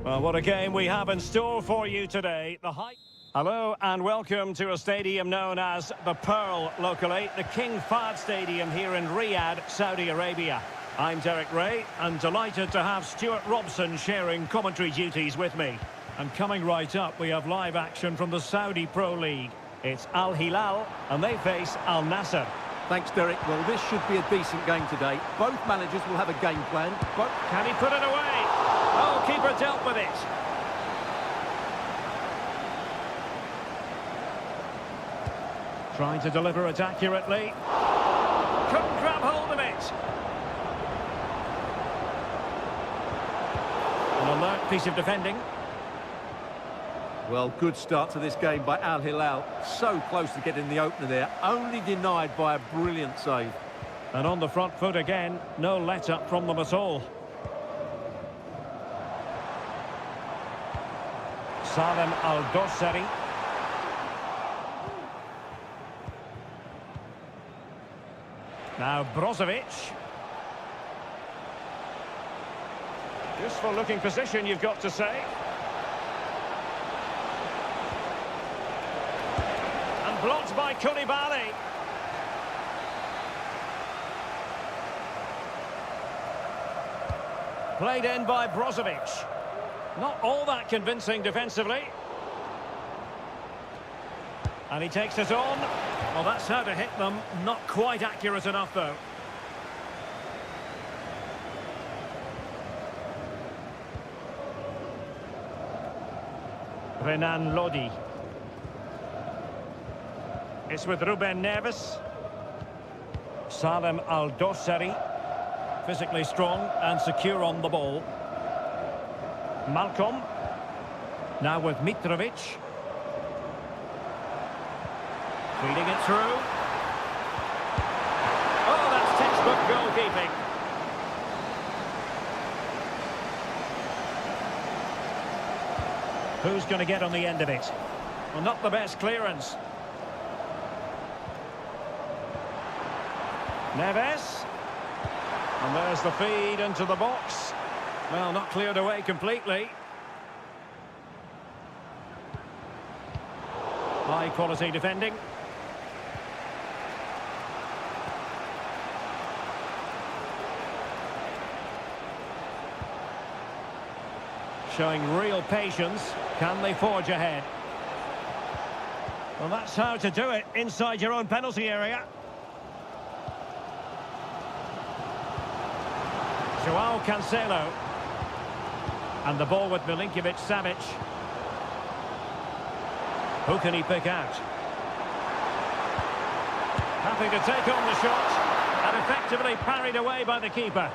Well, what a game we have in store for you today. Hello and welcome to a stadium known as the Pearl locally, the King Fahd Stadium here in Riyadh, Saudi Arabia. I'm Derek Ray and delighted to have Stuart Robson sharing commentary duties with me. And coming right up, we have live action from the Saudi Pro League. It's Al Hilal and they face Al Nassr. Thanks, Derek. Well, this should be a decent game today. Both managers will have a game plan, but... Can he put it away? Oh, keeper dealt with it. Trying to deliver it accurately. Couldn't grab hold of it. An alert piece of defending. Well, good start to this game by Al Hilal. So close to getting the opener there, only denied by a brilliant save. And on the front foot again, no let-up from them at all. Salem Al-Dossari. Now Brozovic. Useful looking position, you've got to say. And blocked by Koulibaly. Played in by Brozovic. Not all that convincing defensively. And he takes it on. Well, that's how to hit them. Not quite accurate enough, though. Renan Lodi. It's with Ruben Neves. Salem Al-Dossari. Physically strong and secure on the ball. Malcolm. Now with Mitrovic. Feeding it through. Oh, that's textbook goalkeeping. Who's going to get on the end of it? Well, not the best clearance. Neves. And there's the feed into the box. Well, not cleared away completely. High quality defending. Showing real patience. Can they forge ahead? Well, that's how to do it inside your own penalty area. Joao Cancelo. And the ball with Milinkovic-Savic. Who can he pick out? Happy to take on the shot. And effectively parried away by the keeper.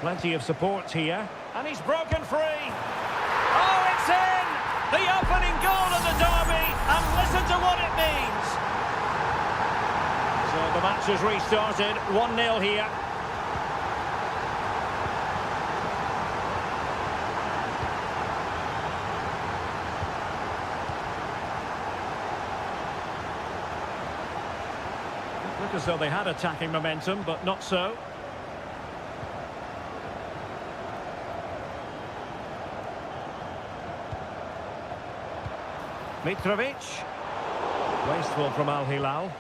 Plenty of support here. And he's broken free. Oh, it's in! The opening goal of the derby. And listen to what it means. So the match has restarted. 1-0 here. Look as though they had attacking momentum, but not so. Mitrovic. Wasteful from Al Hilal.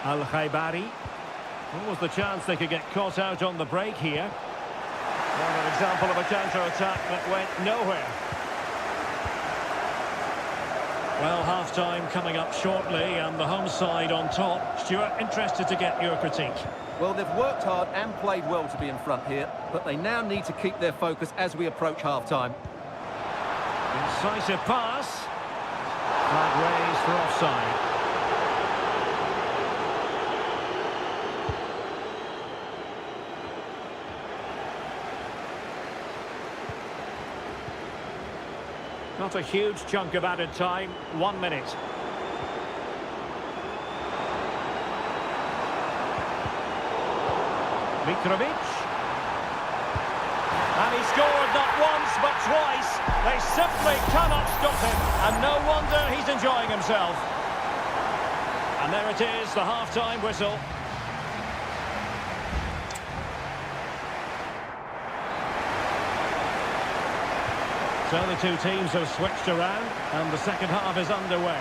Al Khaibari. What was the chance they could get caught out on the break here? Well, an example of a counter-attack that went nowhere. Well, half-time coming up shortly and the home side on top. Stuart, interested to get your critique. Well, they've worked hard and played well to be in front here, but they now need to keep their focus as we approach half-time. Incisive pass. Flag raised for offside. Not a huge chunk of added time. 1 minute. Mitrovic. And he scored not once but twice. They simply cannot stop him. And no wonder he's enjoying himself. And there it is, the half-time whistle. So the two teams have switched around, and the second half is underway.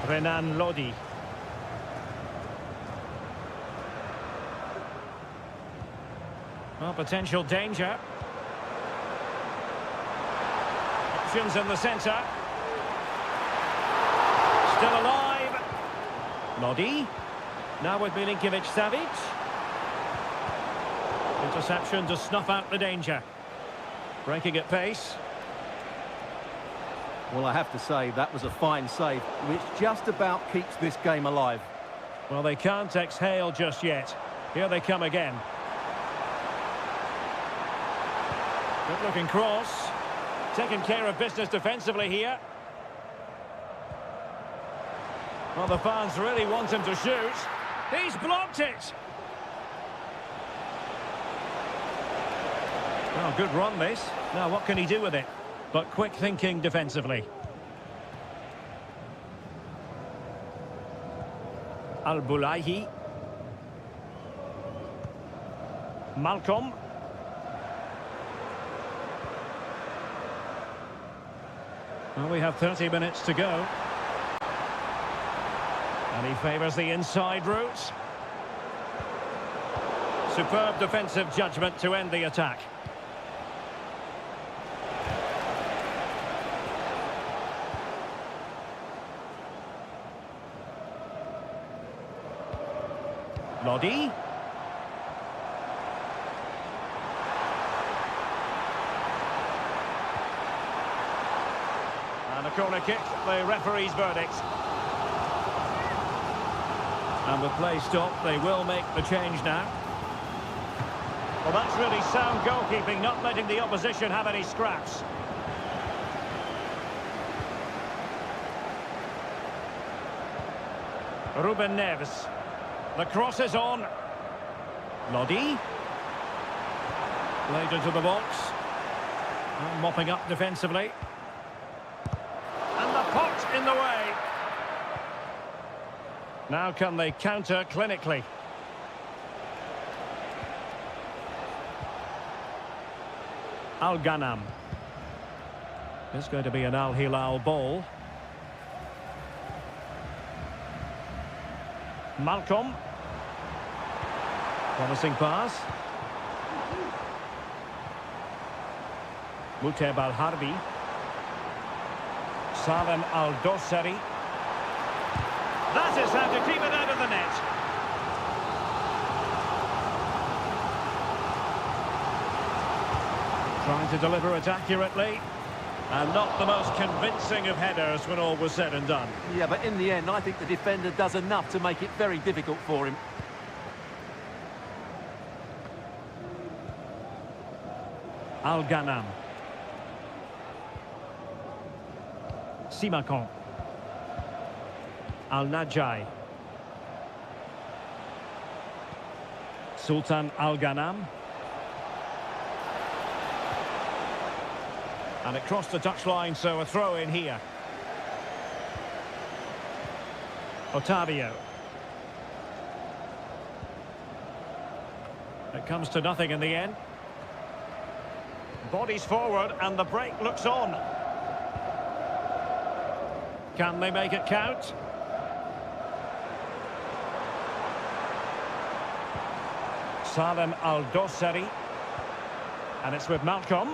Renan Lodi. Well, potential danger. Options in the centre. Still alive. Lodi. Now with Milinkovic-Savic. Interception to snuff out the danger. Breaking at pace. Well, I have to say, that was a fine save, which just about keeps this game alive. Well, they can't exhale just yet. Here they come again. Good-looking cross. Taking care of business defensively here. Well, the fans really want him to shoot. He's blocked it! Well, good run, this. Now, what can he do with it? But quick thinking defensively. Al-Bulaihi. Malcolm. Well, we have 30 minutes to go. And he favours the inside route. Superb defensive judgment to end the attack. Lodi. And a corner kick, the referee's verdict. And with play stopped, they will make the change now. Well, that's really sound goalkeeping, not letting the opposition have any scraps. Ruben Neves. The cross is on. Lodi. Played into the box. And mopping up defensively. And the pot in the way. Now can they counter clinically? Al-Ghanam. It's going to be an Al Hilal ball. Malcolm. Promising pass. Muteb Al-Harbi. Salem Al-Dossari. That is how to keep it out of the net. Trying to deliver it accurately. And not the most convincing of headers when all was said and done. Yeah, but in the end, I think the defender does enough to make it very difficult for him. Al-Ghanam. Simakon. Al-Najai. Sultan Al-Ghanam. And it crossed the touchline, so a throw in here. Otavio. It comes to nothing in the end. Bodies forward and the break looks on. Can they make it count? Salem Al-Dossari. And it's with Malcolm.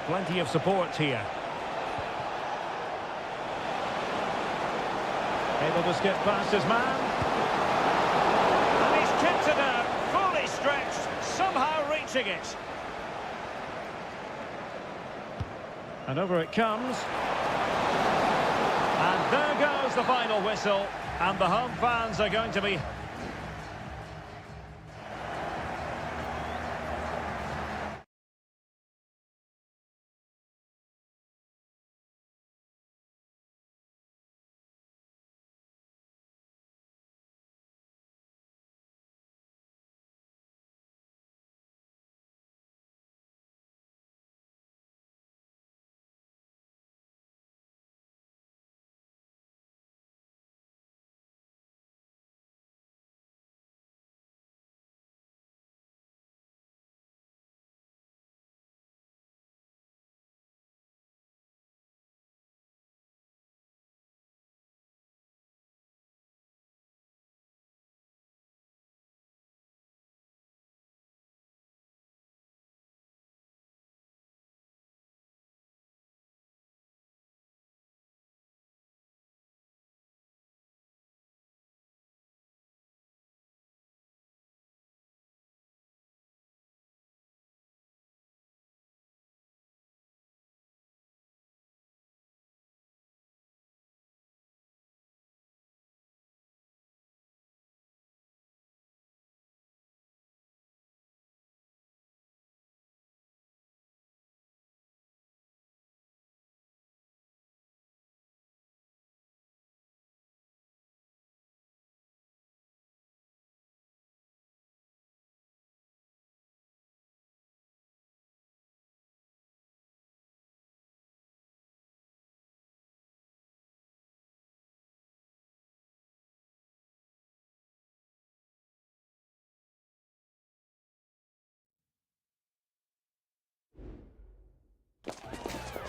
Plenty of support here. Able to skip past his man. And he's kicked it out, fully stretched, somehow reaching it. And over it comes. And there goes the final whistle. And the home fans are going to be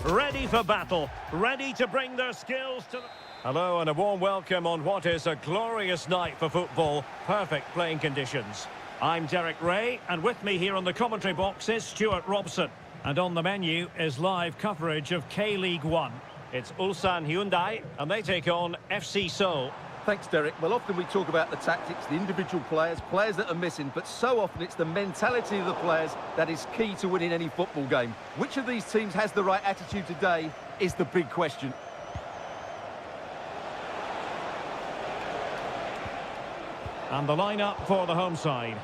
ready for battle, ready to bring their skills to the... Hello and a warm welcome on what is a glorious night for football. Perfect playing conditions. I'm Derek Ray, and with me here on the commentary box is Stuart Robson. And on the menu is live coverage of K-League 1. It's Ulsan Hyundai, and they take on FC Seoul. Thanks, Derek. Well, often we talk about the tactics, the individual players that are missing, but so often it's the mentality of the players that is key to winning any football game. Which of these teams has the right attitude today is the big question. And the lineup for the home side.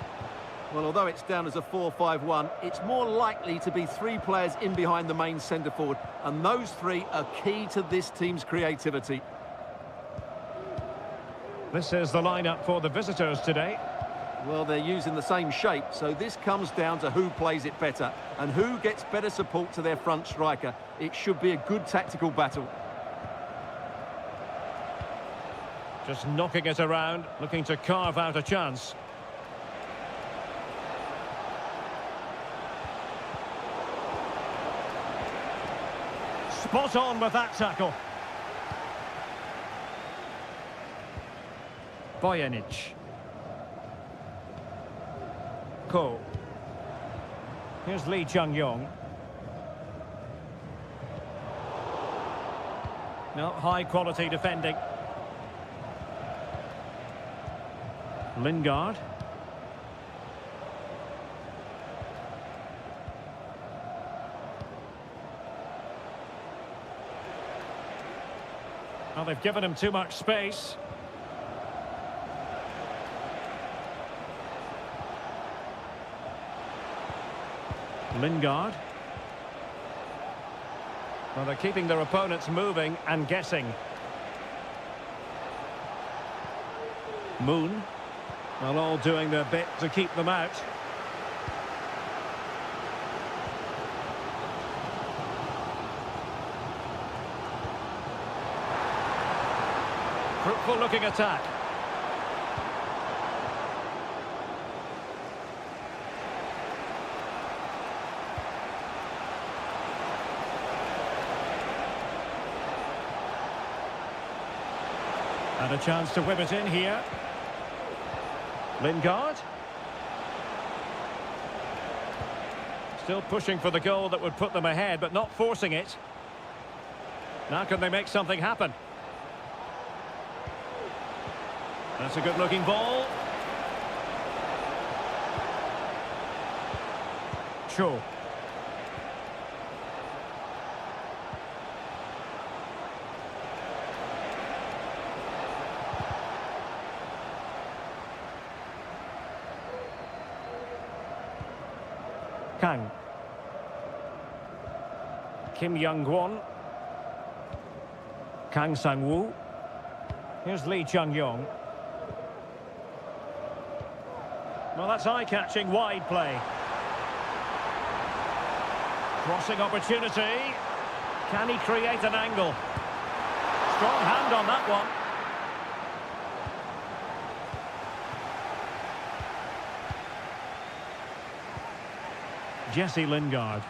Well, although it's down as a 4-5-1, it's more likely to be three players in behind the main centre-forward, and those three are key to this team's creativity. This is the lineup for the visitors today. Well, they're using the same shape, so this comes down to who plays it better and who gets better support to their front striker. It should be a good tactical battle. Just knocking it around, looking to carve out a chance. Spot on with that tackle. Bojanic. Ko. Here's Lee Chung-yong. No, high quality defending. Lingard. Well, they've given him too much space. Lingard. Well, they're keeping their opponents moving and guessing. Moon. Well, all doing their bit to keep them out. Fruitful looking attack. And a chance to whip it in here. Lingard. Still pushing for the goal that would put them ahead, but not forcing it. Now can they make something happen? That's a good-looking ball. Cho. Kang. Kim Young-won. Kang Sang-woo. Here's Lee Chung-yong. Well, that's eye-catching wide play. Crossing opportunity. Can he create an angle? Strong hand on that one. Jesse Lingard.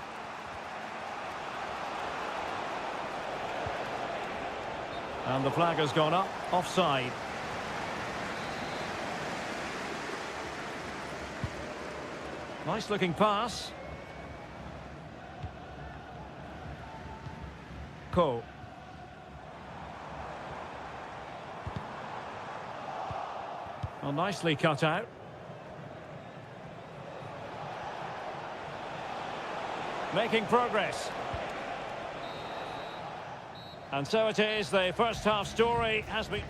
And the flag has gone up, offside. Nice looking pass. Ko. Well, nicely cut out. Making progress. And so it is, the first half story has been...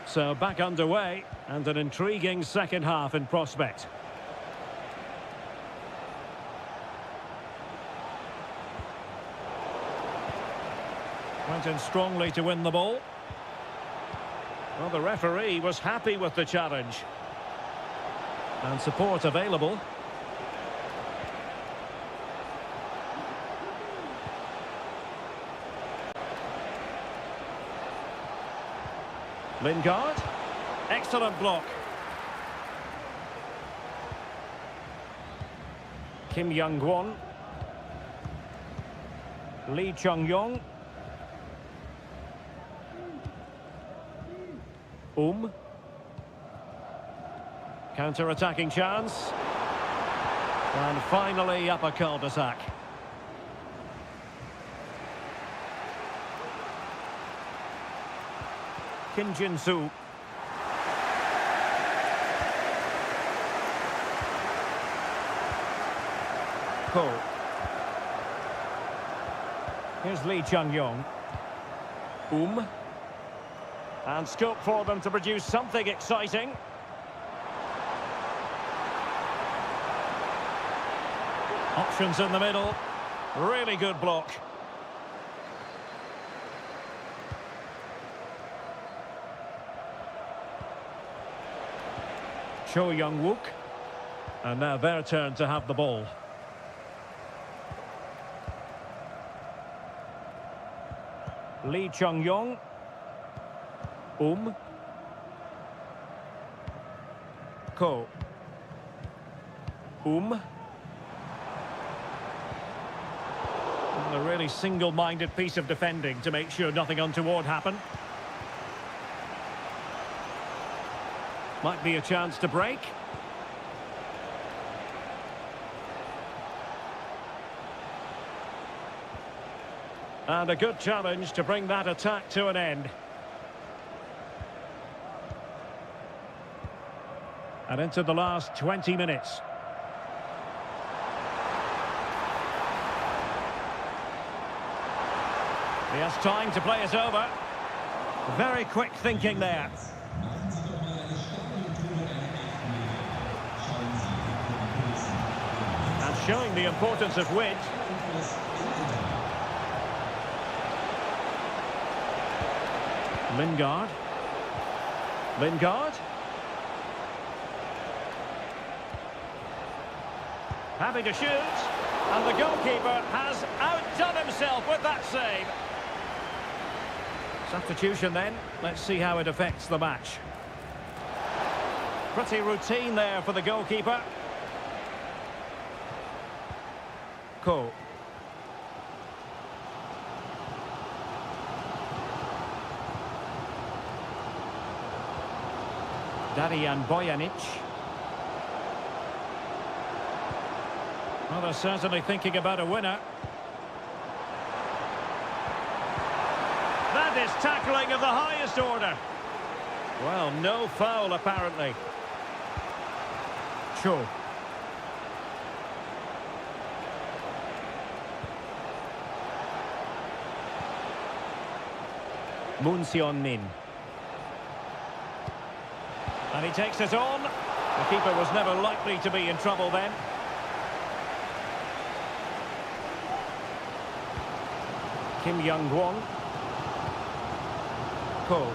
So back underway, and an intriguing second half in prospect. Went in strongly to win the ball. Well, the referee was happy with the challenge. And support available. Lingard. Excellent block. Kim Young-won. Lee Chung-yong. Counter-attacking chance. And finally up a cul-de-sac. Kim Jin-soo. Ko. Here's Lee Chung-yong. And scope for them to produce something exciting. Options in the middle. Really good block. Cho Young-wook. And now their turn to have the ball. Lee Chung-yong. Ko. A really single-minded piece of defending to make sure nothing untoward happened. Might be a chance to break. And a good challenge to bring that attack to an end. And into the last 20 minutes. He has time to play it over. Very quick thinking there. And showing the importance of wit. Lingard. Happy to shoot. And the goalkeeper has outdone himself with that save. Substitution then. Let's see how it affects the match. Pretty routine there for the goalkeeper. Ko. Darian Bojanic. Well, they're certainly thinking about a winner. That is tackling of the highest order. Well, no foul apparently. Cho. Moon Seon-min. And he takes it on. The keeper was never likely to be in trouble then. Kim Young-won. Ko.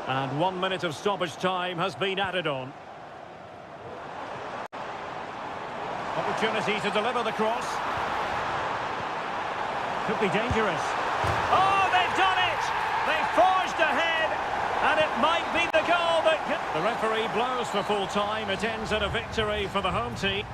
And 1 minute of stoppage time has been added on. Opportunity to deliver the cross. Could be dangerous. Oh, they've done it! They forged ahead, and it might be the goal that... The referee blows for full time. It ends in a victory for the home team.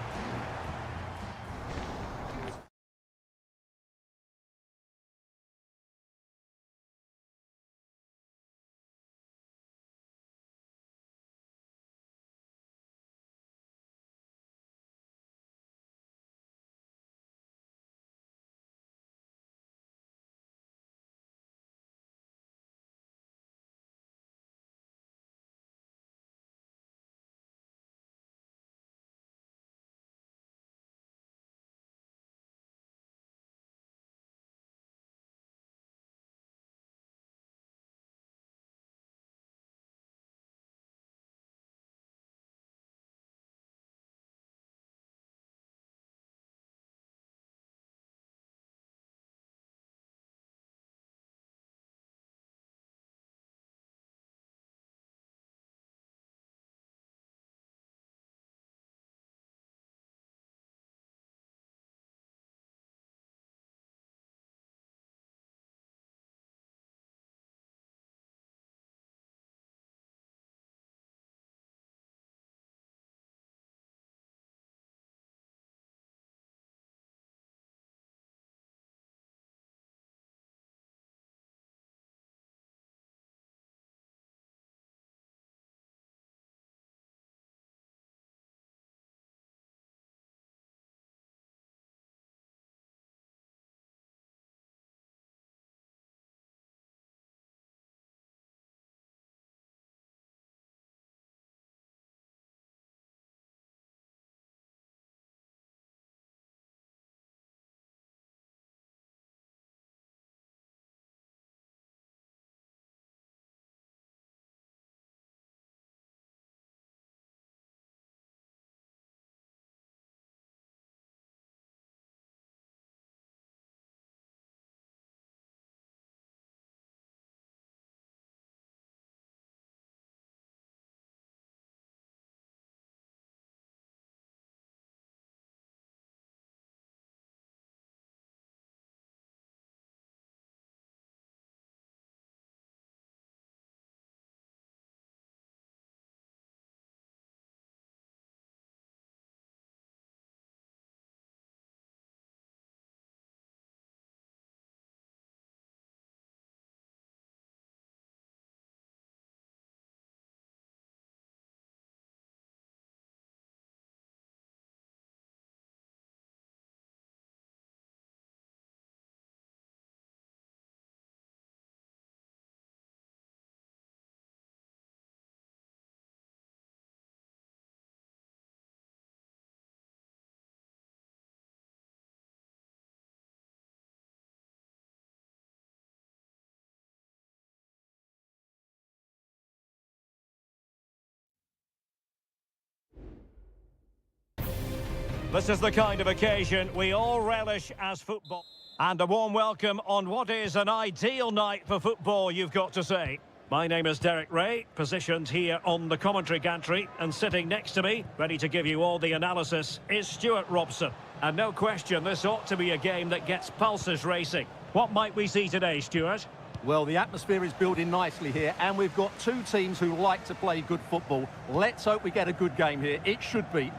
This is the kind of occasion we all relish as football. And a warm welcome on what is an ideal night for football, you've got to say. My name is Derek Ray, positioned here on the commentary gantry, and sitting next to me, ready to give you all the analysis, is Stuart Robson. And no question, this ought to be a game that gets pulses racing. What might we see today, Stuart? Well, the atmosphere is building nicely here, and we've got two teams who like to play good football. Let's hope we get a good game here. It should be.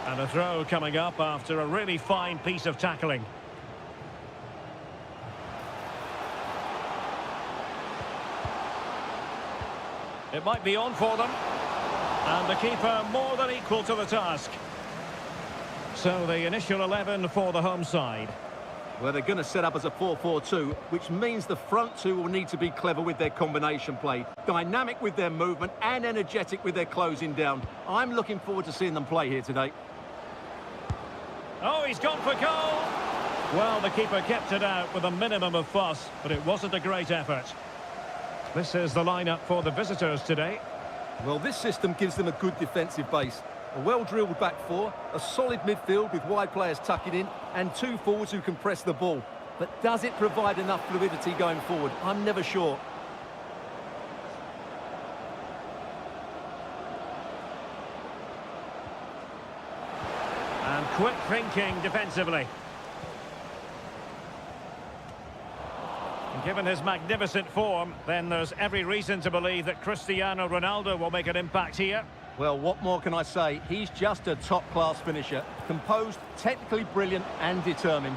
And a throw coming up after a really fine piece of tackling. It might be on for them. And the keeper more than equal to the task. So the initial 11 for the home side. Well, they're going to set up as a 4-4-2, which means the front two will need to be clever with their combination play, dynamic with their movement and energetic with their closing down. I'm looking forward to seeing them play here today. Oh, he's gone for goal! Well, the keeper kept it out with a minimum of fuss, but it wasn't a great effort. This is the lineup for the visitors today. Well, this system gives them a good defensive base. A well-drilled back four, a solid midfield with wide players tucking in, and two forwards who can press the ball. But does it provide enough fluidity going forward? I'm never sure. And quick thinking defensively. And given his magnificent form, then there's every reason to believe that Cristiano Ronaldo will make an impact here. Well, what more can I say? He's just a top-class finisher. Composed, technically brilliant and determined.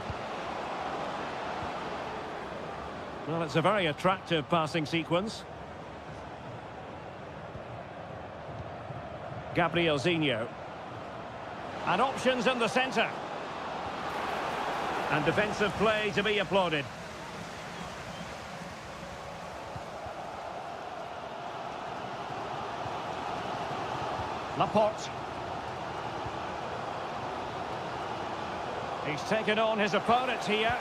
Well, it's a very attractive passing sequence. Gabrielzinho. And options in the centre. And defensive play to be applauded. Laporte. He's taken on his opponent here.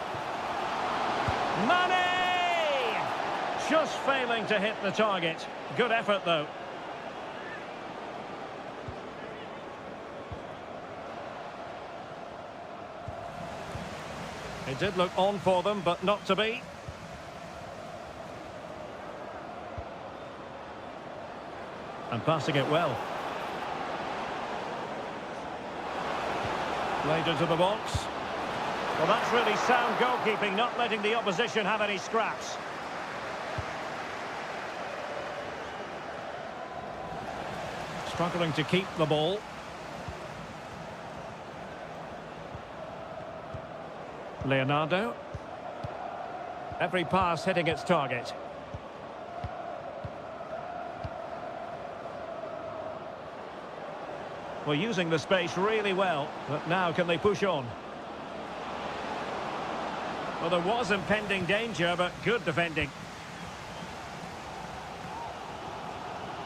Mane! Just failing to hit the target. Good effort, though. It did look on for them, but not to be. And passing it well. Played into the box. Well, that's really sound goalkeeping, not letting the opposition have any scraps. Struggling to keep the ball. Leonardo. Every pass hitting its target. Well, using the space really well, but now can they push on? Well, there was impending danger, but good defending.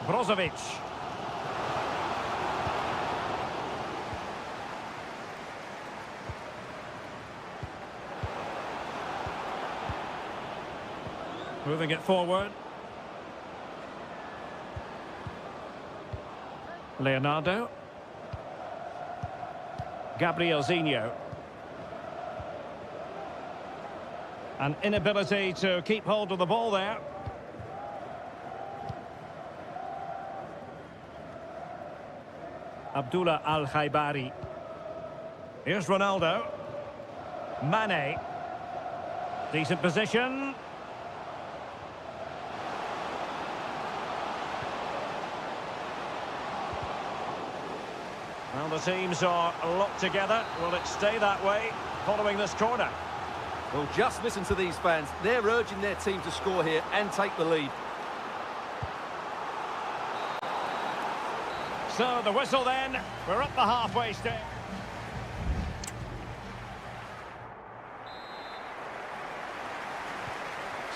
Brozovic. Moving it forward. Leonardo. Gabrielzinho. An inability to keep hold of the ball there. Abdullah Al-Khaibari. Here's Ronaldo. Mane. Decent position. Well, the teams are locked together. Will it stay that way following this corner? Well, just listen to these fans. They're urging their team to score here and take the lead. So the whistle then. We're up the halfway stage.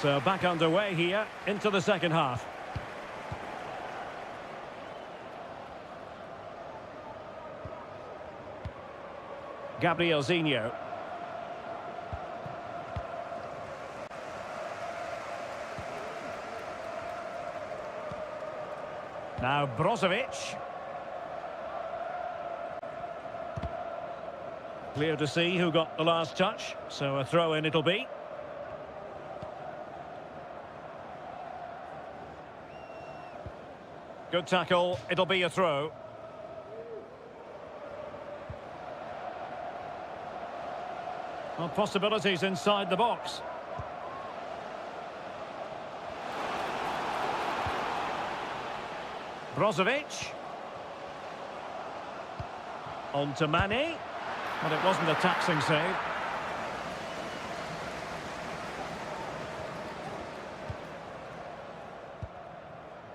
So back underway here into the second half. Gabrielzinho. Now Brozovic. Clear to see who got the last touch, so a throw-in it'll be. Good tackle, it'll be a throw. Well, possibilities inside the box. Brozovic. On to Mane. But it wasn't a taxing save.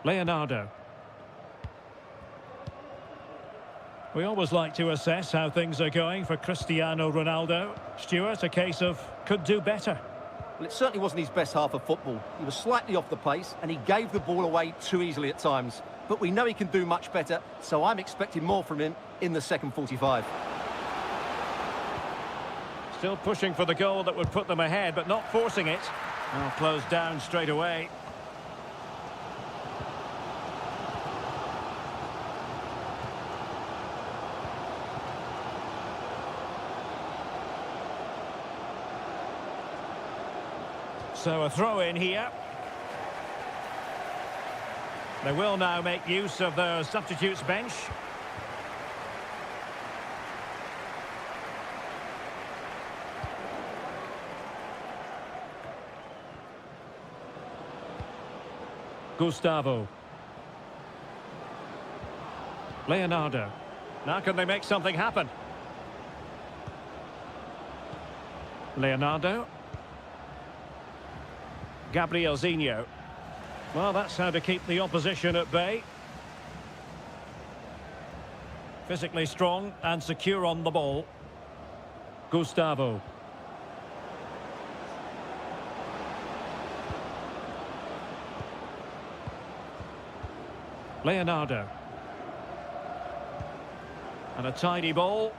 Leonardo. We always like to assess how things are going for Cristiano Ronaldo. Stuart, a case of could do better. Well, it certainly wasn't his best half of football. He was slightly off the pace and he gave the ball away too easily at times. But we know he can do much better, so I'm expecting more from him in the second 45. Still pushing for the goal that would put them ahead, but not forcing it. Well, closed down straight away. So a throw in here. They will now make use of their substitutes bench. Gustavo. Leonardo. Now can they make something happen? Leonardo. Gabrielzinho. Well, that's how to keep the opposition at bay. Physically strong and secure on the ball. Gustavo. Leonardo. And a tidy ball.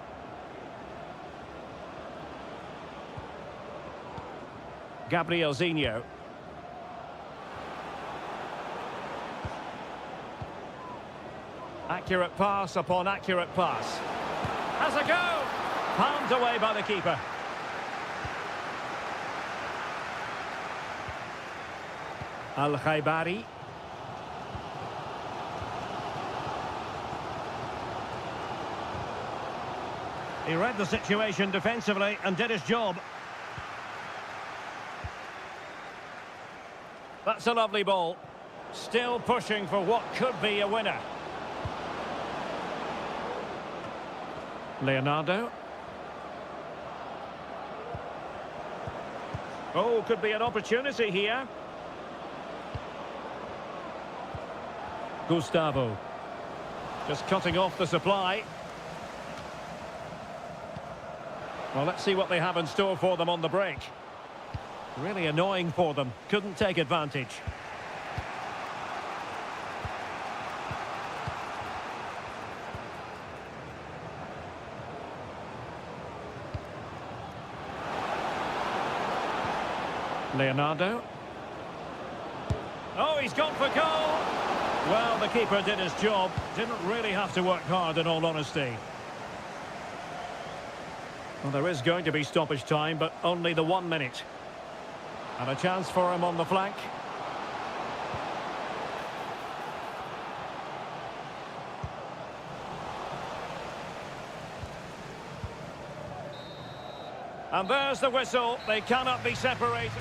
Gabrielzinho. Accurate pass upon accurate pass. Has a go! Palmed away by the keeper. Al-Khaibari. He read the situation defensively and did his job. That's a lovely ball. Still pushing for what could be a winner. Leonardo. Oh, could be an opportunity here. Gustavo. Just cutting off the supply. Well, let's see what they have in store for them on the break. Really annoying for them. Couldn't take advantage. Leonardo. Oh, he's gone for goal. Well, the keeper did his job. Didn't really have to work hard, in all honesty. Well, there is going to be stoppage time, but only the 1 minute. And a chance for him on the flank. And there's the whistle. They cannot be separated.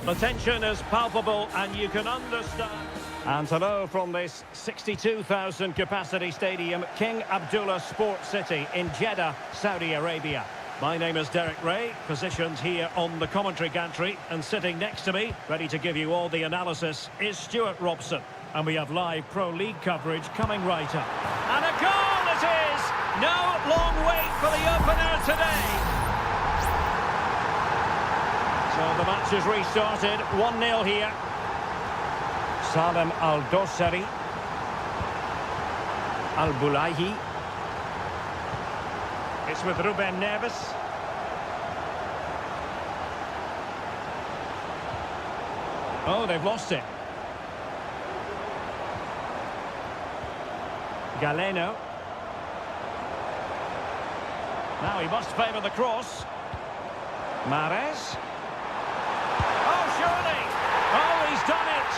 The tension is palpable and you can understand. And hello from this 62,000 capacity stadium, King Abdullah Sports City in Jeddah, Saudi Arabia. My name is Derek Ray, positioned here on the commentary gantry, and sitting next to me, ready to give you all the analysis, is Stuart Robson. And we have live Pro League coverage coming right up. And a goal it is! No long wait for the opener today. So the match is restarted, 1-0 here. Salem Al-Dossari. Al-Bulaihi. It's with Ruben Neves. Oh, they've lost it. Galeno. Now he must favour the cross. Mahrez. Oh, surely! Oh, he's done it!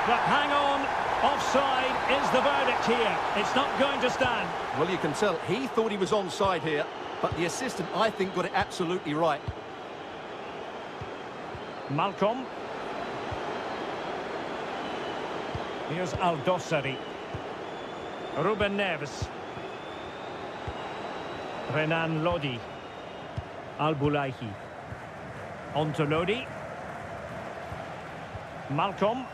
But hang on, offside is the verdict here. It's not going to stand. Well, you can tell he thought he was onside here, but the assistant, I think, got it absolutely right. Malcolm. Here's Al-Dossari. Ruben Neves. Renan Lodi. Al-Bulaihi. On to Lodi. Malcolm.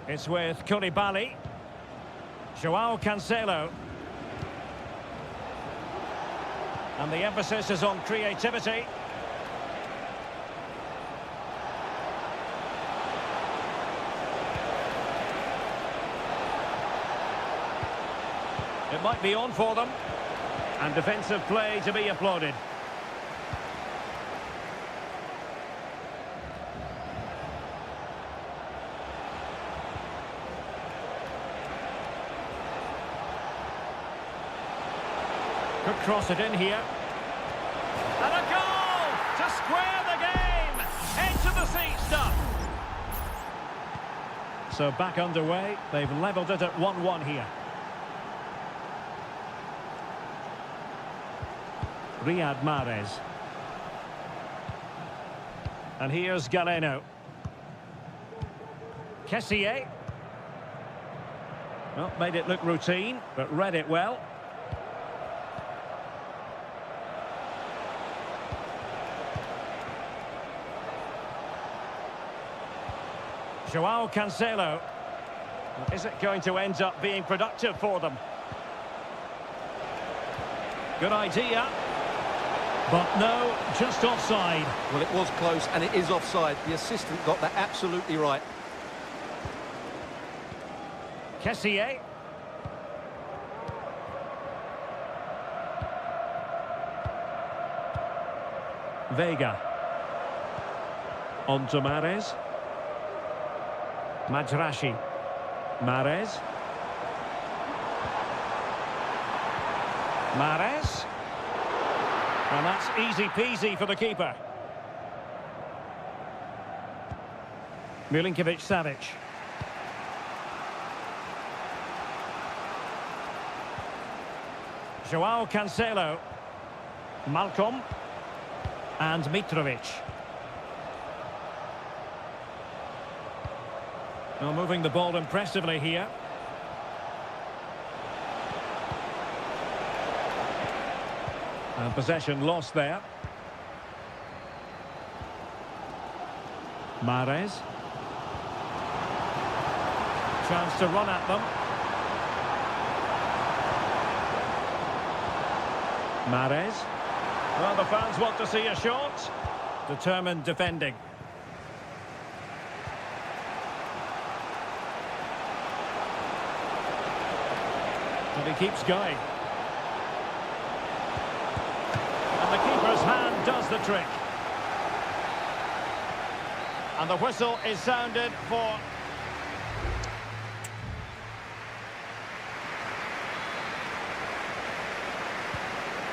It's with Koulibaly. Joao Cancelo. And the emphasis is on creativity. It might be on for them. And defensive play to be applauded. Could cross it in here. And a goal to square the game. Edge of the seat stuff. So back underway. They've levelled it at 1-1 here. Riyad Mahrez. And here's Galeno. Kessié. Well, made it look routine, but read it well. Joao Cancelo. Is it going to end up being productive for them? Good idea. But no, just offside. Well, it was close, and it is offside. The assistant got that absolutely right. Kessié. Vega. On to Mahrez. Majrashi. Mahrez. Mahrez. And that's easy peasy for the keeper. Milinkovic-Savic. Joao Cancelo. Malcolm. And Mitrovic. Well, moving the ball impressively here. And possession lost there. Mahrez. Chance to run at them. Mahrez. Well, the fans want to see a shot. Determined defending. And he keeps going. And the keeper's hand does the trick. And the whistle is sounded for...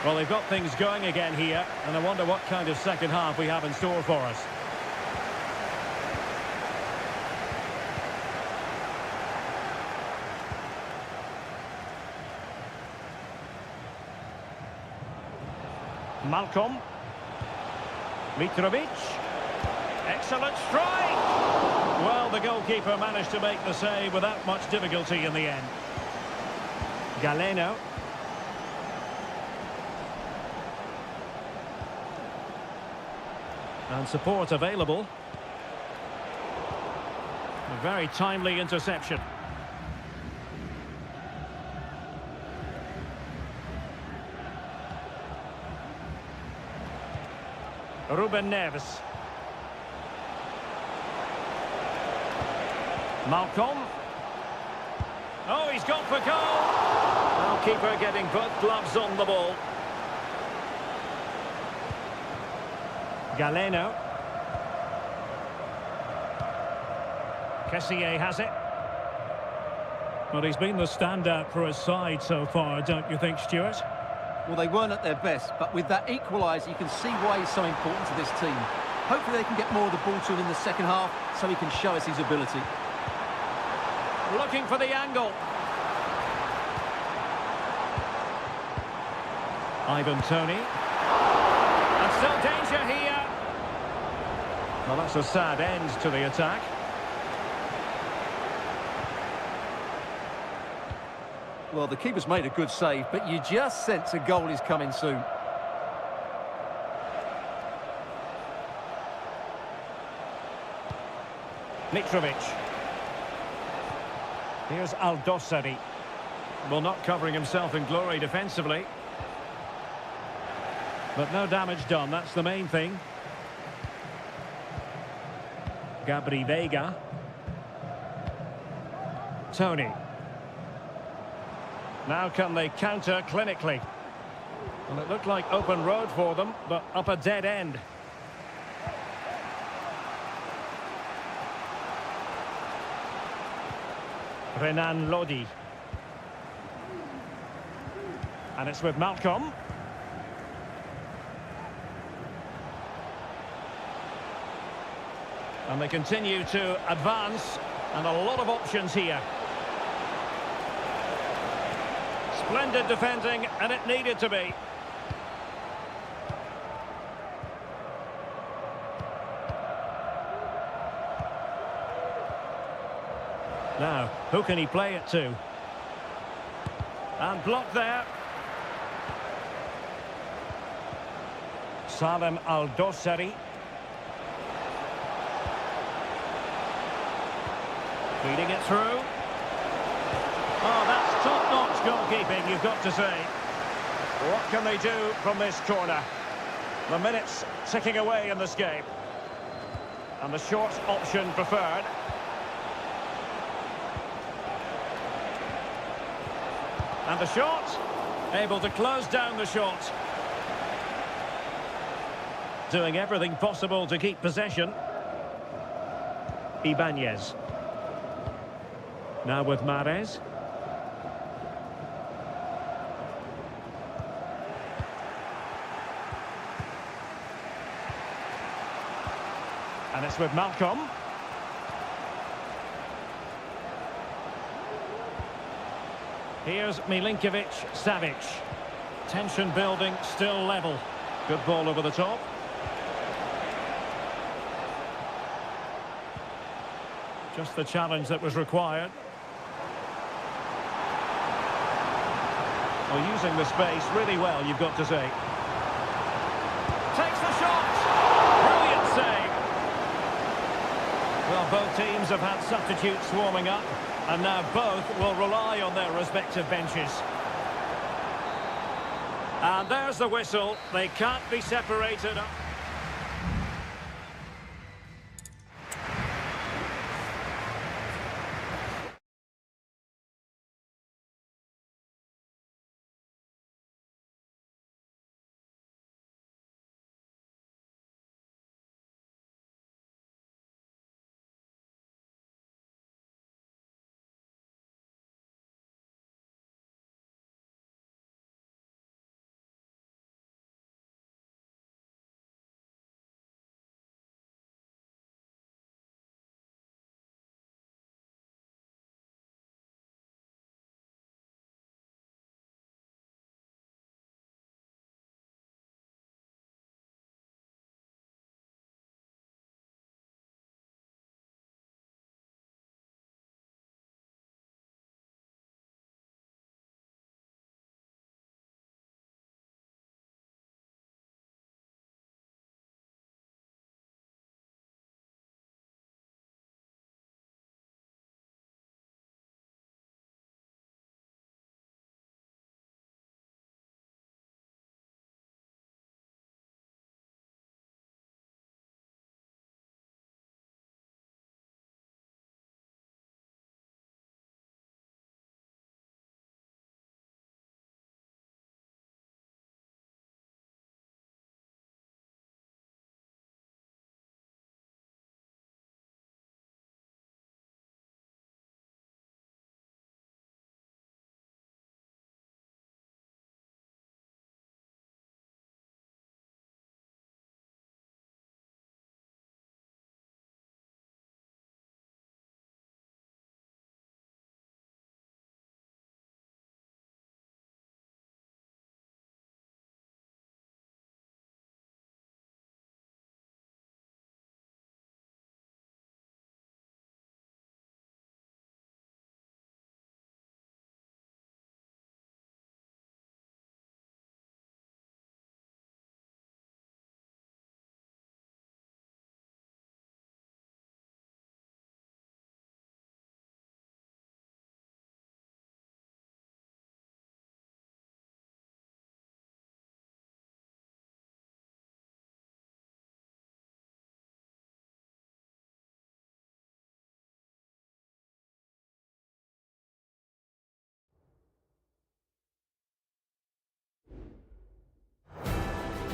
Well, they've got things going again here, and I wonder what kind of second half we have in store for us. Malcolm. Mitrovic. Excellent strike! Well, the goalkeeper managed to make the save without much difficulty in the end. Galeno. And support available. A very timely interception. Ruben Neves. Malcolm. Oh, he's gone for goal. Now keeper getting both gloves on the ball. Galeno. Kessié has it. Well, he's been the standout for his side so far, don't you think, Stuart? Well, they weren't at their best, but with that equaliser, you can see why he's so important to this team. Hopefully they can get more of the ball to him in the second half, so he can show us his ability. Looking for the angle. Ivan Toney. And still danger here. Well, that's a sad end to the attack. Well, the keeper's made a good save, but you just sense a goal is coming soon. Mitrovic. Here's Aldosari. Well, not covering himself in glory defensively. But no damage done, that's the main thing. Gabri Veiga. Tony. Now can they counter clinically? Well, it looked like open road for them, but up a dead end. Renan Lodi. And it's with Malcolm. And they continue to advance, and a lot of options here. Splendid defending, and it needed to be. Now, who can he play it to? And blocked there. Salem Aldosari. Feeding it through. Oh, that's top-notch goalkeeping, you've got to say. What can they do from this corner? The minutes ticking away in this game. And the short option preferred. And the shot. Able to close down the shot. Doing everything possible to keep possession. Ibanez. Now with Mahrez. And it's with Malcolm. Here's Milinkovic-Savic. Tension building, still level. Good ball over the top. Just the challenge that was required. Well, using the space really well, you've got to say. Takes the shot! Brilliant save! Well, both teams have had substitutes warming up, and now both will rely on their respective benches. And there's the whistle. They can't be separated.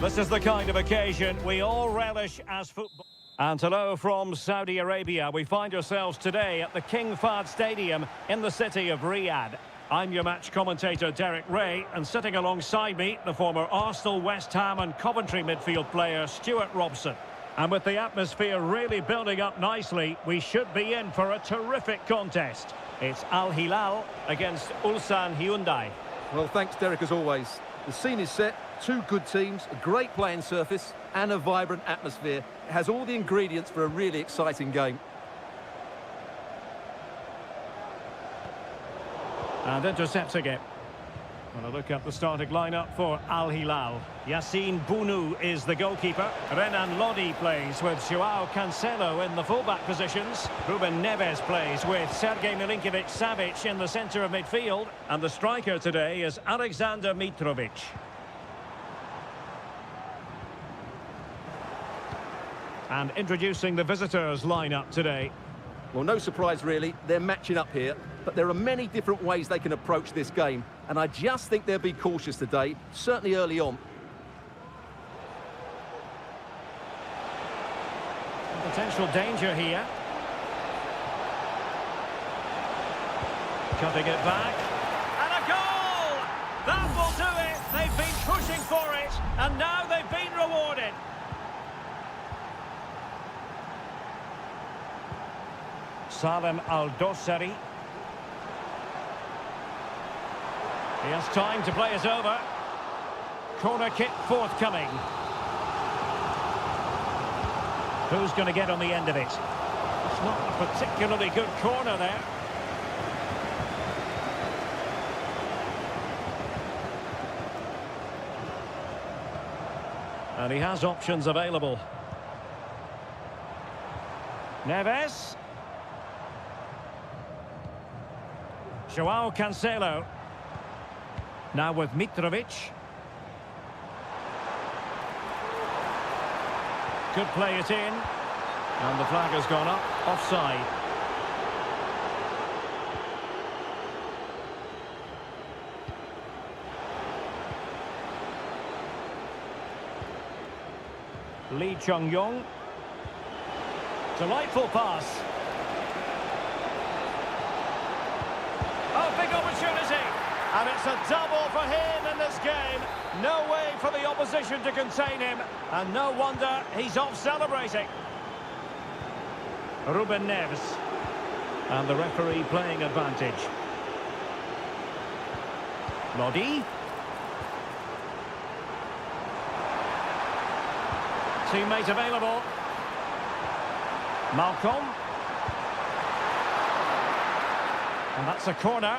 This is the kind of occasion we all relish as football. And hello from Saudi Arabia. We find ourselves today at the King Fahd Stadium in the city of Riyadh. I'm your match commentator, Derek Ray, and sitting alongside me, the former Arsenal, West Ham and Coventry midfield player, Stuart Robson. And with the atmosphere really building up nicely, we should be in for a terrific contest. It's Al Hilal against Ulsan Hyundai. Well, thanks, Derek, as always. The scene is set, two good teams, a great playing surface and a vibrant atmosphere. It has all the ingredients for a really exciting game. And intercepting it. Well, a look at the starting lineup for Al Hilal. Yassine Bounou is the goalkeeper. Renan Lodi plays with Joao Cancelo in the fullback positions. Ruben Neves plays with Sergej Milinkovic-Savic in the centre of midfield. And the striker today is Alexander Mitrovic. And introducing the visitors' lineup today. Well, no surprise, really. They're matching up here, but there are many different ways they can approach this game, and I just think they'll be cautious today, certainly early on. Potential danger here. Cutting it back. And a goal! That will do it! They've been pushing for it, and now they've been rewarded. Salem Al-Dossari. He has time to play it over. Corner kick forthcoming. Who's going to get on the end of it? It's not a particularly good corner there. And he has options available. Neves. Joao Cancelo. Now with Mitrovic. Could play it in. And the flag has gone up. Offside. Lee Chung-yong. Delightful pass. Oh, big opportunity. And it's a double for him in this game. No way for the opposition to contain him. And no wonder he's off celebrating. Ruben Neves. And the referee playing advantage. Lodi. Teammate available. Malcolm. And that's a corner.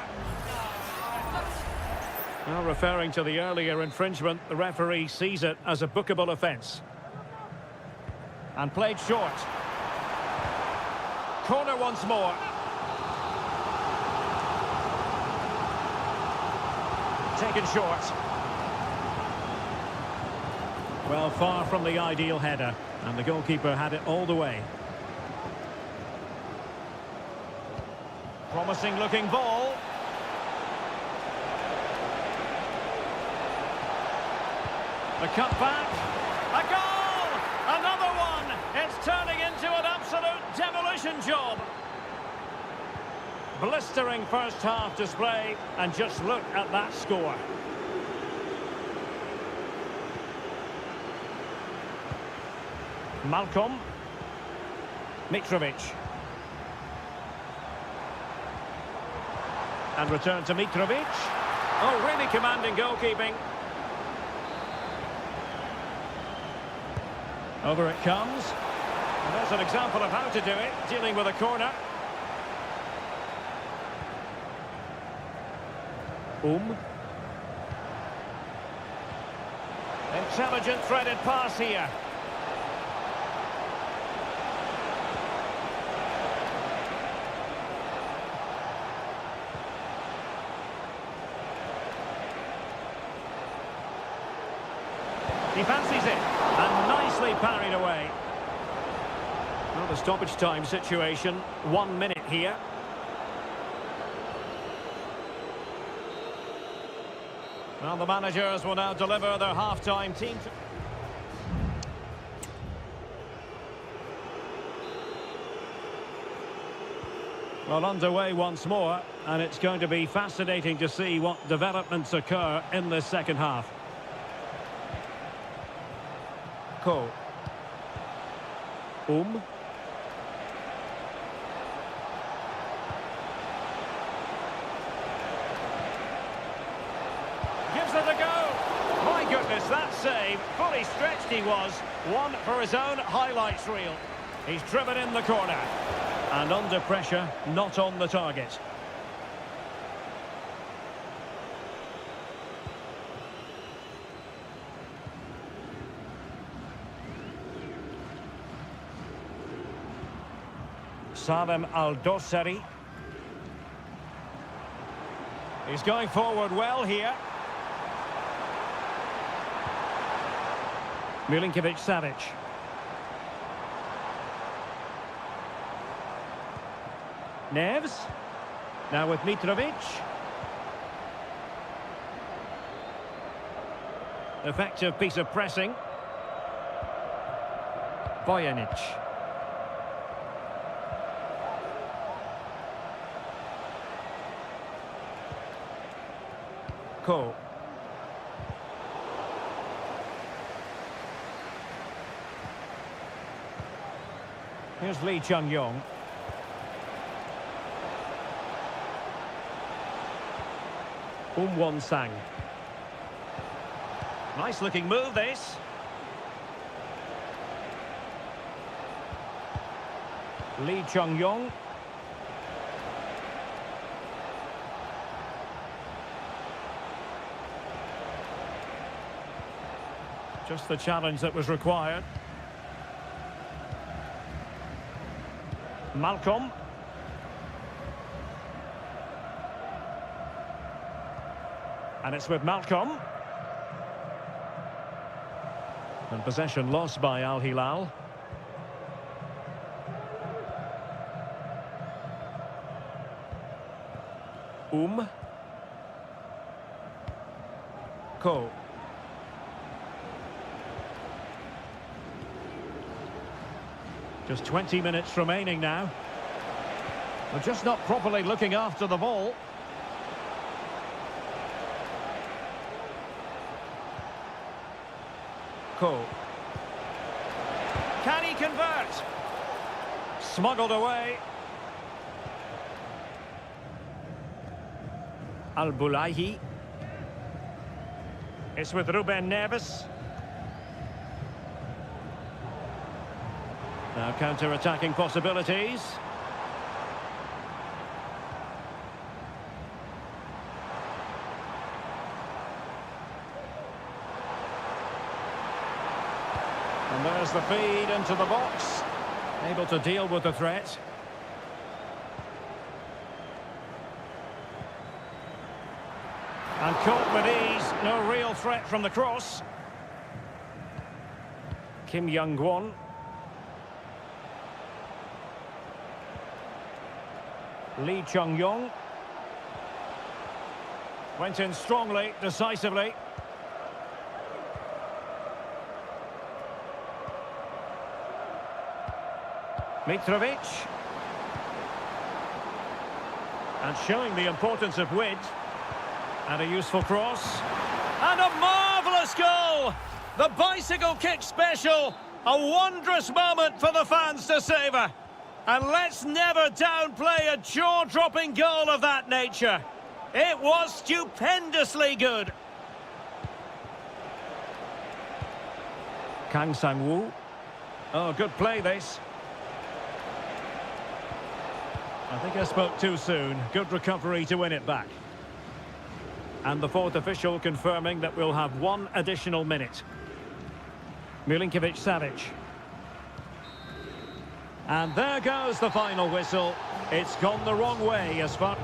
Now, referring to the earlier infringement, the referee sees it as a bookable offence. And played short. Corner once more. Taken short. Well, far from the ideal header. And the goalkeeper had it all the way. Promising looking ball. The cut back. A goal! Another one! It's turning into an absolute demolition job. Blistering first half display, and just look at that score. Malcolm. Mitrovic. And return to Mitrovic. Oh, really commanding goalkeeping. Over it comes. And there's an example of how to do it, dealing with a corner. Intelligent threaded pass here. He fancies it, and nicely parried away. Well, the stoppage time situation, 1 minute here. Well, the managers will now deliver their half-time team. Well, underway once more, and it's going to be fascinating to see what developments occur in this second half. Cole. Gives it a go. My goodness, that save. Fully stretched he was. One for his own highlights reel. He's driven in the corner. And under pressure, not on the target. Salem Al-Dossari. He's going forward well here. Milinkovic-Savic. Neves. Now with Mitrovic. Effective piece of pressing. Bojanic. Cole. Here's Lee Chung-yong. Won-sang. Nice looking move, this. Lee Chung-yong. Just the challenge that was required. Malcolm. And it's with Malcolm. And possession lost by Al Hilal. Cole. Just 20 minutes remaining now. They're just not properly looking after the ball. Cole. Can he convert? Smuggled away. Al-Bulaihi. It's with Ruben Neves. Now counter-attacking possibilities. And there's the feed into the box. Able to deal with the threat. And caught with ease. No real threat from the cross. Kim Young-won. Lee Chung-yong. Went in strongly, decisively. Mitrovic. And showing the importance of width. And a useful cross. And a marvellous goal! The bicycle kick special. A wondrous moment for the fans to savour. And let's never downplay a jaw-dropping goal of that nature. It was stupendously good. Kang Sang-woo. Oh, good play, this. I think I spoke too soon. Good recovery to win it back. And the fourth official confirming that we'll have one additional minute. Milinkovic-Savic. And there goes the final whistle. It's gone the wrong way as far...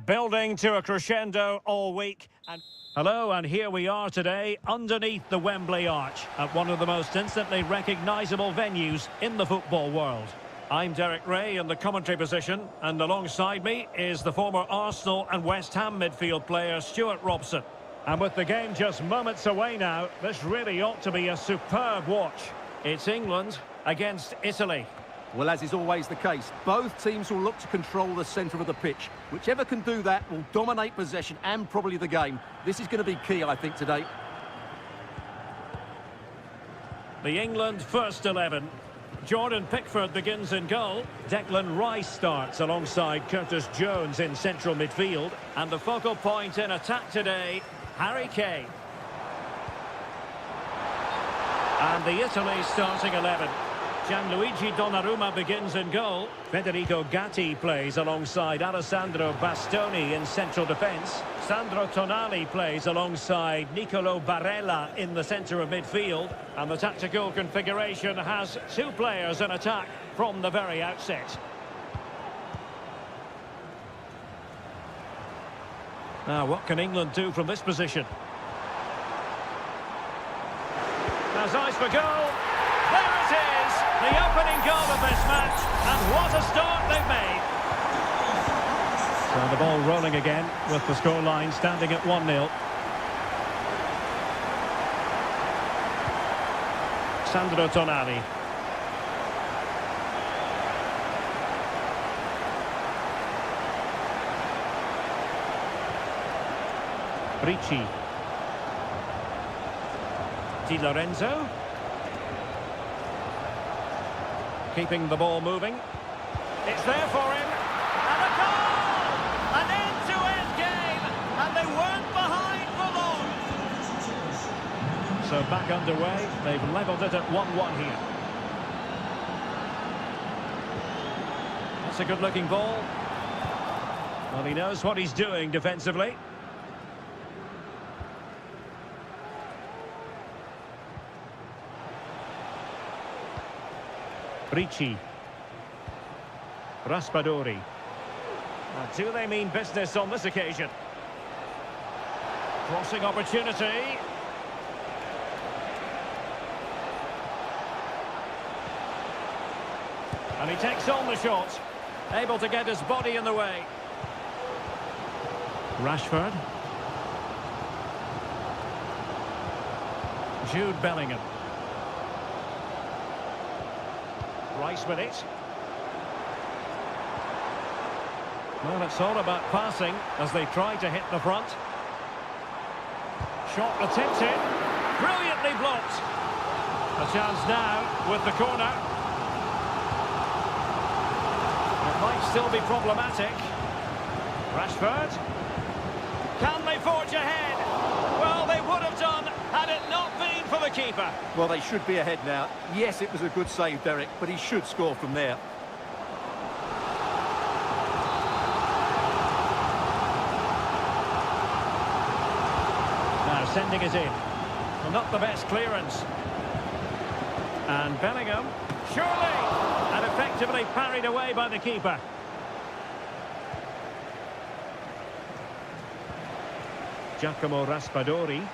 Building to a crescendo all week. And hello, and here we are today underneath the Wembley Arch at one of the most instantly recognisable venues in the football world. I'm Derek Ray in the commentary position, and alongside me is the former Arsenal and West Ham midfield player Stuart Robson. And with the game just moments away now, this really ought to be a superb watch. It's England against Italy. Well, as is always the case, both teams will look to control the centre of the pitch. Whichever can do that will dominate possession and probably the game. This is going to be key, I think, today. The England first 11. Jordan Pickford begins in goal. Declan Rice starts alongside Curtis Jones in central midfield. And the focal point in attack today, Harry Kane. And the Italy starting 11. Gianluigi Donnarumma begins in goal. Federico Gatti plays alongside Alessandro Bastoni in central defence. Sandro Tonali plays alongside Nicolo Barella in the centre of midfield. And the tactical configuration has two players in attack from the very outset. Now, what can England do from this position? Has eyes for goal. There it is! The opening goal of this match, and what a start they've made. So the ball rolling again, with the scoreline standing at 1-0. Sandro Tonali. Ricci. Di Lorenzo. Keeping the ball moving. It's there for him. And a goal! An end-to-end game. And they weren't behind for long. So back underway. They've levelled it at 1-1 here. That's a good-looking ball. Well, he knows what he's doing defensively. Ricci. Raspadori. Now, do they mean business on this occasion? Crossing opportunity. And he takes on the shot. Able to get his body in the way. Rashford. Jude Bellingham. Rice with it. Well, it's all about passing as they try to hit the front. Shot attempted. Brilliantly blocked. A chance now with the corner. It might still be problematic. Rashford. Can they forge ahead? Well, they would have done had it not been for the keeper. Well, they should be ahead now. Yes, it was a good save, Derek, but he should score from there. Now sending it in. Well, not the best clearance. And Bellingham, surely, and effectively parried away by the keeper. Giacomo Raspadori.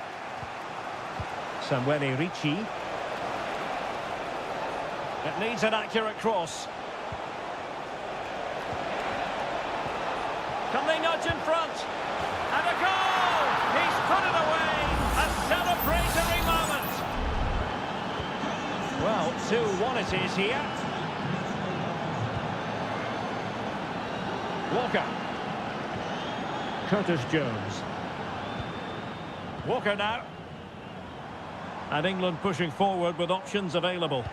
Samuele Ricci. It needs an accurate cross. Can they nudge in front? And a goal! He's put it away! A celebratory moment! Well, 2-1 it is here. Walker. Curtis Jones. Walker now. And England pushing forward with options available.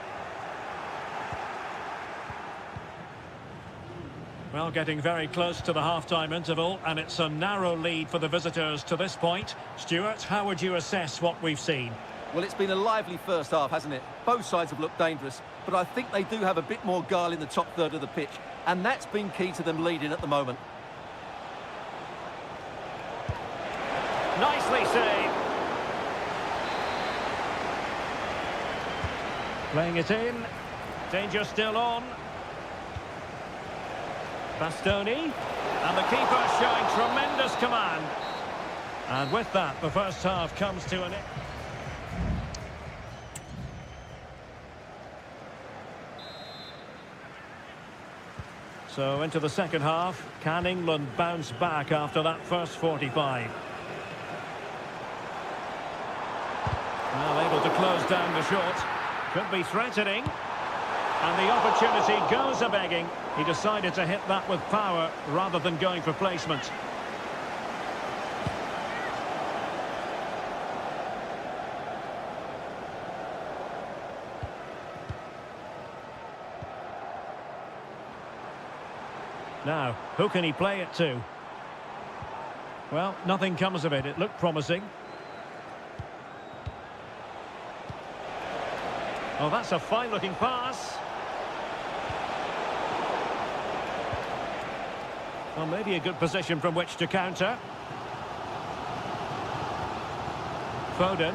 Well, getting very close to the half-time interval, and it's a narrow lead for the visitors to this point. Stuart, how would you assess what we've seen? Well, it's been a lively first half, hasn't it? Both sides have looked dangerous, but I think they do have a bit more guile in the top third of the pitch, and that's been key to them leading at the moment. Nicely saved. Playing it in. Danger still on. Bastoni. And the keeper showing tremendous command. And with that, the first half comes to an end. So into the second half, can England bounce back after that first 45? Well, able to close down the shot. Could be threatening. And the opportunity goes a-begging. He decided to hit that with power rather than going for placement. Now, who can he play it to? Well, nothing comes of it. It looked promising. Oh, that's a fine-looking pass. Well, maybe a good position from which to counter. Foden.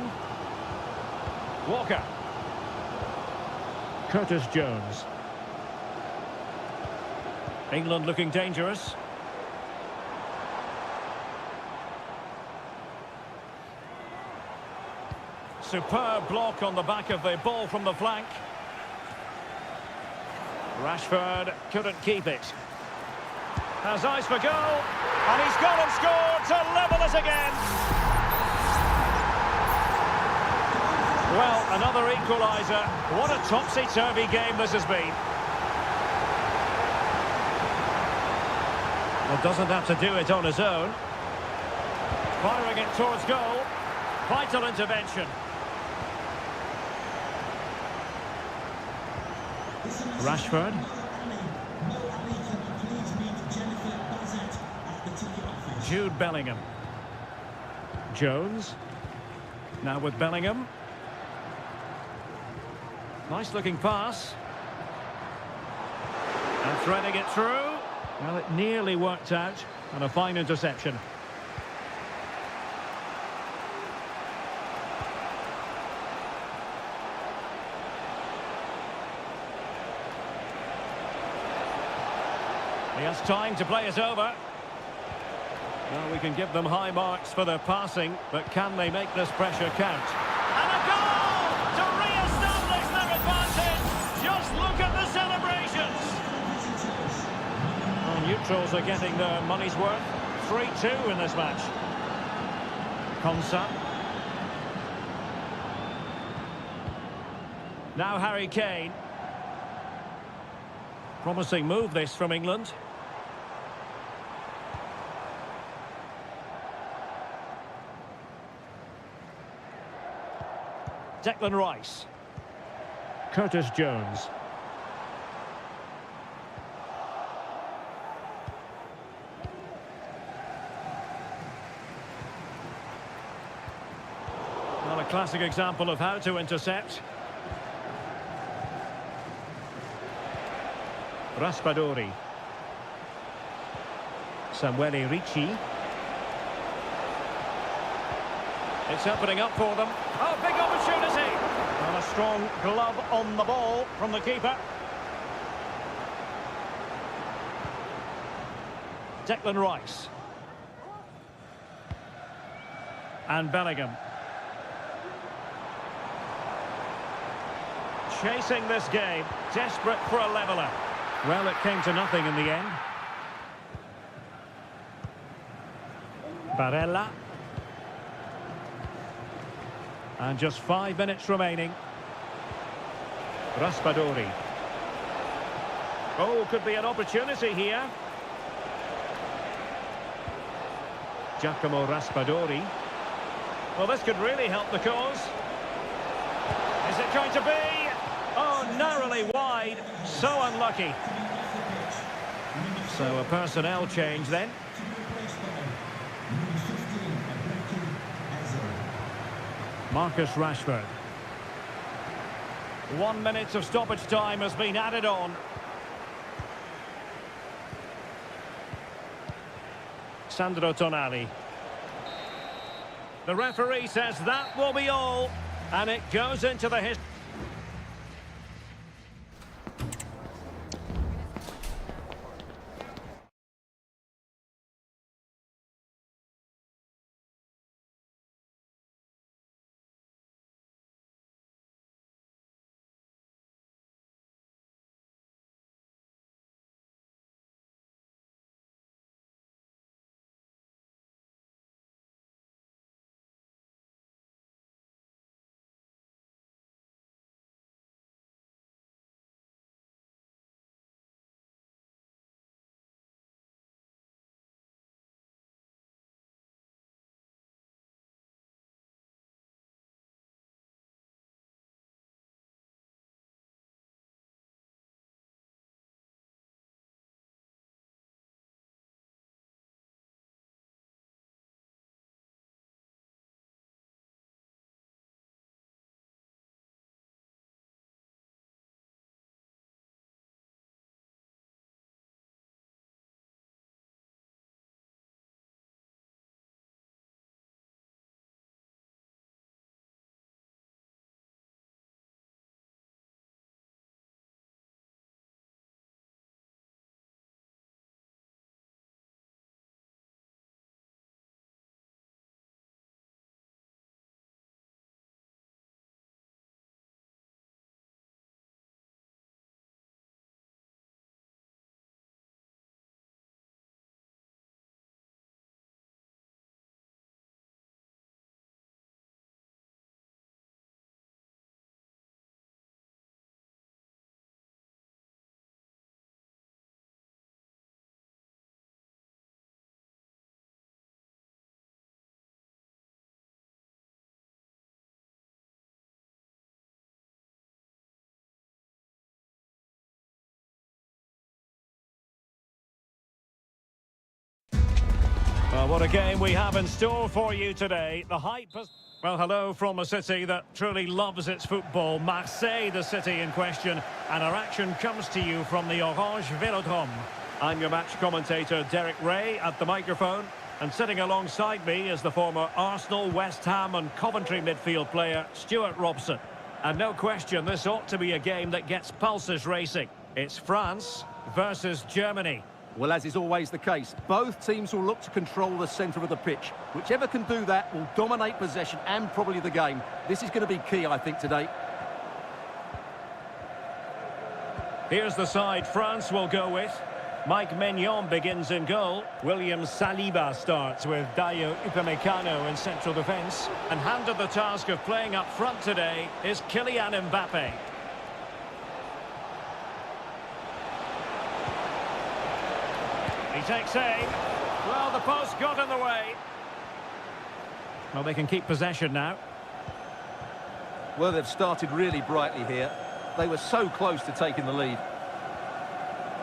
Walker. Curtis Jones. England looking dangerous. Superb block on the back of the ball from the flank. Rashford couldn't keep it. Has eyes for goal. And he's gone and scored to level it again. Well, another equaliser. What a topsy-turvy game this has been. Well, doesn't have to do it on his own. Firing it towards goal. Vital intervention. Rashford. Jude Bellingham. Jones. Now with Bellingham. Nice looking pass. And threading it through. Well, it nearly worked out. And a fine interception. He has time to play it over. Well, we can give them high marks for their passing, but can they make this pressure count? And a goal to re-establish their advantage! Just look at the celebrations! Well, neutrals are getting their money's worth. 3-2 in this match. Konsa. Now Harry Kane. Promising move this from England. Declan Rice. Curtis Jones. Well, a classic example of how to intercept. Raspadori. Samuele Ricci. It's opening up for them. Oh, big opportunity! And a strong glove on the ball from the keeper. Declan Rice. And Bellingham. Chasing this game, desperate for a leveller. Well, it came to nothing in the end. Barella. And just 5 minutes remaining. Raspadori. Oh, could be an opportunity here. Giacomo Raspadori. Well, this could really help the cause. Is it going to be? Oh, narrowly wide. So unlucky. So a personnel change then. Marcus Rashford. 1 minute of stoppage time has been added on. Sandro Tonali. The referee says that will be all, and it goes into the history. Well, what a game we have in store for you today. The hype has... Well, hello from a city that truly loves its football. Marseille, the city in question. And our action comes to you from the Orange Velodrome. I'm your match commentator, Derek Ray, at the microphone. And sitting alongside me is the former Arsenal, West Ham and Coventry midfield player, Stuart Robson. And no question, this ought to be a game that gets pulses racing. It's France versus Germany. Well, as is always the case, both teams will look to control the centre of the pitch. Whichever can do that will dominate possession and probably the game. This is going to be key, I think, today. Here's the side France will go with. Mike Maignan begins in goal. William Saliba starts with Dayo Upamecano in central defence. And handed the task of playing up front today is Kylian Mbappe. He takes aim. Well, the post got in the way. Well, they can keep possession now. Well, they've started really brightly here. They were so close to taking the lead.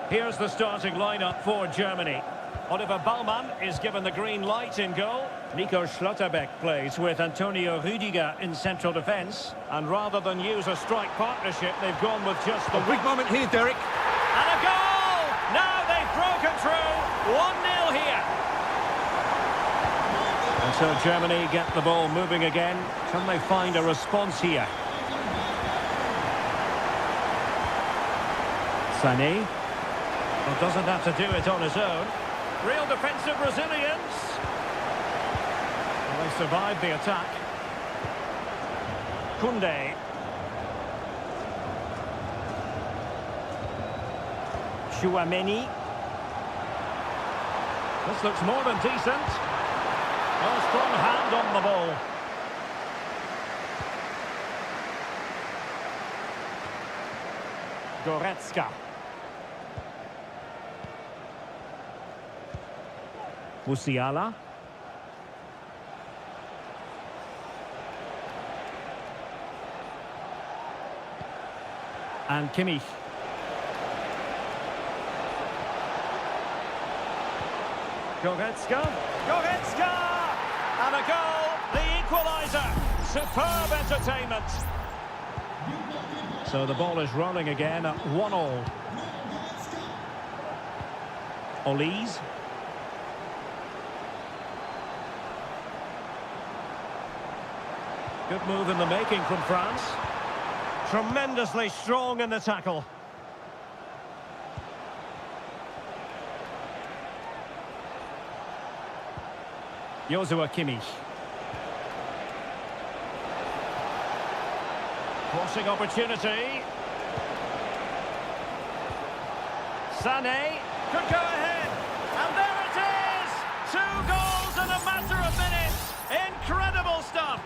Here's the starting lineup for Germany. Oliver Baumann is given the green light in goal. Nico Schlotterbeck plays with Antonio Rüdiger in central defence. And rather than use a strike partnership, they've gone with just the... A big moment here, Derek. And a goal! Now they've broken through. 1-0 here. And so Germany get the ball moving again. Can they find a response here? Sané. Well, doesn't have to do it on his own. Real defensive resilience. Well, they survived the attack. Koundé. Chouameni. This looks more than decent. Oh, strong hand on the ball. Goretzka. Musiala. And Kimmich. Goretzka. Goretzka! And a goal, the equaliser. Superb entertainment. So the ball is rolling again at 1-1. Olise. Good move in the making from France. Tremendously strong in the tackle. Joshua Kimmich. Crossing opportunity. Sané could go ahead. And there it is! 2 goals in a matter of minutes. Incredible stuff.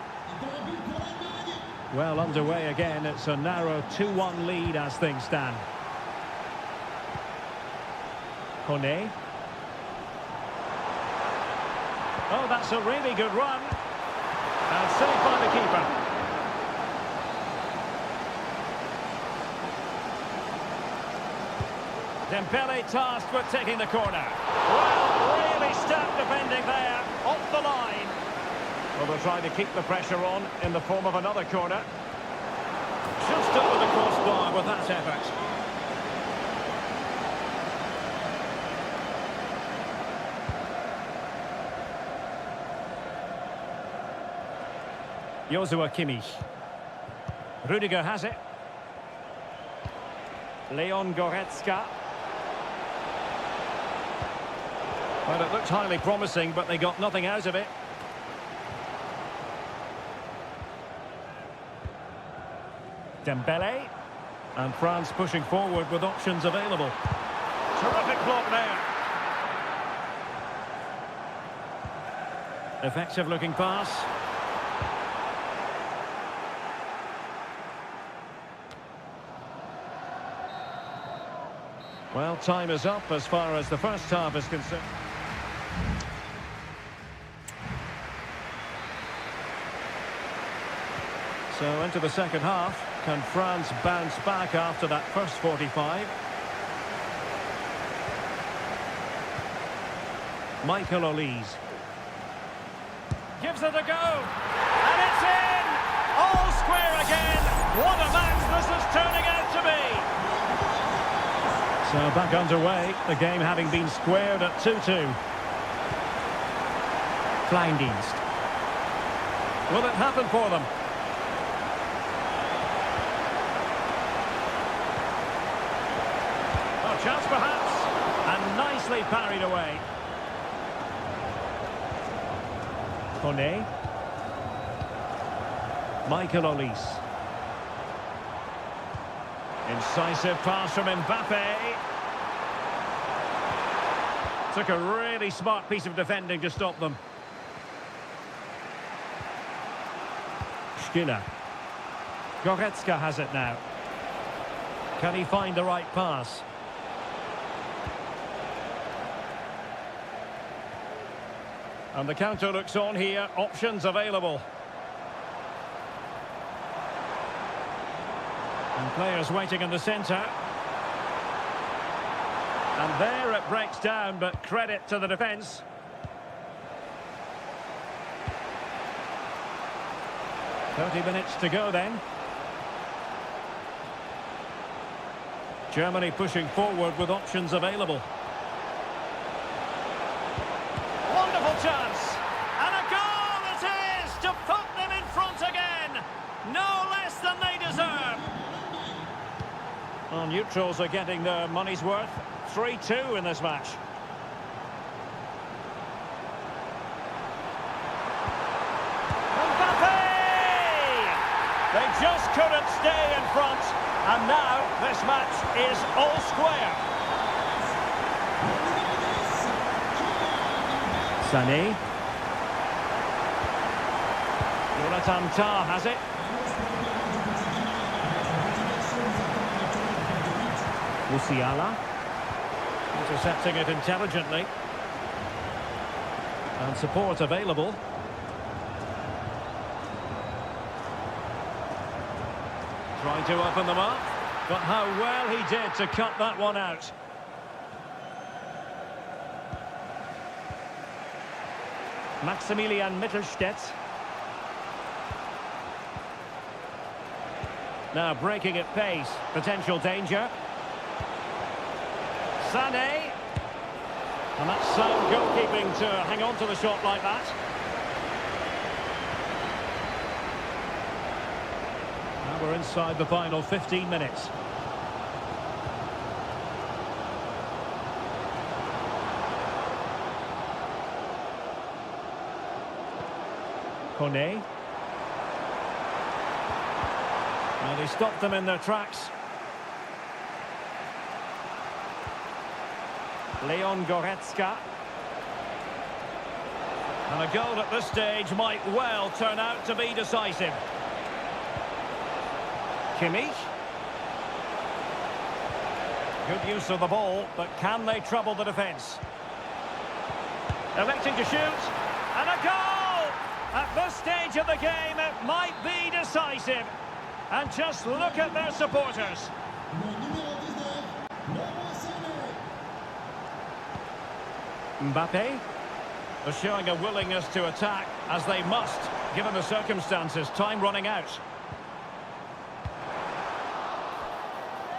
Well, underway again. It's a narrow 2-1 lead as things stand. Koné. Oh, that's a really good run. And saved by the keeper. Dembele tasked with taking the corner. Well, really stout defending there. Off the line. Well, they're trying to keep the pressure on in the form of another corner. Just over the crossbar with that effort. Joshua Kimmich. Rüdiger has it. Leon Goretzka. Well, it looked highly promising, but they got nothing out of it. Dembele. And France pushing forward with options available. Terrific block there. Effective looking pass. Well, time is up as far as the first half is concerned. So into the second half. Can France bounce back after that first 45? Michael Olise. gives it a go. And it's in! All square again. What a match this is turning out to be. So back underway, the game having been squared at 2-2. Kleindienst. Will it happen for them? Oh, chance perhaps. And nicely parried away. Kone. Michael Olise. Incisive pass from Mbappe. Took a really smart piece of defending to stop them. Skiller. Goretzka has it now. Can he find the right pass? And the counter looks on here. Options available. And players waiting in the centre. And there it breaks down, but credit to the defence. "30 minutes to go then. Germany pushing forward with options available. Wonderful chance. And a goal it is to put them in front again. No less than they deserve. Well, neutrals are getting their money's worth. 3-2 in this match. Mbappe! They just couldn't stay in front. And now this match is all square. Sané. Jonathan Tah has it. Musiala. Intercepting it intelligently. And support available. Trying to open them up. But how well he did to cut that one out. Maximilian Mittelstädt. Now breaking at pace. Potential danger. Sané. And that's sound goalkeeping to hang on to the shot like that. Now we're inside the final 15 minutes. Kone. And he stopped them in their tracks. Leon Goretzka. And a goal at this stage might well turn out to be decisive. Kimmich. Good use of the ball, but can they trouble the defence? Electing to shoot. And a goal! At this stage of the game, it might be decisive. And just look at their supporters. Mbappe are showing a willingness to attack, as they must, given the circumstances. Time running out.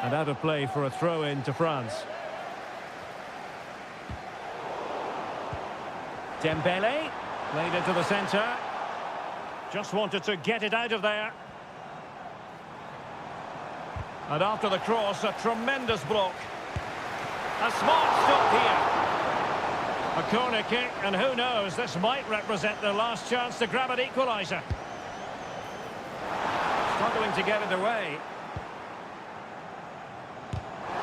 And out of play for a throw-in to France. Dembele, laid into the centre. Just wanted to get it out of there. And after the cross, a tremendous block. A smart stop here. A corner kick, and who knows, this might represent their last chance to grab an equaliser. Struggling to get it away.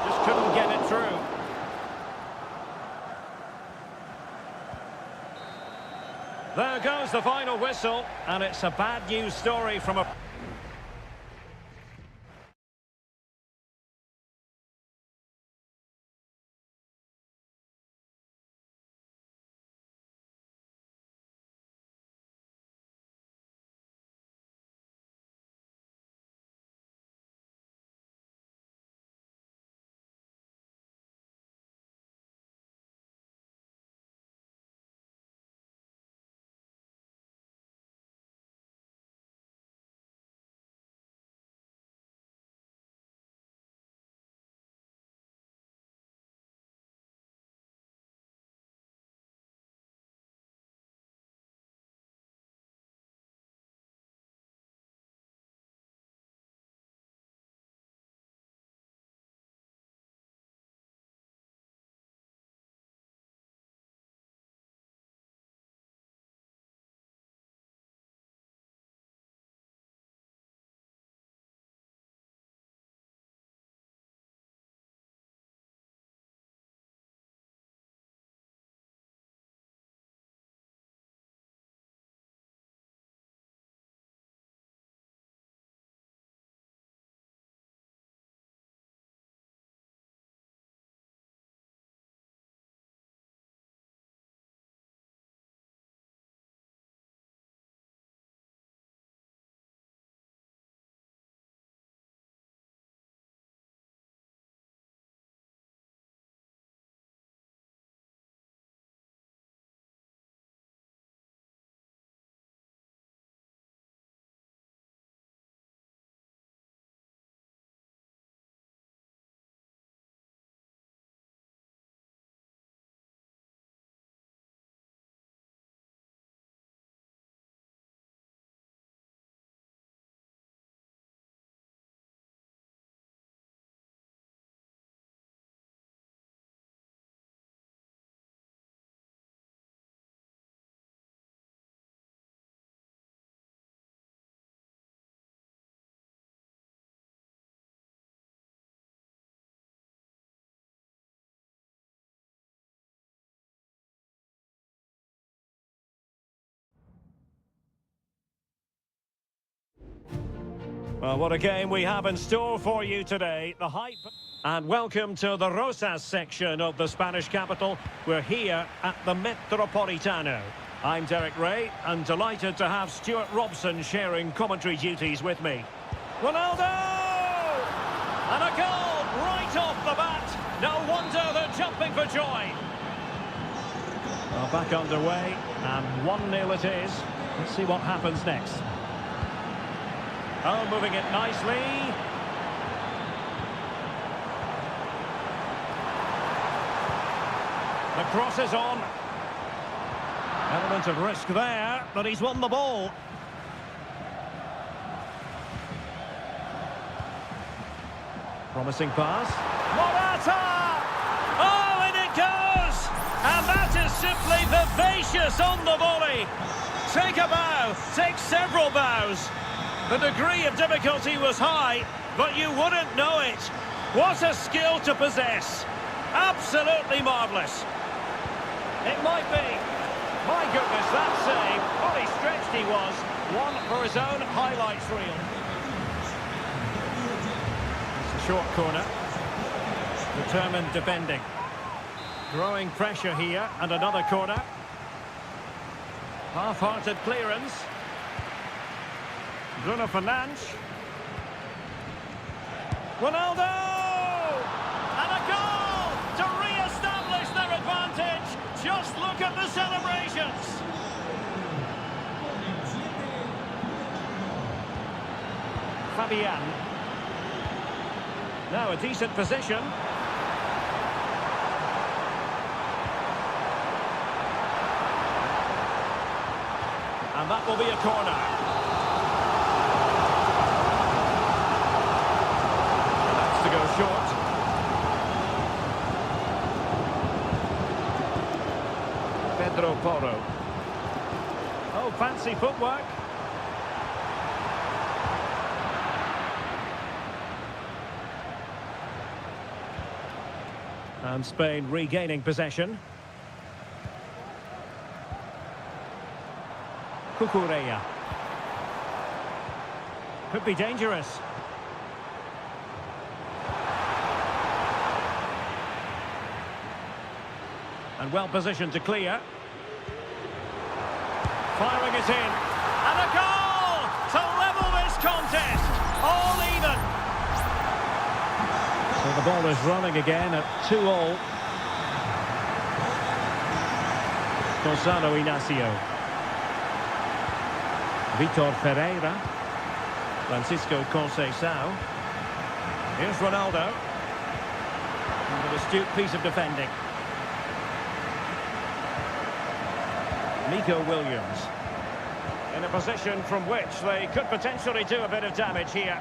Just couldn't get it through. There goes the final whistle, and it's a bad news story from a... Well, what a game we have in store for you today. The hype. And welcome to the Rosas section of the Spanish capital. We're here at the Metropolitano. I'm Derek Ray, and delighted to have Stuart Robson sharing commentary duties with me. Ronaldo! And a goal right off the bat. No wonder they're jumping for joy. Well, back underway, and 1-0 it is. Let's see what happens next. Oh, moving it nicely. The cross is on. Element of risk there, but he's won the ball. Promising pass. Morata! Oh, and it goes! And that is simply vivacious on the volley. Take a bow, take several bows. The degree of difficulty was high, but you wouldn't know it. What a skill to possess. Absolutely marvellous. It might be. My goodness, that save. Fully stretched he was. One for his own highlights reel. It's a short corner. Determined defending. Growing pressure here, and another corner. Half-hearted clearance. Bruno Fernandes. Ronaldo! And a goal to re-establish their advantage. Just look at the celebrations. Fabian. Now a decent position. And that will be a corner. That's to go short. Pedro Porro. Oh, fancy footwork. And Spain regaining possession. Cucurella. Could be dangerous. And well positioned to clear. Firing it in. And a goal to level this contest. All even. So the ball is running again at 2-2. Gonzalo Inacio. Vitor Ferreira. Francisco Conceição. Here's Ronaldo. And an astute piece of defending. Nico Williams. In a position from which they could potentially do a bit of damage here.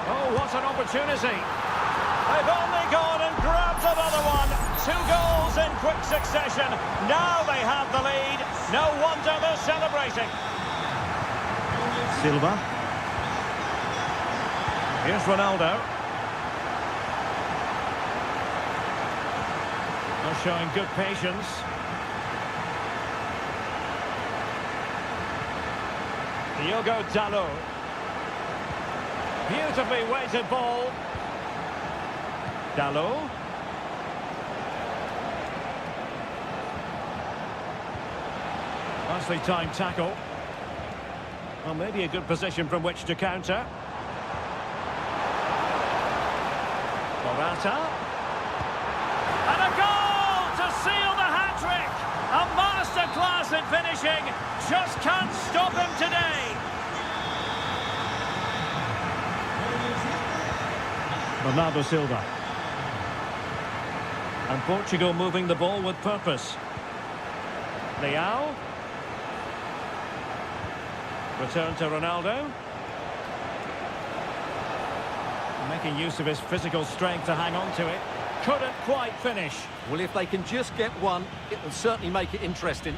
Oh, what an opportunity. They've only gone and grabbed another one. 2 goals in quick succession. Now they have the lead. No wonder they're celebrating. Silva. Here's Ronaldo. They're showing good patience. Diogo Dalot. Beautifully weighted ball. Dalot. Nicely timed tackle. Well, maybe a good position from which to counter. Morata. And a goal to seal the hat-trick. A masterclass in finishing. Just can't stop him today. Bernardo Silva. And Portugal moving the ball with purpose. Leao. Return to Ronaldo. Making use of his physical strength to hang on to it. Couldn't quite finish. Well, if they can just get one, it will certainly make it interesting.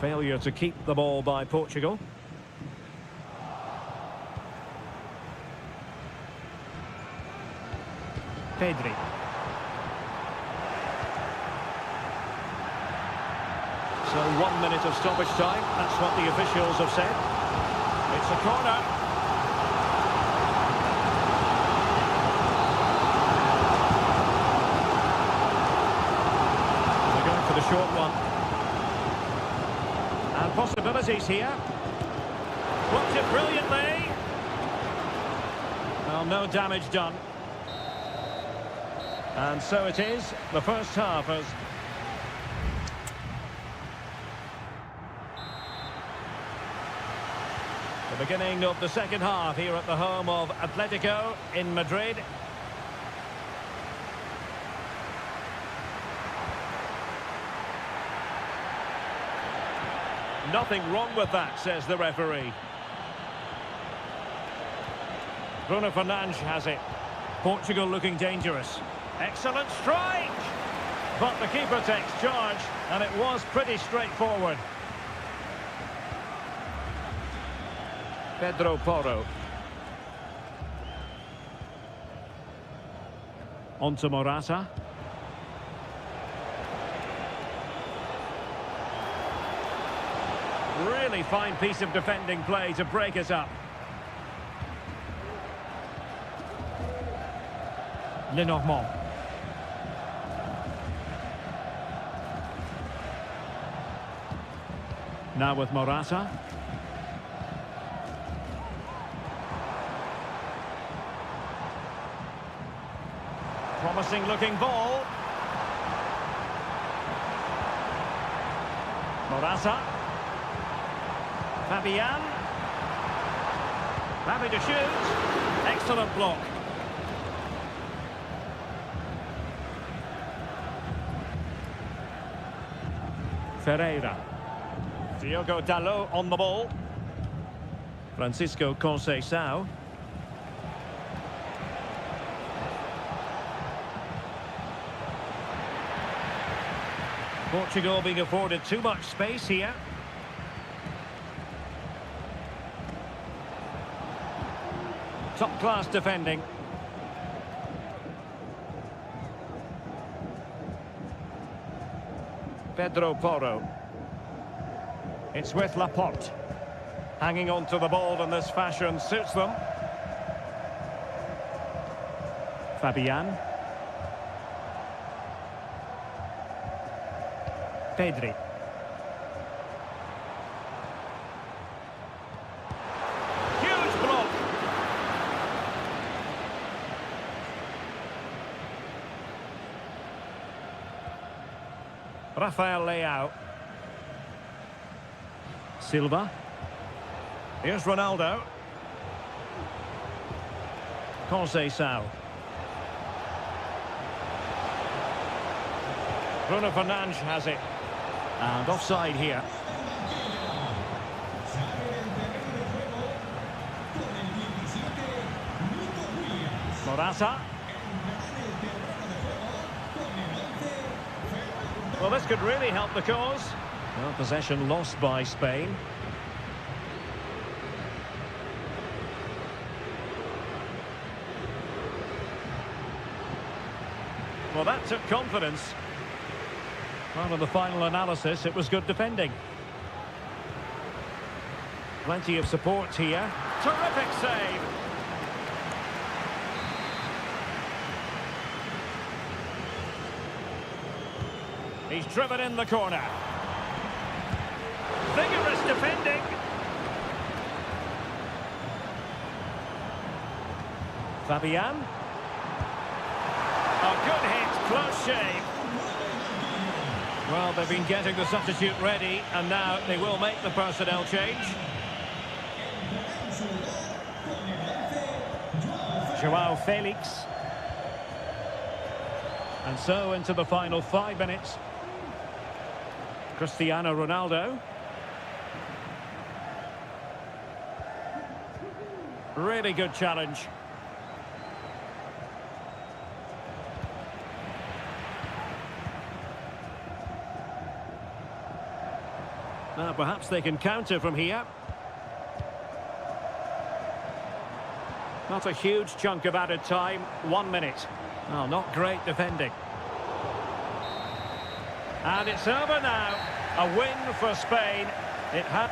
Failure to keep the ball by Portugal. Pedri. So 1 minute of stoppage time. That's what the officials have said. It's a corner. They're going for the short one. And possibilities here. Blocked it brilliantly. Well, no damage done. And so it is. The first half has... The beginning of the second half here at the home of Atletico in Madrid. Nothing wrong with that, says the referee. Bruno Fernandes has it. Portugal looking dangerous. Excellent strike! But the keeper takes charge, and it was pretty straightforward. Pedro Porro. On to Morata. Really fine piece of defending play to break us up. Lenormand. Now with Morata. Promising looking ball. Morata. Fabian. Happy to shoot. Excellent block. Ferreira. Diogo Dalot on the ball. Francisco Conceição. Portugal being afforded too much space here. Top-class defending. Pedro Porro. It's with Laporte. Hanging on to the ball in this fashion suits them. Fabian. Pedri. Huge block. Rafael Leao. Silva. Here's Ronaldo. Conceição. Bruno Fernandes has it. And offside here. Morata. Well, this could really help the cause. Well, possession lost by Spain. Well, that took confidence. Well, in the final analysis, it was good defending. Plenty of support here. Terrific save. He's driven in the corner. Vigorous defending. Fabian. A good hit, close shave. Well, they've been getting the substitute ready, and now they will make the personnel change. Joao Felix. And so into the final 5 minutes. Cristiano Ronaldo. Really good challenge. Now perhaps they can counter from here. Not a huge chunk of added time. 1 minute. Oh, not great defending. And it's over now. A win for Spain. It had...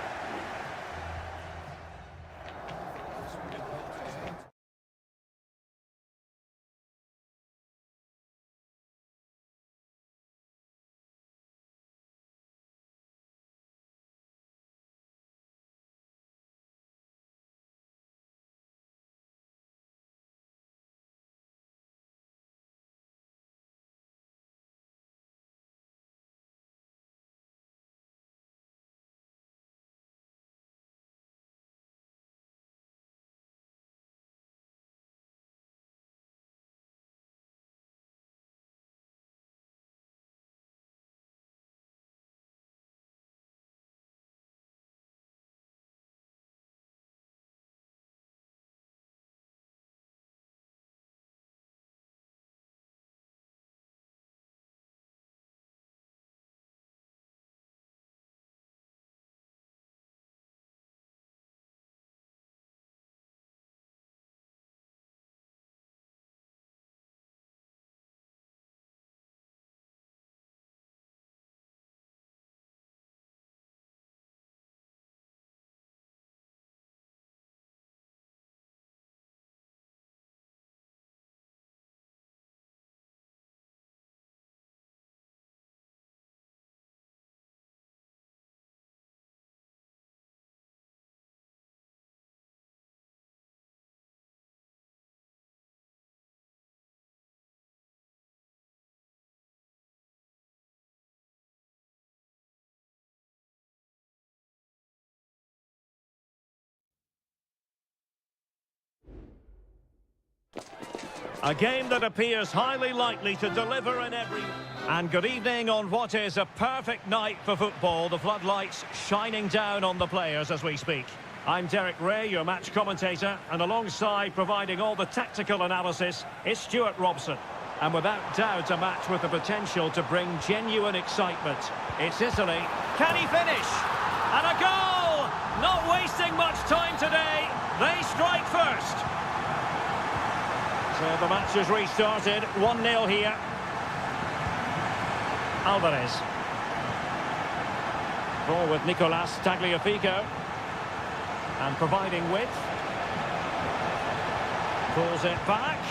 A game that appears highly likely to deliver in every... And good evening on what is a perfect night for football. The floodlights shining down on the players as we speak. I'm Derek Ray, your match commentator, and alongside providing all the tactical analysis is Stuart Robson. And without doubt, a match with the potential to bring genuine excitement. It's Italy. Can he finish? And a goal! Not wasting much time today. They strike first. So the match has restarted. 1-0 here. Alvarez. Ball with Nicolas Tagliafico. And providing width. Pulls it back.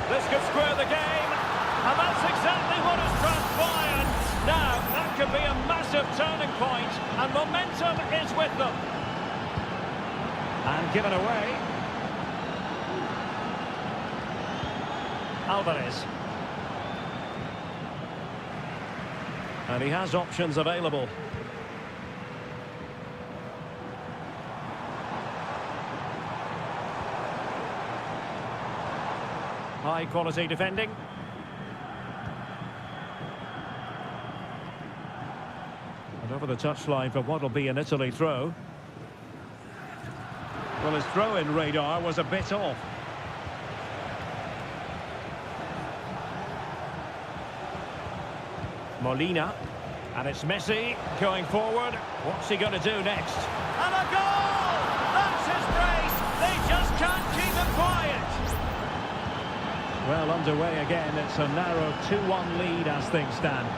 This could square the game. And that's exactly what has transpired. Now, that could be a massive turning point. And momentum is with them. And given away. Alvarez. And he has options available. High quality defending. And over the touchline for what will be an Italy throw. Well, his throw-in radar was a bit off. Molina, and it's Messi going forward. What's he going to do next? And a goal! That's his brace! They just can't keep him quiet! Well, underway again. It's a narrow 2-1 lead as things stand.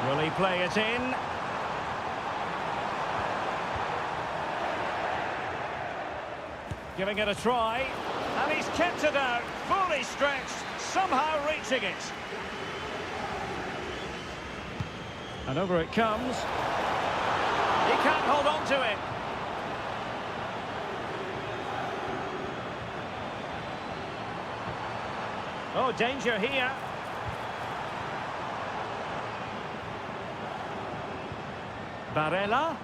Will he play it in? Giving it a try, and he's kept it out, fully stretched, somehow reaching it. And over it comes. He can't hold on to it. Oh, danger here. Barella.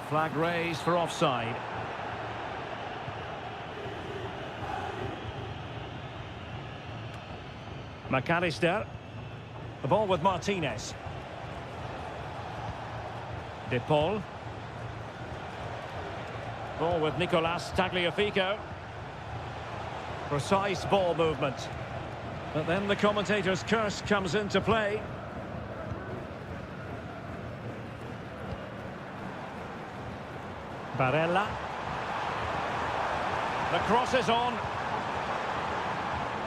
Flag raised for offside. McAllister. The ball with Martinez. De Paul. Ball with Nicolas Tagliafico. Precise ball movement. But then the commentator's curse comes into play. Barella. The cross is on.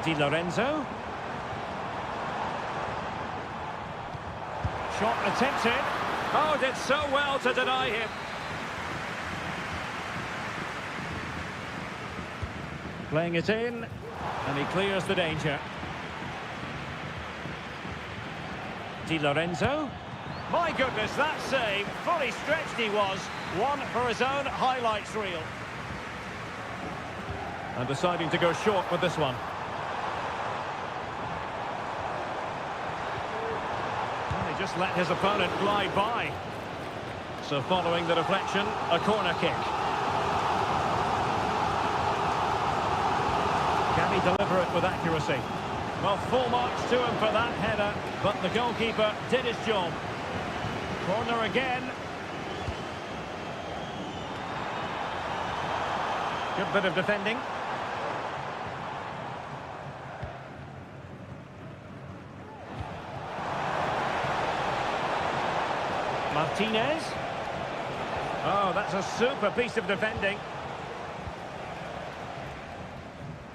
Di Lorenzo. Shot attempted. Oh, did so well to deny him. Playing it in, and he clears the danger. Di Lorenzo. My goodness, that save. Fully stretched he was. One for his own highlights reel. And deciding to go short with this one. Well, he just let his opponent glide by. So following the deflection, a corner kick. Can he deliver it with accuracy? Well, full marks to him for that header, but the goalkeeper did his job. Corner again. Good bit of defending. Martinez. Oh, that's a super piece of defending.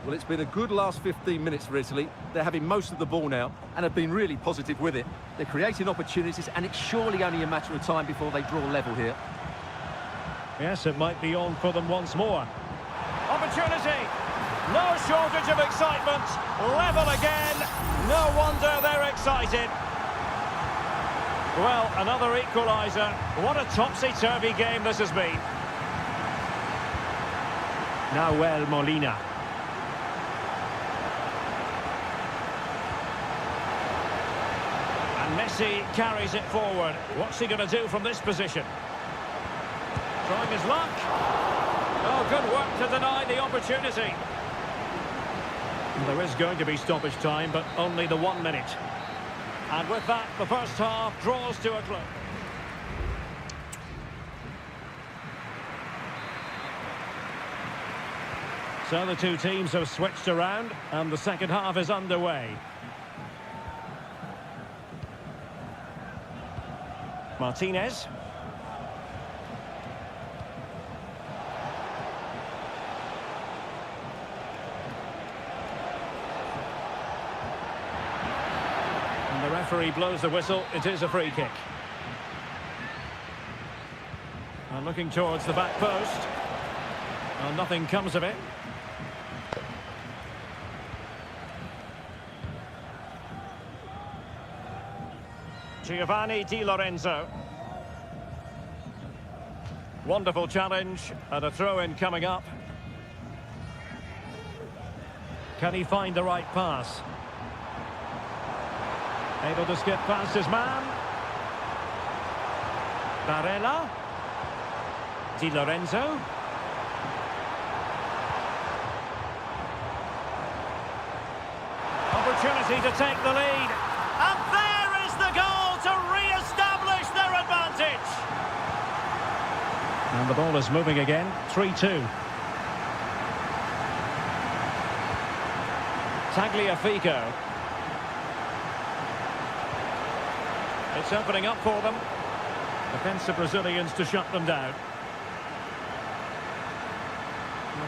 Well, it's been a good last 15 minutes for Italy. They're having most of the ball now and have been really positive with it. They're creating opportunities, and it's surely only a matter of time before they draw level here. Yes, it might be on for them once more. Opportunity! No shortage of excitement. Level again. No wonder they're excited. Well, another equaliser. What a topsy-turvy game this has been. Nahuel Molina. And Messi carries it forward. What's he going to do from this position? Trying his luck. Oh, good work to deny the opportunity. There is going to be stoppage time, but only the 1 minute. And with that, the first half draws to a close. So the two teams have switched around, and the second half is underway. Martinez. The referee blows the whistle. It is a free kick. And looking towards the back post. Well, nothing comes of it. Giovanni Di Lorenzo. Wonderful challenge and a throw-in coming up. Can he find the right pass? Able to skip past his man. Barella. Di Lorenzo. Opportunity to take the lead. And there is the goal to re-establish their advantage. And the ball is moving again. 3-2. Tagliafico. It's opening up for them. Defensive Brazilians to shut them down.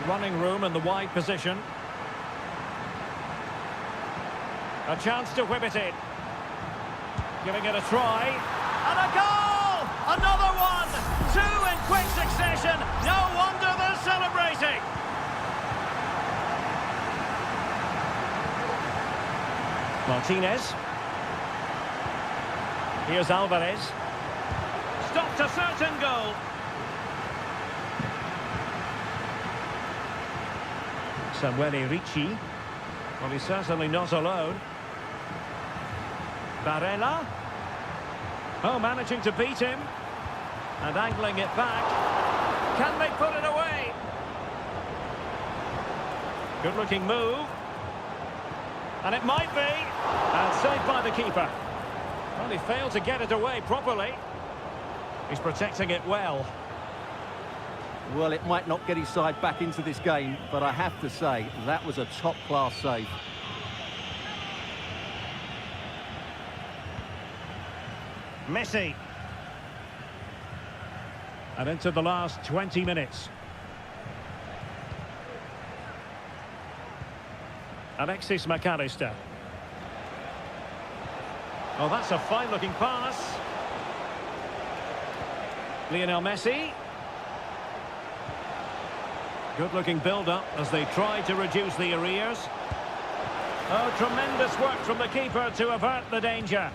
Running room in the wide position. A chance to whip it in. Giving it a try. And a goal! Another one! Two in quick succession. No wonder they're celebrating. Martinez. Here's Alvarez. Stopped a certain goal. Samuele Ricci. Well, he's certainly not alone. Barella. Oh, managing to beat him. And angling it back. Can they put it away? Good-looking move. And it might be. And saved by the keeper. Well, he failed to get it away properly. He's protecting it well. Well, it might not get his side back into this game, but I have to say, that was a top-class save. Messi. And into the last 20 minutes. Alexis McAllister. Oh, that's a fine-looking pass. Lionel Messi. Good-looking build-up as they try to reduce the arrears. Oh, tremendous work from the keeper to avert the danger.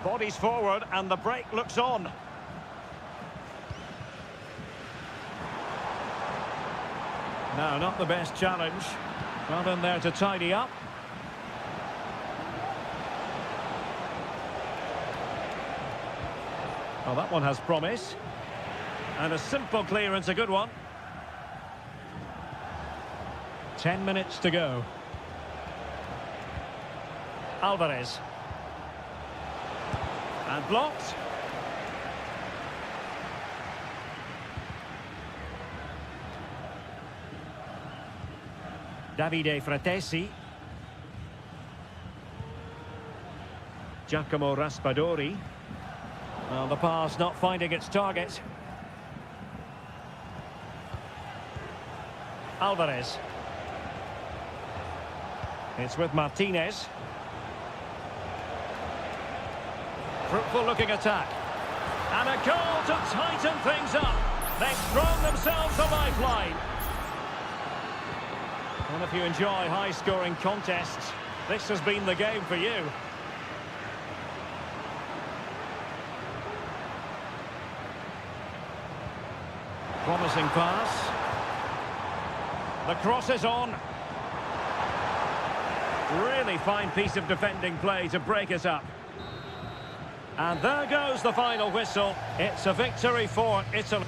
Bodies forward and the break looks on. No, not the best challenge. Not in there to tidy up. Oh, that one has promise. And a simple clearance, a good one. 10 minutes to go. Alvarez. And blocked. Davide Fratesi. Giacomo Raspadori. Well, the pass not finding its target. Alvarez. It's with Martinez. Fruitful looking attack. And a goal to tighten things up. They've thrown themselves a lifeline. Well, if you enjoy high-scoring contests, this has been the game for you. Promising pass. The cross is on. Really fine piece of defending play to break it up. And there goes the final whistle. It's a victory for Italy.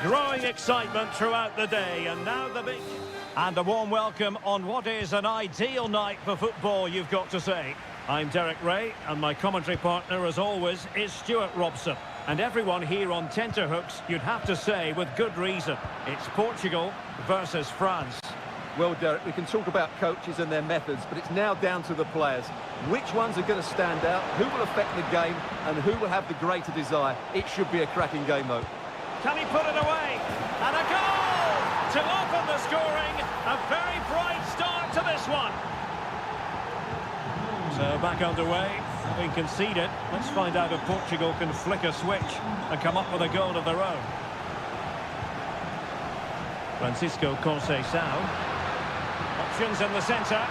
Growing excitement throughout the day, and now the big... And a warm welcome on what is an ideal night for football, you've got to say. I'm Derek Ray, and my commentary partner, as always, is Stuart Robson. And everyone here on tenterhooks, you'd have to say, with good reason. It's Portugal versus France. Well, Derek, we can talk about coaches and their methods, but it's now down to the players. Which ones are going to stand out, who will affect the game, and who will have the greater desire? It should be a cracking game, though. Can he put it away? And a goal to open the scoring. A very bright start to this one. So back underway, having conceded. Let's find out if Portugal can flick a switch and come up with a goal of their own. Francisco Conceição. Options in the centre.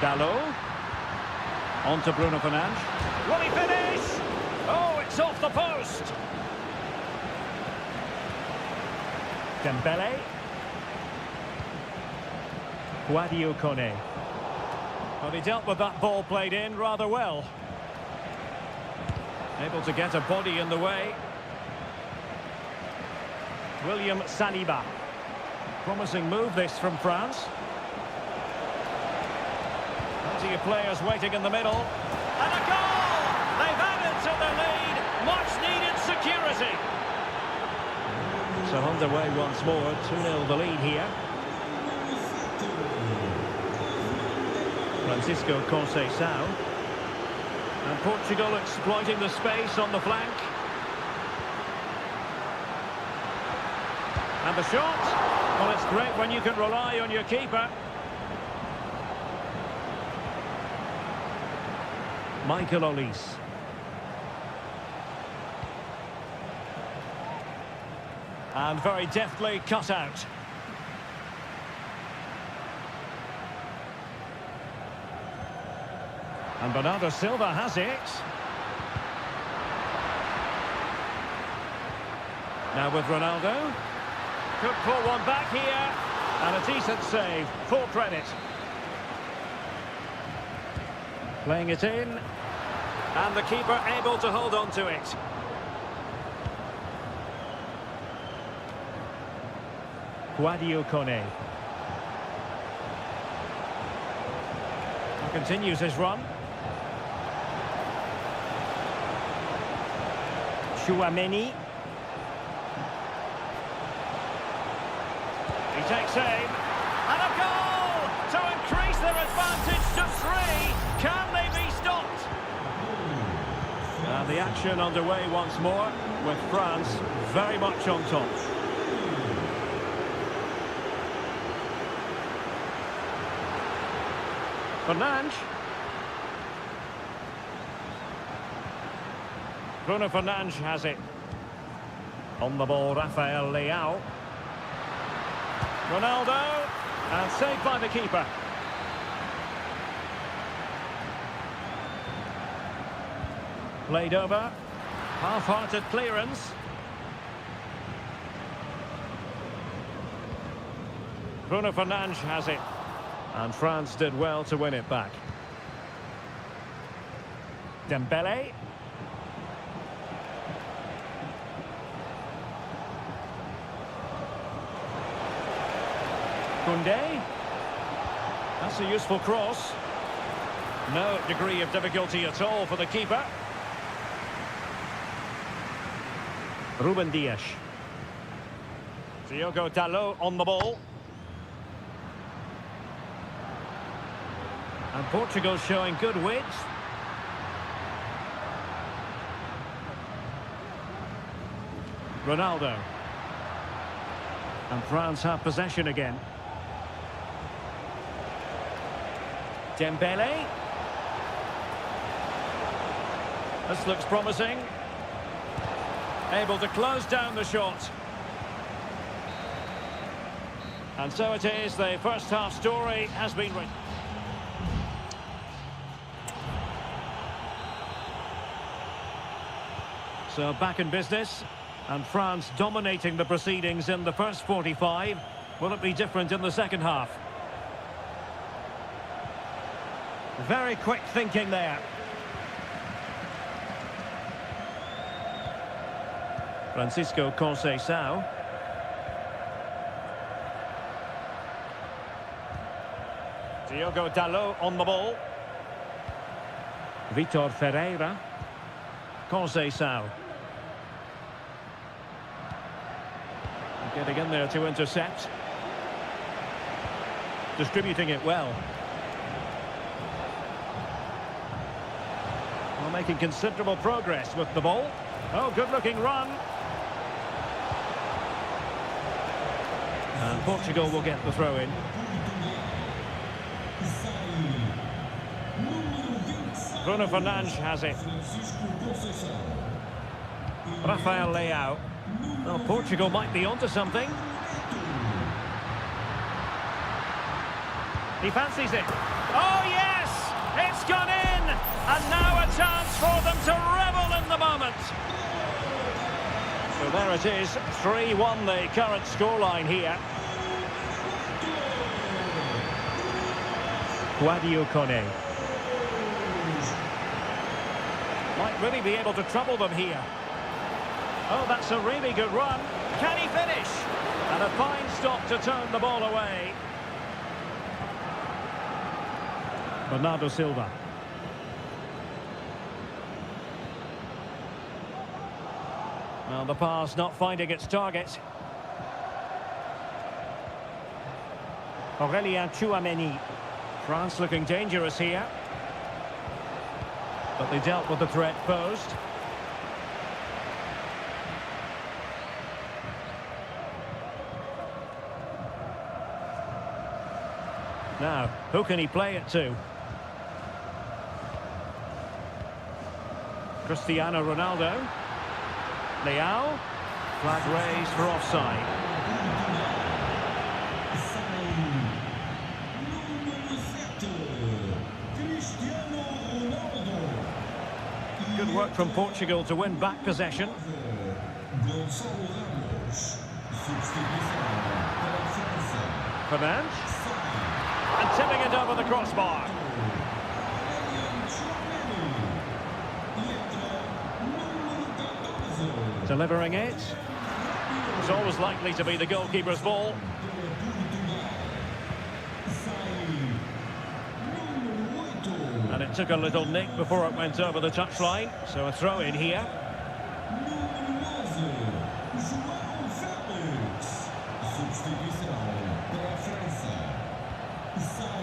Dalot. On to Bruno Fernandes. Will he finish? Oh, it's off the post. Dembele. Guadio Kone. Well, he dealt with that ball played in rather well. Able to get a body in the way. William Saliba. Promising move this from France. Plenty of players waiting in the middle. And a goal! They've added to the lead. Much needed security. So underway once more. 2-0 the lead here. Francisco Conceição. And Portugal exploiting the space on the flank. And the shot. Well, it's great when you can rely on your keeper. Michael Olise. And very deftly cut out. And Bernardo Silva has it. Now with Ronaldo. Could pull one back here. And a decent save. Full credit. Playing it in. And the keeper able to hold on to it. Guadio Kone. Continues his run. Chouameni. He takes aim. And a goal to increase their advantage to 3. Can they be stopped? And the action underway once more with France very much on top. Fernandes. Bruno Fernandes has it. On the ball, Rafael Leao. Ronaldo. And saved by the keeper. Played over. Half-hearted clearance. Bruno Fernandes has it. And France did well to win it back. Dembele. Koundé. That's a useful cross. No degree of difficulty at all for the keeper. Ruben Dias. Diogo Dalot on the ball. And Portugal showing good width. Ronaldo. And France have possession again. Dembele. This looks promising. Able to close down the shot. And so it is, the first half story has been written. So back in business, and France dominating the proceedings in the first 45. Will it be different in the second half? Very quick thinking there. Francisco Conceição. Diogo Dalot on the ball. Vitor Ferreira. Conceição. Getting in there to intercept. Distributing it well. Well, making considerable progress with the ball. Oh, good-looking run. And Portugal will get the throw-in. Bruno Fernandes has it. Rafael Leao. Well, Portugal might be onto something. He fancies it. Oh, yes! It's gone in! And now a chance for them to revel in the moment. So there it is, 3-1 the current scoreline here. Guadio Kone. Might really be able to trouble them here. Oh, that's a really good run. Can he finish? And a fine stop to turn the ball away. Bernardo Silva. Well, the pass not finding its target. Aurélien Tchouameni. France looking dangerous here. But they dealt with the threat posed. Now, who can he play it to? Cristiano Ronaldo. Leao. Flag raised for offside. Good work from Portugal to win back possession. Fernandes. And tipping it over the crossbar. Delivering it. It's always likely to be the goalkeeper's ball. And it took a little nick before it went over the touchline. So a throw in here.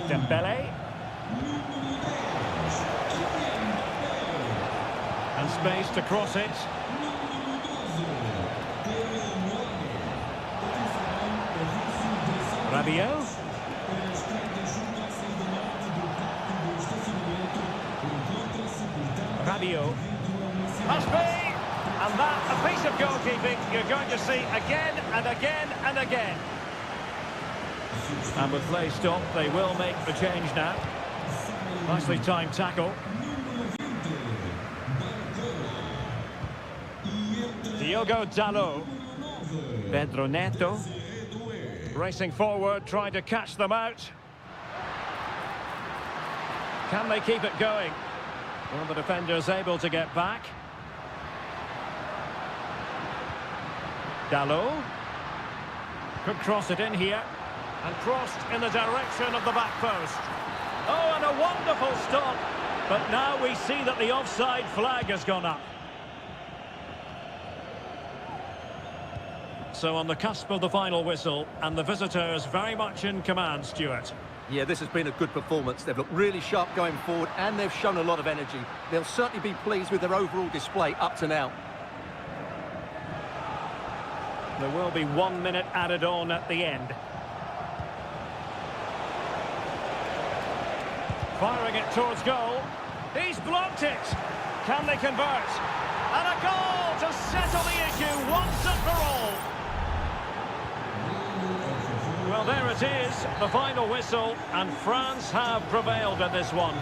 Dembele. And space to cross it. Rabiot. Rabiot. Must be! And that, a piece of goalkeeping you're going to see again and again and again. And with play stopped, they will make the change now. Nicely timed tackle. Diogo Dalot. Pedro Neto. Racing forward, trying to catch them out. Can they keep it going? Well, the defender's able to get back. Dalot. Could cross it in here. And crossed in the direction of the back post. Oh, and a wonderful stop. But now we see that the offside flag has gone up. So on the cusp of the final whistle, and the visitors very much in command, Stuart. Yeah, this has been a good performance. They've looked really sharp going forward, and they've shown a lot of energy. They'll certainly be pleased with their overall display up to now. There will be 1 minute added on at the end. Firing it towards goal. He's blocked it. Can they convert? And a goal to settle the issue once and for all. Well, there it is, the final whistle, and France have prevailed in this one.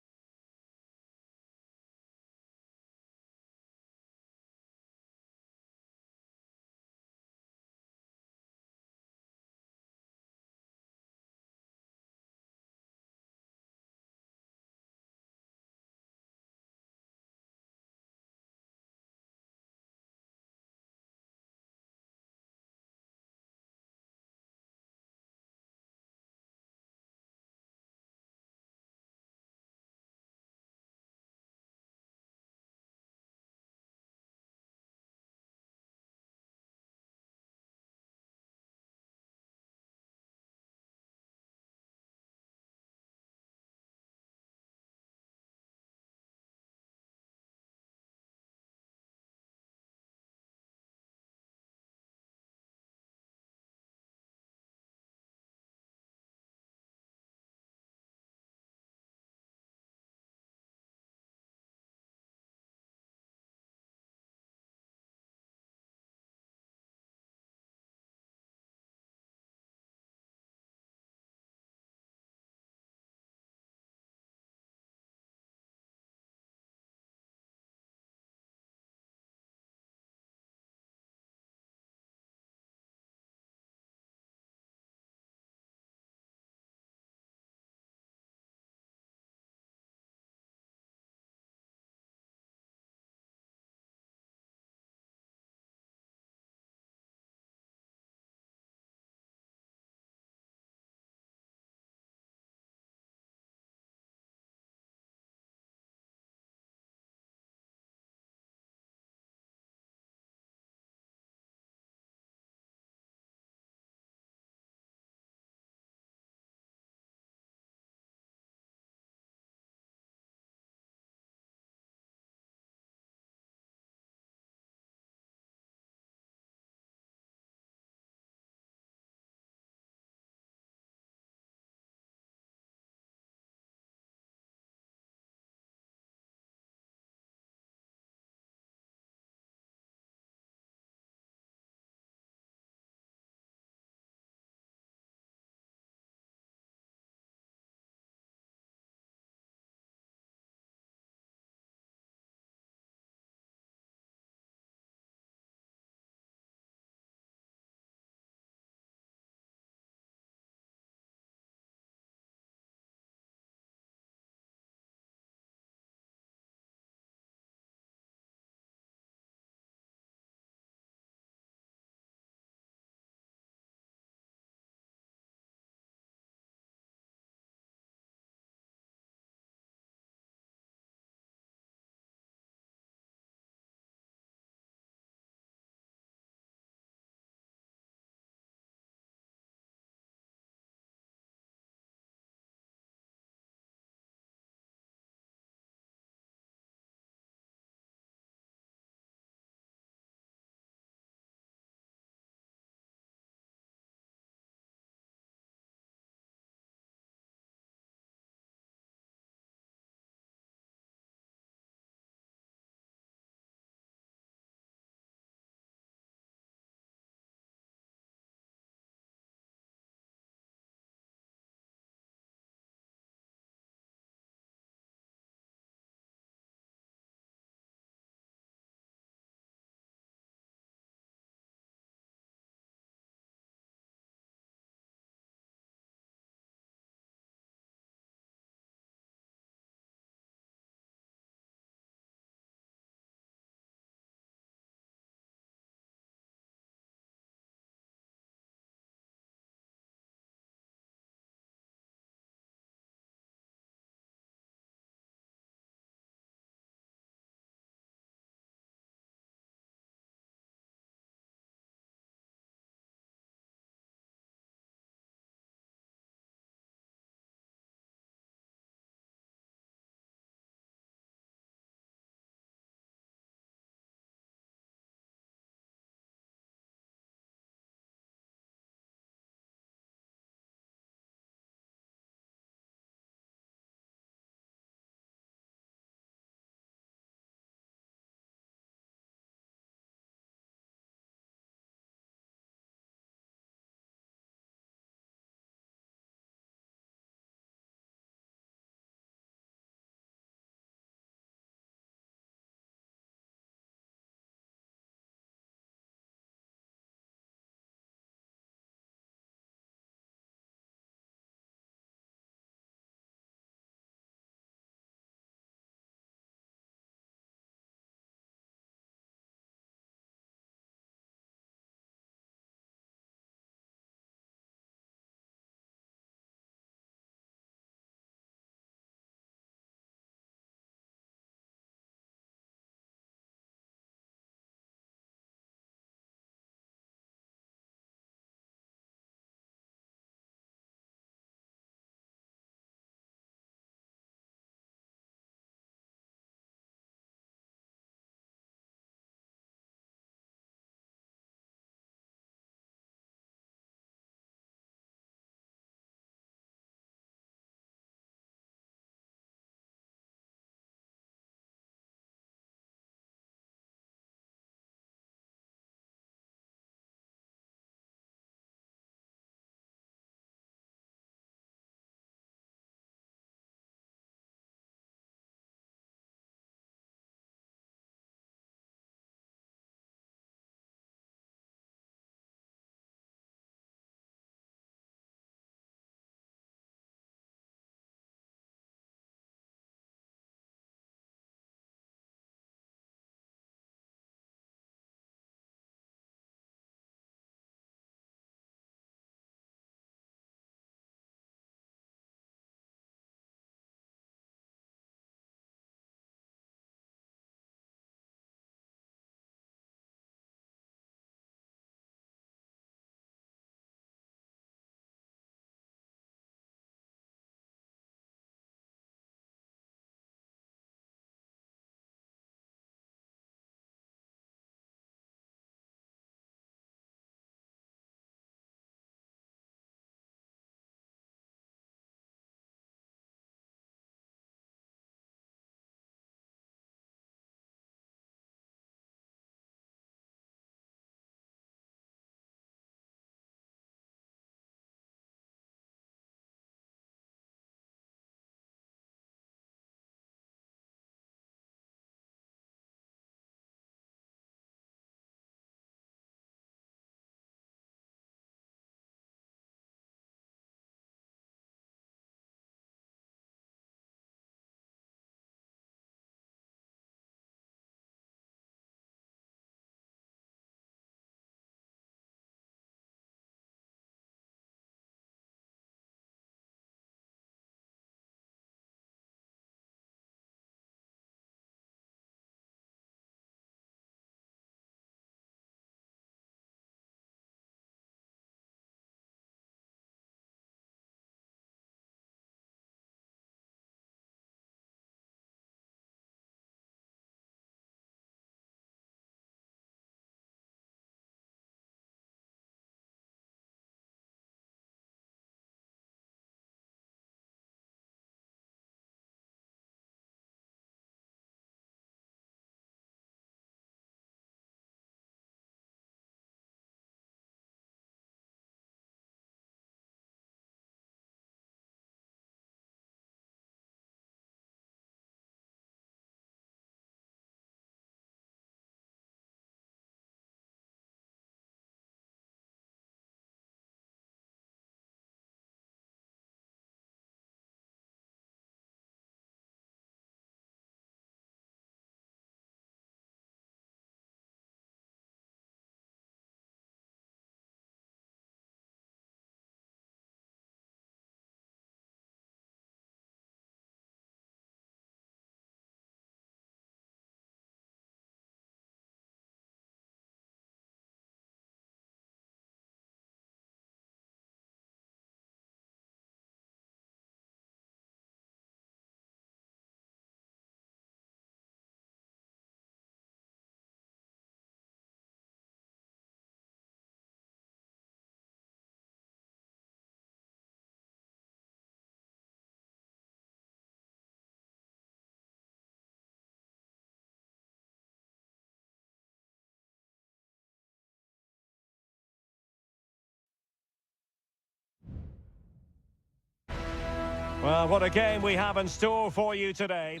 Well, what a game we have in store for you today.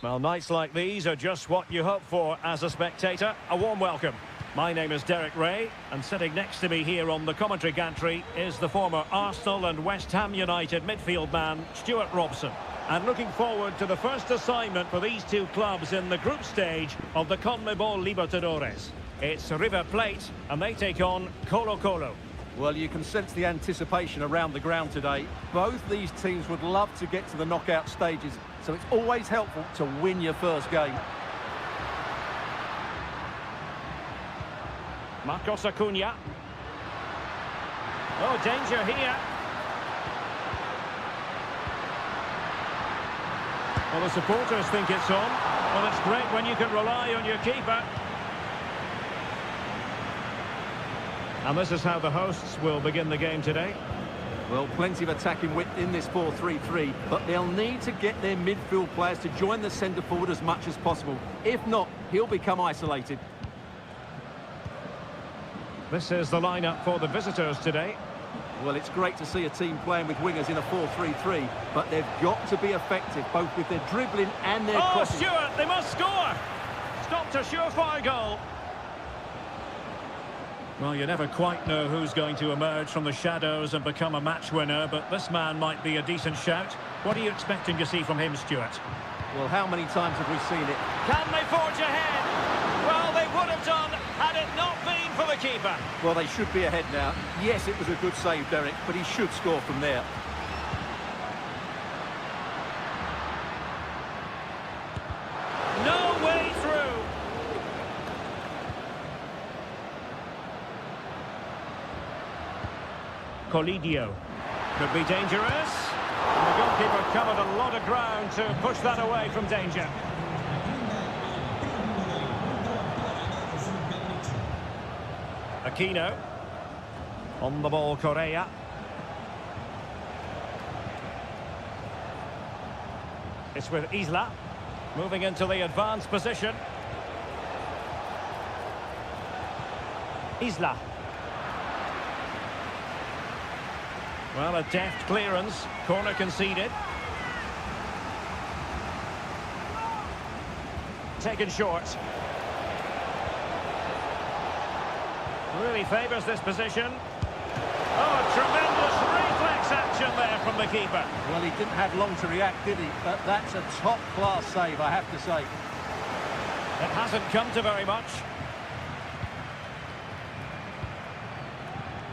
Well, nights like these are just what you hope for as a spectator. A warm welcome. My name is Derek Ray, and sitting next to me here on the commentary gantry is the former Arsenal and West Ham United midfield man, Stuart Robson. And looking forward to the first assignment for these two clubs in the group stage of the CONMEBOL Libertadores. It's River Plate, and they take on Colo-Colo. Well, you can sense the anticipation around the ground today. Both these teams would love to get to the knockout stages, so it's always helpful to win your first game. Marcos Acuna. Oh, danger here. Well, the supporters think it's on. Well, it's great when you can rely on your keeper. And this is how the hosts will begin the game today. Well, plenty of attacking width in this 4-3-3, but they'll need to get their midfield players to join the centre forward as much as possible. If not, he'll become isolated. This is the lineup for the visitors today. Well, it's great to see a team playing with wingers in a 4-3-3, but they've got to be effective, both with their dribbling and their crossing. Stuart, they must score! Stopped a surefire goal. Well, you never quite know who's going to emerge from the shadows and become a match winner, but this man might be a decent shout. What are you expecting to see from him, Stuart? Well, how many times have we seen it? Can they forge ahead? Well, they would have done had it not been for the keeper. Well, they should be ahead now. Yes, it was a good save, Derek, but he should score from there. No way through. Colidio could be dangerous. And the goalkeeper covered a lot of ground to push that away from danger. Aquino. On the ball, Correa. It's with Isla. Moving into the advanced position. Isla. Well, a deft clearance. Corner conceded. Taken short. Really favours this position. Oh, tremendous reflex action there from the keeper. Well, he didn't have long to react, did he? But that's a top-class save, I have to say. It hasn't come to very much.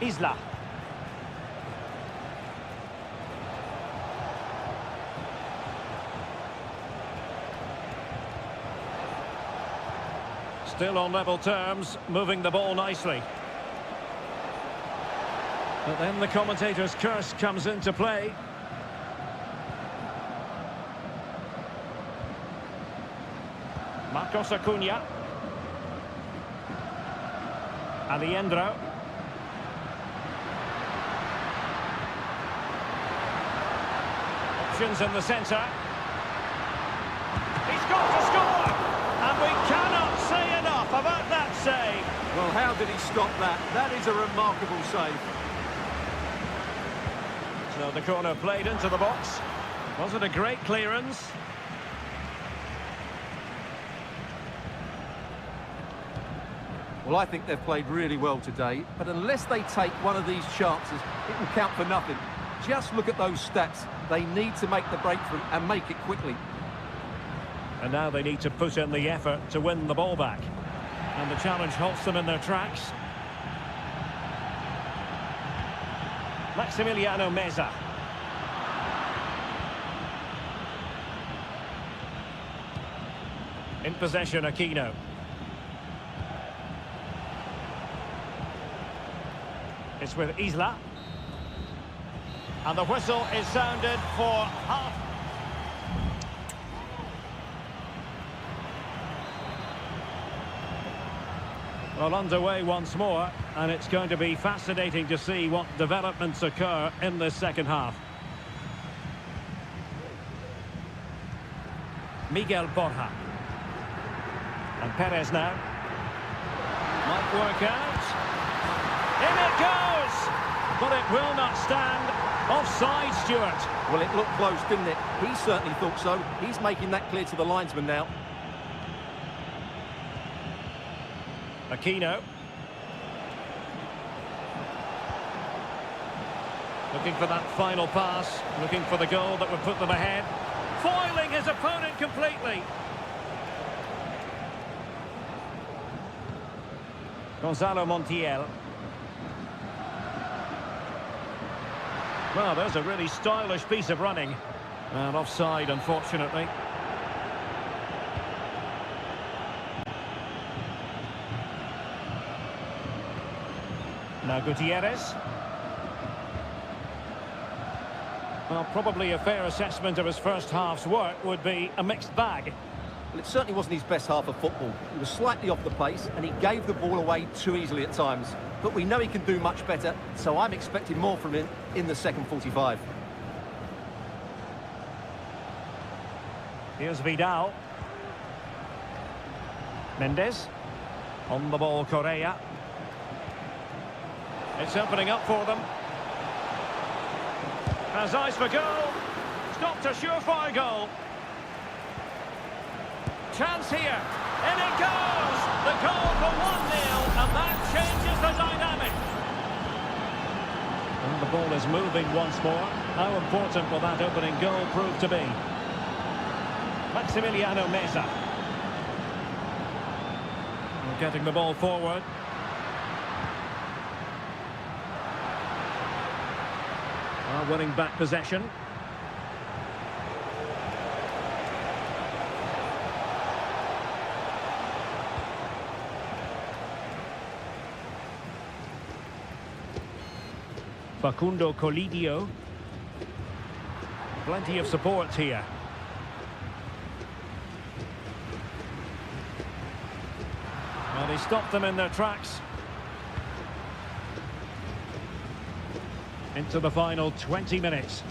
Isla. Still on level terms, moving the ball nicely. But then the commentator's curse comes into play. Marcos Acuna. Aliendro. Options in the centre. He's got to score! And we cannot say enough about that save. Well, how did he stop that? That is a remarkable save. So the corner played into the box. Was it a great clearance? Well, I think they've played really well today, but unless they take one of these chances, it will count for nothing. Just look at those stats. They need to make the breakthrough and make it quickly. And now they need to put in the effort to win the ball back. And the challenge halts them in their tracks. Maximiliano Meza. In possession, Aquino. It's with Isla. And the whistle is sounded for half. Well, underway once more, and it's going to be fascinating to see what developments occur in this second half. Miguel Borja. And Perez now. Might work out. In it goes! But it will not stand. Offside, Stuart. Well, it looked close, didn't it? He certainly thought so. He's making that clear to the linesman now. Aquino. Looking for that final pass, looking for the goal that would put them ahead. Foiling his opponent completely. Gonzalo Montiel. Well, there's a really stylish piece of running. And offside, unfortunately. Now Gutierrez. Well, probably a fair assessment of his first half's work would be a mixed bag. Well, it certainly wasn't his best half of football. He was slightly off the pace and he gave the ball away too easily at times. But we know he can do much better, so I'm expecting more from him in the second 45. Here's Vidal. Mendes. On the ball, Correa. It's opening up for them. Has eyes for goal. Stopped a surefire goal. Chance here. In it goes. The goal for 1-0, and that changes the dynamic. And the ball is moving once more. How important will that opening goal prove to be? Maximiliano Meza. Getting the ball forward. Winning back possession. Facundo Colidio. Plenty of support here. Well, he stopped them in their tracks. Into the final 20 minutes.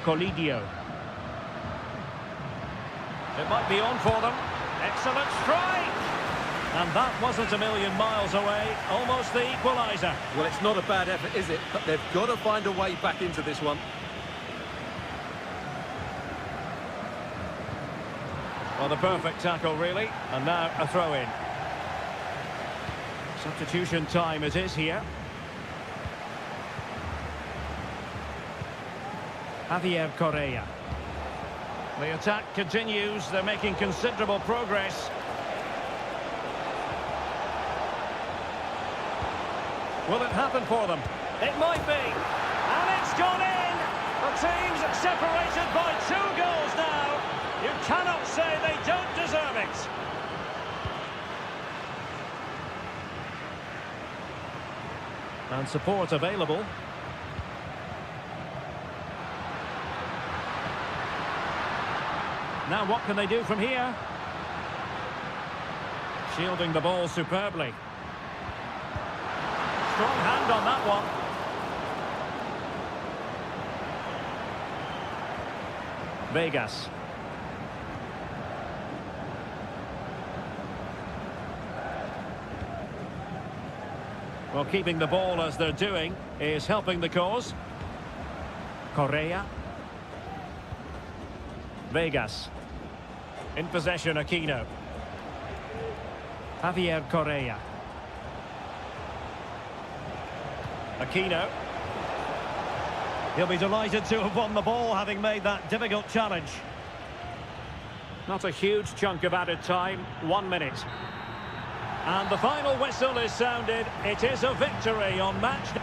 Colidio. It might be on for them. Excellent strike! And that wasn't a million miles away. Almost the equaliser. Well, it's not a bad effort, is it? But they've got to find a way back into this one. Well, the perfect tackle, really. And now a throw-in. Substitution time it is here. Javier Correa. The attack continues. They're making considerable progress. Will it happen for them? It might be. And it's gone in! The team's separated by 2 goals now. You cannot say they don't deserve it. And support available. Now what can they do from here? Shielding the ball superbly. Strong hand on that one. Vegas. Well, keeping the ball as they're doing is helping the cause. Correa. Vegas. In possession, Aquino. Javier Correa. Aquino. He'll be delighted to have won the ball, having made that difficult challenge. Not a huge chunk of added time, 1 minute. And the final whistle is sounded. It is a victory on match day.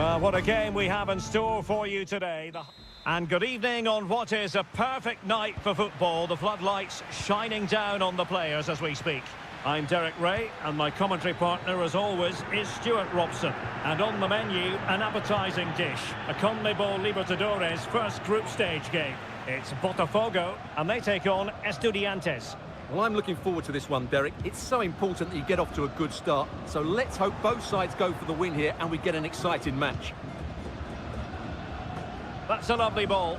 Well, what a game we have in store for you today. And good evening on what is a perfect night for football. The floodlights shining down on the players as we speak. I'm Derek Ray, and my commentary partner, as always, is Stuart Robson. And on the menu, an appetising dish, a CONMEBOL Libertadores first group stage game. It's Botafogo, and they take on Estudiantes. Well, I'm looking forward to this one, Derek. It's so important that you get off to a good start. So let's hope both sides go for the win here and we get an exciting match. That's a lovely ball.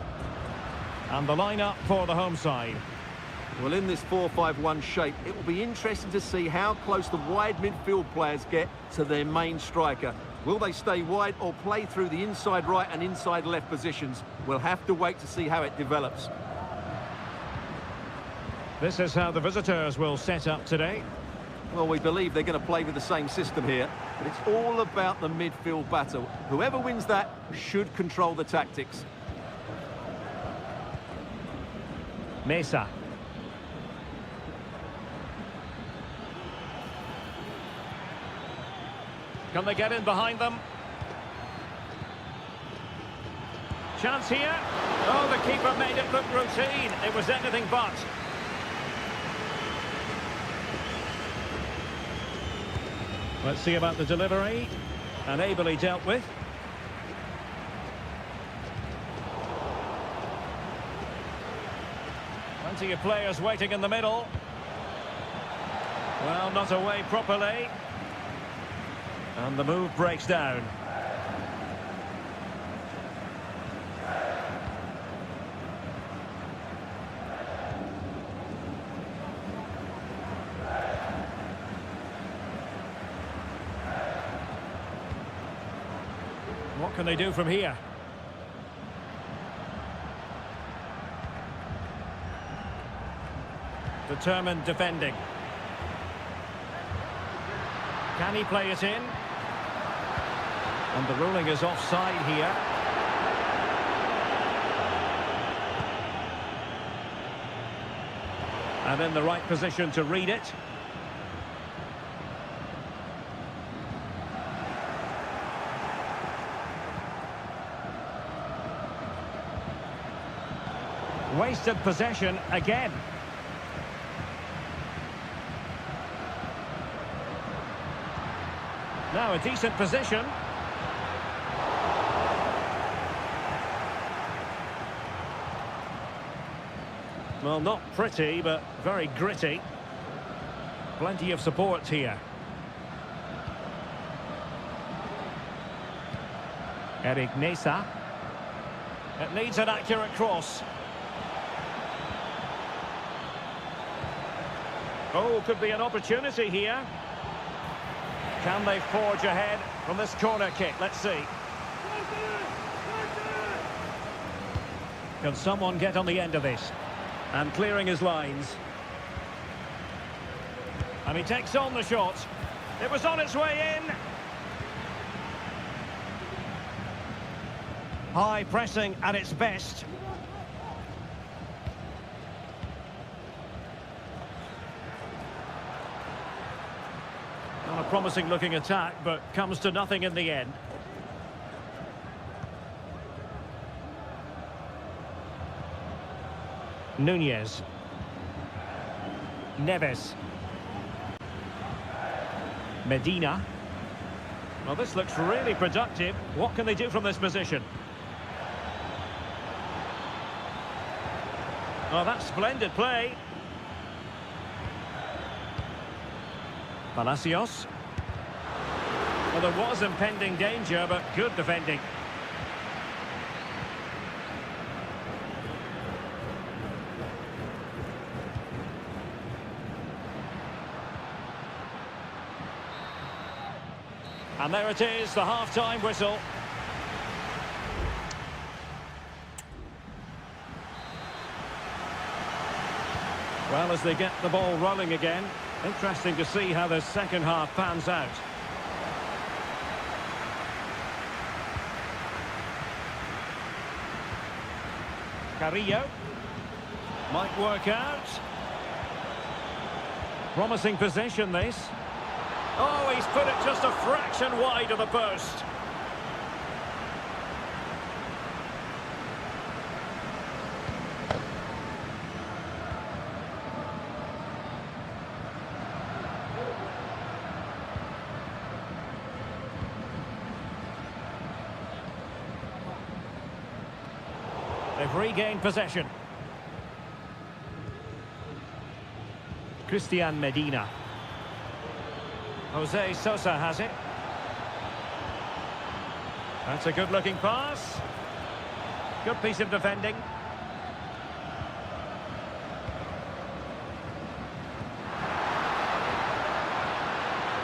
And the lineup for the home side. Well, in this 4-5-1 shape, it will be interesting to see how close the wide midfield players get to their main striker. Will they stay wide or play through the inside right and inside left positions? We'll have to wait to see how it develops. This is how the visitors will set up today. Well, we believe they're going to play with the same system here, but it's all about the midfield battle. Whoever wins that should control the tactics. Mesa. Can they get in behind them? Chance here. Oh, the keeper made it look routine. It was anything but. Let's see about the delivery. And ably dealt with. Plenty of players waiting in the middle. Well, not away properly. And the move breaks down. What can they do from here? Determined defending. Can he play it in? And the ruling is offside here. And in the right position to read it. Wasted possession again. Now a decent position. Well, not pretty, but very gritty. Plenty of support here. Eric Mesa. It needs an accurate cross. Oh, could be an opportunity here. Can they forge ahead from this corner kick? Let's see. Can someone get on the end of this? And clearing his lines. And he takes on the shot. It was on its way in. High pressing at its best. Not a promising looking attack, but comes to nothing in the end. Nunez. Neves. Medina. Well, this looks really productive. What can they do from this position? Oh, that's splendid play. Palacios. Well, there was impending danger, but good defending. And there it is, the half-time whistle. Well, as they get the ball rolling again, interesting to see how the second half pans out. Carrillo. Might work out. Promising possession, this. Oh, he's put it just a fraction wide of the post. They've regained possession. Christian Medina. Jose Sosa has it. That's a good-looking pass. Good piece of defending.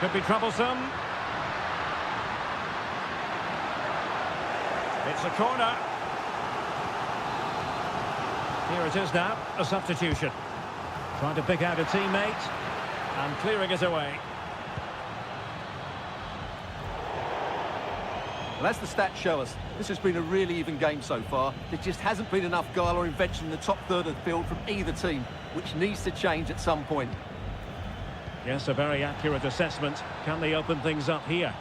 Could be troublesome. It's a corner. Here it is now, a substitution. Trying to pick out a teammate and clearing it away. Well, as the stats show us, this has been a really even game so far. There just hasn't been enough guile or invention in the top third of the field from either team, which needs to change at some point. Yes, a very accurate assessment. Can they open things up here?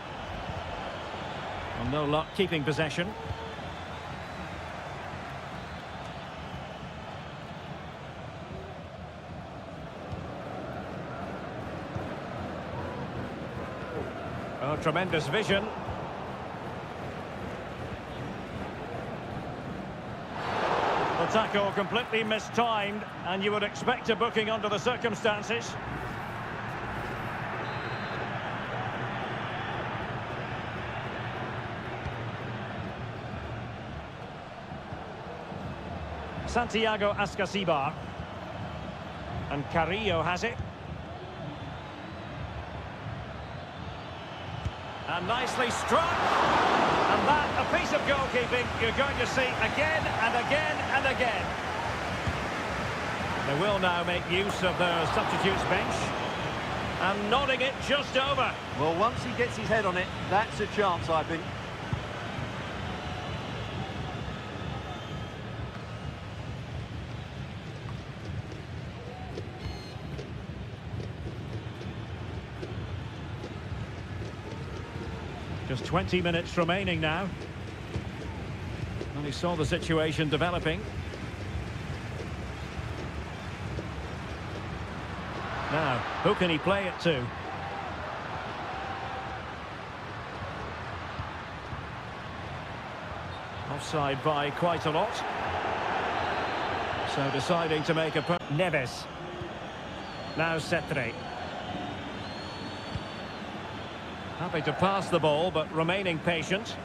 Well, no luck keeping possession. Oh, tremendous vision. The tackle completely mistimed, and you would expect a booking under the circumstances. Santiago Ascasibar. And Carrillo has it. And nicely struck. And that, a piece of goalkeeping you're going to see again and again and again. They will now make use of their substitutes bench. And nodding it just over. Well, once he gets his head on it, that's a chance, I think. Just 20 minutes remaining now. And he saw the situation developing. Now, who can he play it to? Offside by quite a lot. So deciding to make a... Neves. Now Cetre. Happy to pass the ball, but remaining patient.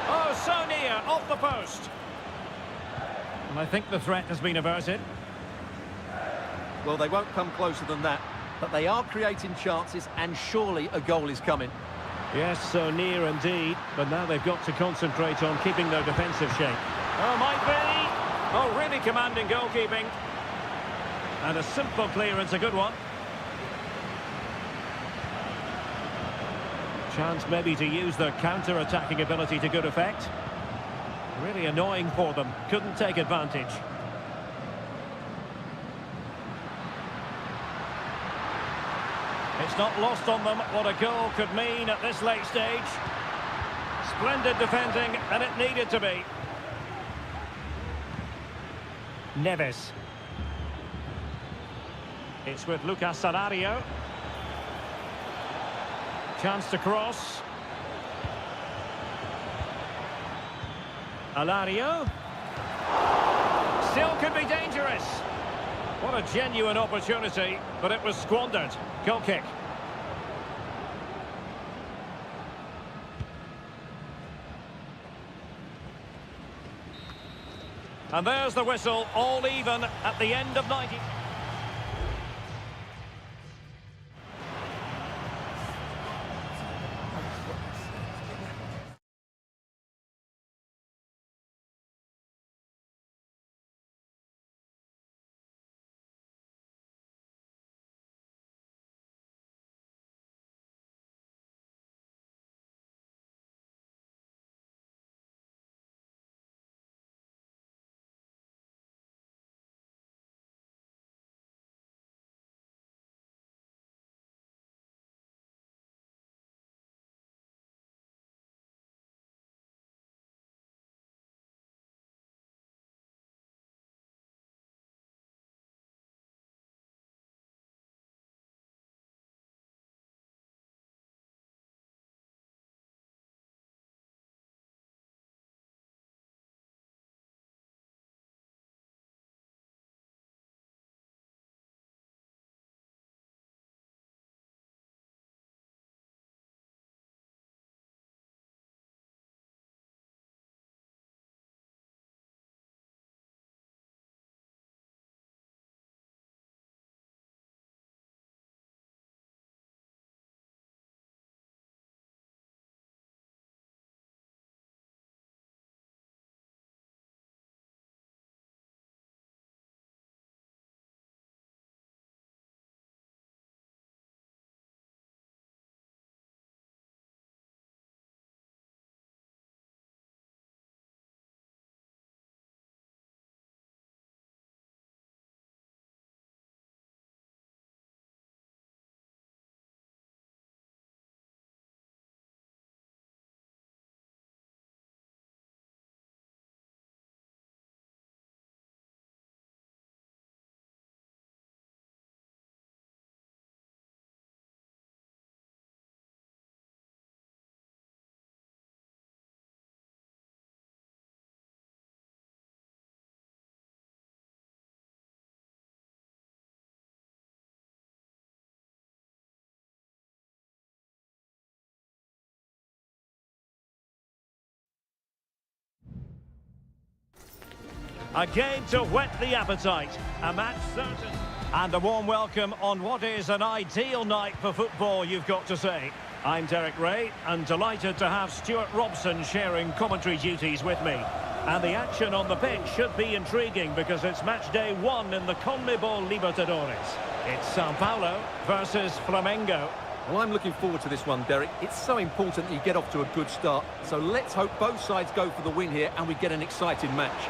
Oh, so near, off the post. And I think the threat has been averted. Well, they won't come closer than that, but they are creating chances, and surely a goal is coming. Yes, so near indeed, but now they've got to concentrate on keeping their defensive shape. Oh, might be. Oh, really commanding goalkeeping. And a simple clearance, a good one. Chance maybe to use their counter-attacking ability to good effect. Really annoying for them. Couldn't take advantage. It's not lost on them what a goal could mean at this late stage. Splendid defending, and it needed to be. Neves. It's with Lucas Alario. Chance to cross. Alario. Still could be dangerous. What a genuine opportunity, but it was squandered. Goal kick. And there's the whistle, all even at the end of 90. A game to whet the appetite. A match certain. And a warm welcome on what is an ideal night for football, you've got to say. I'm Derek Ray, and delighted to have Stuart Robson sharing commentary duties with me. And the action on the pitch should be intriguing because it's match day 1 in the CONMEBOL Libertadores. It's Sao Paulo versus Flamengo. Well, I'm looking forward to this one, Derek. It's so important that you get off to a good start. So let's hope both sides go for the win here and we get an exciting match.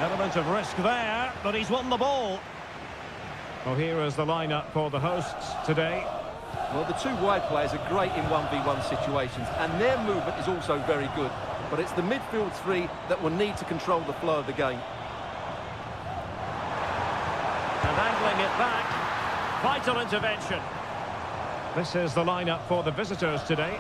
Element of risk there, but he's won the ball. Well, here is the lineup for the hosts today. Well, the two wide players are great in 1v1 situations, and their movement is also very good. But it's the midfield three that will need to control the flow of the game. And angling it back. Vital intervention. This is the lineup for the visitors today.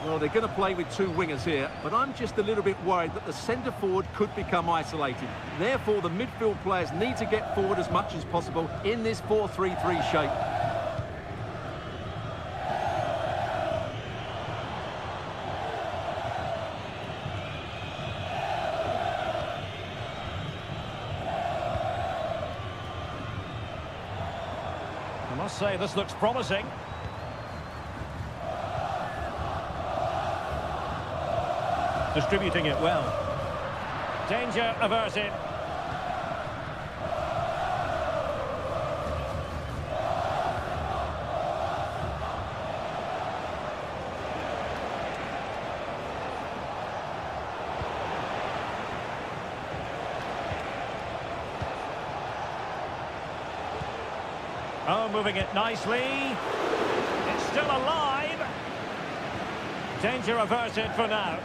Well, they're going to play with two wingers here, but I'm just a little bit worried that the centre forward could become isolated. Therefore, the midfield players need to get forward as much as possible in this 4-3-3 shape. I must say, this looks promising. Distributing it well. Danger averted. Oh, moving it nicely. It's still alive. Danger averted for now.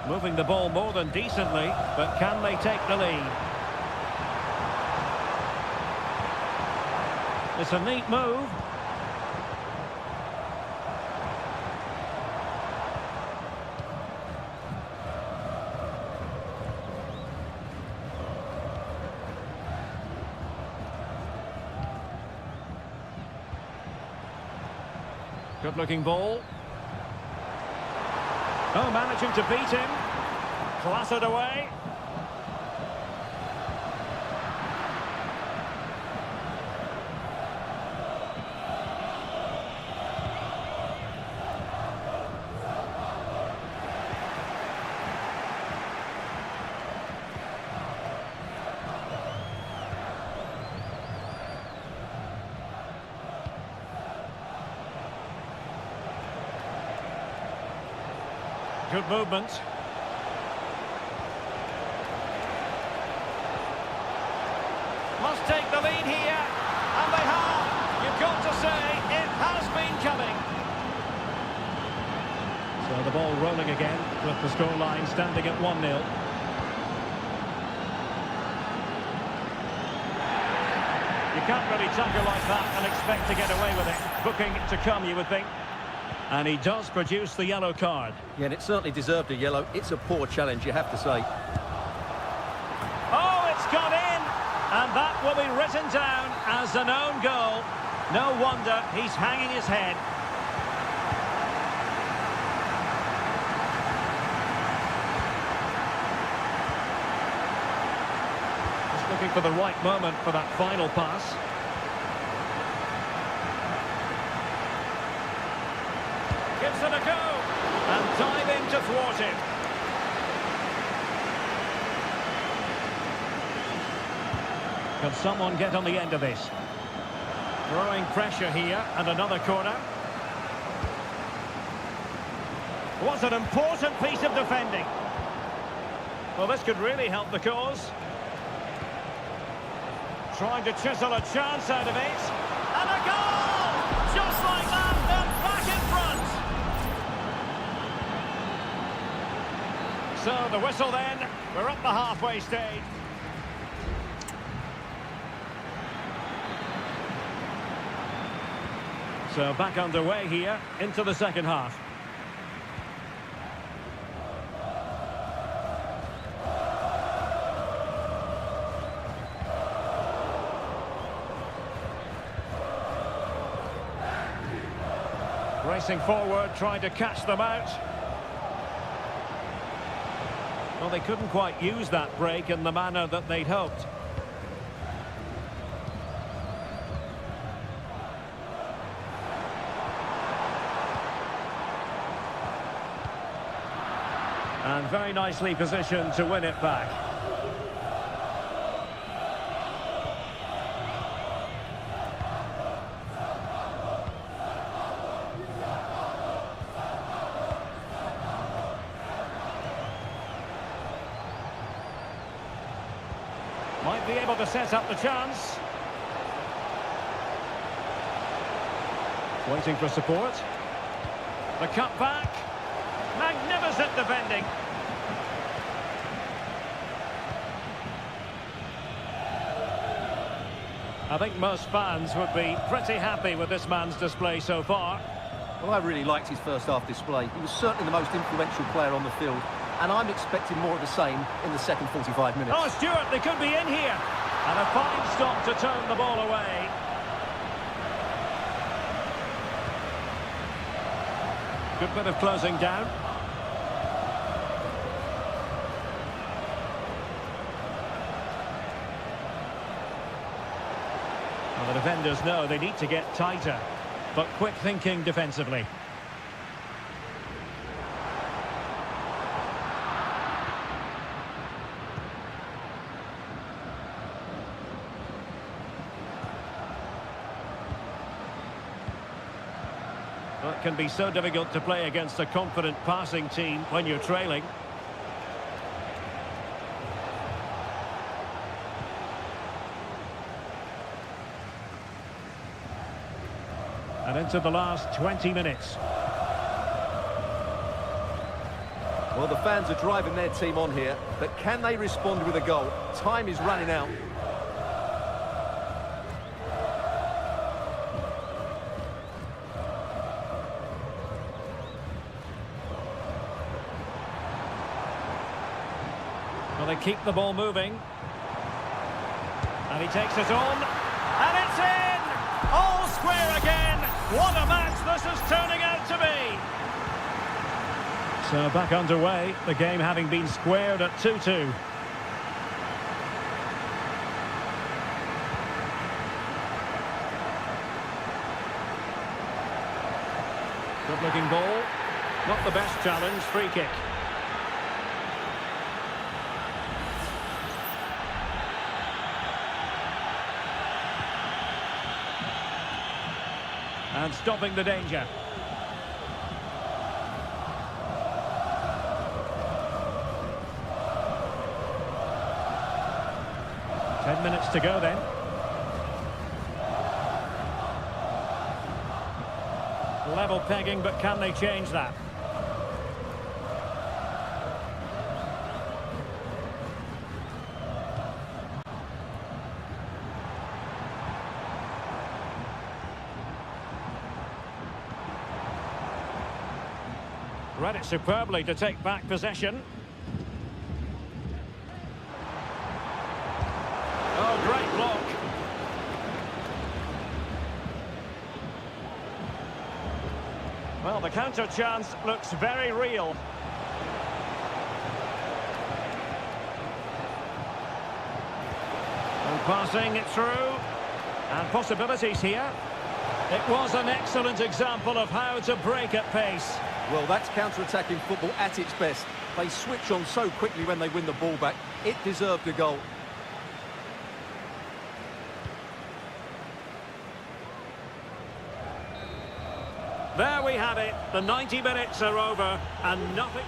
Moving the ball more than decently, but can they take the lead? It's a neat move. Good-looking ball. Oh, managing to beat him. Clattered away. Good movement. Must take the lead here, and they have. You've got to say, it has been coming. So the ball rolling again, with the scoreline standing at 1-0. You can't really tackle like that and expect to get away with it. Booking to come, you would think. And he does produce the yellow card. Yeah, and it certainly deserved a yellow. It's a poor challenge, you have to say. Oh, it's gone in! And that will be written down as an own goal. No wonder he's hanging his head. Just looking for the right moment for that final pass. Gives it a go, and diving to thwart it. Can someone get on the end of this? Growing pressure here, and another corner. What an important piece of defending. Well, this could really help the cause. Trying to chisel a chance out of it. And a goal! Just like that, they're back in front. So the whistle then, we're up the halfway stage. So back underway here, into the second half. Racing forward, trying to catch them out. Well, they couldn't quite use that break in the manner that they'd hoped. And very nicely positioned to win it back. Might be able to set up the chance. Waiting for support. The cut back. Magnificent defending. I think most fans would be pretty happy with this man's display so far. Well, I really liked his first half display. He was certainly the most influential player on the field, and I'm expecting more of the same in the second 45 minutes. Oh, Stuart, they could be in here. And a fine stop to turn the ball away. Good bit of closing down. Well, the defenders know they need to get tighter, but quick thinking defensively. Well, it can be so difficult to play against a confident passing team when you're trailing. And into the last 20 minutes. Well, the fans are driving their team on here, but can they respond with a goal? Time is running out. Well, they keep the ball moving. And he takes it on. And it's in! All square again! What a match this is turning out to be! So back underway, the game having been squared at 2-2. Good-looking ball. Not the best challenge, free kick. And stopping the danger. Ten minutes to go then. Level pegging, but can they change that? Read it superbly to take back possession. Oh, great block. Well, the counter chance looks very real. And passing it through. And possibilities here. It was an excellent example of how to break at pace. Well, that's counter-attacking football at its best. They switch on so quickly when they win the ball back. It deserved a goal. There we have it. The 90 minutes are over and nothing...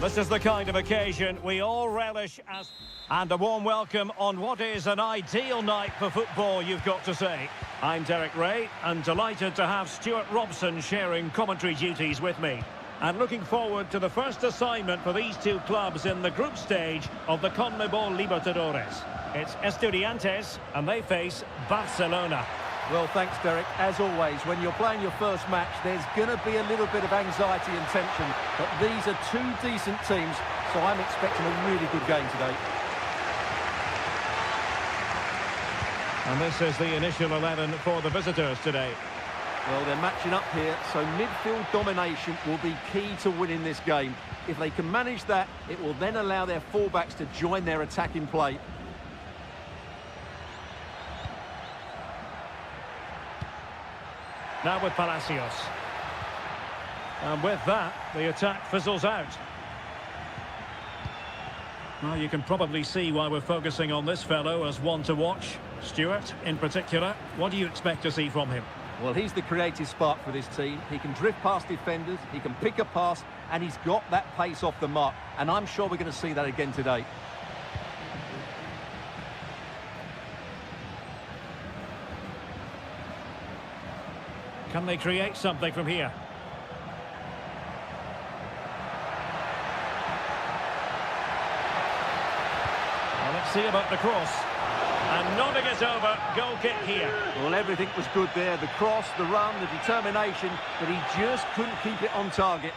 This is the kind of occasion we all relish as... And a warm welcome on what is an ideal night for football, you've got to say. I'm Derek Ray, and delighted to have Stuart Robson sharing commentary duties with me. And looking forward to the first assignment for these two clubs in the group stage of the CONMEBOL Libertadores. It's Estudiantes, and they face Barcelona. Well, thanks, Derek. As always, when you're playing your first match, there's going to be a little bit of anxiety and tension. But these are two decent teams, so I'm expecting a really good game today. And this is the initial 11 for the visitors today. Well, they're matching up here, so midfield domination will be key to winning this game. If they can manage that, it will then allow their fullbacks to join their attacking play. Now with Palacios. And with that, the attack fizzles out. Well, you can probably see why we're focusing on this fellow as one to watch. Stuart, in particular, what do you expect to see from him? Well, he's the creative spark for this team. He can drift past defenders, he can pick a pass, and he's got that pace off the mark. And I'm sure we're going to see that again today. Can they create something from here? Well, let's see about the cross. And nodding it over, goal kick here. Well, everything was good there. The cross, the run, the determination, but he just couldn't keep it on target.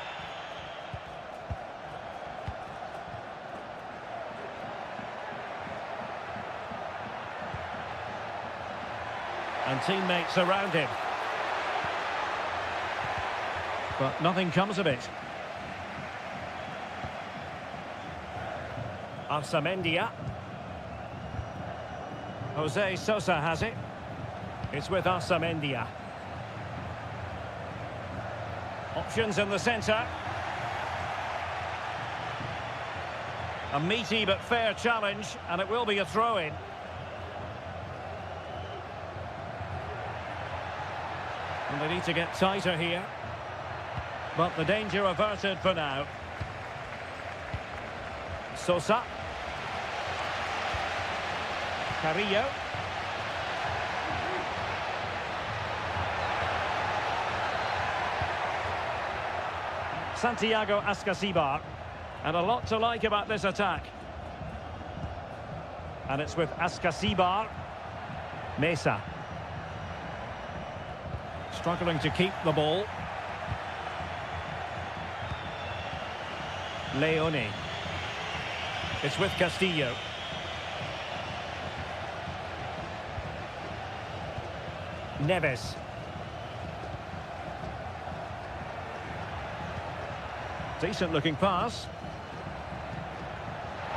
And teammates around him. But nothing comes of it. Arsamendia. Jose Sosa has it. It's with Arsamendia. Options in the centre. A meaty but fair challenge, and it will be a throw-in. And they need to get tighter here. But the danger averted for now. Sosa. Carrillo. Santiago Ascasibar. And a lot to like about this attack. And it's with Ascasibar. Mesa. Struggling to keep the ball. Leone. It's with Castillo. Neves. Decent looking pass.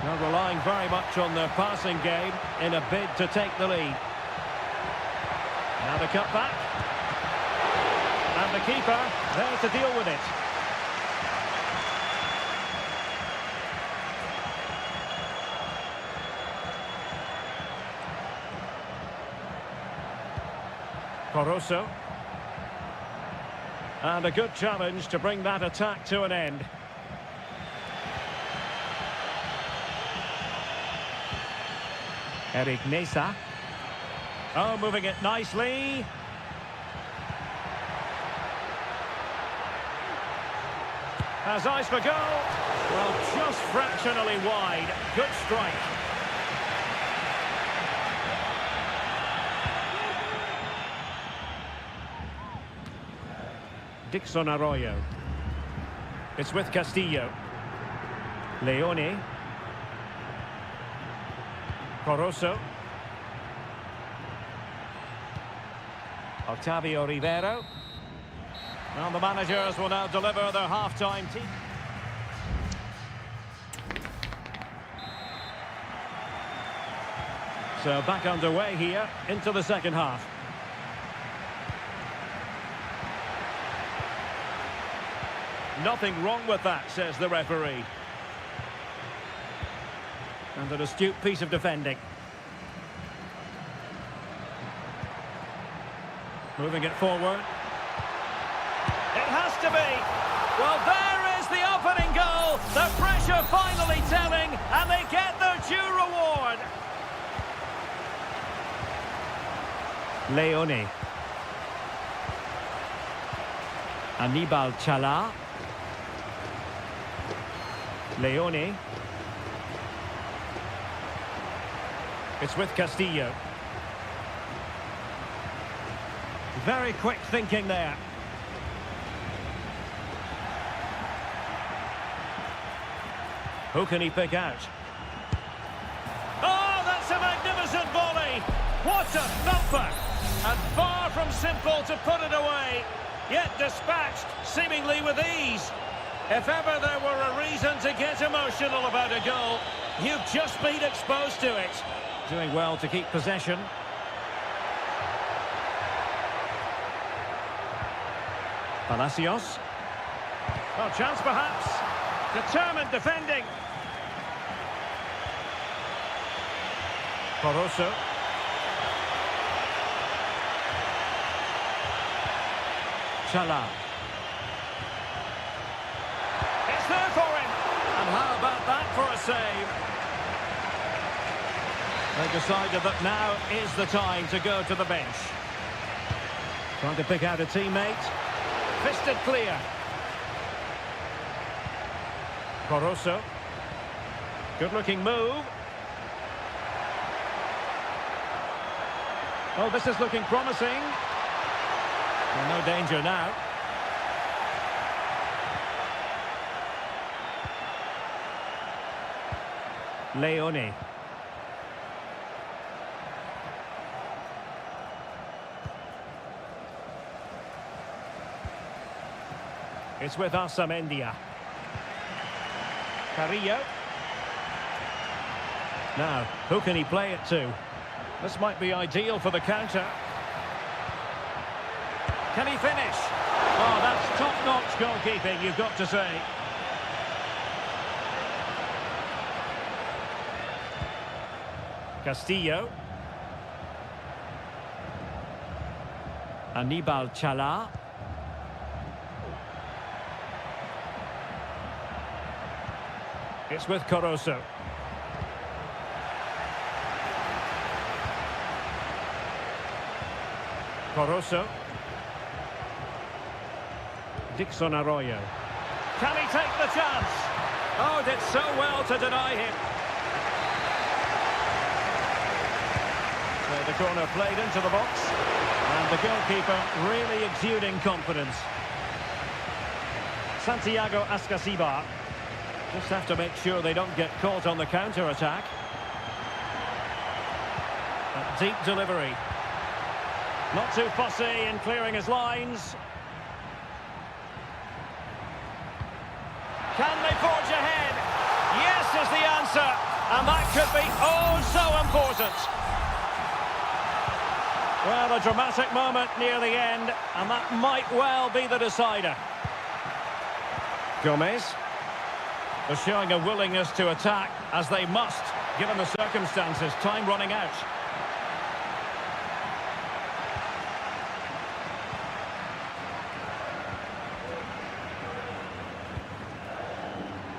They're relying very much on their passing game in a bid to take the lead. Now the cut back. And the keeper there to deal with it. Coroso. And a good challenge to bring that attack to an end. Eric Mesa. Oh, moving it nicely. Has eyes for goal. Well, just fractionally wide. Good strike. Dixon Arroyo. It's with Castillo. Leone. Coroso. Octavio Rivero. And the managers will now deliver their half-time team. So back underway here into the second half. Nothing wrong with that, says the referee. And an astute piece of defending. Moving it forward. It has to be. Well, there is the opening goal. The pressure. future finally telling, and they get their due reward. Leone. Anibal Chala. Leone. It's with Castillo. Very quick thinking there. Who can he pick out? Oh, that's a magnificent volley! What a thumper! And far from simple to put it away, yet dispatched seemingly with ease. If ever there were a reason to get emotional about a goal, you've just been exposed to it. Doing well to keep possession. Palacios. Oh, chance perhaps. Determined defending. Barroso. Chala. It's there for him. And how about that for a save? They decided that now is the time to go to the bench. Trying to pick out a teammate. Fisted clear. Barroso. Good-looking move. Oh, this is looking promising. Well, no danger now. Leone. It's with Asamendia. Carrillo. Now, who can he play it to? This might be ideal for the counter. Can he finish? Oh, that's top-notch goalkeeping, you've got to say. Castillo. Anibal Chala. It's with Caruso. Caruso. Dixon Arroyo. Can he take the chance? Oh, did so well to deny him. So the corner played into the box. And the goalkeeper really exuding confidence. Santiago Ascasibar. Just have to make sure they don't get caught on the counter-attack. A deep delivery. Not too fussy in clearing his lines. Can they forge ahead? Yes is the answer. And that could be oh so important. Well, a dramatic moment near the end. And that might well be the decider. Gomez. They're showing a willingness to attack, as they must, given the circumstances. Time running out.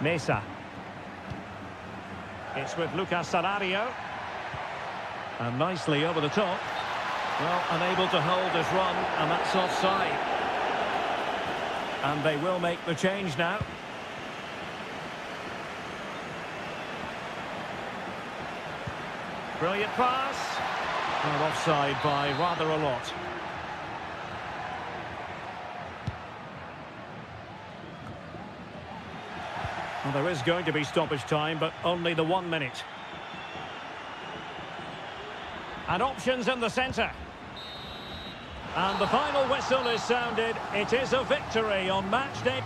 Mesa. It's with Lucas Salario. And nicely over the top. Well, unable to hold his run, and that's offside. And they will make the change now. Brilliant pass. Well, offside by rather a lot. Well, there is going to be stoppage time, but only the 1 minute. And options in the centre. And the final whistle is sounded. It is a victory on match day.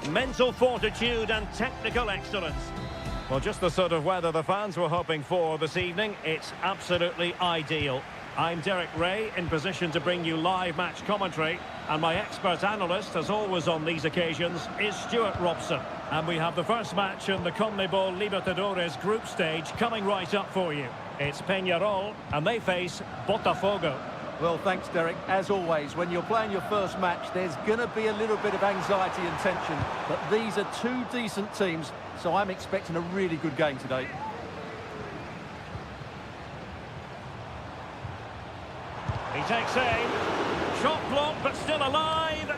mental fortitude and technical excellence. Well, just the sort of weather the fans were hoping for this evening. It's absolutely ideal. I'm Derek Ray, in position to bring you live match commentary. And my expert analyst, as always on these occasions, is Stuart Robson. And we have the first match in the CONMEBOL Libertadores group stage coming right up for you. It's Peñarol, and they face Botafogo. Well, thanks, Derek. As always, when you're playing your first match, there's going to be a little bit of anxiety and tension. But these are two decent teams, so I'm expecting a really good game today. He takes aim. Shot blocked, but still alive.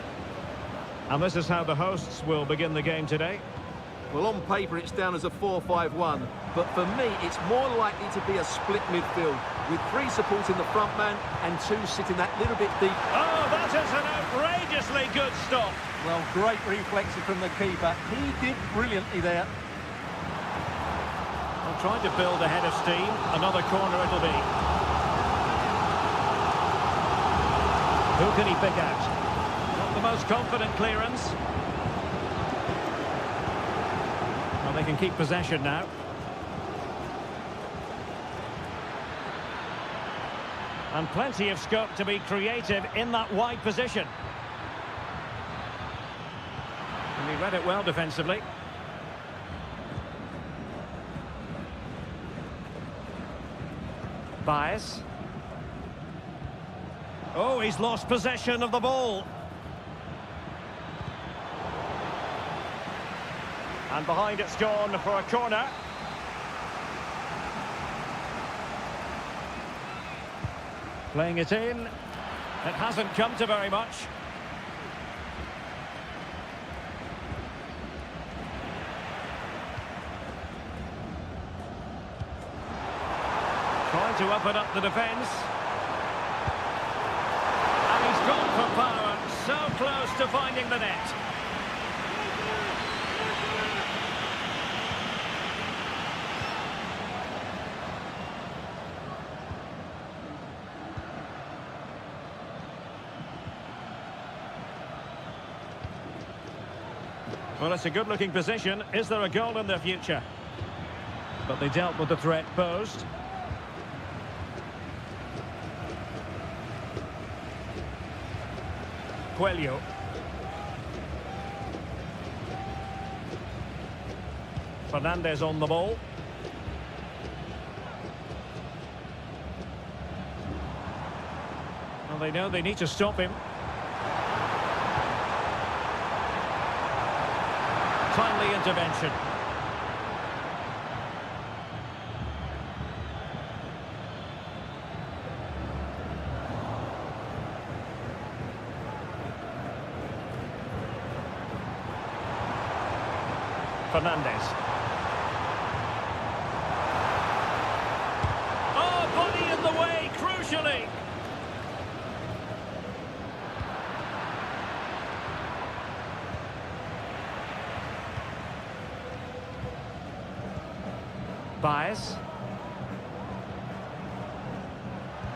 And this is how the hosts will begin the game today. Well, on paper, it's down as a 4-5-1. But for me, it's more likely to be a split midfield, with three supporting the front man and two sitting that little bit deep. Oh, that is an outrageously good stop. Well, great reflexes from the keeper. He did brilliantly there. Well, trying to build a head of steam. Another corner it'll be. Who can he pick out? Not the most confident clearance. Well, they can keep possession now. And plenty of scope to be creative in that wide position. And he read it well defensively. Bias. Oh, he's lost possession of the ball. And behind it's gone for a corner. Playing it in. It hasn't come to very much. Trying to open up the defence. And he's gone for power. So close to finding the net. Well, it's a good-looking position. Is there a goal in their future? But they dealt with the threat posed. Coelho. Fernandez on the ball. Well, they know they need to stop him. Timely intervention. Fernandez. Oh, body in the way, crucially. Bias.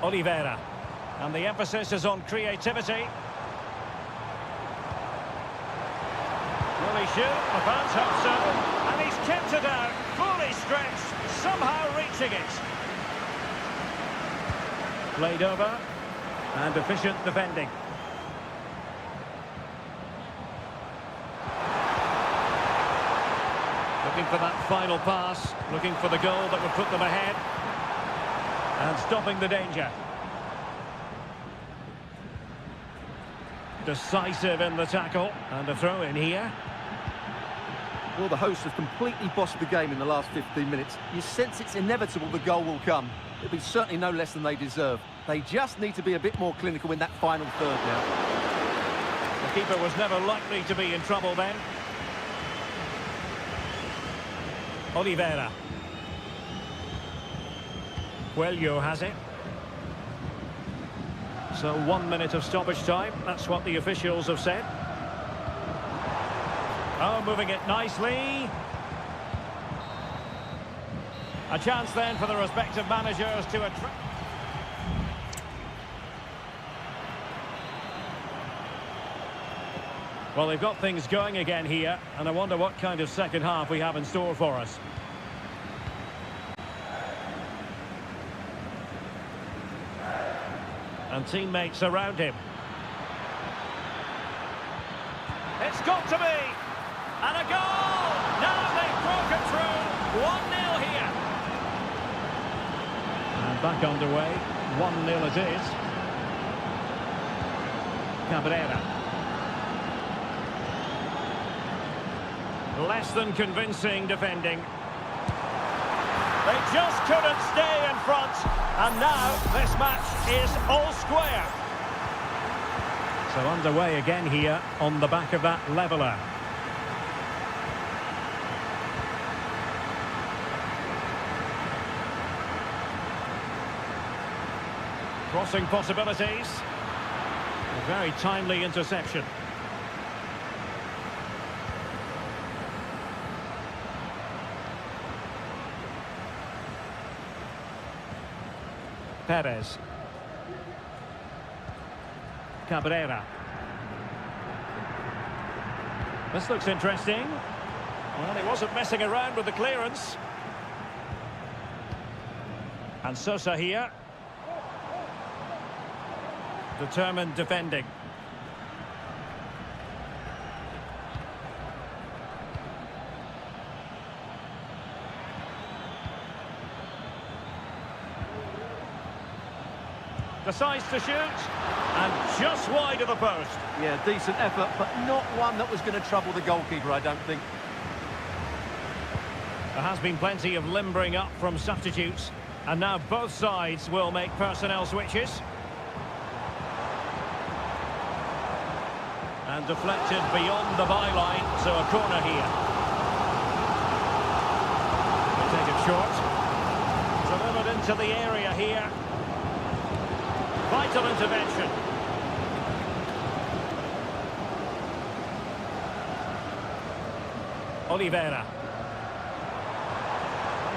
Oliveira. And the emphasis is on creativity. Will he shoot? The fans hope so. And he's kept it out, fully stretched, somehow reaching it. Played over. And efficient defending. Looking for that final pass, looking for the goal that would put them ahead. And stopping the danger. Decisive in the tackle. And a throw in here. Well, the hosts have completely bossed the game in the last 15 minutes. You sense it's inevitable the goal will come. It'll be certainly no less than they deserve. They just need to be a bit more clinical in that final third now. The keeper was never likely to be in trouble then. Oliveira. Coelho has it. So 1 minute of stoppage time. That's what the officials have said. Oh, moving it nicely. A chance then for the respective managers to attract. Well, they've got things going again here, and I wonder what kind of second half we have in store for us. And teammates around him. It's got to be! And a goal! Now they've broken through! 1-0 here. And back underway. 1-0 it is. Cabrera. Less than convincing defending. They just couldn't stay in front. And now this match is all square. So underway again here on the back of that leveller. Crossing possibilities. A very timely interception. Perez. Cabrera. This looks interesting. Well, he wasn't messing around with the clearance. And Sosa here. Determined defending. Decides to shoot, and just wide of the post. Yeah, decent effort, but not one that was going to trouble the goalkeeper, I don't think. There has been plenty of limbering up from substitutes, and now both sides will make personnel switches. And deflected beyond the byline, so a corner here. They take it short. Delivered into the area here. Vital intervention. Oliveira.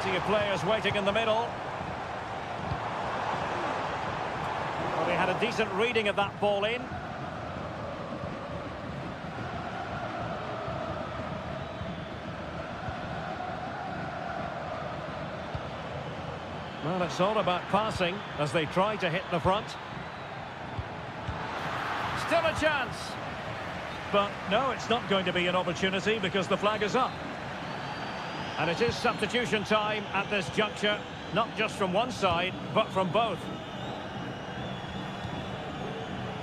Plenty of players waiting in the middle. Well, they had a decent reading of that ball in. Well, it's all about passing as they try to hit the front. Still a chance. But no, it's not going to be an opportunity because the flag is up. And it is substitution time at this juncture, not just from one side, but from both.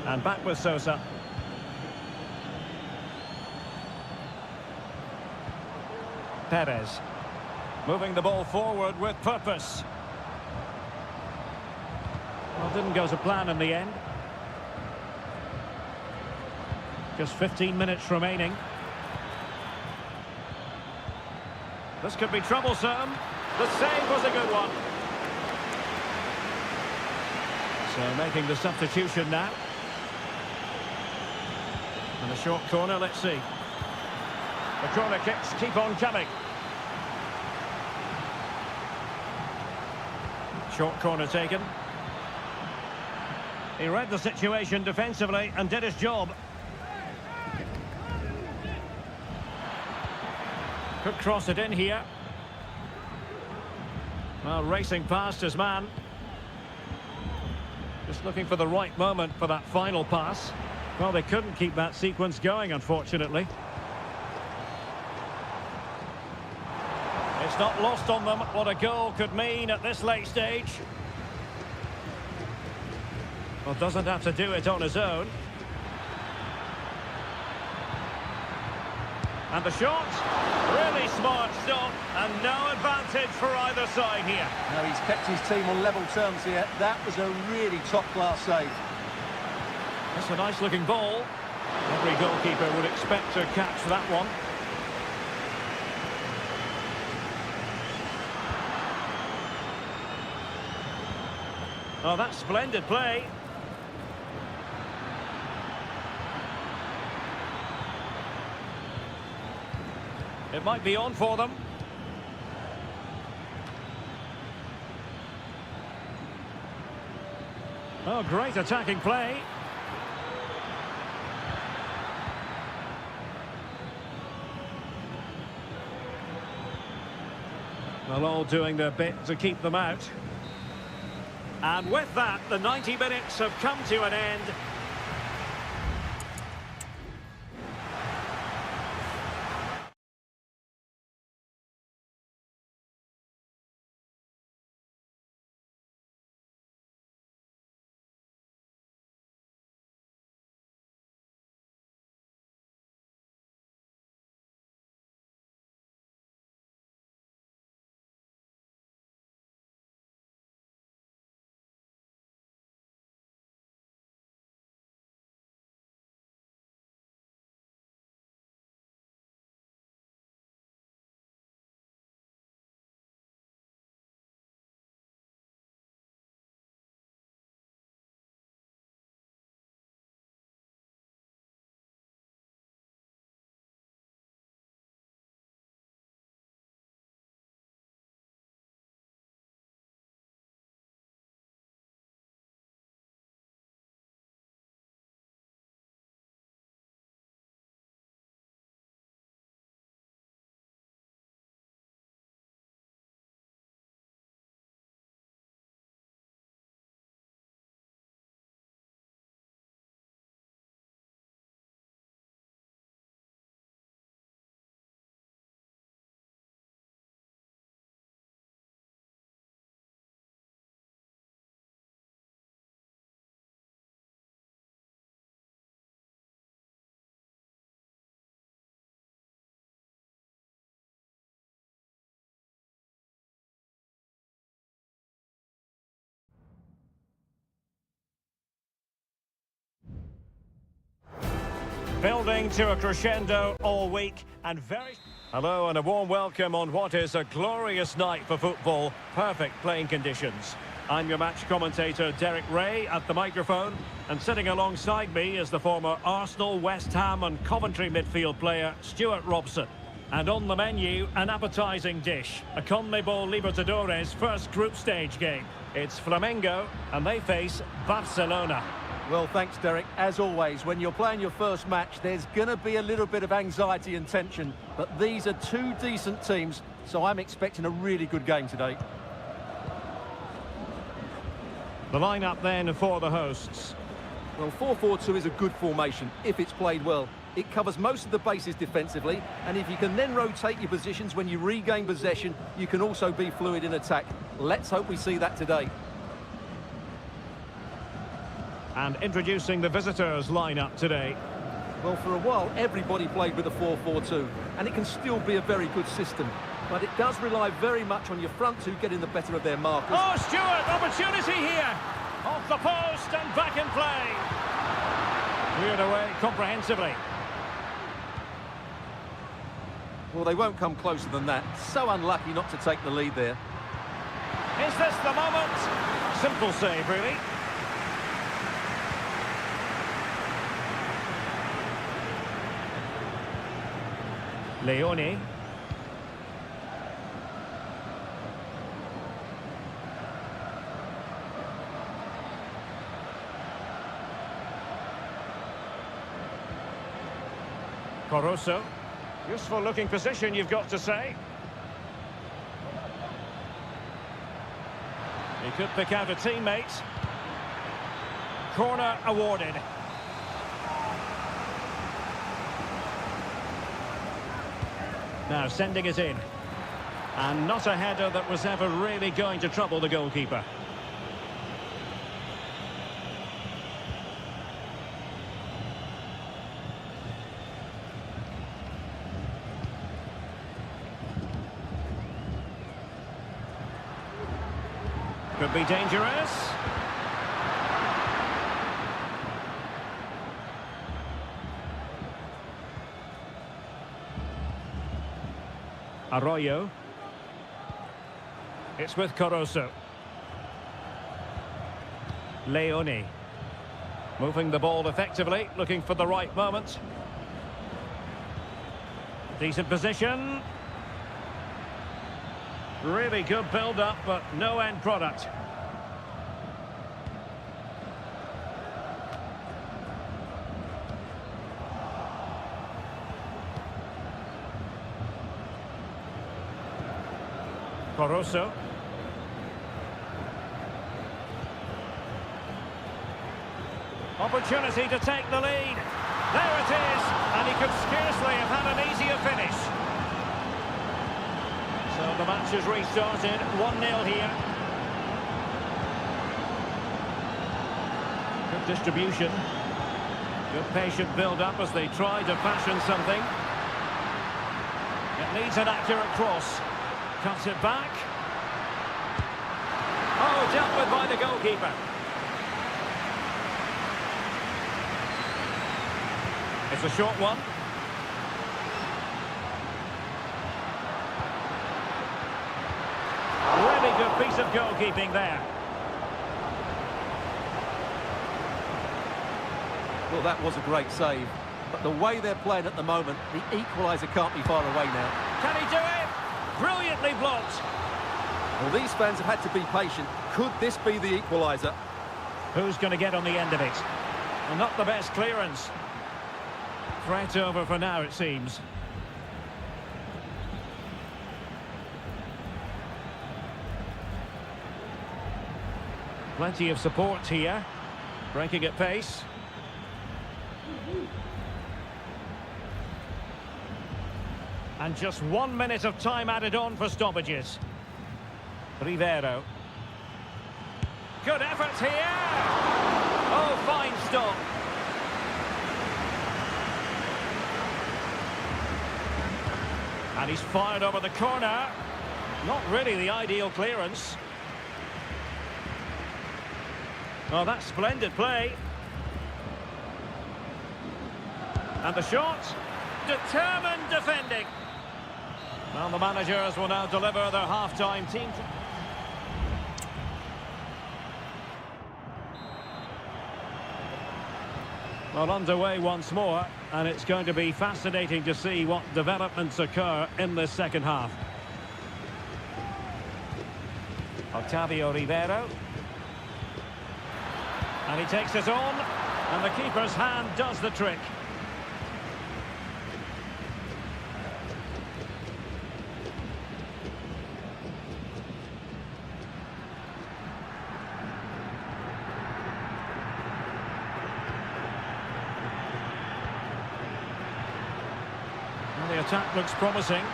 And back with Sosa. Perez. Moving the ball forward with purpose. Well, didn't go to plan in the end. Just 15 minutes remaining. This could be troublesome. The save was a good one. So making the substitution now. And a short corner, let's see. The corner kicks keep on coming. Short corner taken. He read the situation defensively and did his job. Could cross it in here. Well, racing past his man. Just looking for the right moment for that final pass. Well, they couldn't keep that sequence going, unfortunately. It's not lost on them what a goal could mean at this late stage. Well, doesn't have to do it on his own. And the shot, really smart stop, and no advantage for either side here. No, he's kept his team on level terms here. That was a really top-class save. That's a nice-looking ball. Every goalkeeper would expect to catch that one. Oh, that's splendid play. It might be on for them. Oh, great attacking play. Well, all doing their bit to keep them out. And with that, the 90 minutes have come to an end. Building to a crescendo all week and very... Hello and a warm welcome on what is a glorious night for football. Perfect playing conditions. I'm your match commentator Derek Ray at the microphone, and sitting alongside me is the former Arsenal, West Ham and Coventry midfield player Stuart Robson. And on the menu, an appetising dish, a CONMEBOL Libertadores first group stage game. It's Flamengo and they face Barcelona. Well, thanks, Derek. As always, when you're playing your first match, there's going to be a little bit of anxiety and tension. But these are two decent teams, so I'm expecting a really good game today. The lineup then for the hosts. Well, 4-4-2 is a good formation if it's played well. It covers most of the bases defensively, and if you can then rotate your positions when you regain possession, you can also be fluid in attack. Let's hope we see that today. And introducing the visitors' lineup today. Well, for a while, everybody played with a 4-4-2, and it can still be a very good system. But it does rely very much on your front two getting the better of their markers. Oh, Stuart, opportunity here! Off the post and back in play. Cleared away comprehensively. Well, they won't come closer than that. So unlucky not to take the lead there. Is this the moment? Simple save, really. Leone. Caruso. Useful looking position, you've got to say. He could pick out a teammate. Corner awarded. Now sending it in. And not a header that was ever really going to trouble the goalkeeper. Could be dangerous. Arroyo. It's with Caruso. Leone. Moving the ball effectively, looking for the right moment. Decent position. Really good build-up, but no end product. Caruso. Opportunity to take the lead. There it is, and he could scarcely have had an easier finish. So the match has restarted, 1-0 here. Good distribution. Good patient build-up as they try to fashion something. It needs an accurate cross. Cuts it back. Oh, dealt with by the goalkeeper. It's a short one. Really good piece of goalkeeping there. Well, that was a great save. But the way they're playing at the moment, the equaliser can't be far away now. Can he do it? Brilliantly blocked. Well, these fans have had to be patient. Could this be the equaliser? Who's going to get on the end of it? Well, not the best clearance. Threat over for now, it seems. Plenty of support here. Breaking at pace. And just 1 minute of time added on for stoppages. Rivero. Good effort here! Oh, fine stop. And he's fired over the corner. Not really the ideal clearance. Oh, that's splendid play. And the shot. Determined defending. Well, the managers will now deliver their half-time team. Well, underway once more, and it's going to be fascinating to see what developments occur in this second half. Octavio Rivero. And he takes it on, and the keeper's hand does the trick. The attack looks promising.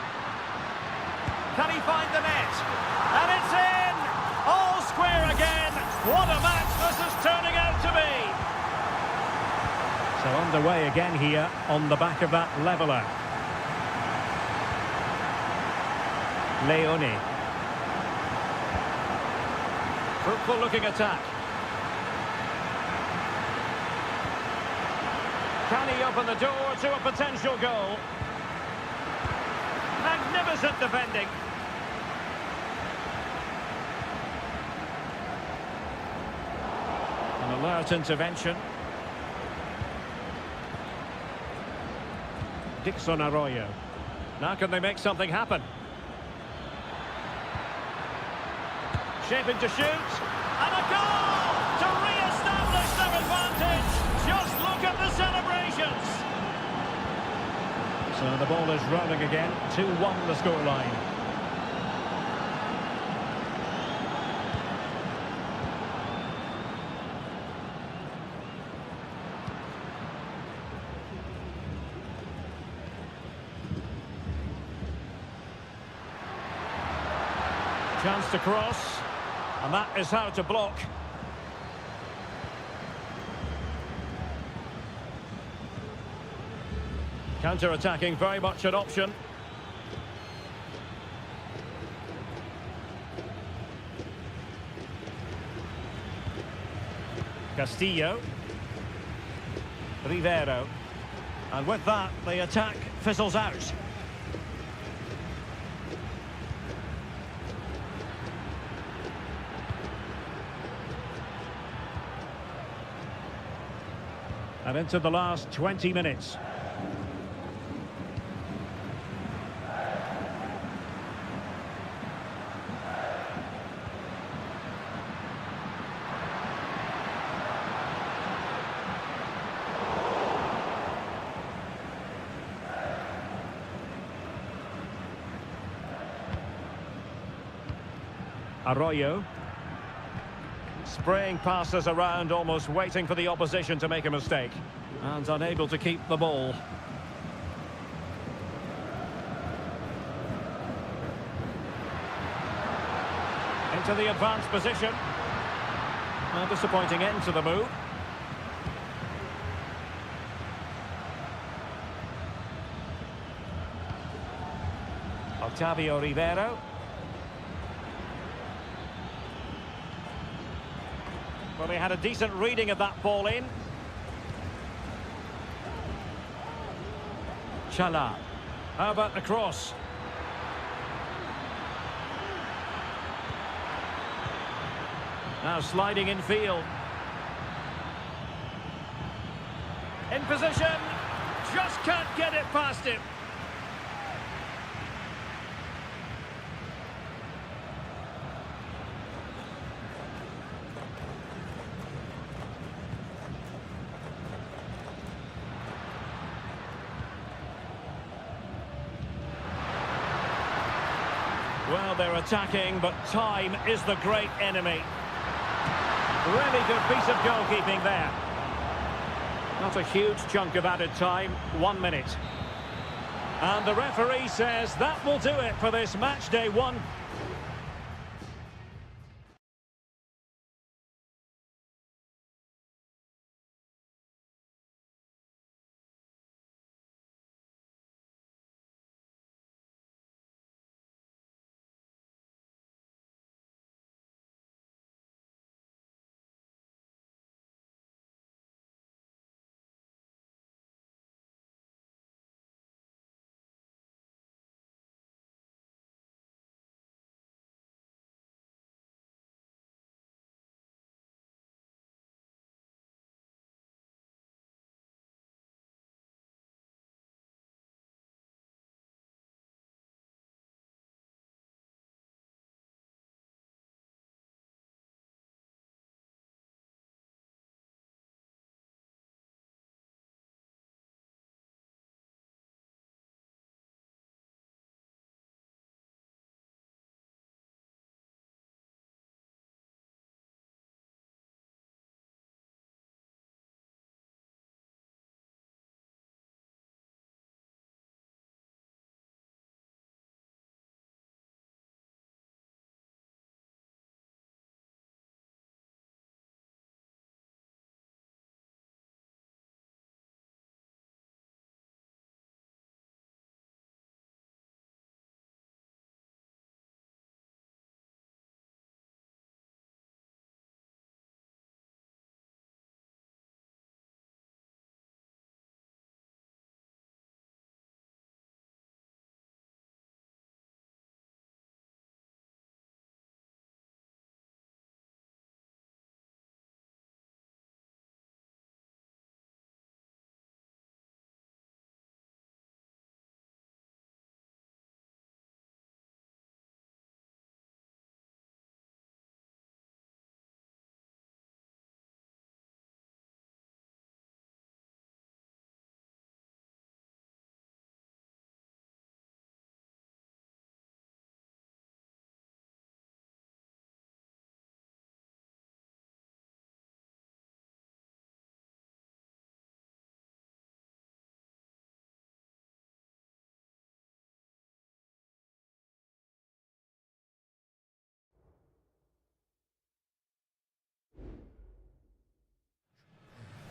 Can he find the net? And it's in! All square again! What a match this is turning out to be! So underway again here on the back of that leveller. Leone. Fruitful looking attack. Can he open the door to a potential goal? Magnificent defending. An alert intervention. Dixon Arroyo. Now can they make something happen? Shaping to shoot. And a goal to re-establish their advantage. Just look at the celebrations. So the ball is rolling again. 2-1 the scoreline. Chance to cross. And that is how to block. Counter-attacking, very much an option. Castillo. Rivero. And with that, the attack fizzles out. And into the last 20 minutes. Arroyo. Spraying passes around, almost waiting for the opposition to make a mistake. And unable to keep the ball. Into the advanced position. A disappointing end to the move. Octavio Rivero. Well, he had a decent reading of that ball in. Chala. How about the cross? Now sliding in field. In position. Just can't get it past him. Well, they're attacking, but time is the great enemy. Really good piece of goalkeeping there. Not a huge chunk of added time, 1 minute. And the referee says that will do it for this match day one.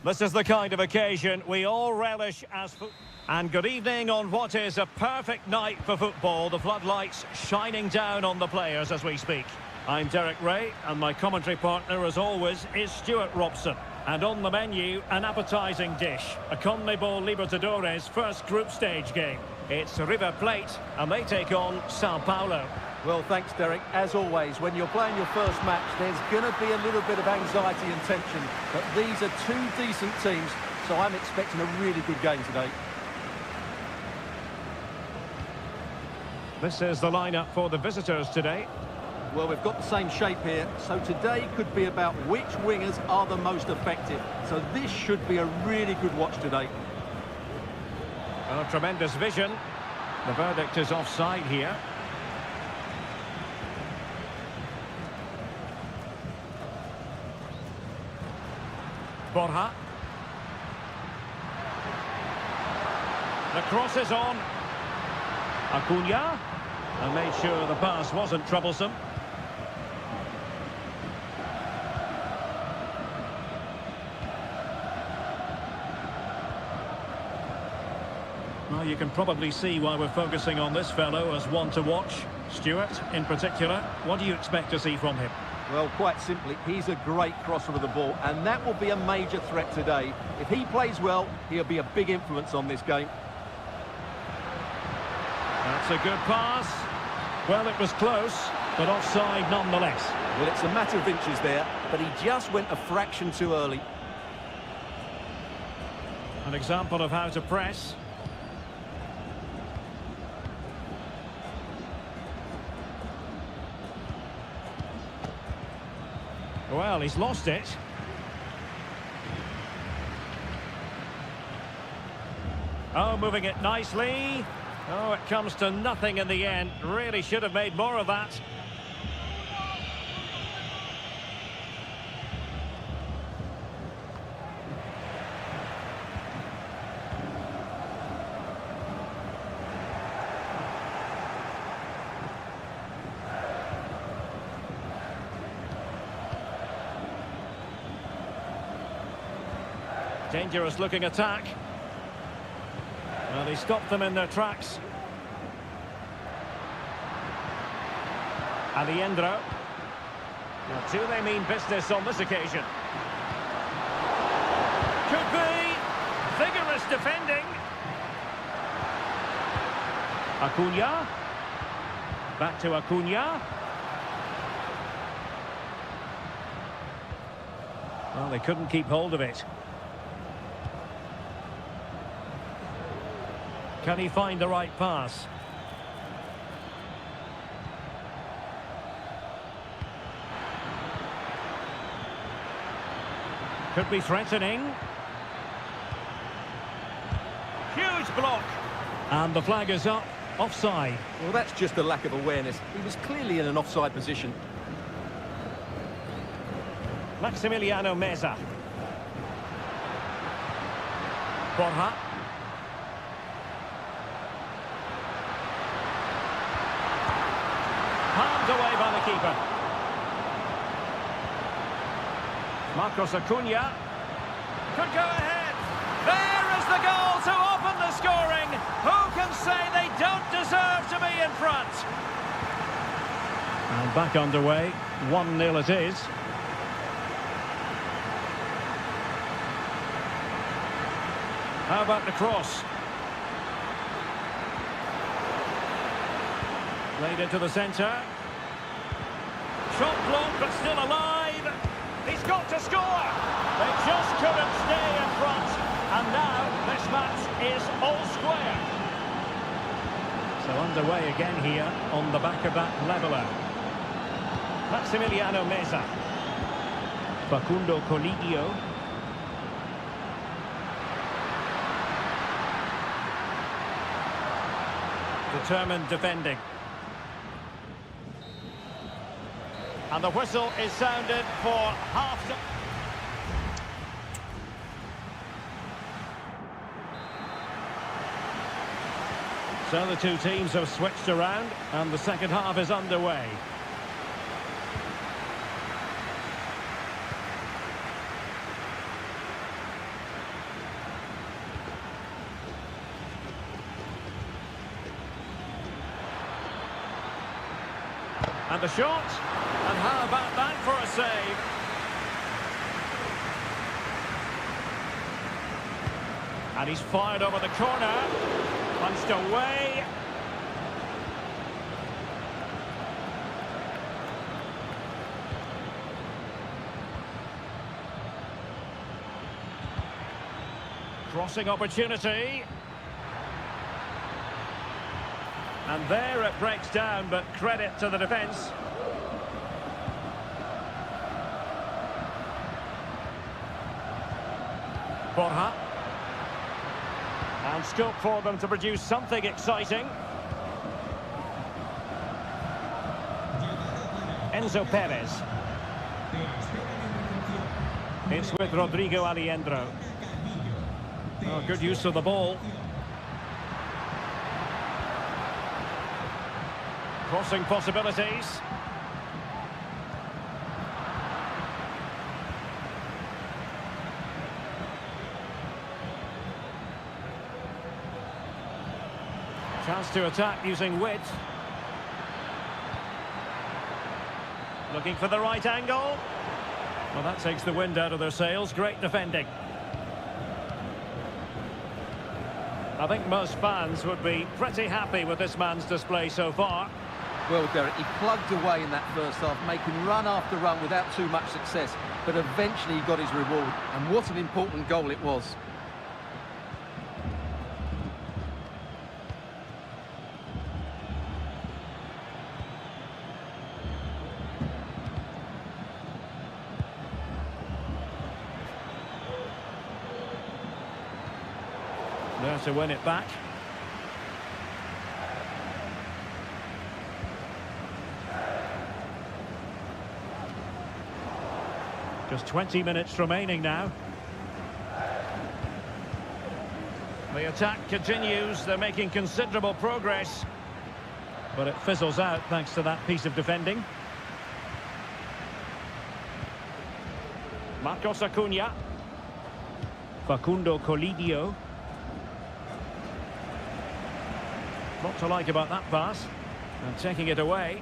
This is the kind of occasion we all relish as and good evening on what is a perfect night for football. The floodlights shining down on the players as we speak. I'm Derek Ray, and my commentary partner, as always, is Stuart Robson. And on the menu, an appetising dish, a CONMEBOL Libertadores first group stage game. It's River Plate, and they take on Sao Paulo. Well, thanks, Derek. As always, when you're playing your first match, there's going to be a little bit of anxiety and tension. But these are two decent teams, so I'm expecting a really good game today. This is the lineup for the visitors today. Well, we've got the same shape here, so today could be about which wingers are the most effective. So this should be a really good watch today. Oh, tremendous vision. The verdict is offside here. Borja. The cross is on. Acuna. And made sure the pass wasn't troublesome. Well, you can probably see why we're focusing on this fellow as one to watch. Stuart, in particular, what do you expect to see from him? Well, quite simply, he's a great crosser of the ball, and that will be a major threat today. If he plays well, he'll be a big influence on this game. That's a good pass. Well, it was close, but offside nonetheless. Well, it's a matter of inches there, but he just went a fraction too early. An example of how to press. Well, he's lost it. Oh, moving it nicely. Oh, it comes to nothing in the end. Really should have made more of that. Dangerous looking attack. Well, he stopped them in their tracks. Alejandro. Now, do they mean business on this occasion? Could be. Vigorous defending. Acuna. Back to Acuna. Well, they couldn't keep hold of it. Can he find the right pass? Could be threatening. Huge block. And the flag is up. Offside. Well, that's just a lack of awareness. He was clearly in an offside position. Maximiliano Meza. Borja. Palmed away by the keeper. Marcos Acuna could go ahead. There is the goal to open the scoring. Who can say they don't deserve to be in front? And back underway. 1-0 it is. How about the cross? Played into the centre. Shot blocked, but still alive. He's got to score. They just couldn't stay in front. And now this match is all square. So underway again here on the back of that leveller. Maximiliano Meza. Facundo Colidio. Determined defending. And the whistle is sounded for half-time. So the two teams have switched around and the second half is underway. And the shot. And how about that for a save? And he's fired over the corner. Punched away. Crossing opportunity. And there it breaks down, but credit to the defence. Borja. And scope for them to produce something exciting. Enzo Perez. It's with Rodrigo Aliendro. Oh, good use of the ball. Crossing possibilities. Chance to attack using width. Looking for the right angle. Well, that takes the wind out of their sails. Great defending. I think most fans would be pretty happy with this man's display so far. Well, Derek, he plugged away in that first half, making run after run without too much success, but eventually he got his reward, and what an important goal it was. There to win it back. Just 20 minutes remaining now. The attack continues. They're making considerable progress. But it fizzles out thanks to that piece of defending. Marcos Acuna. Facundo Colidio. What to like about that pass. And taking it away.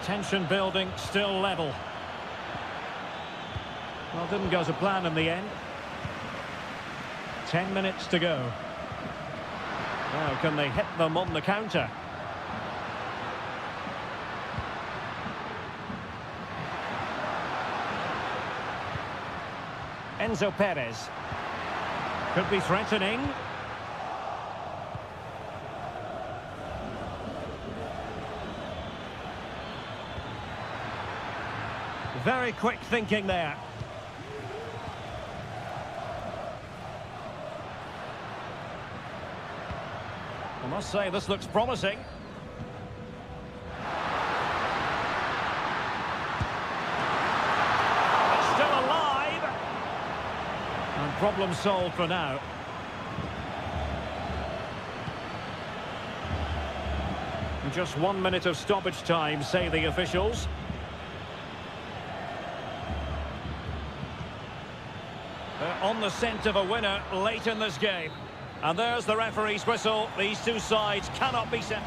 Tension building, still level. Well, didn't go to plan in the end. 10 minutes to go. Now, can they hit them on the counter? Enzo Perez. Could be threatening. Very quick thinking there. I must say, this looks promising. It's still alive. And problem solved for now. Just 1 minute of stoppage time, say the officials. They're on the scent of a winner late in this game. And there's the referee's whistle. These two sides cannot be set.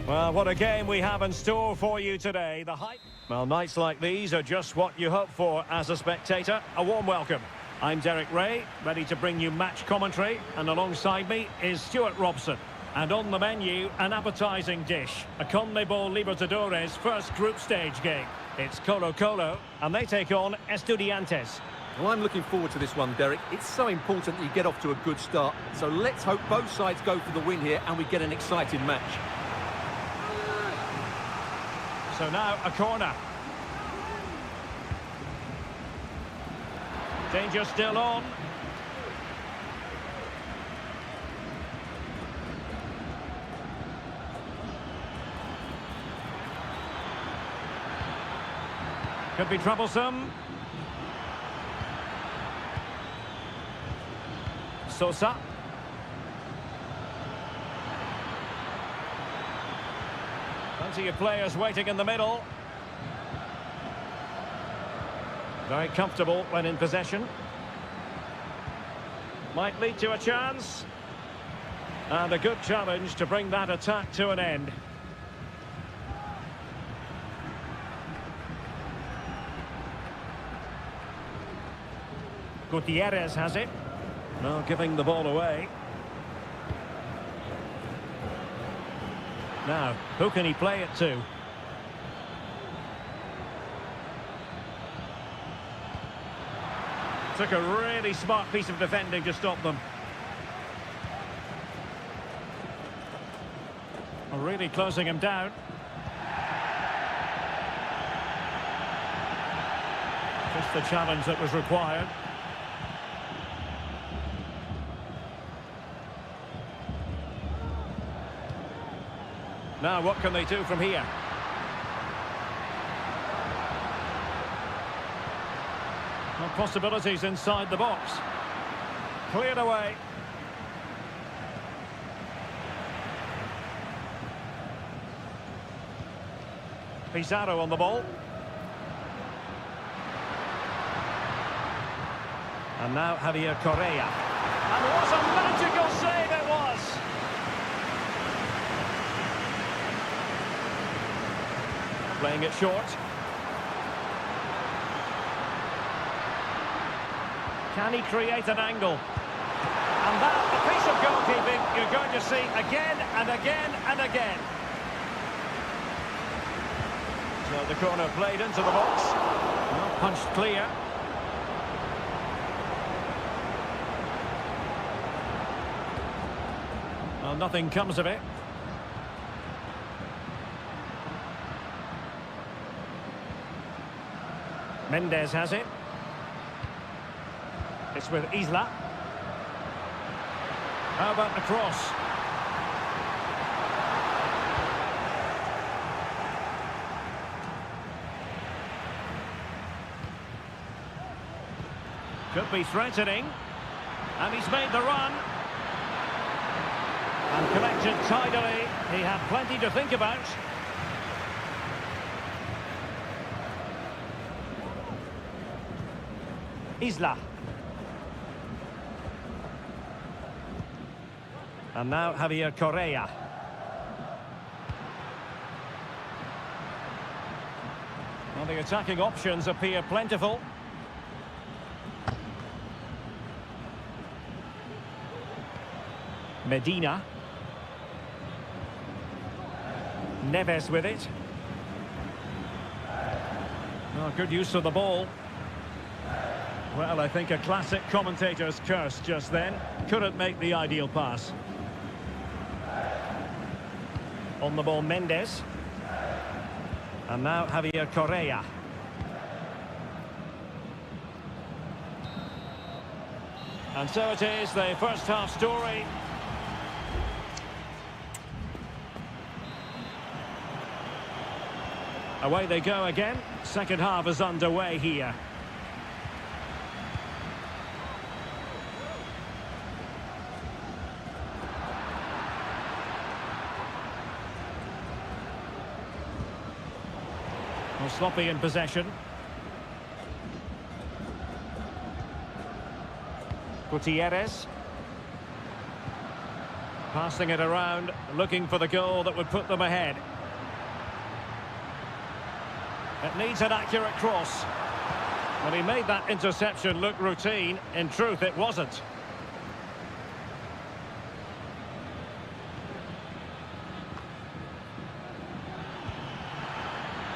Well, what a game we have in store for you today. The hype. Well, nights like these are just what you hope for as a spectator. A warm welcome. I'm Derek Ray, ready to bring you match commentary, and alongside me is Stuart Robson. And on the menu, an appetising dish, a CONMEBOL Libertadores first group stage game. It's Colo-Colo, and they take on Estudiantes. Well, I'm looking forward to this one, Derek. It's so important that you get off to a good start. So let's hope both sides go for the win here and we get an exciting match. So now a corner. Danger still on. Could be troublesome. Sosa. Plenty of players waiting in the middle. Very comfortable when in possession. Might lead to a chance. And a good challenge to bring that attack to an end. Gutierrez has it. No, giving the ball away. Now, who can he play it to? Took a really smart piece of defending to stop them. Really closing him down. Just the challenge that was required. Now, what can they do from here? Well, possibilities inside the box. Cleared away. Pizarro on the ball. And now Javier Correa. And what a magical save it was! Playing it short. Can he create an angle? And that, a piece of goalkeeping you're going to see again and again and again. So the corner played into the box. Well, punched clear. Well, nothing comes of it. Mendes has it. It's with Isla. How about the cross? Could be threatening. And he's made the run. And collected tidily. He had plenty to think about. Isla. And now Javier Correa. Well, the attacking options appear plentiful. Medina. Neves with it. Oh, good use of the ball. Well, I think a classic commentator's curse just then. Couldn't make the ideal pass. On the ball, Mendes. And now Javier Correa. And so it is, the first half story. Away they go again. Second half is underway here. Well, sloppy in possession. Gutierrez. Passing it around, looking for the goal that would put them ahead. It needs an accurate cross. When he made that interception look routine, in truth it wasn't.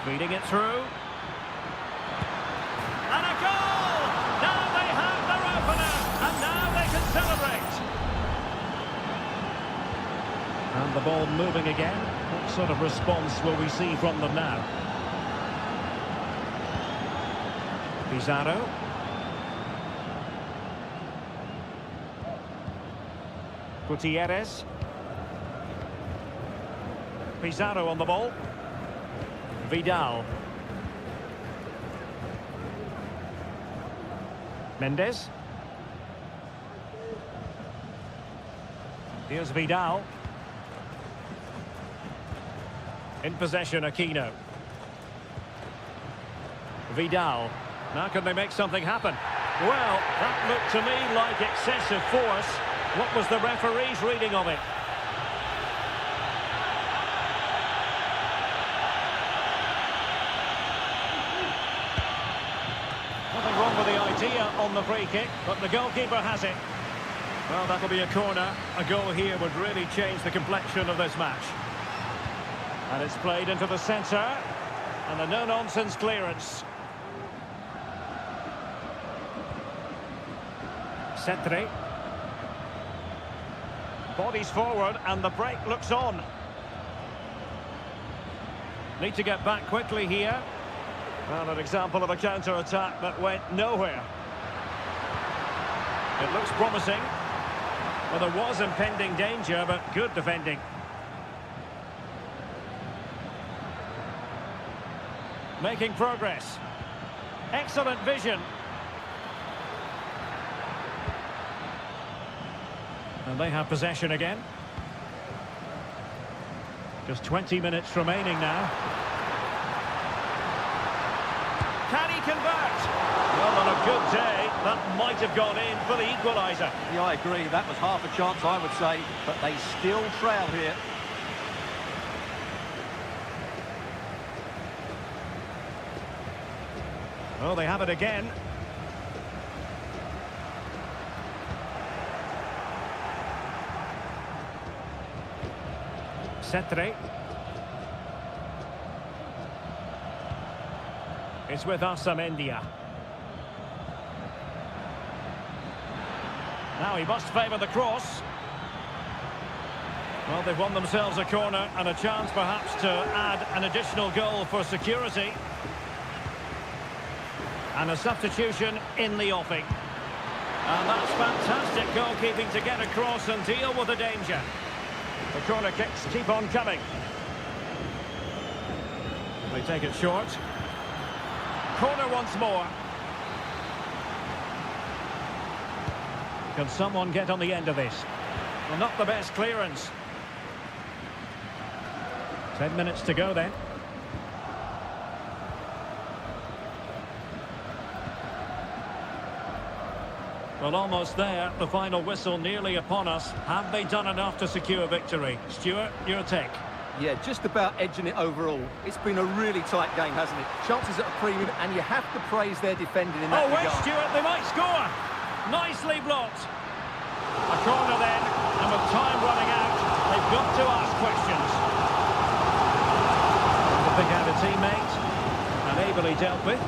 Feeding it through. And a goal! Now they have their opener, and now they can celebrate. And the ball moving again. What sort of response will we see from them now? Pizarro. Gutierrez. Pizarro on the ball. Vidal. Mendes. Here's Vidal. In possession, Aquino. Vidal. Now can they make something happen? Well, that looked to me like excessive force. What was the referee's reading of it? Nothing wrong with the idea on the free kick, but the goalkeeper has it. Well, that'll be a corner. A goal here would really change the complexion of this match. And it's played into the centre. And a no-nonsense clearance. Cetre. Bodies forward and the break looks on. Need to get back quickly here. Well, an example of a counter-attack that went nowhere. It looks promising. Well, there was impending danger, but good defending. Making progress. Excellent vision. And they have possession again. Just 20 minutes remaining now. Can he convert? Well, on a good day, that might have gone in for the equaliser. Yeah, I agree. That was half a chance, I would say. But they still trail here. Oh, they have it again. Cetre. It's with Amendia. Now he must favour the cross. Well, they've won themselves a corner and a chance perhaps to add an additional goal for security. And a substitution in the offing. And that's fantastic goalkeeping to get across and deal with the danger. The corner kicks keep on coming. They take it short. Corner once more. Can someone get on the end of this? Well, not the best clearance. 10 minutes to go then. Well, almost there. The final whistle nearly upon us. Have they done enough to secure victory? Stuart, your take. Yeah, just about edging it overall. It's been a really tight game, hasn't it? Chances at a premium, and you have to praise their defending in that regard. Wait, Stuart, they might score. Nicely blocked. A corner then, and with time running out, they've got to ask questions. The pick out a teammate, and ably dealt with.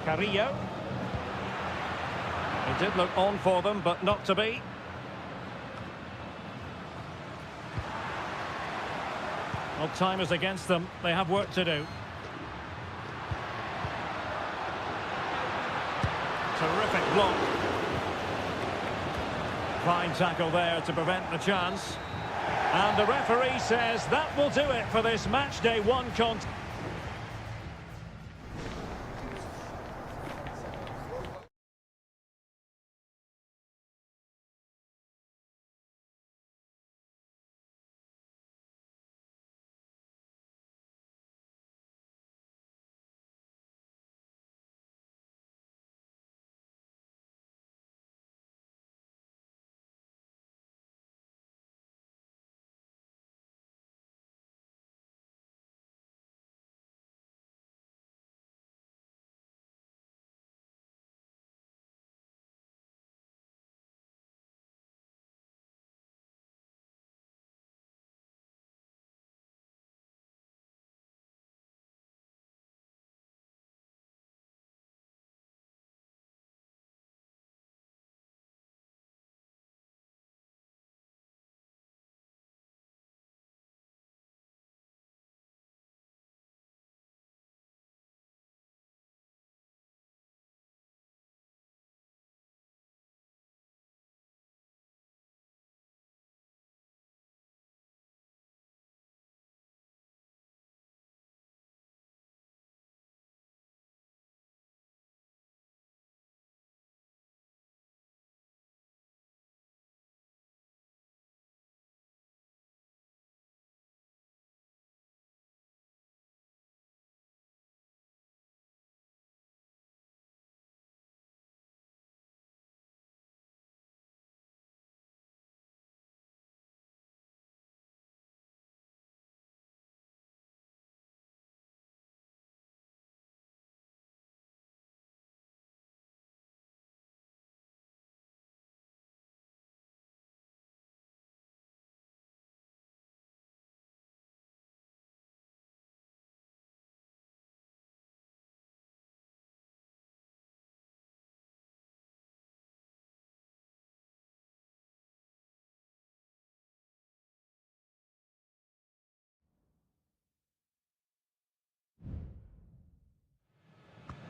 Carrillo. It did look on for them, but not to be. Well, time is against them. They have work to do. Terrific block. Fine tackle there to prevent the chance. And the referee says that will do it for this match day 1 contest.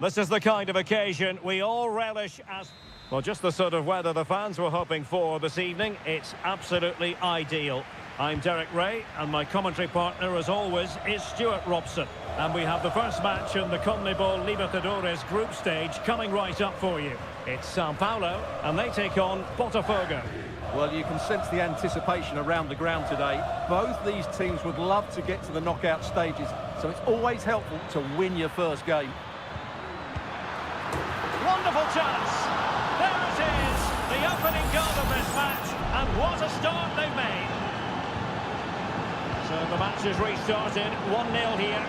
This is the kind of occasion we all relish as... Well, just the sort of weather the fans were hoping for this evening. It's absolutely ideal. I'm Derek Ray, and my commentary partner, as always, is Stuart Robson. And we have the first match in the CONMEBOL Libertadores group stage coming right up for you. It's Sao Paulo, and they take on Botafogo. Well, you can sense the anticipation around the ground today. Both these teams would love to get to the knockout stages, so it's always helpful to win your first game. Wonderful chance. There it is, the opening goal of this match, and what a start they've made. So the match is restarted, 1-0 here.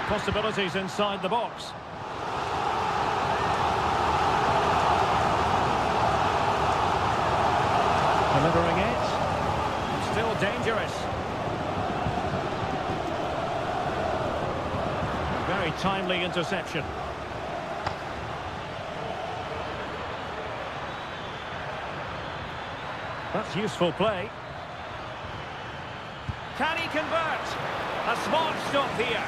Possibilities inside the box. Delivering it. Still dangerous. Very timely interception. That's useful play. Can he convert? A smart stop here.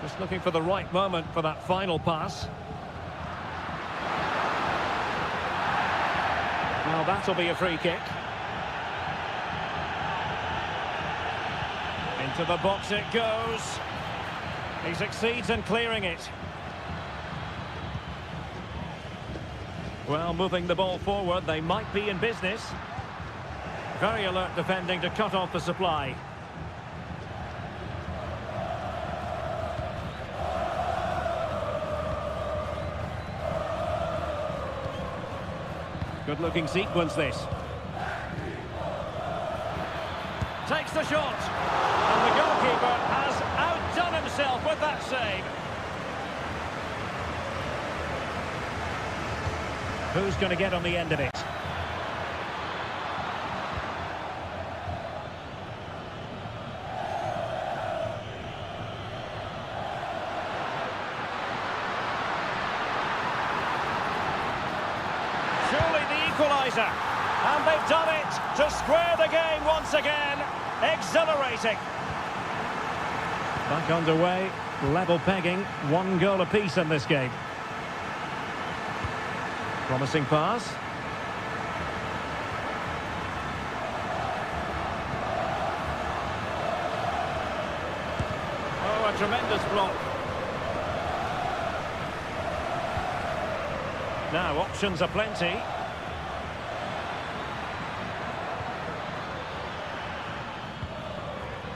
Just looking for the right moment for that final pass. Well, that'll be a free kick. Into the box it goes. He succeeds in clearing it. Well, moving the ball forward, they might be in business. Very alert defending to cut off the supply. Good-looking sequence, this. Takes the shot. And the goalkeeper has outdone himself with that save. Who's going to get on the end of it? Equaliser, and they've done it to square the game once again. Exhilarating. Back underway, level pegging, 1 goal apiece in this game. Promising pass. Oh, a tremendous block. Now, options are plenty.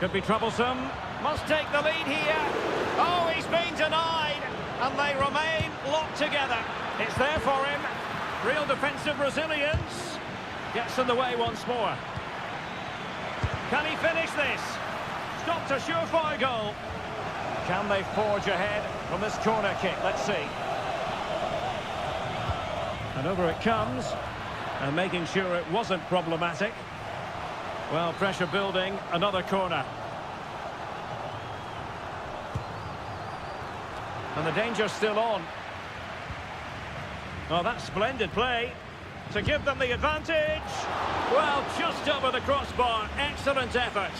Could be troublesome. Must take the lead here. Oh, he's been denied. And they remain locked together. It's there for him. Real defensive resilience. Gets in the way once more. Can he finish this? Stopped a surefire goal. Can they forge ahead from this corner kick? Let's see. And over it comes. And making sure it wasn't problematic. Well, pressure building, another corner. And the danger's still on. Oh, that's splendid play to give them the advantage. Well, just over the crossbar, excellent effort.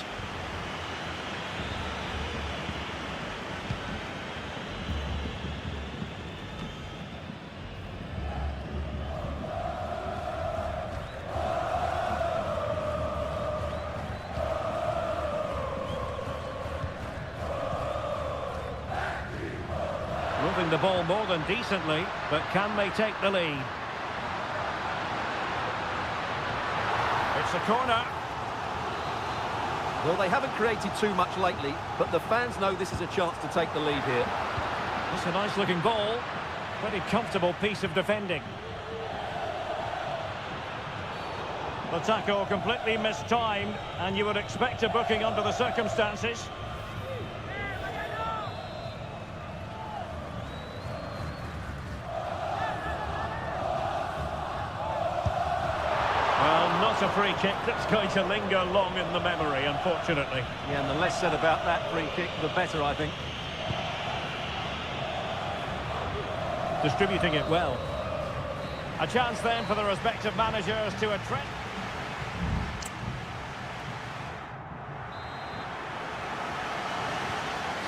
Moving the ball more than decently, but can they take the lead? It's a corner. Well, they haven't created too much lately, but the fans know this is a chance to take the lead here. It's a nice-looking ball. Pretty comfortable piece of defending. The tackle completely mistimed, and you would expect a booking under the circumstances. Well, not a free kick that's going to linger long in the memory, unfortunately. Yeah, and the less said about that free kick, the better, I think. Distributing it well. A chance then for the respective managers to address.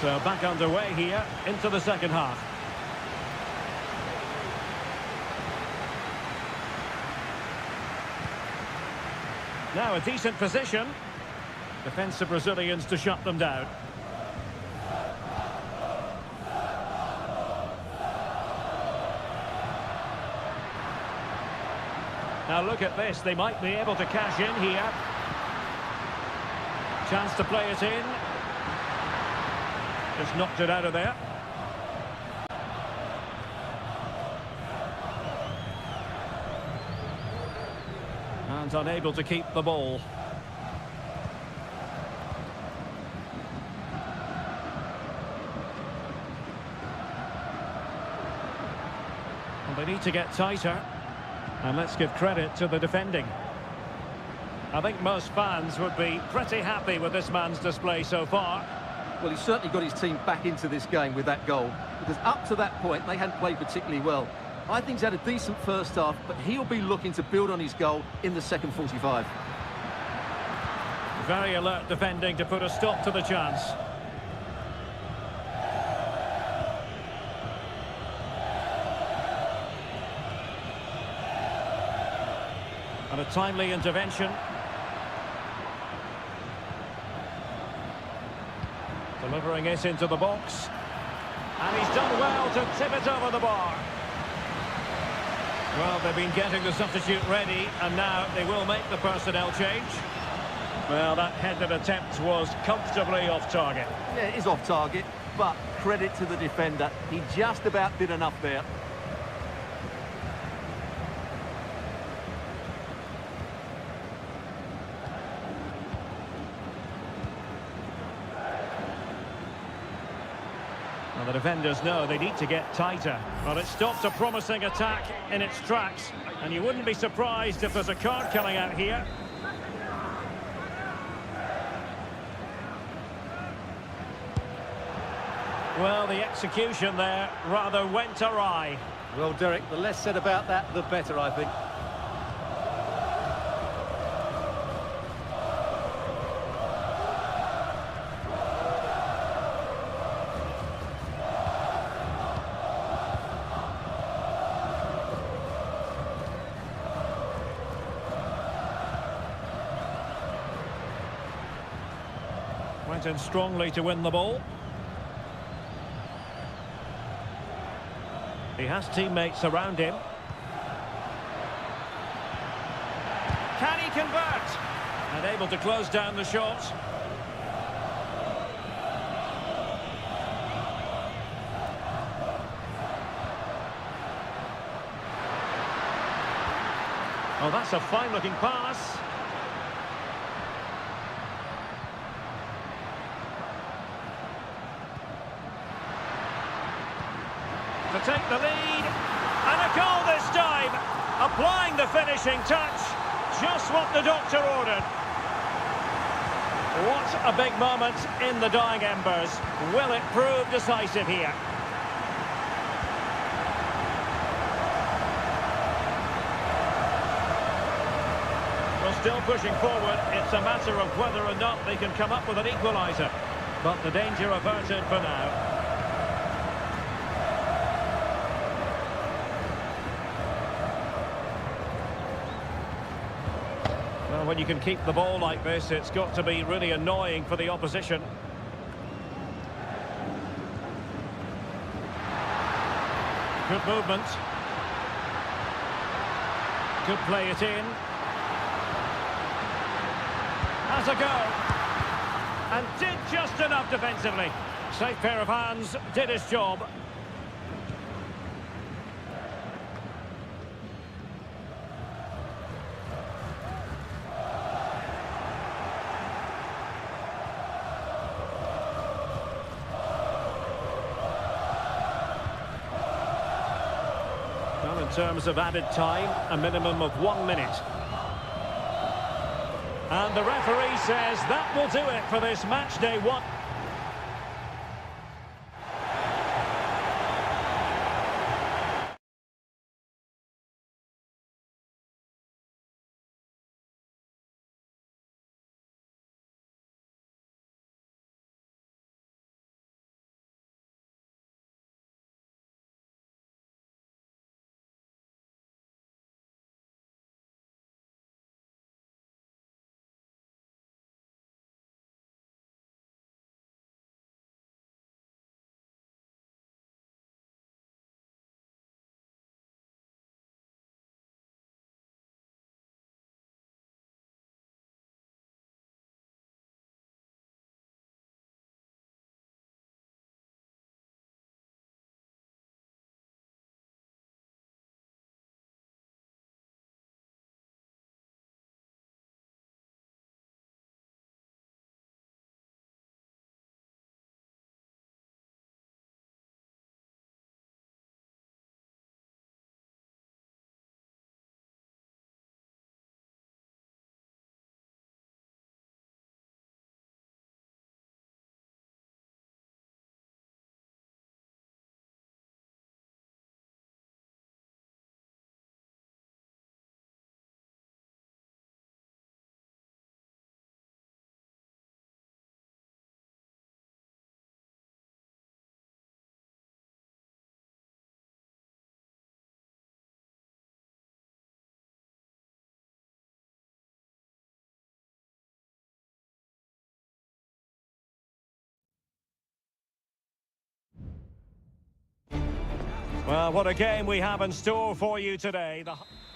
So back underway here into the second half. Now a decent position. Defensive Brazilians to shut them down. Now look at this, they might be able to cash in here. Chance to play it in. Just knocked it out of there. And unable to keep the ball. And they need to get tighter. And let's give credit to the defending. I think most fans would be pretty happy with this man's display so far. Well, he's certainly got his team back into this game with that goal, because up to that point, they hadn't played particularly well. I think he's had a decent first half, but he'll be looking to build on his goal in the second 45. Very alert defending to put a stop to the chance. And a timely intervention. Delivering it into the box. And he's done well to tip it over the bar. Well, they've been getting the substitute ready, and now they will make the personnel change. Well, that headed attempt was comfortably off target. Yeah, it is off target, but credit to the defender. He just about did enough there. Well, the defenders know they need to get tighter. Well, it stopped a promising attack in its tracks, and you wouldn't be surprised if there's a card coming out here. Well, the execution there rather went awry. Well, Derek, the less said about that, the better, I think. Went in strongly to win the ball. He has teammates around him. Can he convert? And able to close down the shot. Oh, that's a fine-looking pass. To take the lead, and a goal this time, applying the finishing touch, just what the doctor ordered. What a big moment in the dying embers. Will it prove decisive here? Well, still pushing forward, it's a matter of whether or not they can come up with an equaliser. But the danger averted for now. Well, when you can keep the ball like this, it's got to be really annoying for the opposition. Good movement. Could play it in. Has a go. And did just enough defensively. Safe pair of hands, did his job. terms of added time, a minimum of 1 minute. And the referee says that will do it for this match day one. Well, what a game we have in store for you today.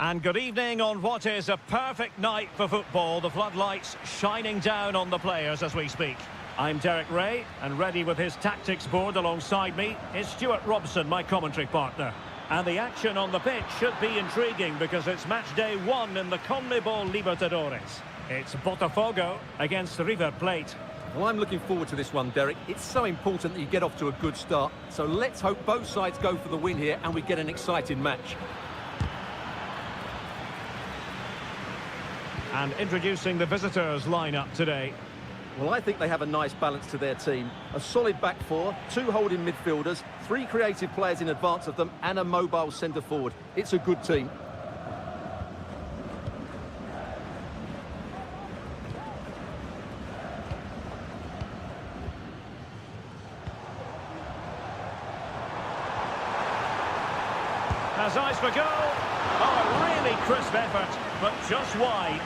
And good evening on what is a perfect night for football. The floodlights shining down on the players as we speak. I'm Derek Ray, and ready with his tactics board alongside me is Stuart Robson, my commentary partner. And the action on the pitch should be intriguing because it's match day one in the CONMEBOL Libertadores. It's Botafogo against River Plate. Well, I'm looking forward to this one, Derek. It's so important that you get off to a good start. So let's hope both sides go for the win here and we get an exciting match. And introducing the visitors' lineup today. Well, I think they have a nice balance to their team. A solid back four, 2 holding midfielders, 3 creative players in advance of them, and a mobile centre-forward. It's a good team. Has eyes for goal. Oh, a really crisp effort, but just wide.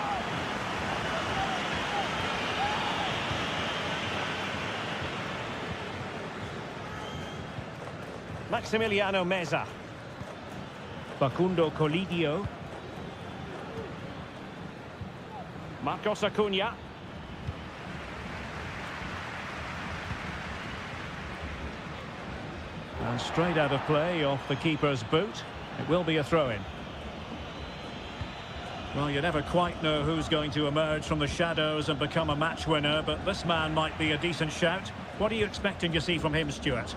Maximiliano Meza. Facundo Colidio. Marcos Acuna. And straight out of play off the keeper's boot. It will be a throw-in. Well, you never quite know who's going to emerge from the shadows and become a match winner, but this man might be a decent shout. What are you expecting to see from him, Stuart?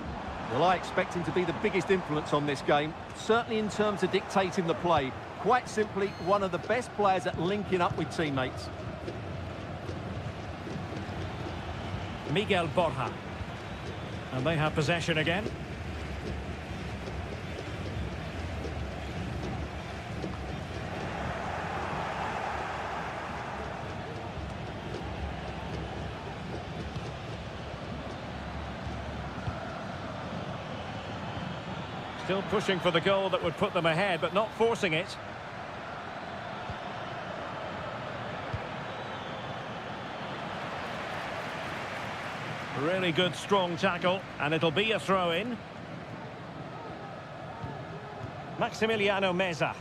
Well, I expect him to be the biggest influence on this game, certainly in terms of dictating the play. Quite simply, one of the best players at linking up with teammates. Miguel Borja. And they have possession again. Still pushing for the goal that would put them ahead, but not forcing it. Really good, strong tackle, and it'll be a throw-in. Maximiliano Meza.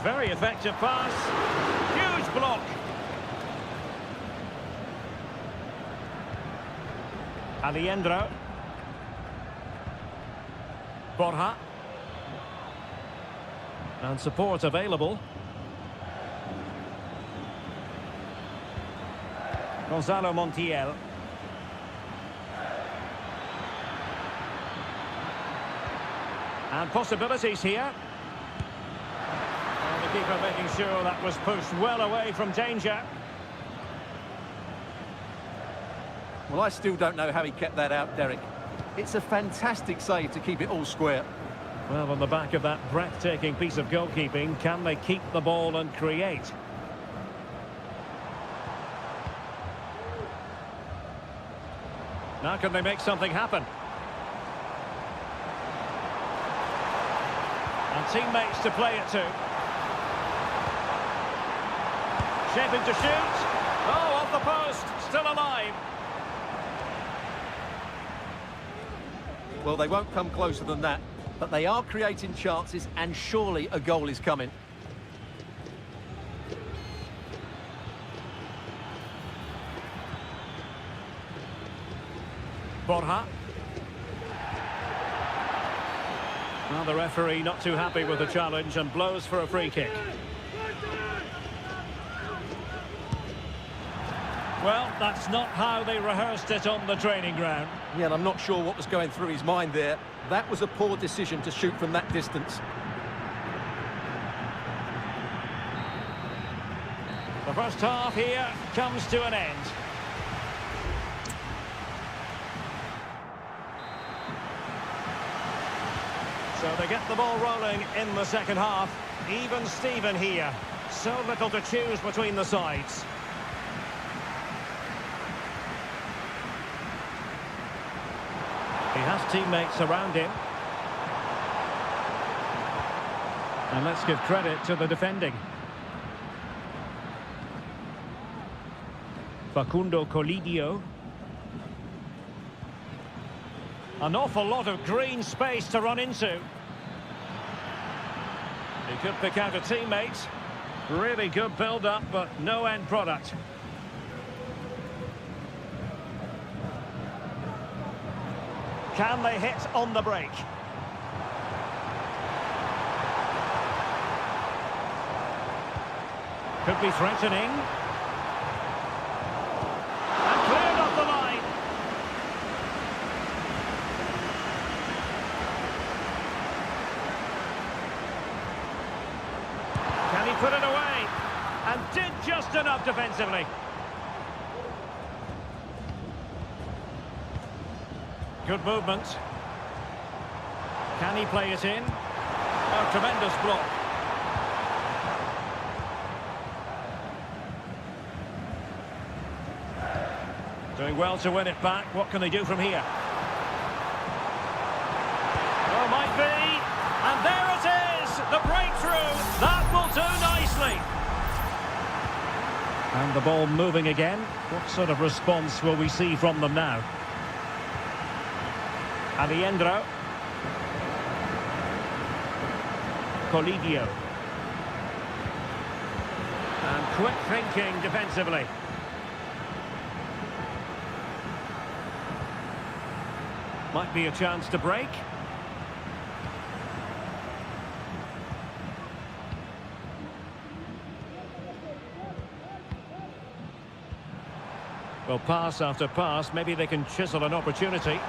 Very effective pass. Huge block. Aliendro. And support available. Gonzalo Montiel. And possibilities here. And the keeper making sure that was pushed well away from danger. Well, I still don't know how he kept that out, Derek. It's a fantastic save to keep it all square. Well, on the back of that breathtaking piece of goalkeeping, can they keep the ball and create? Now can they make something happen? And teammates to play it to. Shaping to shoot. Oh, off the post, still alive. Well, they won't come closer than that, but they are creating chances, and surely a goal is coming. Borja. Well, the referee not too happy with the challenge and blows for a free kick. Well, that's not how they rehearsed it on the training ground. Yeah, and I'm not sure what was going through his mind there. That was a poor decision to shoot from that distance. The first half here comes to an end. So they get the ball rolling in the second half. Even Steven here. So little to choose between the sides. He has teammates around him. And let's give credit to the defending. Facundo Colidio. An awful lot of green space to run into. He could pick out a teammate. Really good build-up, but no end product. Can they hit on the break? Could be threatening. And cleared off the line. Can he put it away? And did just enough defensively. Good movement. Can he play it in? Oh, tremendous block. Doing well to win it back. What can they do from here? Oh, might be. And there it is! The breakthrough! That will do nicely. And the ball moving again. What sort of response will we see from them now? Alejandro. Colidio. And quick thinking defensively. Might be a chance to break. Well, pass after pass, maybe they can chisel an opportunity.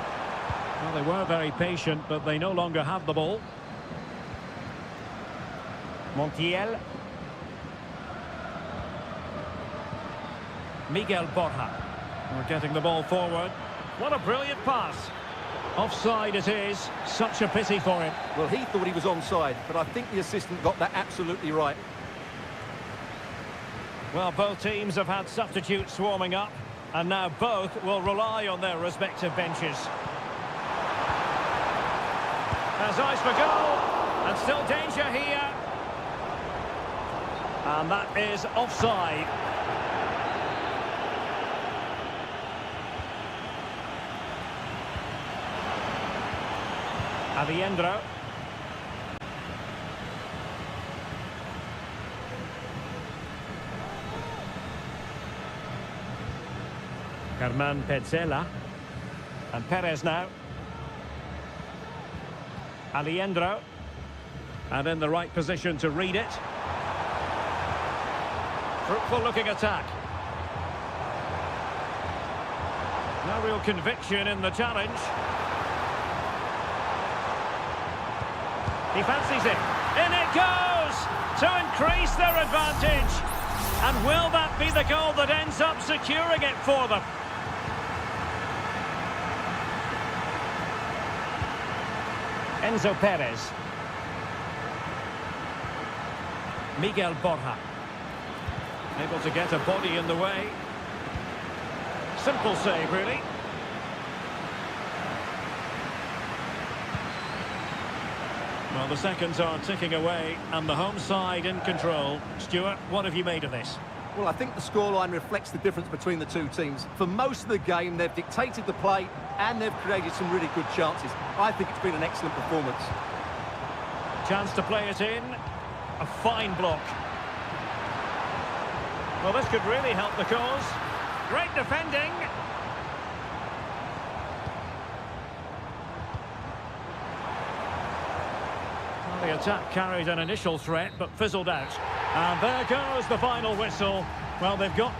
Well, they were very patient, but they no longer have the ball. Montiel. Miguel Borja. We're getting the ball forward. What a brilliant pass. Offside it is. Such a pity for him. Well, he thought he was onside, but I think the assistant got that absolutely right. Well, both teams have had substitutes swarming up, and now both will rely on their respective benches. Has eyes for goal, and still danger here. And that is offside. Alejandro. Germán Petzela. And Perez now. Alejandro. And in the right position to read it. Fruitful looking attack. No real conviction in the challenge. He fancies it. In it goes! To increase their advantage. And will that be the goal that ends up securing it for them? Enzo Perez. Miguel Borja. Able to get a body in the way. Simple save, really. Well, the seconds are ticking away, and the home side in control. Stuart, what have you made of this? Well, I think the scoreline reflects the difference between the two teams. For most of the game, they've dictated the play, and they've created some really good chances. I think it's been an excellent performance. Chance to play it in. A fine block. Well, this could really help the cause. Great defending. Well, the attack carried an initial threat, but fizzled out. And there goes the final whistle. Well, they've got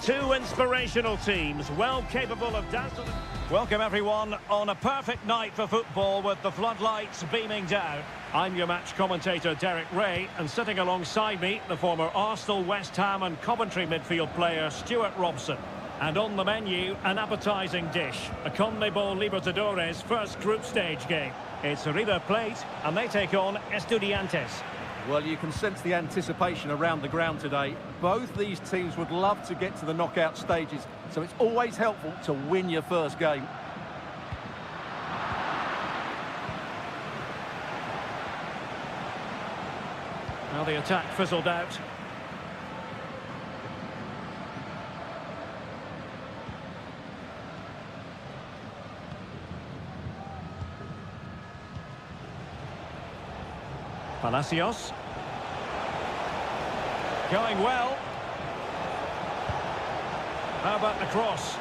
Two inspirational teams, well capable of dazzling. Welcome everyone on a perfect night for football with the floodlights beaming down. I'm your match commentator Derek Ray, and sitting alongside me, the former Arsenal, West Ham and Coventry midfield player Stuart Robson. And on the menu, an appetising dish, a CONMEBOL Libertadores first group stage game. It's River Plate, and they take on Estudiantes. Well, you can sense the anticipation around the ground today. Both these teams would love to get to the knockout stages, so it's always helpful to win your first game. Well, the attack fizzled out. Palacios. Going well. How about the cross?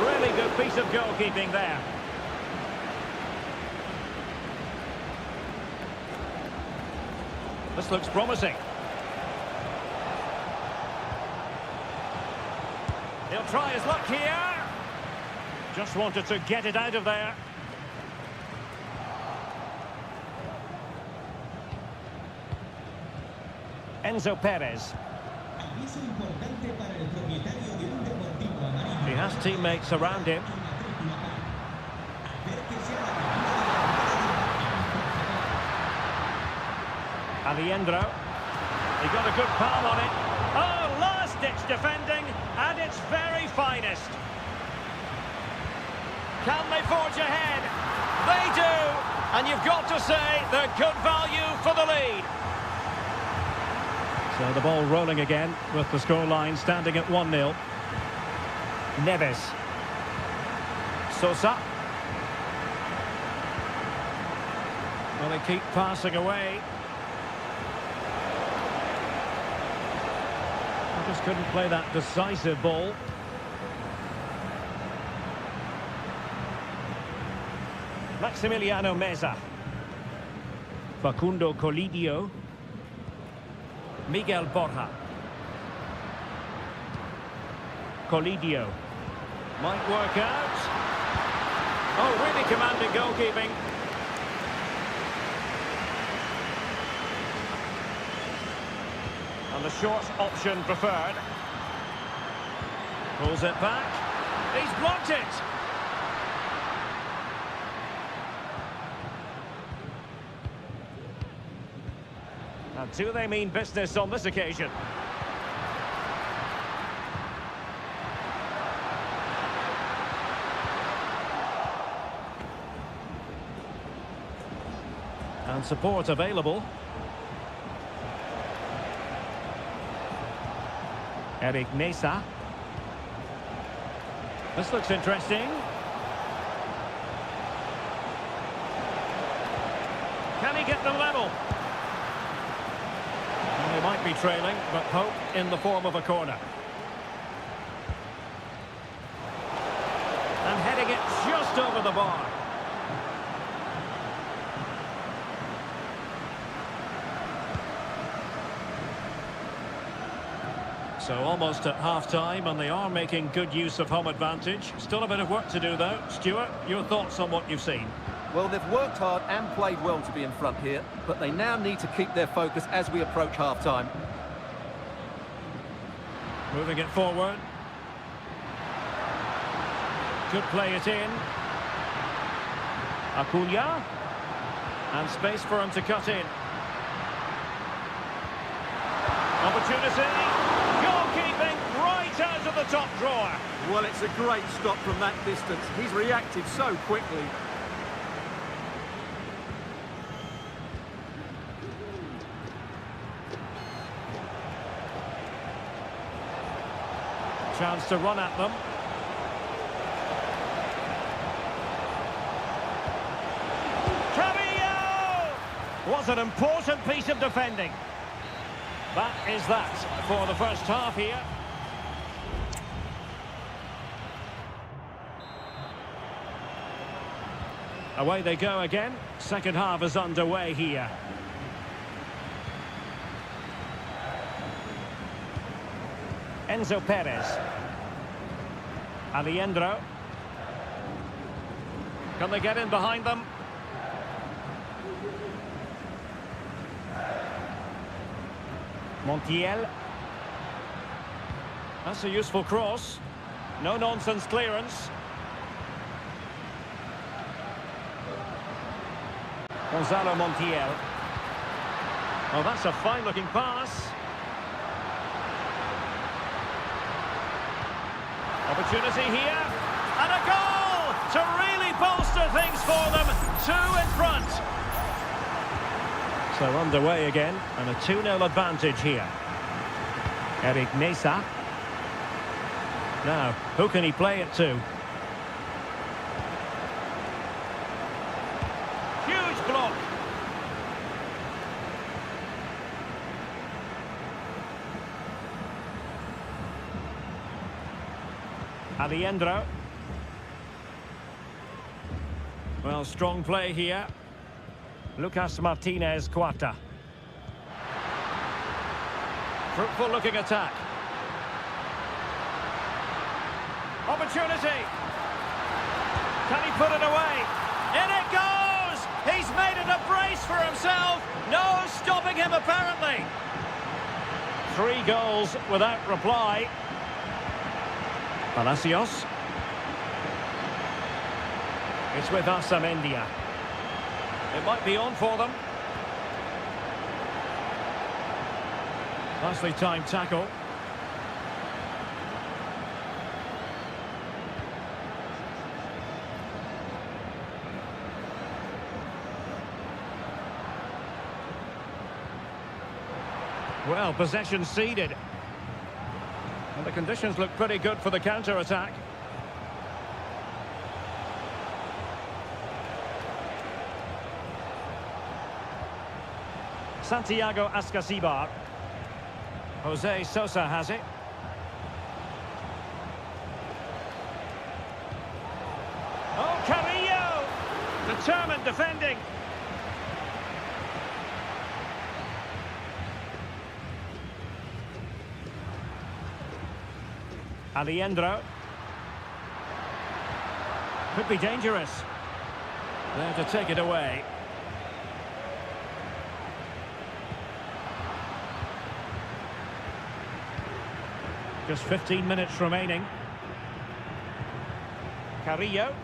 Really good piece of goalkeeping there. This looks promising. He'll try his luck here. Just wanted to get it out of there. Enzo Perez. He has teammates around him. Aliendro. He got a good palm on it. Oh, last-ditch defending at its very finest. Can they forge ahead? They do! And you've got to say they're good value for the lead. So the ball rolling again with the scoreline standing at 1-0. Neves. Sosa. Well, they keep passing away. They just couldn't play that decisive ball. Maximiliano Meza. Facundo Colidio. Miguel Borja. Colidio. Might work out. Oh, really commanding goalkeeping. And the short option preferred. Pulls it back. He's blocked it. And do they mean business on this occasion? And support available. Eric Mesa. This looks interesting. Can he get them level? They might be trailing, but hope in the form of a corner. And heading it just over the bar. So almost at half-time, and they are making good use of home advantage. Still a bit of work to do, though. Stuart, your thoughts on what you've seen? Well, they've worked hard and played well to be in front here, but they now need to keep their focus as we approach half-time. Moving it forward. Could play it in. Acuna. And space for him to cut in. Opportunity. Goalkeeping right out of the top drawer. Well, it's a great stop from that distance. He's reacted so quickly. Chance to run at them. Cavillo! Was an important piece of defending. That is that for the first half here. Away they go again. Second half is underway here. Enzo Perez. Alejandro. Can they get in behind them? Montiel. That's a useful cross. No-nonsense clearance. Gonzalo Montiel. Oh, that's a fine-looking pass. Opportunity here. And a goal to really bolster things for them. 2 in front. So underway again, and a 2-0 advantage here. Eric Mesa. Now, who can he play it to? Huge block. Alejandro. Well, strong play here. Lucas Martinez Cuarta. Fruitful looking attack. Opportunity. Can he put it away? In it goes! He's made it a brace for himself. No stopping him apparently. 3 goals without reply. Palacios. It's with Asamendia. It might be on for them. Nicely timed tackle. Well, possession ceded. And the conditions look pretty good for the counter-attack. Santiago Ascasibar. Jose Sosa has it. Oh, Carrillo! Determined defending. Alejandro. Could be dangerous. There to take it away. Just 15 minutes remaining. Carrillo.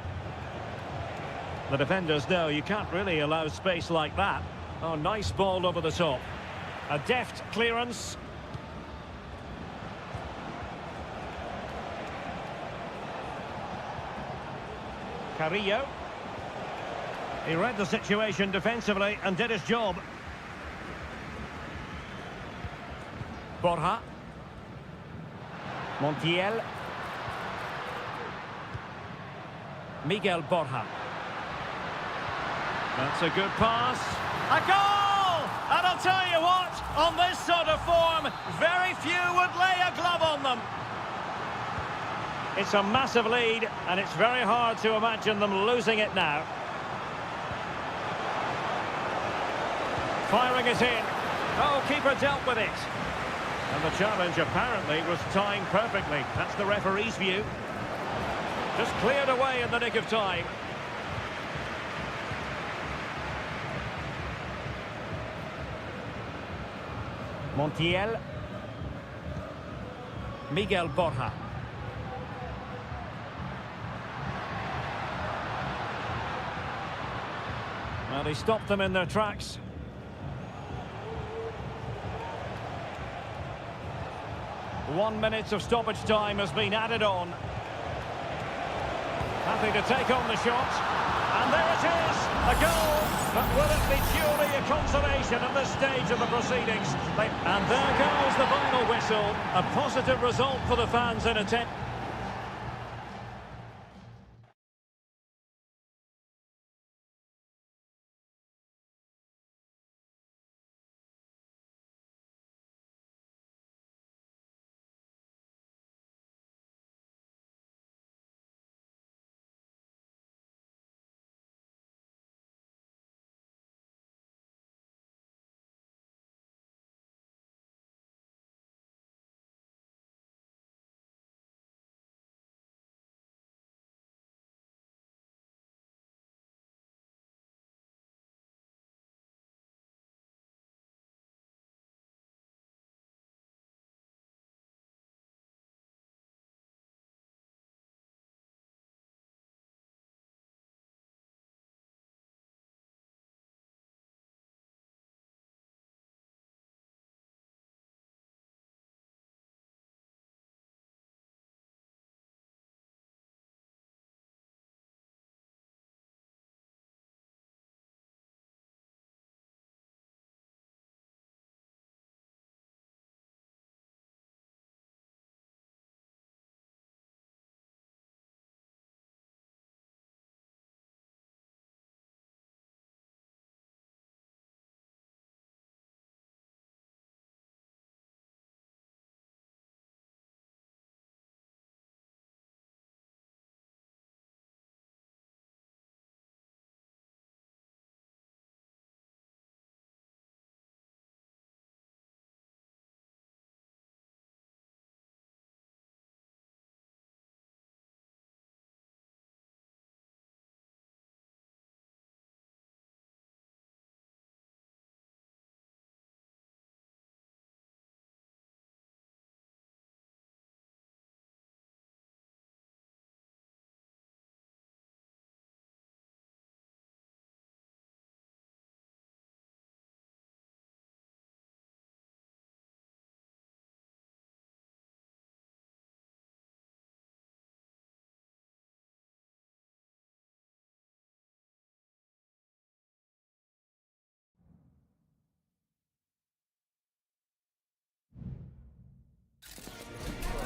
The defenders know you can't really allow space like that. Oh, nice ball over the top. A deft clearance. Carrillo. He read the situation defensively and did his job. Borja. Montiel. Miguel Borja. That's a good pass. A goal! And I'll tell you what, on this sort of form, very few would lay a glove on them. It's a massive lead, and it's very hard to imagine them losing it now. Firing it in. Oh, keeper dealt with it. And the challenge apparently was timed perfectly. That's the referee's view. Just cleared away in the nick of time. Montiel. Miguel Borja. Well, he stopped them in their tracks. One minute of stoppage time has been added on. Happy to take on the shot. And there it is, a goal. But will it be purely a consolation at this stage of the proceedings? And there goes the final whistle. A positive result for the fans in attendance.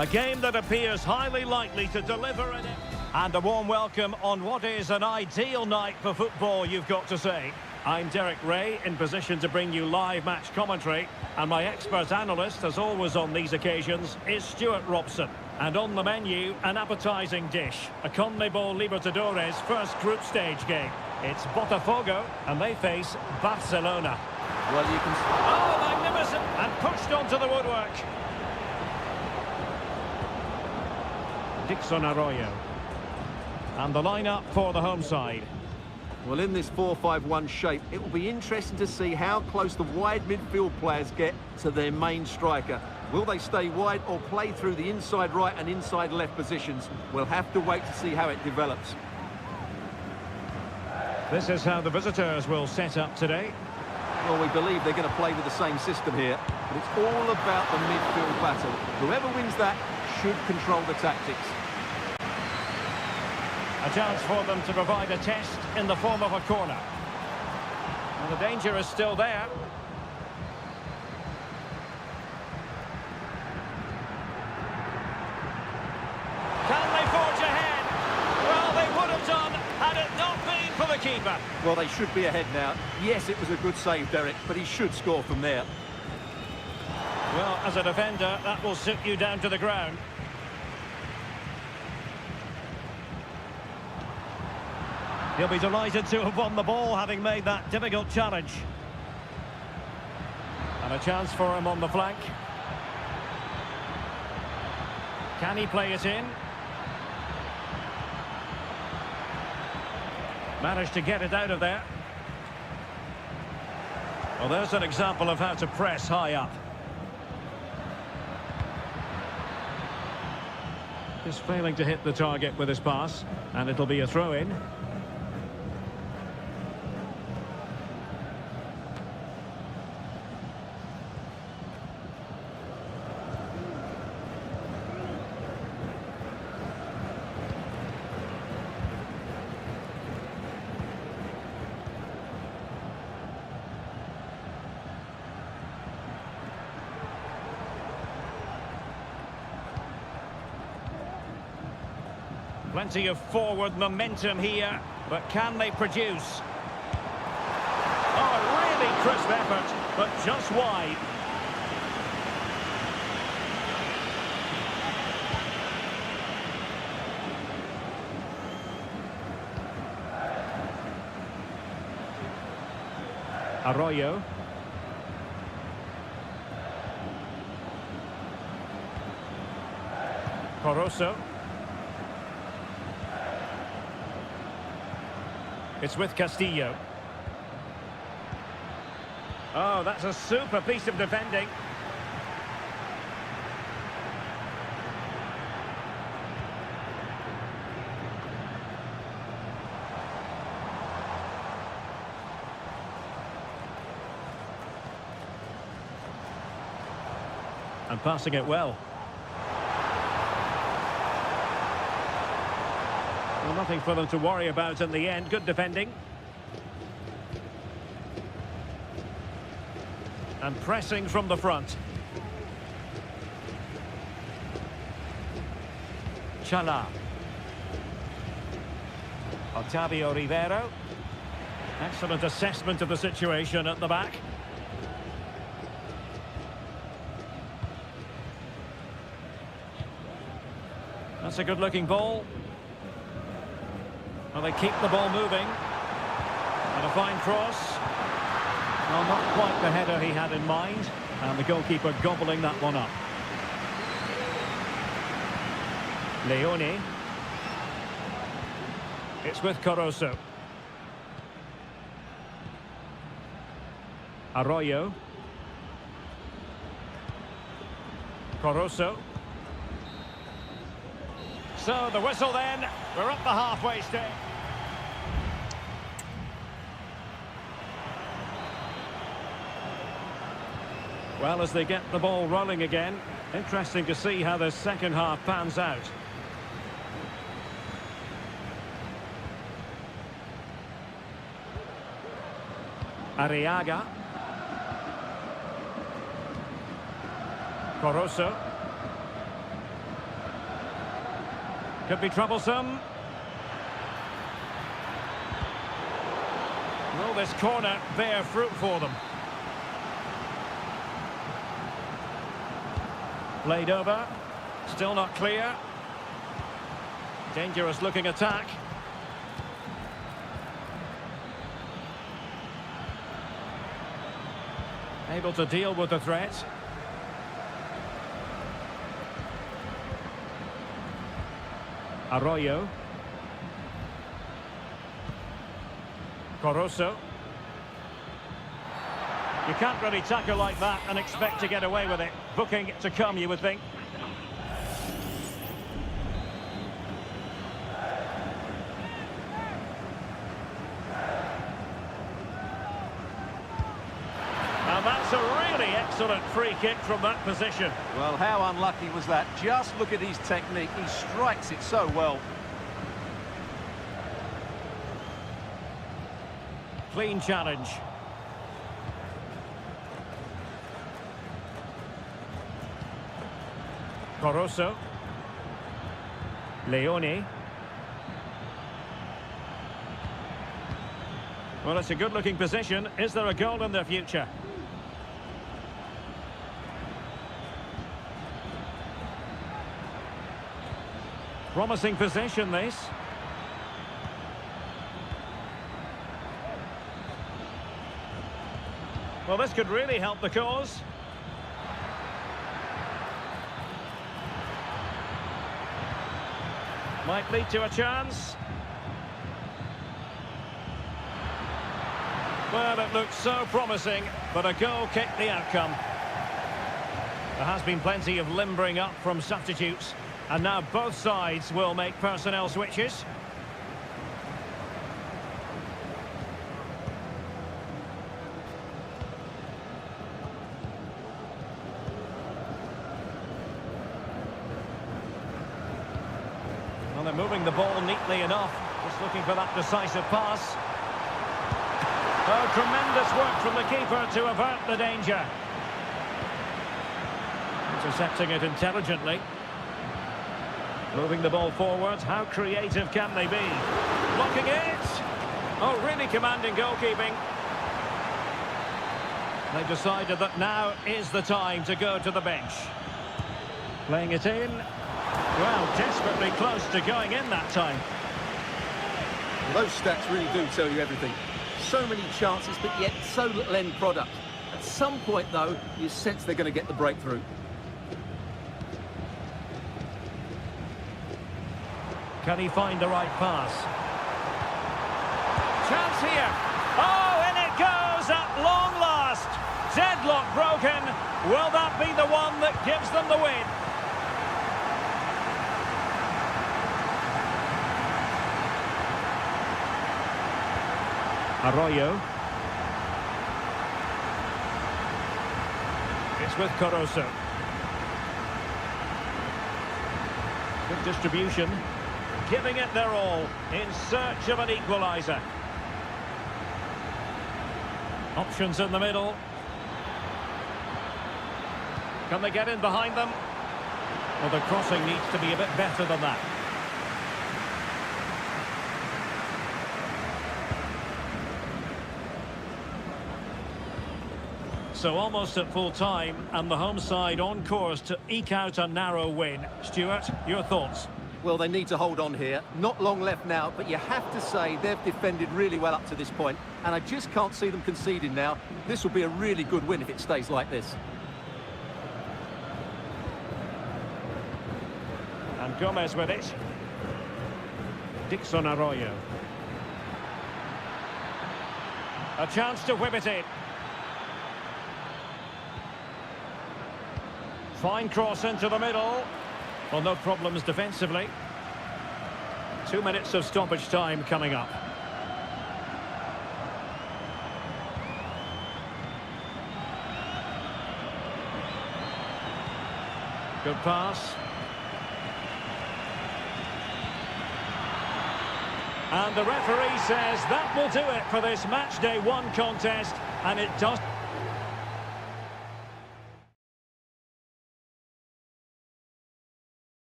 A game that appears highly likely to deliver an... And a warm welcome on what is an ideal night for football, you've got to say. I'm Derek Ray, in position to bring you live match commentary. And my expert analyst, as always on these occasions, is Stuart Robson. And on the menu, an appetising dish. A CONMEBOL Libertadores first group stage game. It's Botafogo, and they face Barcelona. Well, you can... Oh, magnificent! And pushed onto the woodwork. Dixon Arroyo. And the lineup for the home side. Well, in this 4-5-1 shape, it will be interesting to see how close the wide midfield players get to their main striker. Will they stay wide or play through the inside right and inside left positions? We'll have to wait to see how it develops. This is how the visitors will set up today. Well, we believe they're going to play with the same system here, but it's all about the midfield battle. Whoever wins that should control the tactics. A chance for them to provide a test in the form of a corner. And the danger is still there. Can they forge ahead? Well, they would have done had it not been for the keeper. Well, they should be ahead now. Yes, it was a good save, Derek, but he should score from there. Well, as a defender, that will sit you down to the ground. He'll be delighted to have won the ball, having made that difficult challenge. And a chance for him on the flank. Can he play it in? Managed to get it out of there. Well, there's an example of how to press high up. Just failing to hit the target with his pass, and it'll be a throw-in. Plenty of forward momentum here, but can they produce? Oh, a really crisp effort, but just wide. Arroyo. Corozo. It's with Castillo. Oh, that's a super piece of defending. And passing it well. Well, nothing for them to worry about in the end. Good defending. And pressing from the front. Chala. Otavio Rivero. Excellent assessment of the situation at the back. That's a good-looking ball. Well, they keep the ball moving. And a fine cross. Well, not quite the header he had in mind. And the goalkeeper gobbling that one up. Leone. It's with Corozo. Arroyo. Corozo. So the whistle then. We're up the halfway stage. Well, as they get the ball rolling again, interesting to see how the second half pans out. Arriaga. Corozo. Could be troublesome. Will this corner bear fruit for them? Played over. Still not clear. Dangerous looking attack. Able to deal with the threat. Arroyo. Caruso. You can't really tackle like that and expect to get away with it. Booking to come, you would think. And that's a really excellent free kick from that position. Well, how unlucky was that? Just look at his technique. He strikes it so well. Clean challenge. Caruso. Leone. Well, it's a good-looking position. Is there a goal in their future? Promising position, this. Well, this could really help the cause. Might lead to a chance. Well, it looked so promising, but a goal kicked the outcome. There has been plenty of limbering up from substitutes, and now both sides will make personnel switches. Well, they're moving the ball neatly enough, just looking for that decisive pass. Oh, tremendous work from the keeper to avert the danger. Intercepting it intelligently. Moving the ball forward, how creative can they be? Blocking it! Oh, really commanding goalkeeping. They've decided that now is the time to go to the bench. Playing it in. Well, desperately close to going in that time. Well, those stats really do tell you everything. So many chances, but yet so little end product. At some point, though, you sense they're going to get the breakthrough. Can he find the right pass? Chance here. Oh, in it goes at long last. Deadlock broken. Will that be the one that gives them the win? Arroyo. It's with Caruso. Good distribution. Giving it their all in search of an equaliser. Options in the middle. Can they get in behind them? Well, the crossing needs to be a bit better than that. So almost at full time, and the home side on course to eke out a narrow win. Stuart, your thoughts? Well, they need to hold on here. Not long left now, but you have to say they've defended really well up to this point, and I just can't see them conceding now. This will be a really good win if it stays like this. And Gomez with it. Dixon Arroyo. A chance to whip it in. Fine cross into the middle. Well, no problems defensively. 2 minutes of stoppage time coming up. Good pass. And the referee says that will do it for this match day 1 contest, and it does.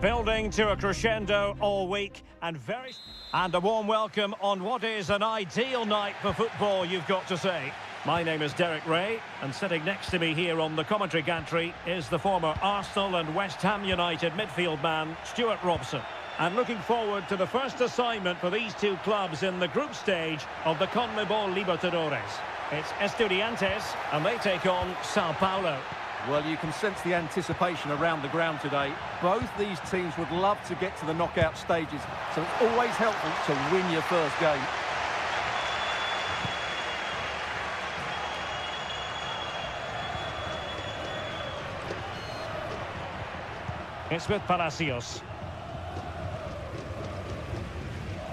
Building to a crescendo all week and a warm welcome on what is an ideal night for football, you've got to say. My name is Derek Ray, and sitting next to me here on the commentary gantry is the former Arsenal and West Ham United midfield man, Stuart Robson. And looking forward to the first assignment for these two clubs in the group stage of the CONMEBOL Libertadores. It's Estudiantes, and they take on Sao Paulo. Well, you can sense the anticipation around the ground today. Both these teams would love to get to the knockout stages, so it's always helpful to win your first game. It's with Palacios.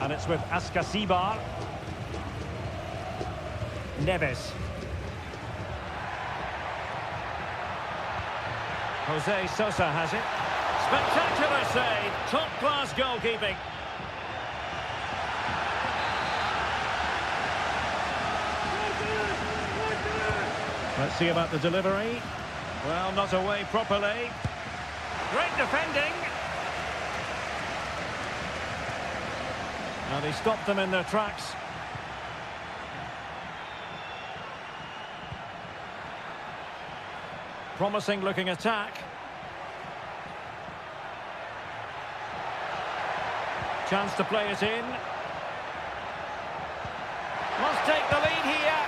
And it's with Ascasibar. Neves. Jose Sosa has it. Spectacular save. Top-class goalkeeping. Let's see about the delivery. Well, not away properly. Great defending. Now they stopped them in their tracks. Promising looking attack. Chance to play it in. Must take the lead here.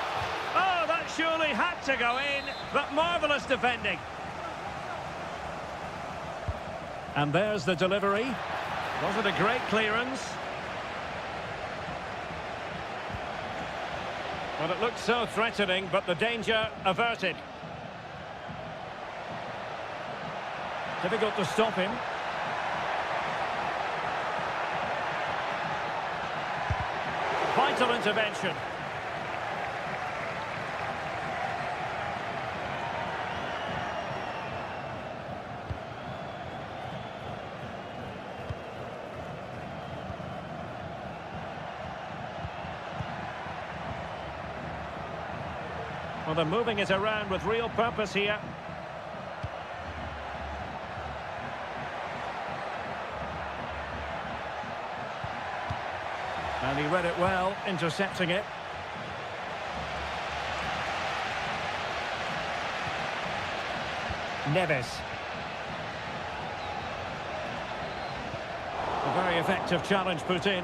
Oh, that surely had to go in, but marvellous defending. And there's the delivery. Wasn't a great clearance. Well, it looked so threatening, but the danger averted. Difficult to stop him. Vital intervention. Well, they're moving it around with real purpose here. And he read it well, intercepting it. Neves. A very effective challenge put in.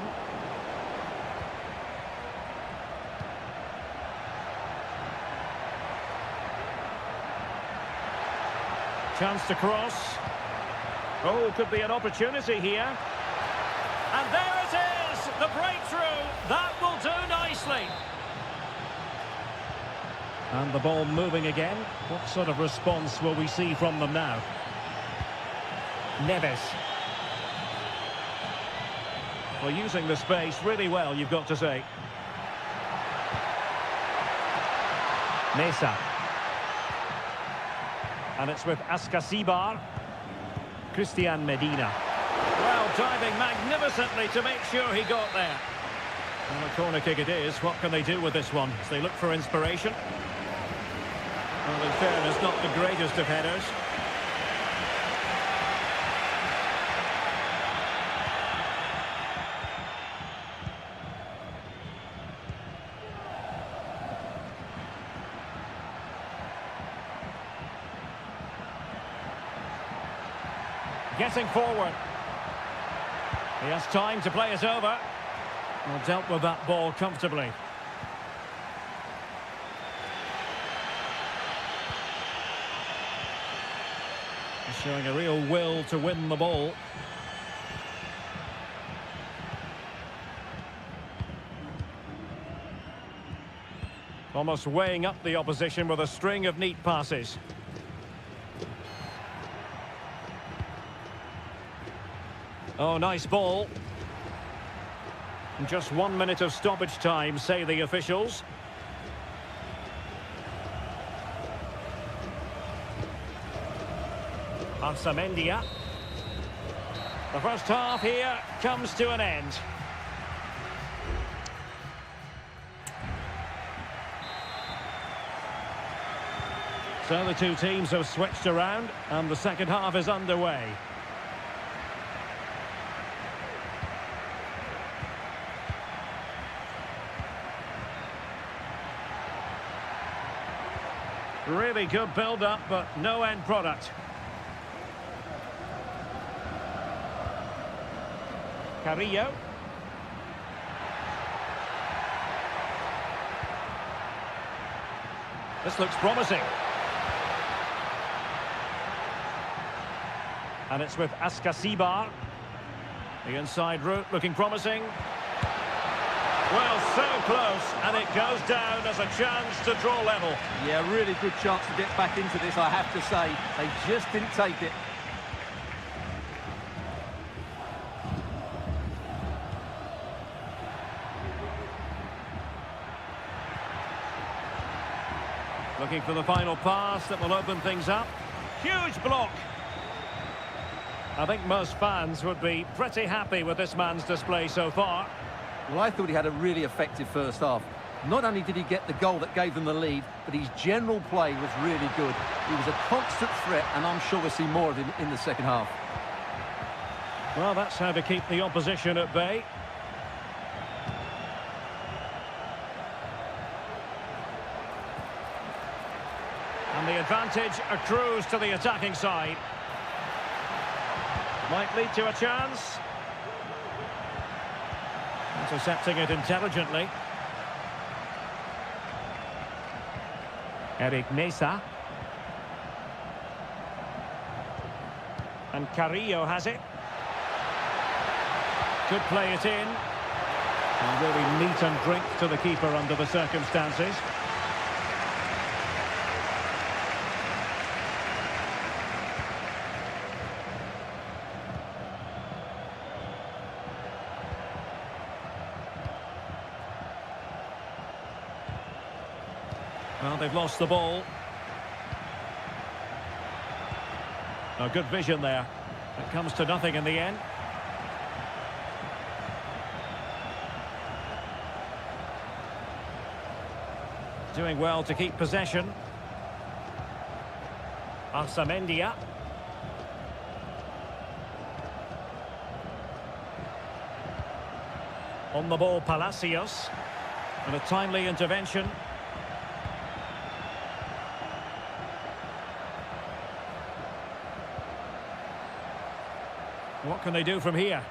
Chance to cross. Oh, could be an opportunity here. And there it is, the breakthrough. That will do nicely. And the ball moving again. What sort of response will we see from them now? Neves. Well, using the space really well, you've got to say. Mesa. And it's with Ascasibar. Christian Medina. Well, diving magnificently to make sure he got there. And a corner kick it is. What can they do with this one as they look for inspiration? Well, in fairness, not the greatest of headers. Getting forward. He has time to play it over. Well, dealt with that ball comfortably. He's showing a real will to win the ball. Almost weighing up the opposition with a string of neat passes. Oh, nice ball. Just 1 minute of stoppage time, say the officials. Arsamendia. The first half here comes to an end. So the two teams have switched around and the second half is underway. Really good build-up, but no end product. Carrillo. This looks promising. And it's with Askasibar. The inside route looking promising. Well, so close, and it goes down as a chance to draw level. Yeah, really good chance to get back into this, I have to say. They just didn't take it. Looking for the final pass that will open things up. Huge block. I think most fans would be pretty happy with this man's display so far. Well, I thought he had a really effective first half. Not only did he get the goal that gave them the lead, but his general play was really good. He was a constant threat, and I'm sure we'll see more of him in the second half. Well, that's how to keep the opposition at bay. And the advantage accrues to the attacking side. Might lead to a chance. Intercepting it intelligently. Eric Mesa. And Carrillo has it. Could play it in. And really meat and drink to the keeper under the circumstances. Well, they've lost the ball. A good vision there. It comes to nothing in the end. Doing well to keep possession. Arsamendia. On the ball, Palacios. And a timely intervention. What can they do from here?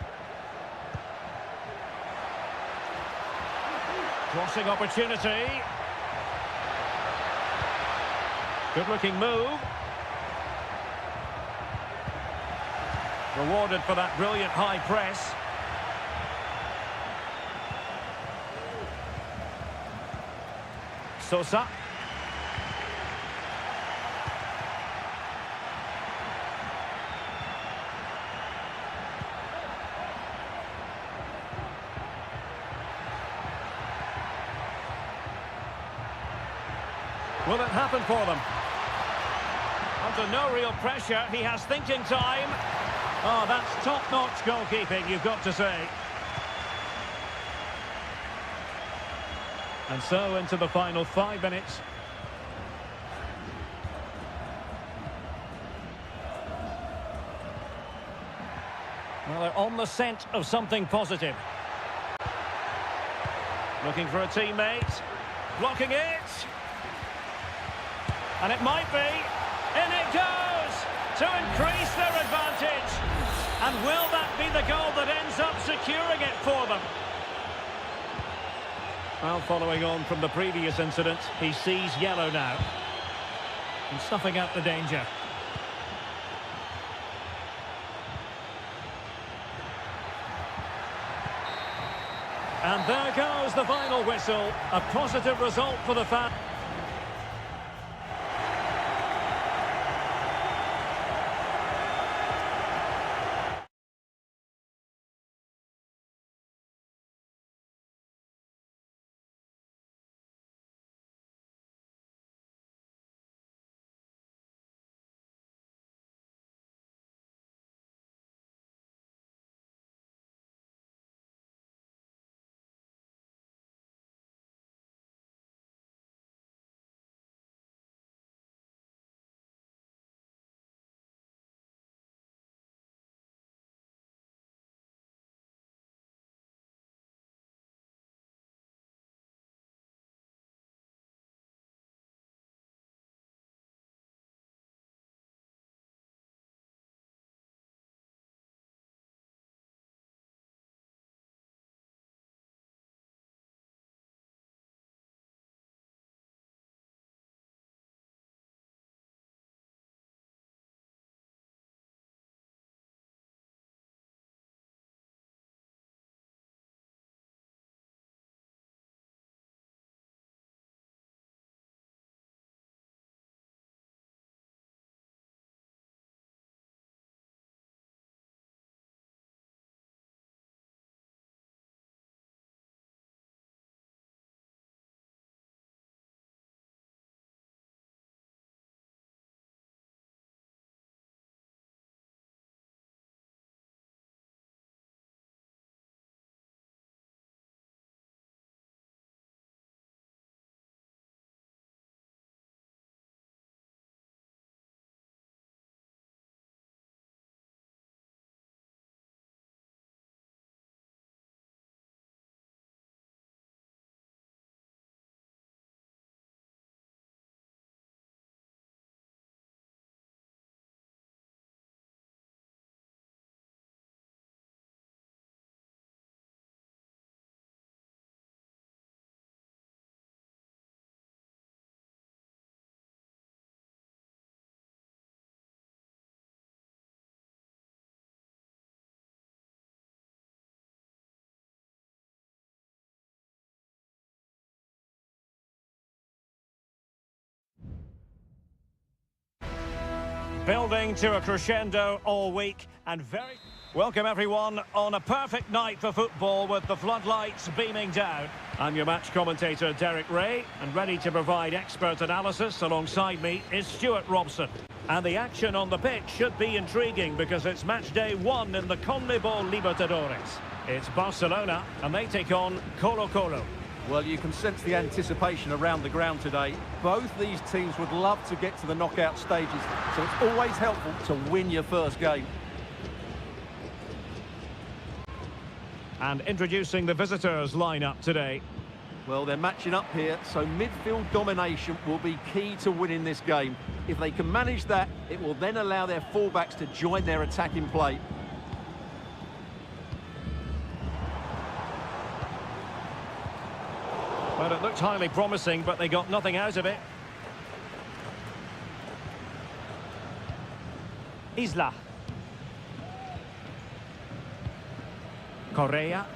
Crossing opportunity. Good-looking move. Rewarded for that brilliant high press. Sosa. Will it happen for them? Under no real pressure, he has thinking time. Oh, that's top-notch goalkeeping, you've got to say. And so into the final 5 minutes. Well, they're on the scent of something positive. Looking for a teammate. Blocking it. And it might be. In it goes! To increase their advantage. And will that be the goal that ends up securing it for them? Well, following on from the previous incident, he sees yellow now. And snuffing out the danger. And there goes the final whistle. A positive result for the fans. Building to a crescendo all week and very... Welcome everyone on a perfect night for football with the floodlights beaming down. I'm your match commentator Derek Ray, and ready to provide expert analysis alongside me is Stuart Robson. And the action on the pitch should be intriguing because it's match day 1 in the CONMEBOL Libertadores. It's Barcelona and they take on Colo-Colo. Well, you can sense the anticipation around the ground today. Both these teams would love to get to the knockout stages, so it's always helpful to win your first game. And introducing the visitors lineup today. Well, they're matching up here, so midfield domination will be key to winning this game. If they can manage that, it will then allow their fullbacks to join their attacking play. Well, it looked highly promising, but they got nothing out of it. Isla. Correa.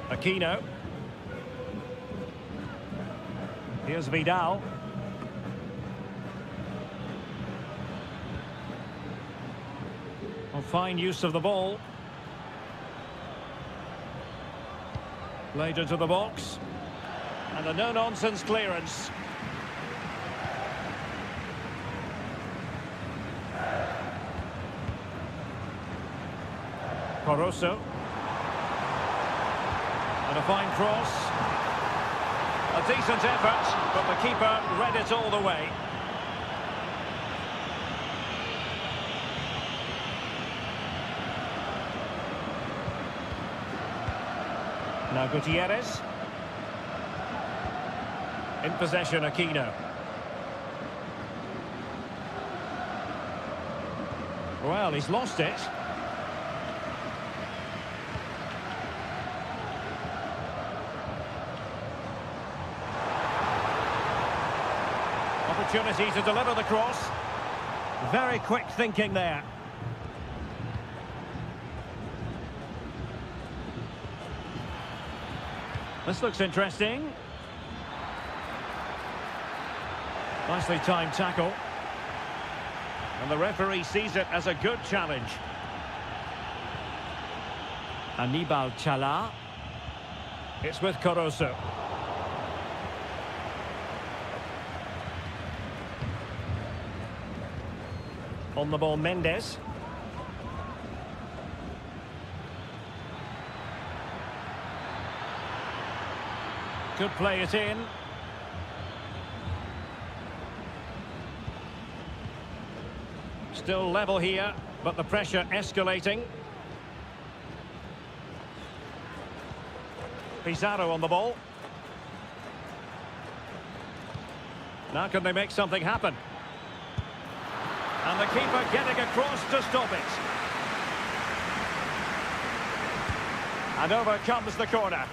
Aquino. Here's Vidal. Fine use of the ball. Played into the box. And a no-nonsense clearance. Caruso. And a fine cross. A decent effort, but the keeper read it all the way. Now Gutierrez. In possession, Aquino. Well, he's lost it. Opportunity to deliver the cross. Very quick thinking there. This looks interesting. Nicely timed tackle. And the referee sees it as a good challenge. Aníbal Chala. It's with Caruso. On the ball, Mendes. Could play it in. Still level here, but the pressure escalating. Pizarro on the ball. Now can they make something happen? And the keeper getting across to stop it. And over comes the corner.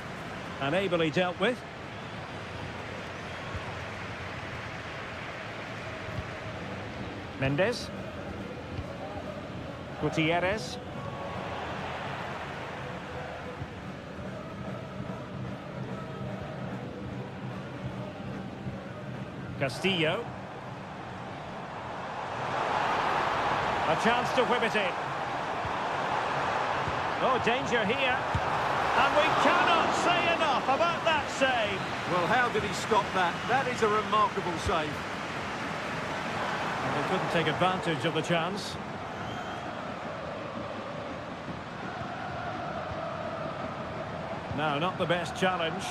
And ably dealt with. Mendes. Gutierrez. Castillo. A chance to whip it in. Oh, danger here. And we cannot say enough about that save. Well, how did he stop that? That is a remarkable save. They couldn't take advantage of the chance. No, not the best challenge.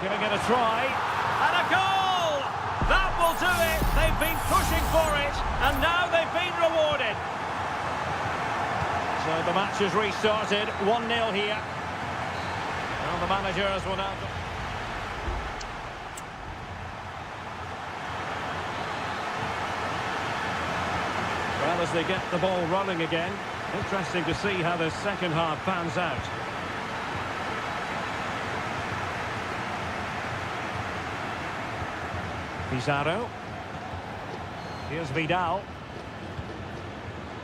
Giving it a try. And a goal! That will do it. They've been pushing for it. And now they've been rewarded. So the match has restarted. 1-0 here. Well, the managers will now... Well, as they get the ball running again, interesting to see how the second half pans out. Pizarro. Here's Vidal.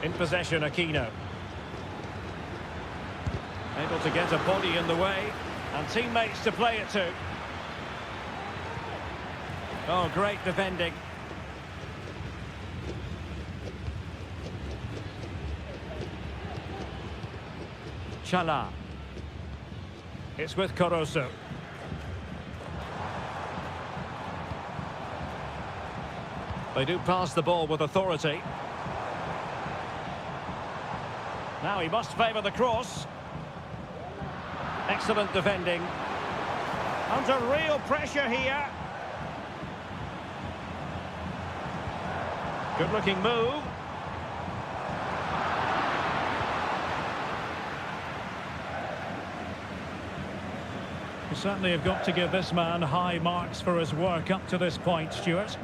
In possession, Aquino. Able to get a body in the way, and teammates to play it to. Oh, great defending. Chala. It's with Coroso. They do pass the ball with authority. Now he must favour the cross. Excellent defending. Under real pressure here. Good looking move. You certainly have got to give this man high marks for his work up to this point, Stuart.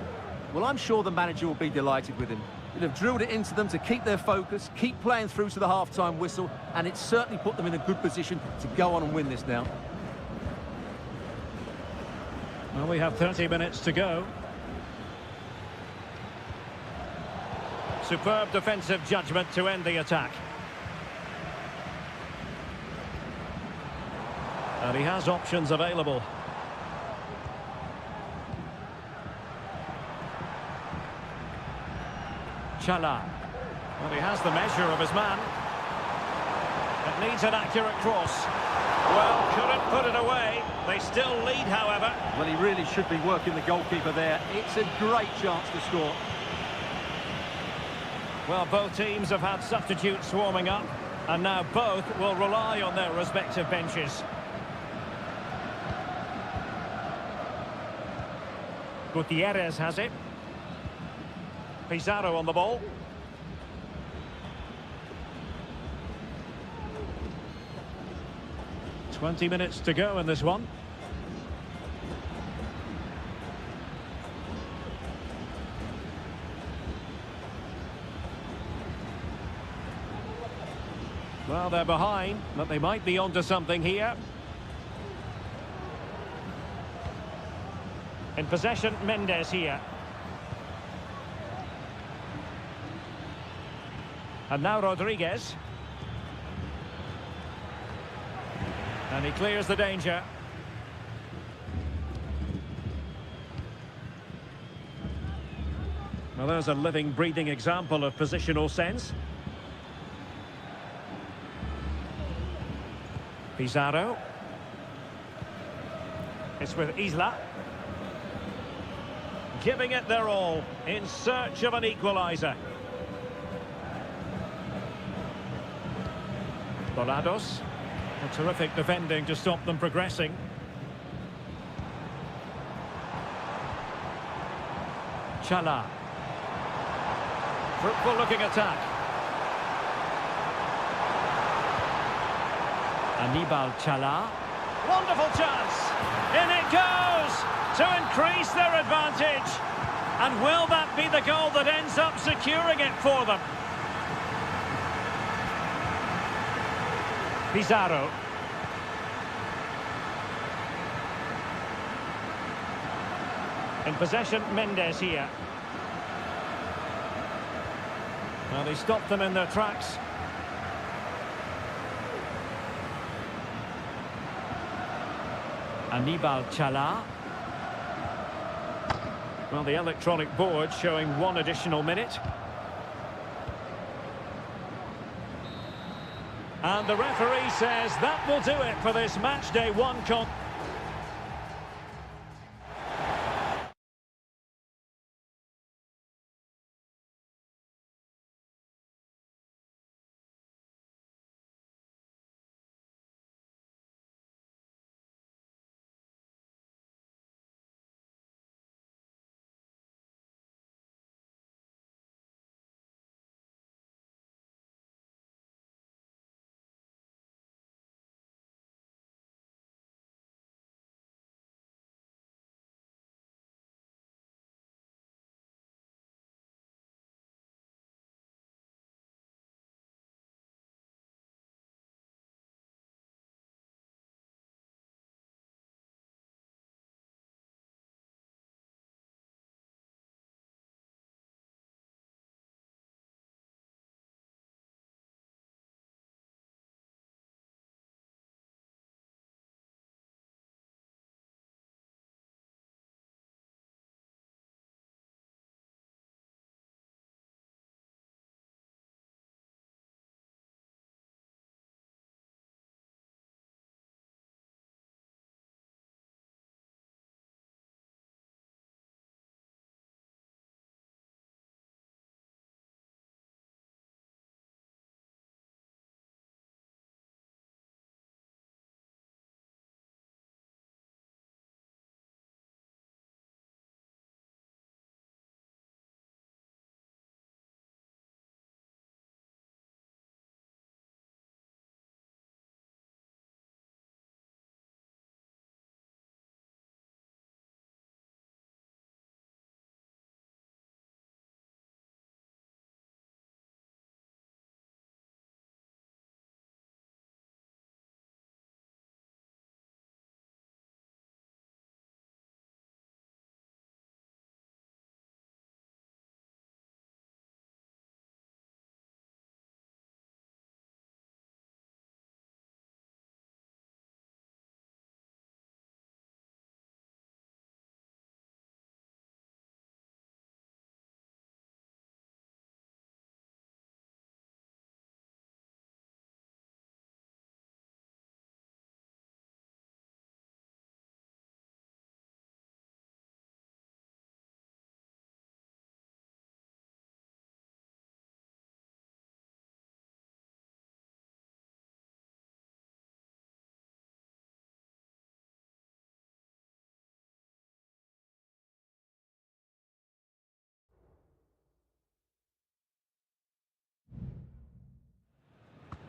Well, I'm sure the manager will be delighted with him. He'll have drilled it into them to keep their focus, keep playing through to the half-time whistle, and it's certainly put them in a good position to go on and win this now. Well, we have 30 minutes to go. Superb defensive judgment to end the attack. And he has options available. Chala. Well, he has the measure of his man. It needs an accurate cross. Well, couldn't put it away. They still lead, however. Well, he really should be working the goalkeeper there. It's a great chance to score. Well, both teams have had substitutes warming up, and now both will rely on their respective benches. Gutierrez has it. Pizarro on the ball. "20 minutes to go in this one. Well, they're behind, but they might be onto something here. In possession, Mendes here. And now Rodriguez. And he clears the danger. Well, there's a living, breathing example of positional sense. Pizarro. It's with Isla. Giving it their all in search of an equaliser. Volados. A terrific defending to stop them progressing. Chala. Fruitful looking attack. Anibal Chala. Wonderful chance. In it goes to increase their advantage. And will that be the goal that ends up securing it for them? Pizarro. In possession, Mendes here. Well, he stopped them in their tracks. Anibal Chala. Well, the electronic board showing one additional minute. And the referee says that will do it for this match day one.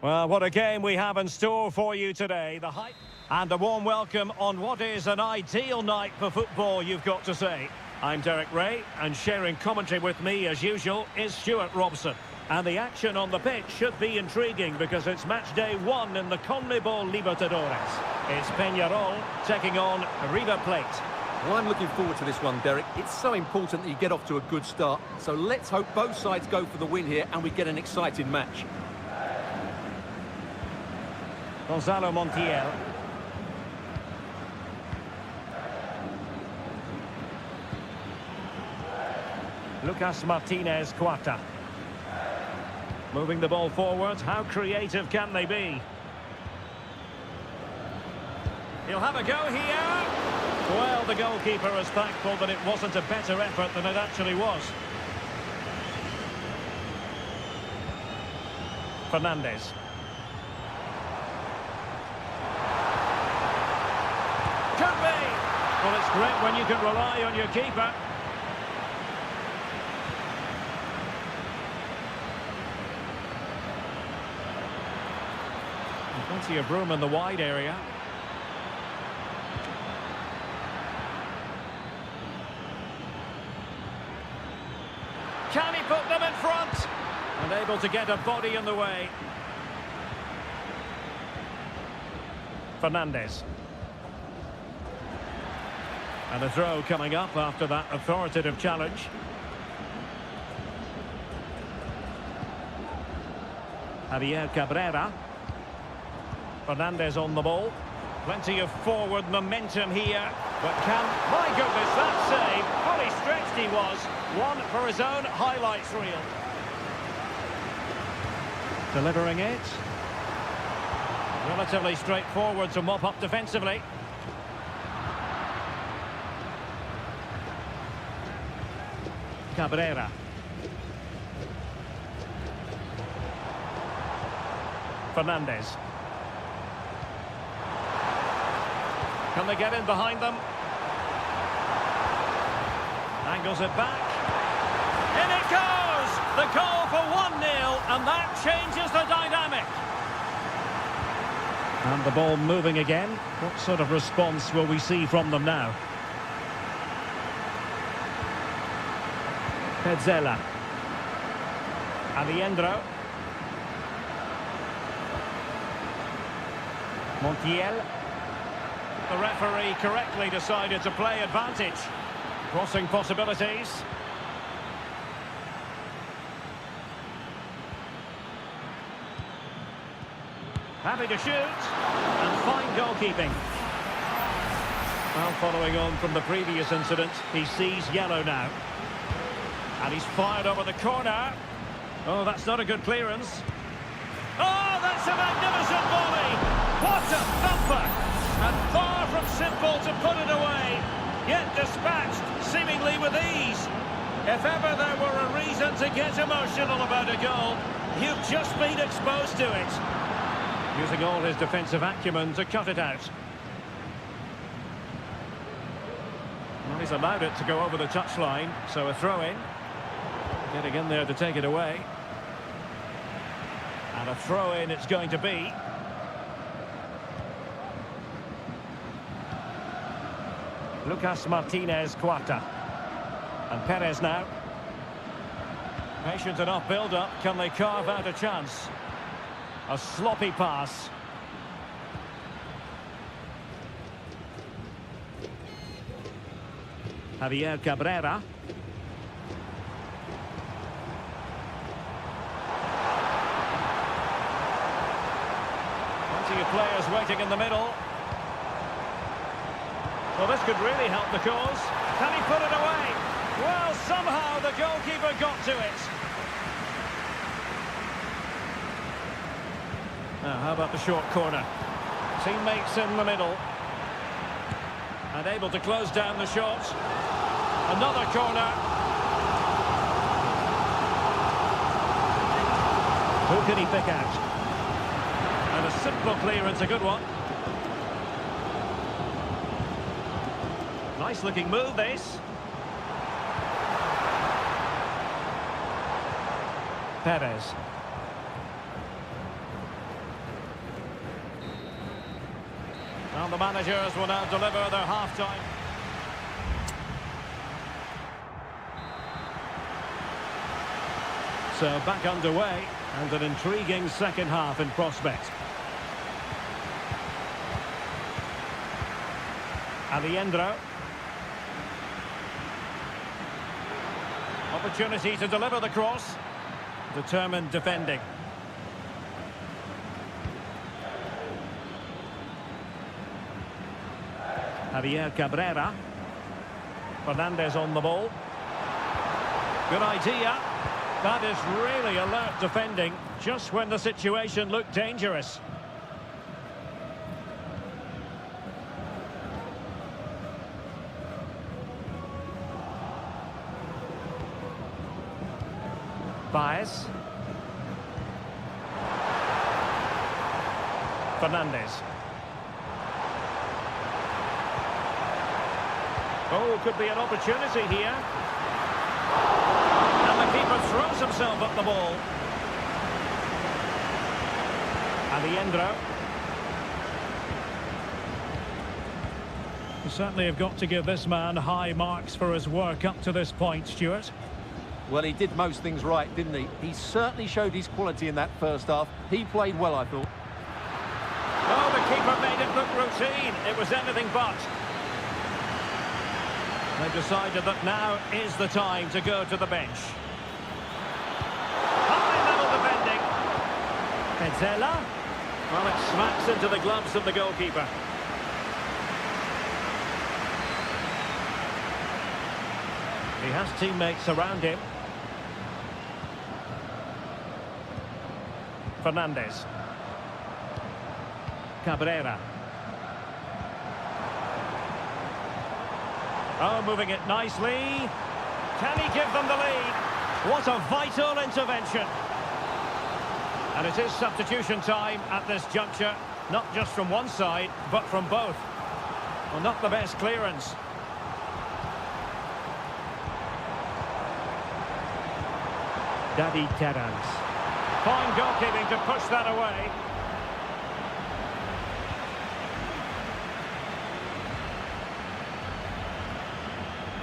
Well, what a game we have in store for you today. The hype and a warm welcome on what is an ideal night for football, you've got to say. I'm Derek Ray, and sharing commentary with me, as usual, is Stuart Robson. And the action on the pitch should be intriguing because it's match day 1 in the CONMEBOL Libertadores. It's Peñarol taking on River Plate. Well, I'm looking forward to this one, Derek. It's so important that you get off to a good start. So let's hope both sides go for the win here and we get an exciting match. Gonzalo Montiel. Lucas Martinez Cuarta. Moving the ball forward. How creative can they be? He'll have a go here. Well, the goalkeeper is thankful that it wasn't a better effort than it actually was. Fernandez. Could be. Well, it's great when you can rely on your keeper. Plenty of room in the wide area. Can he put them in front? And able to get a body in the way. Fernandez. And a throw coming up after that authoritative challenge. Javier Cabrera. Fernandez on the ball. Plenty of forward momentum here. But can... My goodness, that save. Fully stretched he was. One for his own highlights reel. Delivering it. Relatively straightforward to mop up defensively. Cabrera. Fernandez. Can they get in behind them? Angles it back. In it goes! The goal for 1-0, and that changes the dynamic. And the ball moving again. What sort of response will we see from them now? Petzela. Aliendro. Montiel. The referee correctly decided to play advantage. Crossing possibilities. Happy to shoot. And fine goalkeeping. Well, following on from the previous incident, he sees yellow now. And he's fired over the corner. Oh, that's not a good clearance. Oh, that's a magnificent volley. What a thumper. And far from simple to put it away, yet dispatched seemingly with ease. If ever there were a reason to get emotional about a goal, you've just been exposed to it. Using all his defensive acumen to cut it out. Well, he's allowed it to go over the touchline, so a throw-in. Getting in there to take it away. And a throw-in it's going to be. Lucas Martinez Cuarta. And Perez now. Patient enough build-up. Can they carve out a chance? A sloppy pass. Javier Cabrera. Plenty of players waiting in the middle. Well, this could really help the cause. Can he put it away? Well, somehow the goalkeeper got to it. Now, how about the short corner? Teammates in the middle. And able to close down the shot. Another corner. Who can he pick out? And a simple clearance, a good one. Nice looking move, this. Perez. the managers will now deliver their half-time. So back underway, and an intriguing second half in prospect. Alejandro. Opportunity to deliver the cross. Determined defending. Javier Cabrera. Fernandez on the ball. Good idea. That is really alert defending, just when the situation looked dangerous. Baez. Fernandez. Oh, could be an opportunity here. And the keeper throws himself at the ball. Alejandro. You certainly have got to give this man high marks for his work up to this point, Stuart. Well, he did most things right, didn't he? He certainly showed his quality in that first half. He played well, I thought. Oh, the keeper made it look routine. It was anything but. They've decided that now is the time to go to the bench. High-level defending. Petzela. Well, it smacks into the gloves of the goalkeeper. He has teammates around him. Fernandez. Cabrera. Oh, moving it nicely. Can he give them the lead? What a vital intervention. And it is substitution time at this juncture. Not just from one side, but from both. Well, not the best clearance. David Terrans. Fine goalkeeping to push that away.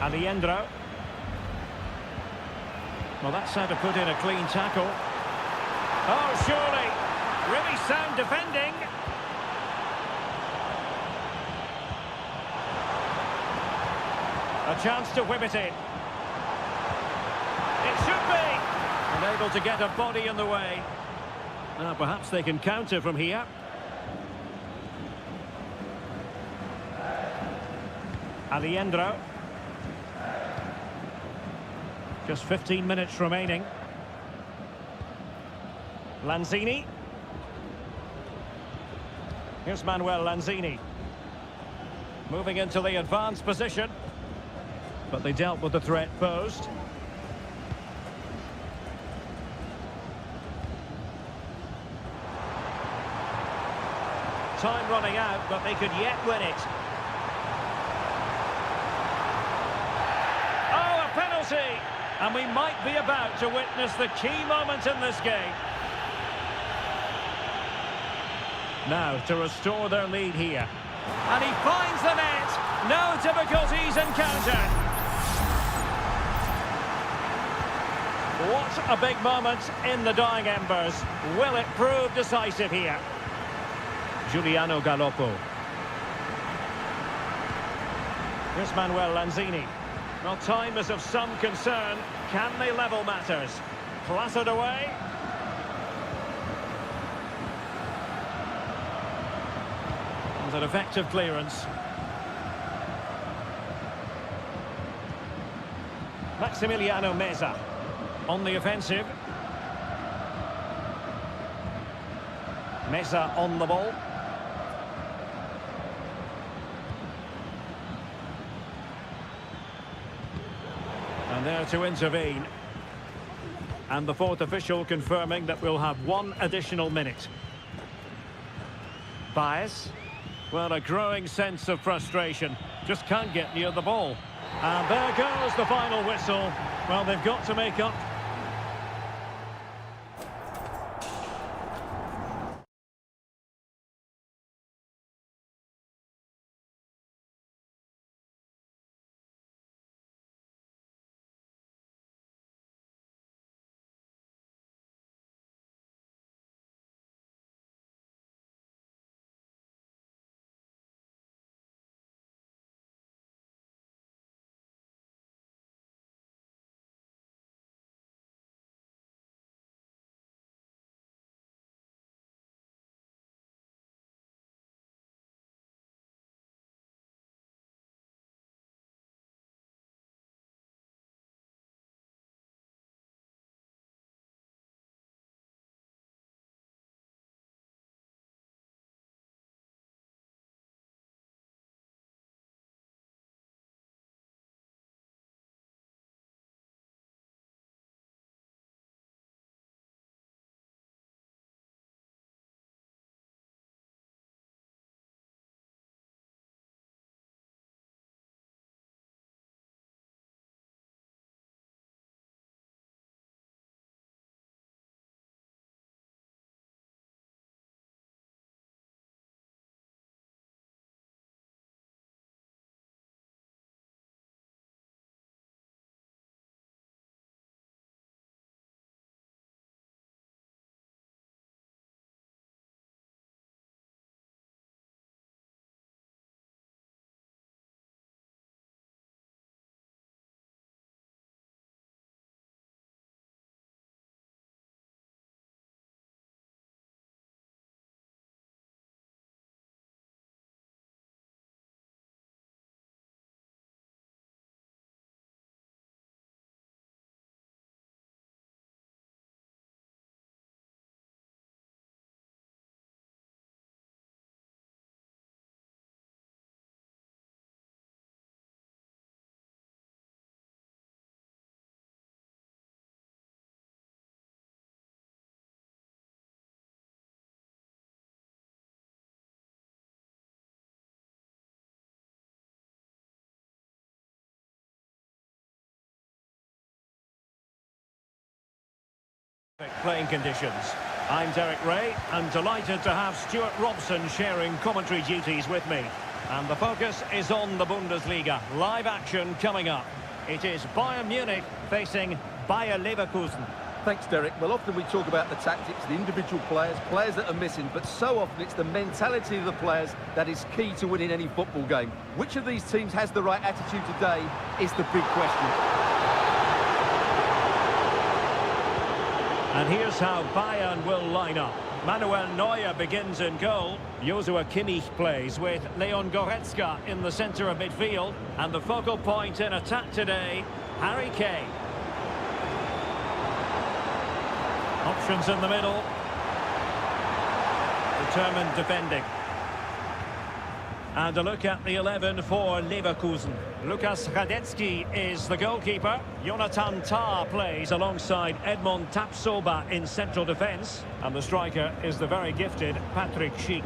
Alejandro. Well, that's how to put in a clean tackle. Oh, surely. Really sound defending. A chance to whip it in. It should be. Unable to get a body in the way. Now, perhaps they can counter from here. Alejandro. Just 15 minutes remaining. Lanzini. Here's Manuel Lanzini. Moving into the advanced position. But they dealt with the threat posed. Time running out, but they could yet win it. Oh, a penalty! And we might be about to witness the key moment in this game. Now to restore their lead here. And he finds the net. No difficulties encountered. What a big moment in the dying embers. Will it prove decisive here? Giuliano Galoppo. Here's Manuel Lanzini. Well, time is of some concern. Can they level matters? Clattered away. And an effective clearance. Maximiliano Meza on the offensive. Meza on the ball. And there to intervene. And the fourth official confirming that we'll have one additional minute. Baez. Well, a growing sense of frustration. Just can't get near the ball. And there goes the final whistle. Well, they've got to make up Playing conditions. I'm Derek Ray, and delighted to have Stuart Robson sharing commentary duties with me. And the focus is on the Bundesliga. Live action coming up. It is Bayern Munich facing Bayer Leverkusen. Thanks, Derek. Well, often we talk about the tactics, the individual players, players that are missing, but so often it's the mentality of the players that is key to winning any football game. Which of these teams has the right attitude today is the big question. And here's how Bayern will line up. Manuel Neuer begins in goal. Joshua Kimmich plays with Leon Goretzka in the centre of midfield. And the focal point in attack today, Harry Kane. Options in the middle. Determined defending. And a look at the 11 for Leverkusen. Lukas Radetzky is the goalkeeper. Jonathan Tah plays alongside Edmond Tapsoba in central defence. And the striker is the very gifted Patrick Schick.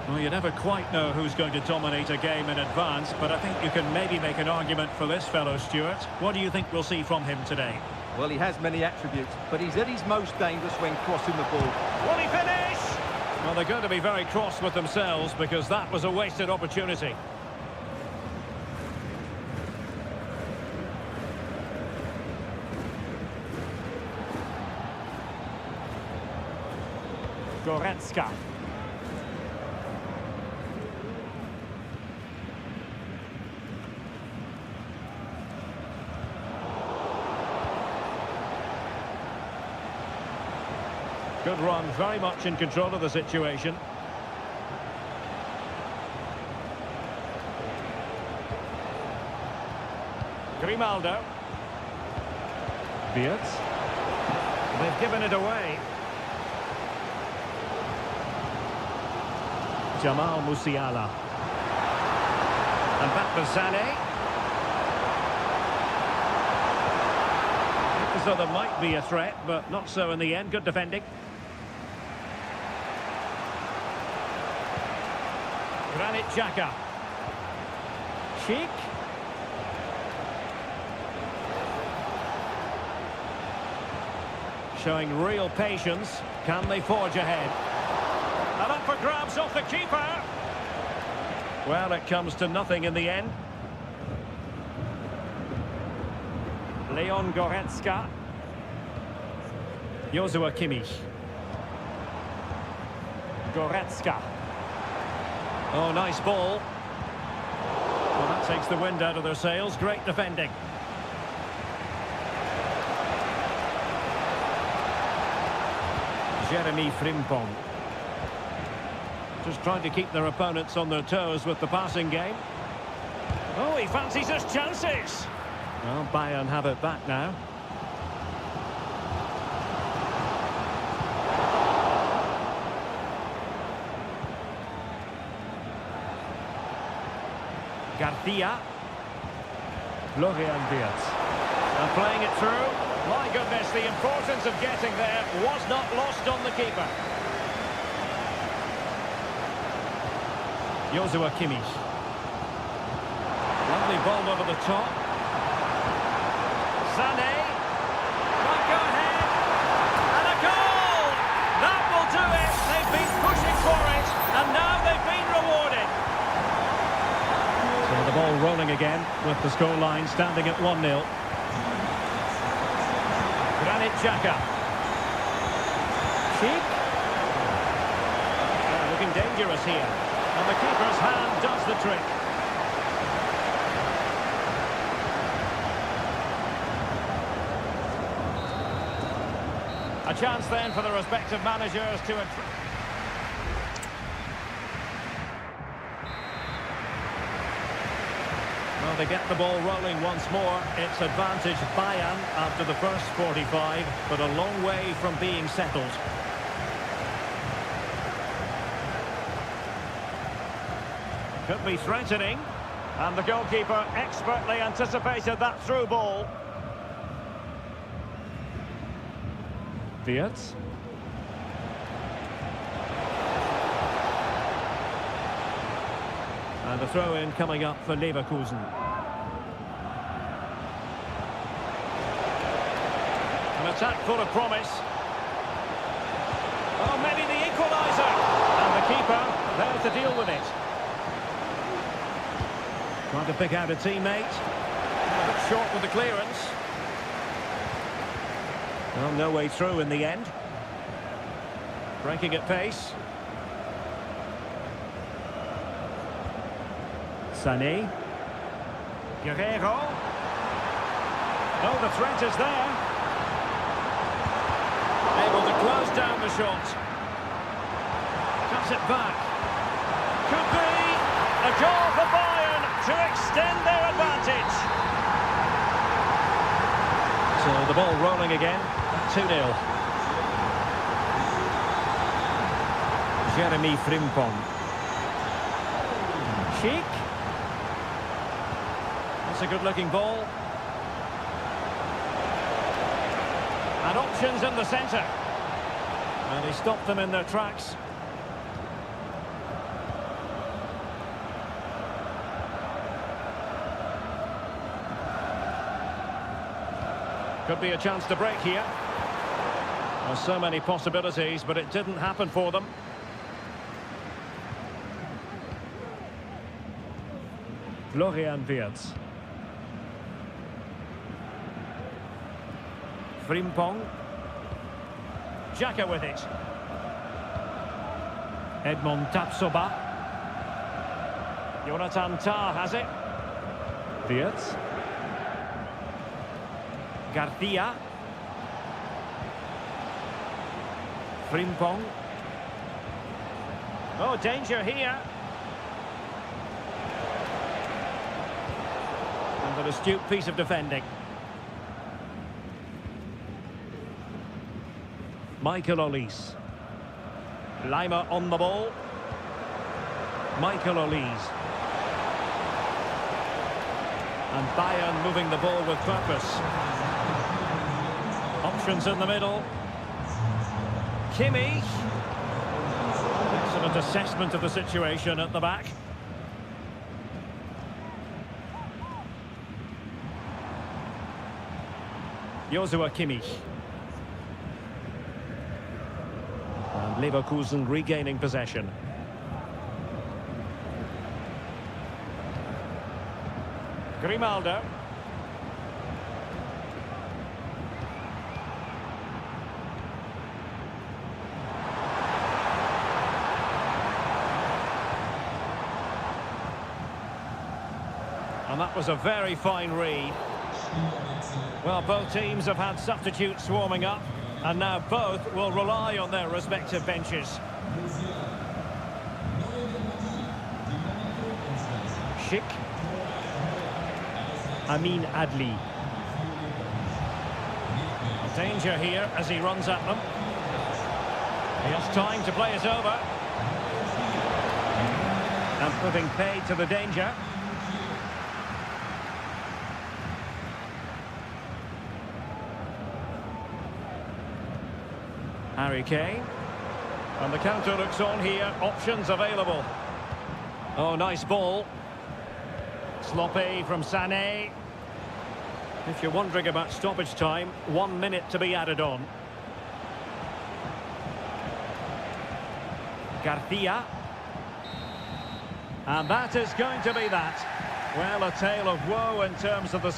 Well, you never quite know who's going to dominate a game in advance, but I think you can maybe make an argument for this fellow, Stuart. What do you think we'll see from him today? Well, he has many attributes, but he's at his most dangerous when crossing the ball. Will he finish? Well, they're going to be very cross with themselves because that was a wasted opportunity. Goretzka. Good run, very much in control of the situation. Grimaldo. Wirtz. They've given it away. Jamal Musiala. And back for Sané. As though there might be a threat, but not so in the end. Good defending. Granit Xhaka. Schick. Showing real patience. Can they forge ahead? And up for grabs off the keeper. Well, it comes to nothing in the end. Leon Goretzka. Joshua Kimmich. Goretzka. Oh, nice ball. Well, that takes the wind out of their sails. Great defending. Jeremy Frimpong. Just trying to keep their opponents on their toes with the passing game. Oh, he fancies his chances. Well, Bayern have it back now. Garcia. Florian Wirtz. And playing it through. My goodness, the importance of getting there was not lost on the keeper. Joshua Kimmich. Lovely ball over the top. Sané. Might go ahead. And a goal! That will do it. They've been pushing for it. And now they've been rewarded. So the ball rolling again with the scoreline standing at 1-0. Granit Xhaka. Schick. Looking dangerous here. And the keeper's hand does the trick. A chance then for the respective managers to... Well, they get the ball rolling once more. It's advantage Bayern after the first 45, but a long way from being settled. Could be threatening. And the goalkeeper expertly anticipated that through ball. Wirtz. And a throw-in coming up for Leverkusen. attack full of promise. Oh, maybe the equaliser. And the keeper there to deal with it. Trying to pick out a teammate. A bit short with the clearance. Well, no way through in the end. Breaking at pace. Sané. Guerrero. Oh, the threat is there. Able to close down the shot. Cuts it back. Could be a goal for Bayern to extend their advantage. So the ball rolling again. 2-0. Jeremy Frimpong. Sheik. That's a good-looking ball. And options in the centre. And he stopped them in their tracks. Could be a chance to break here. There's so many possibilities, but it didn't happen for them. Florian Wirtz. Frimpong. Xhaka with it. Edmond Tapsoba. Jonathan Tah has it. Wirtz. Garcia. Frimpong. Oh, danger here. And an astute piece of defending. Michael Olise. Lima on the ball. Michael Olise. And Bayern moving the ball with purpose. Options in the middle. Kimmich. Excellent assessment of the situation at the back. Joshua Kimmich. And Leverkusen regaining possession. Grimaldo. And that was a very fine read. Well, both teams have had substitutes swarming up, and now both will rely on their respective benches. Schick. Amin Adli. Danger here as he runs at them. He has time to play it over. And putting paid to the danger. Harry Kane. And the counter looks on here. Options available. Oh, nice ball. Sloppy from Sané. If you're wondering about stoppage time, 1 minute to be added on. Garcia. And that is going to be that. Well, a tale of woe in terms of the...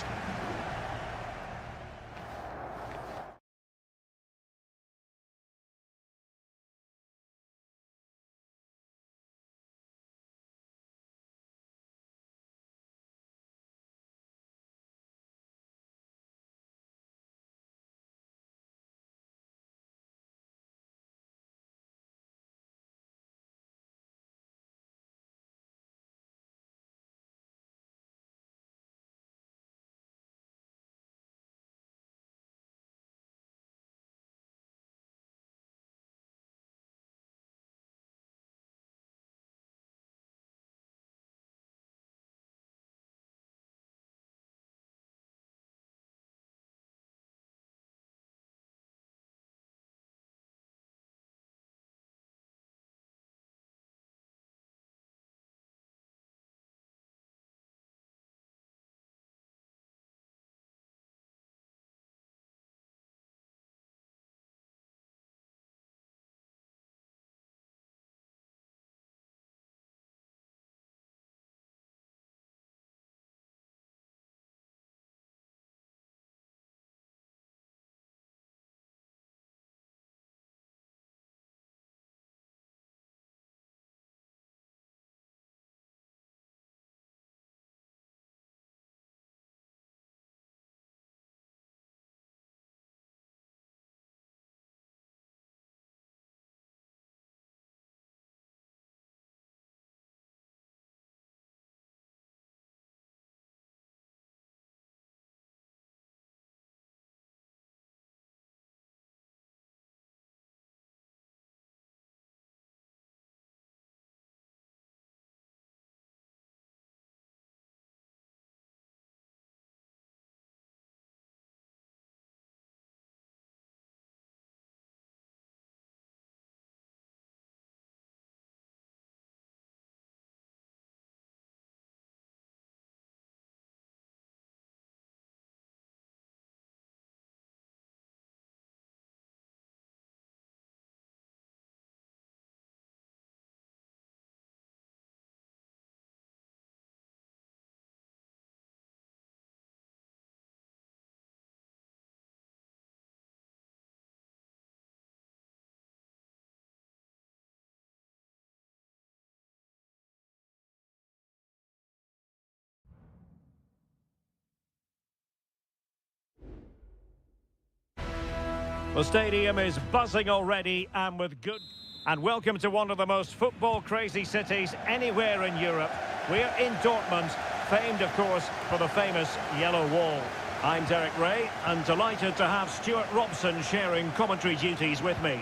The stadium is buzzing already and with good... And welcome to one of the most football-crazy cities anywhere in Europe. We're in Dortmund, famed, of course, for the famous Yellow Wall. I'm Derek Ray, and delighted to have Stuart Robson sharing commentary duties with me.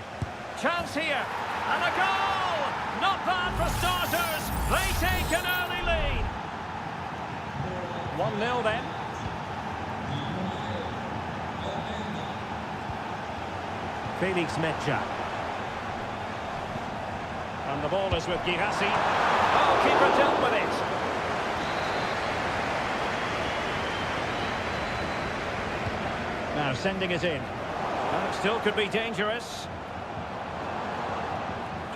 Chance here, and a goal! Not bad for starters. They take an early lead. 1-0 then. Felix Mecha. And the ball is with Girassi. Oh, keeper dealt with it. Now sending it in. Well, it still could be dangerous.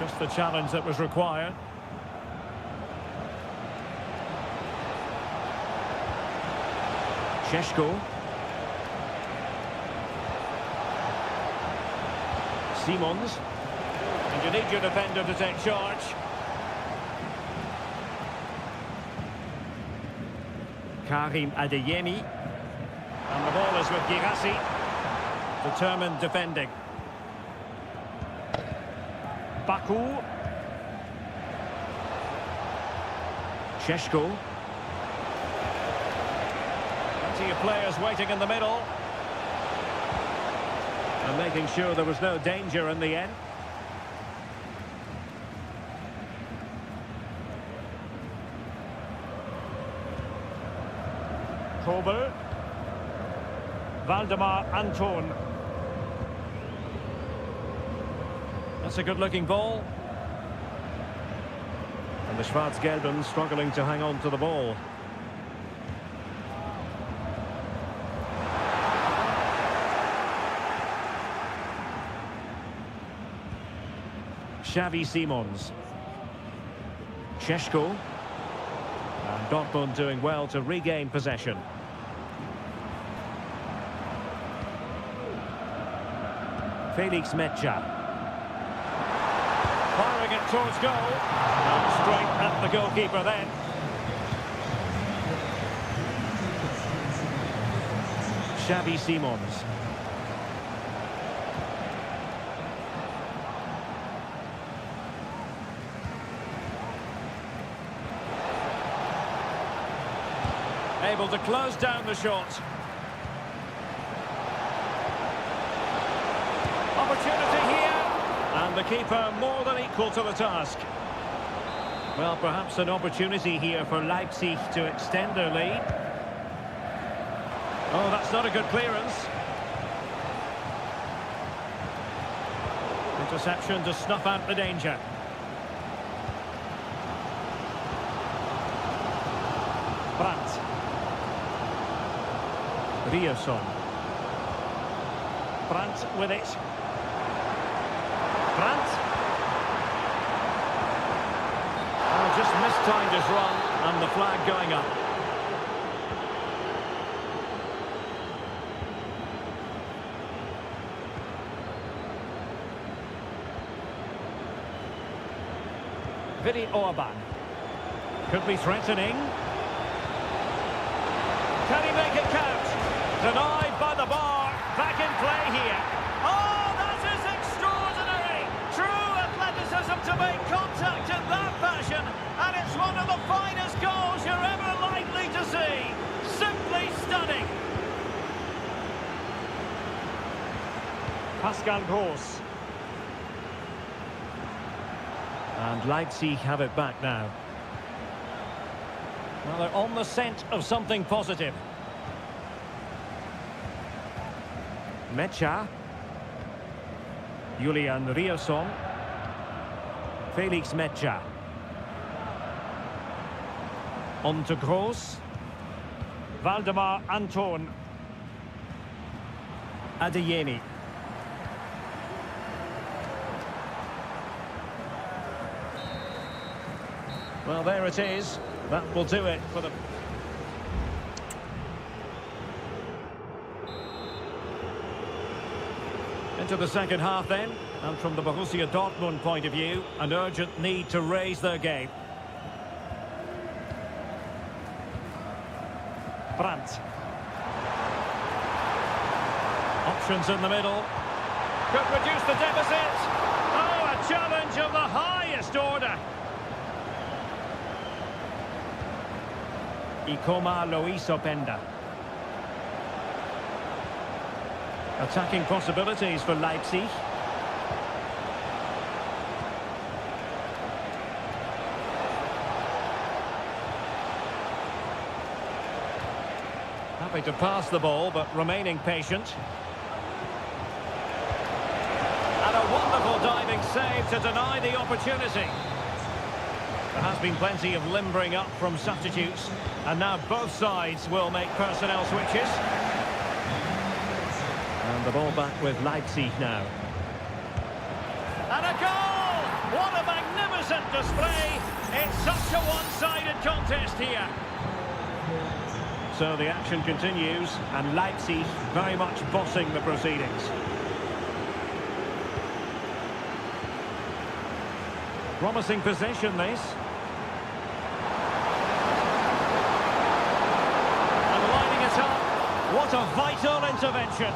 Just the challenge that was required. Šeško. Simons. And you need your defender to take charge. Karim Adeyemi. And the ball is with Girassi. Determined defending. Baku. Šeško. Plenty of players waiting in the middle. And making sure there was no danger in the end. Kober. Valdemar Anton. That's a good-looking ball. And the Schwarz-Gelben struggling to hang on to the ball. Xavi Simons. Šeško. And Dortmund doing well to regain possession. Felix Mecha. Firing it towards goal. And straight at the goalkeeper then. Xavi Simons. Able to close down the shot. Opportunity here. And the keeper more than equal to the task. Well, perhaps an opportunity here for Leipzig to extend their lead. Oh, that's not a good clearance. Interception to snuff out the danger. Brandt. Rierson. Brandt with it. Brandt. Oh, just mistimed his run, and the flag going up. Vidi Orban. Could be threatening. Can he make it count? Denied by the bar. Back in play here. Oh, that is extraordinary. True athleticism to make contact in that fashion. And it's one of the finest goals you're ever likely to see. Simply stunning. Pascal Gross. And Leipzig have it back now. Well, they're on the scent of something positive. Mecha. Julian Rierson. Felix Mecha. On to Gross. Valdemar Anton. Adeyemi. Well, there it is. That will do it for the... Into the second half then, and from the Borussia Dortmund point of view, an urgent need to raise their game. Brandt. Options in the middle. Could reduce the deficit. Oh, a challenge of the highest order. Ikoma Luis Openda. Attacking possibilities for Leipzig. Happy to pass the ball, but remaining patient. And a wonderful diving save to deny the opportunity. There has been plenty of limbering up from substitutes, and now both sides will make personnel switches. And the ball back with Leipzig now. And a goal! What a magnificent display! It's such a one-sided contest here. So the action continues, and Leipzig very much bossing the proceedings. Promising possession, this. And lining it up. What a vital intervention.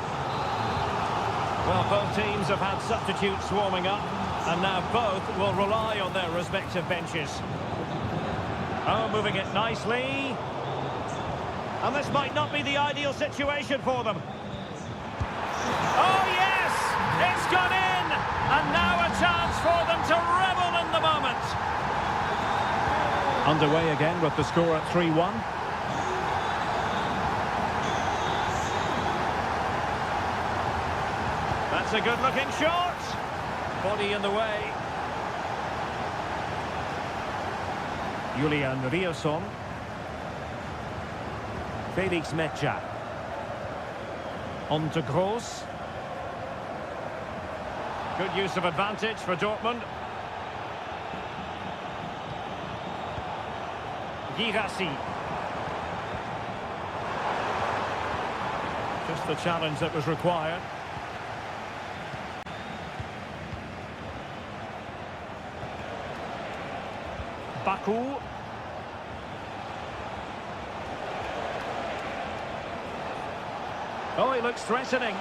Well, both teams have had substitutes warming up, and now both will rely on their respective benches. Oh, moving it nicely. And this might not be the ideal situation for them. Oh, yes! It's gone in! And now a chance for them to revel in the moment. Underway again with the score at 3-1. That's a good-looking shot. Body in the way. Julian Rierson. Felix Mecha. On to Gross. Good use of advantage for Dortmund. Girassi. Just the challenge that was required. Baku. Oh, he looks threatening.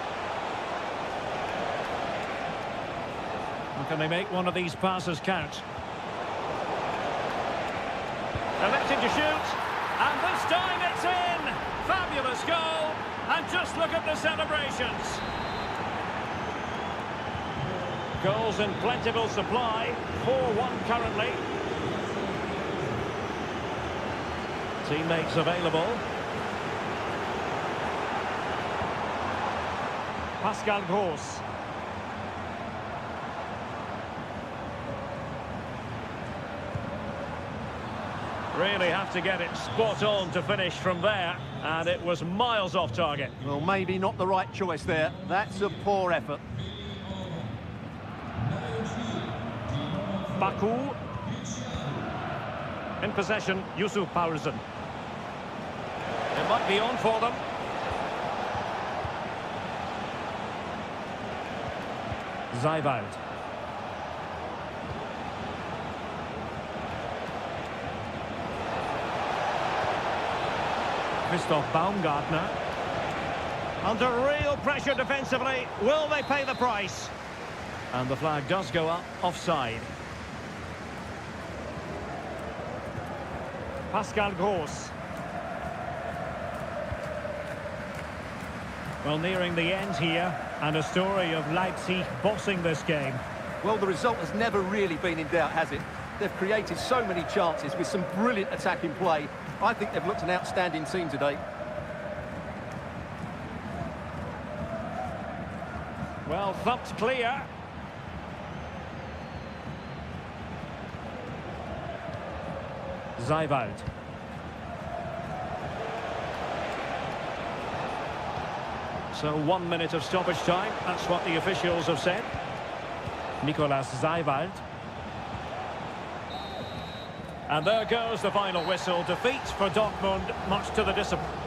And can they make one of these passes count? Elected to shoot. And this time it's in. Fabulous goal. And just look at the celebrations. Goals in plentiful supply. 4-1 currently. Teammates available. Pascal Gross. Really have to get it spot on to finish from there, and it was miles off target. Well, maybe not the right choice there. That's a poor effort. Baku. In possession, Yusuf Paulsen. It might be on for them. Zeiwald. Christoph Baumgartner. Under real pressure defensively. Will they pay the price? And the flag does go up, offside. Pascal Gross. Well, nearing the end here, and a story of Leipzig bossing this game. Well, the result has never really been in doubt, has it? They've created so many chances with some brilliant attacking play. I think they've looked an outstanding team today. Well, thumped clear. Zeiwald. So 1 minute of stoppage time. That's what the officials have said. Nicolas Zeiwald. And there goes the final whistle. Defeat for Dortmund, much to the disappointment.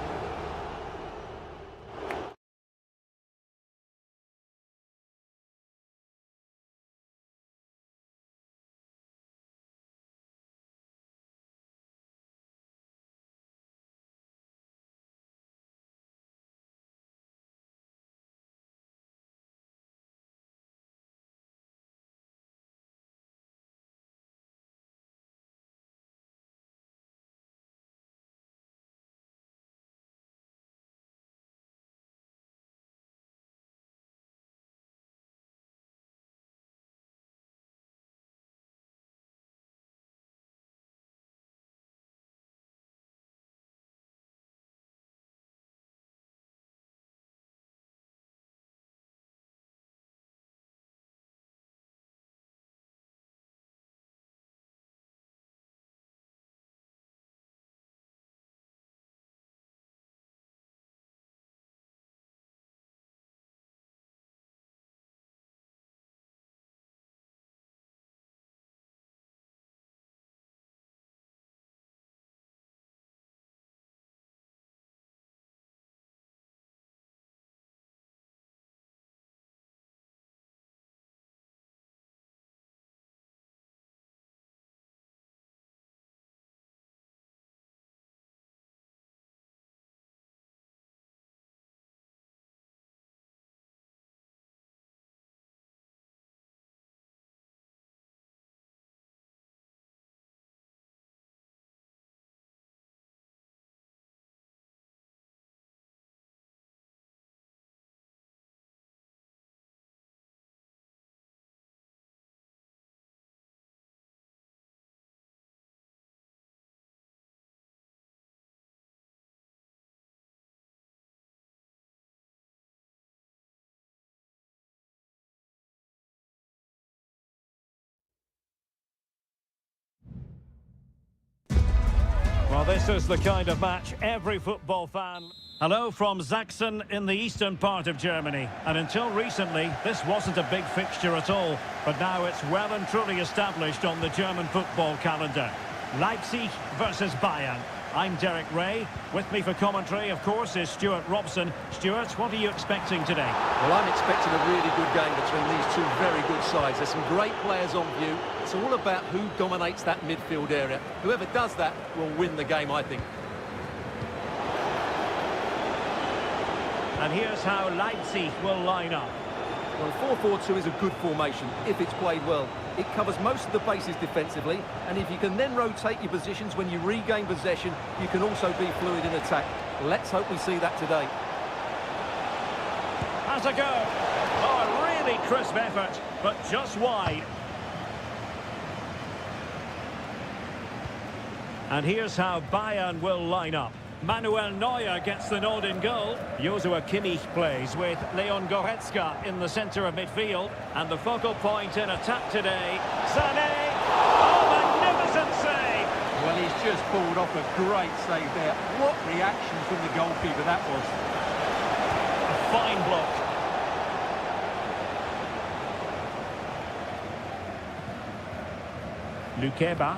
Well, this is the kind of match every football fan... Hello from Sachsen in the eastern part of Germany. And until recently, this wasn't a big fixture at all. But now it's well and truly established on the German football calendar. Leipzig versus Bayern. I'm Derek Ray. With me for commentary, of course, is Stuart Robson. Stuart, what are you expecting today? Well, I'm expecting a really good game between these two very good sides. There's some great players on view. It's all about who dominates that midfield area. Whoever does that will win the game, I think. And here's how Leipzig will line up. Well, 4-4-2 is a good formation if it's played well. It covers most of the bases defensively, and if you can then rotate your positions when you regain possession, you can also be fluid in attack. Let's hope we see that today. Has a go. Oh, a really crisp effort, but just wide. And here's how Bayern will line up. Manuel Neuer gets the nod in goal. Joshua Kimmich plays with Leon Goretzka in the centre of midfield. And the focal point in attack today, Sané. Oh, magnificent save! Well, he's just pulled off a great save there. What reaction from the goalkeeper that was. A fine block. Lukeba.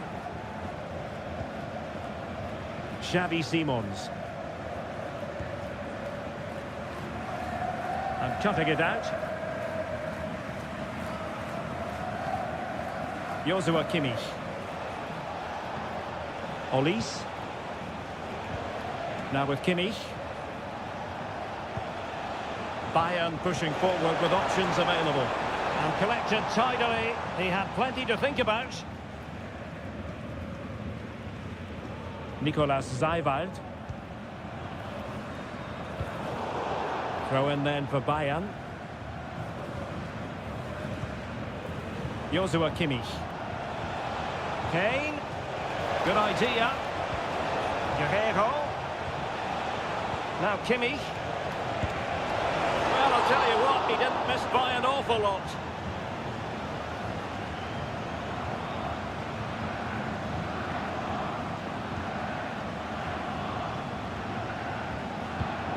Xavi Simons. And cutting it out. Joshua Kimmich. Olise. Now with Kimmich. Bayern pushing forward with options available. And collected tidily. He had plenty to think about. Nicolas Seiwald. Throw in then for Bayern. Joshua Kimmich. Kane. Good idea. Guerrero. Now Kimmich. Well, I'll tell you what, he didn't miss by an awful lot.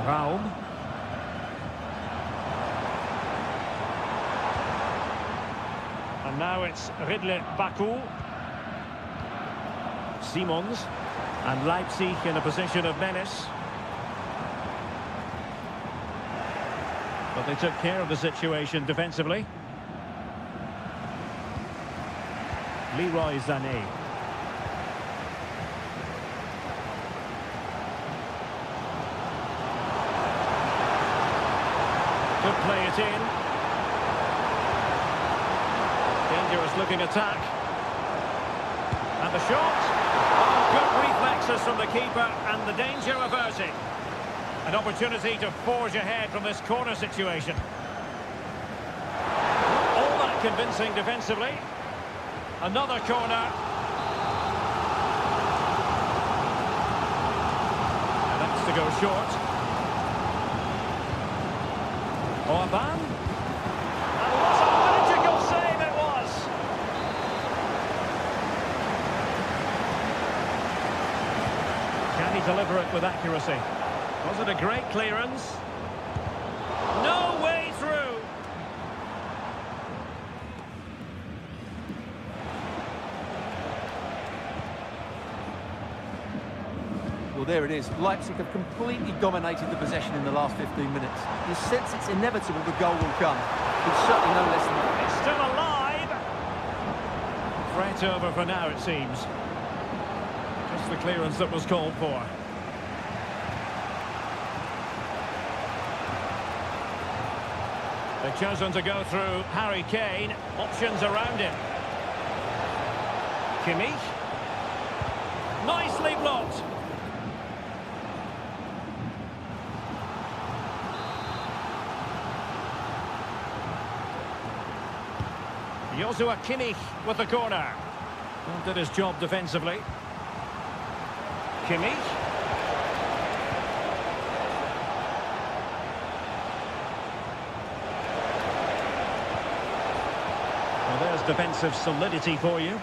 Raum. And now it's Ridley Baku. Simons. And Leipzig in a position of menace. But they took care of the situation defensively. Leroy Sané. Could play it in. Dangerous looking attack. And the shot. Oh, good reflexes from the keeper and the danger averted. An opportunity to forge ahead from this corner situation. All that convincing defensively. Another corner. And that's to go short. Orban. And what a magical save it was! Can he deliver it with accuracy? Was it a great clearance? No way through! Well, there it is. Leipzig have completely dominated the possession in the last 15 minutes. You sense it's inevitable the goal will come. It's certainly no less than that. It's still alive! Threat over for now, it seems. Just the clearance that was called for. They've chosen to go through Harry Kane. Options around him. Kimmich. Nicely blocked. Joshua Kimmich with the corner. Well, did his job defensively. Kimmich. Well, there's defensive solidity for you.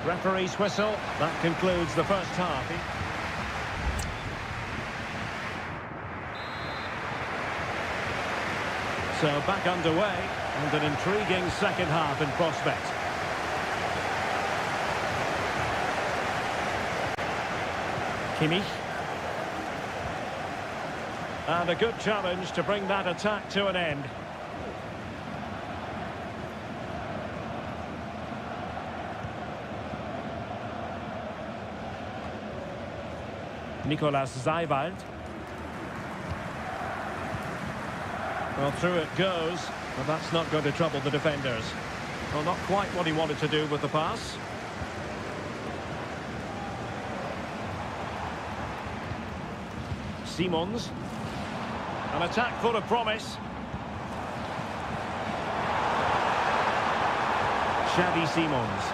Referee's whistle. That concludes the first half. So back underway, and an intriguing second half in prospect. Kimmich. And a good challenge to bring that attack to an end. Nicolas Zeiwald. Well, through it goes, but that's not going to trouble the defenders. Well, not quite what he wanted to do with the pass. Simons. An attack full of promise. Xavi Simons.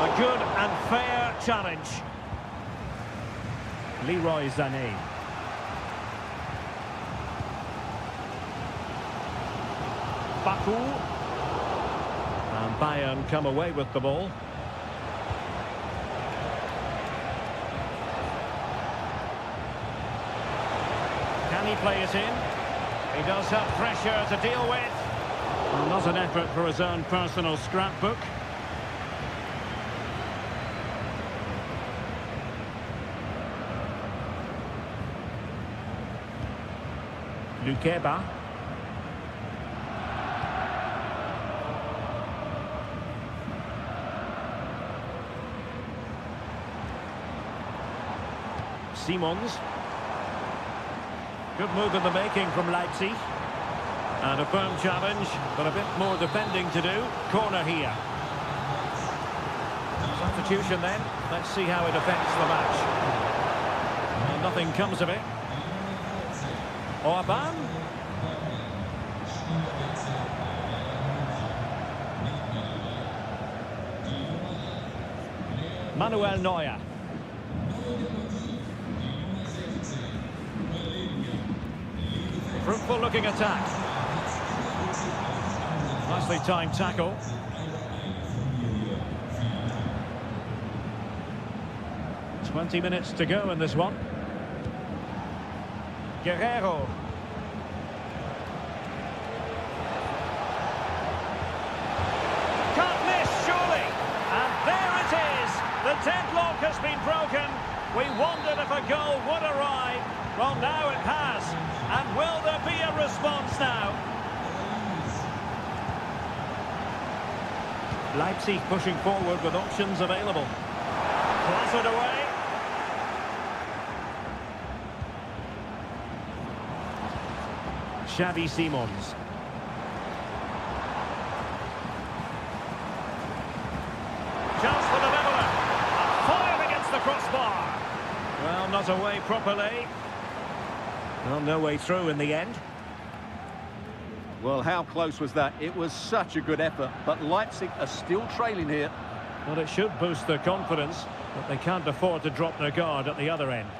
A good and fair challenge. Leroy Sané. Baku. And Bayern come away with the ball. Can he play it in? He does have pressure to deal with. Well, not an effort for his own personal scrapbook. Lukeba. Simons. Good move in the making from Leipzig. And a firm challenge, but a bit more defending to do. Corner here. Substitution then. Let's see how it affects the match. Well, nothing comes of it. Orban. Manuel Neuer. Fruitful looking attack. Nicely timed tackle. "20 minutes to go in this one. Guerrero. Can't miss, surely. And there it is. The deadlock has been broken. We wondered if a goal would arrive. Well, now it has. And will there be a response now? Leipzig pushing forward with options available. Clattered away. Xavi Simons. Chance for the leveller. Fired against the crossbar. Well, not away properly. Well, no way through in the end. Well, how close was that? It was such a good effort, but Leipzig are still trailing here. Well, it should boost their confidence, but they can't afford to drop their guard at the other end.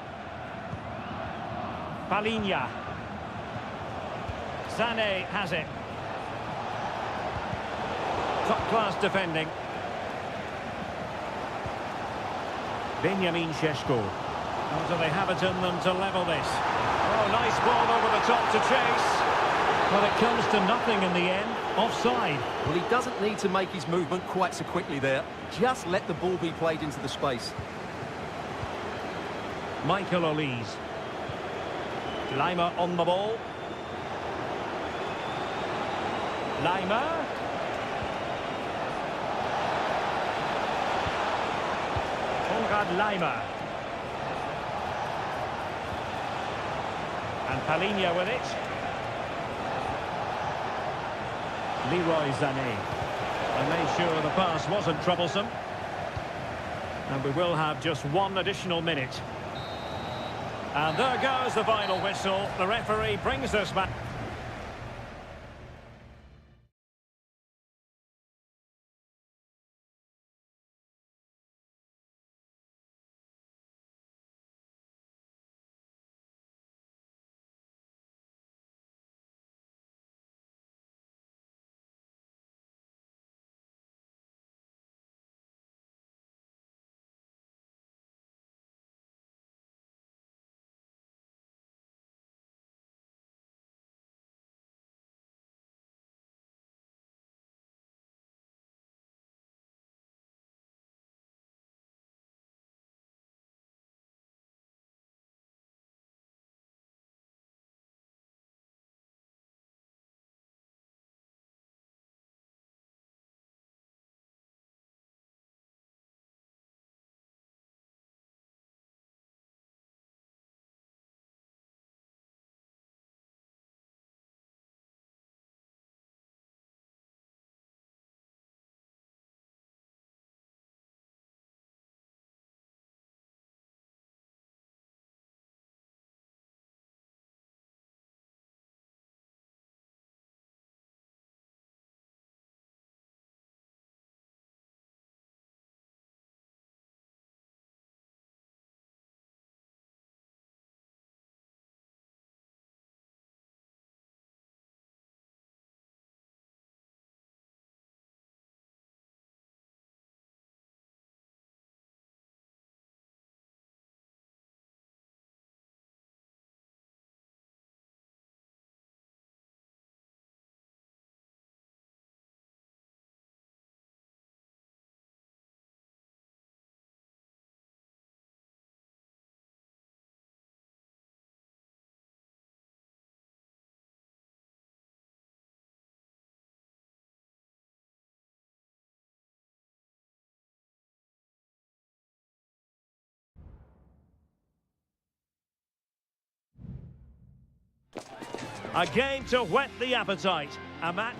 Palinha. Sané has it. Top-class defending. Benjamin Šeško. Or do they have it in them to level this? Oh, nice ball over the top to chase. But it comes to nothing in the end. Offside. Well, he doesn't need to make his movement quite so quickly there. Just let the ball be played into the space. Michael Olise. Lima on the ball. Lima. Konrad Lima. And Palinha with it. Leroy Sané. And made sure the pass wasn't troublesome. And we will have just one additional minute. And there goes the final whistle. The referee brings us back. A game to whet the appetite. A match...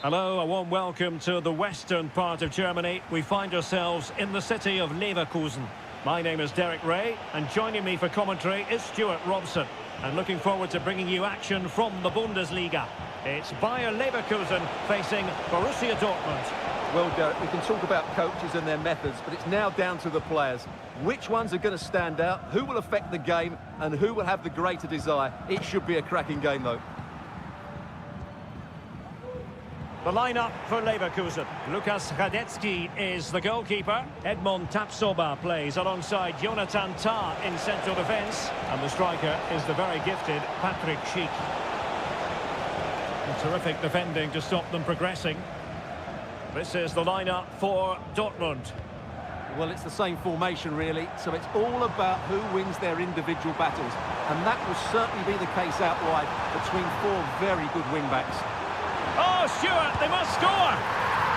Hello, a warm welcome to the western part of Germany. We find ourselves in the city of Leverkusen. My name is Derek Ray, and joining me for commentary is Stuart Robson. And looking forward to bringing you action from the Bundesliga. It's Bayer Leverkusen facing Borussia Dortmund. Well, Derek, we can talk about coaches and their methods, but it's now down to the players. Which ones are going to stand out, who will affect the game, and who will have the greater desire? It should be a cracking game, though. The lineup for Leverkusen. Lukas Hradecky is the goalkeeper. Edmond Tapsoba plays alongside Jonathan Tah in central defence. And the striker is the very gifted Patrick Schick. Terrific defending to stop them progressing. This is the lineup for Dortmund. Well, it's the same formation, really, so it's all about who wins their individual battles. And that will certainly be the case out wide between four very good wing-backs. Oh, Stuart, they must score!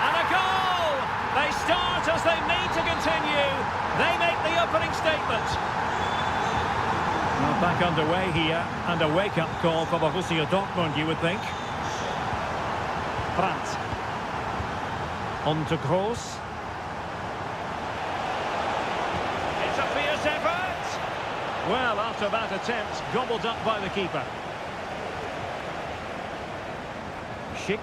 And a goal! They start as they need to continue. They make the opening statement. Well, back underway here, and a wake-up call for Borussia Dortmund, you would think. Brandt. On to Kroos. It's a fierce effort. Well, after that attempt, gobbled up by the keeper. Schick.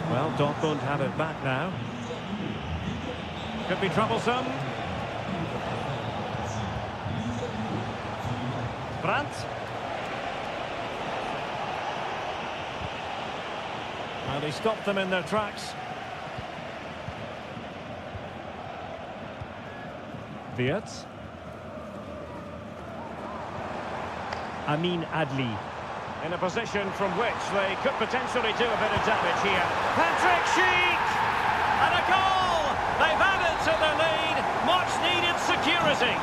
Well, Dortmund have it back now. Could be troublesome. Brandt. Well, he stopped them in their tracks. Wirtz. Amin Adli. In a position from which they could potentially do a bit of damage here. Patrick Schick! And a goal! They've added to their lead. Much needed security.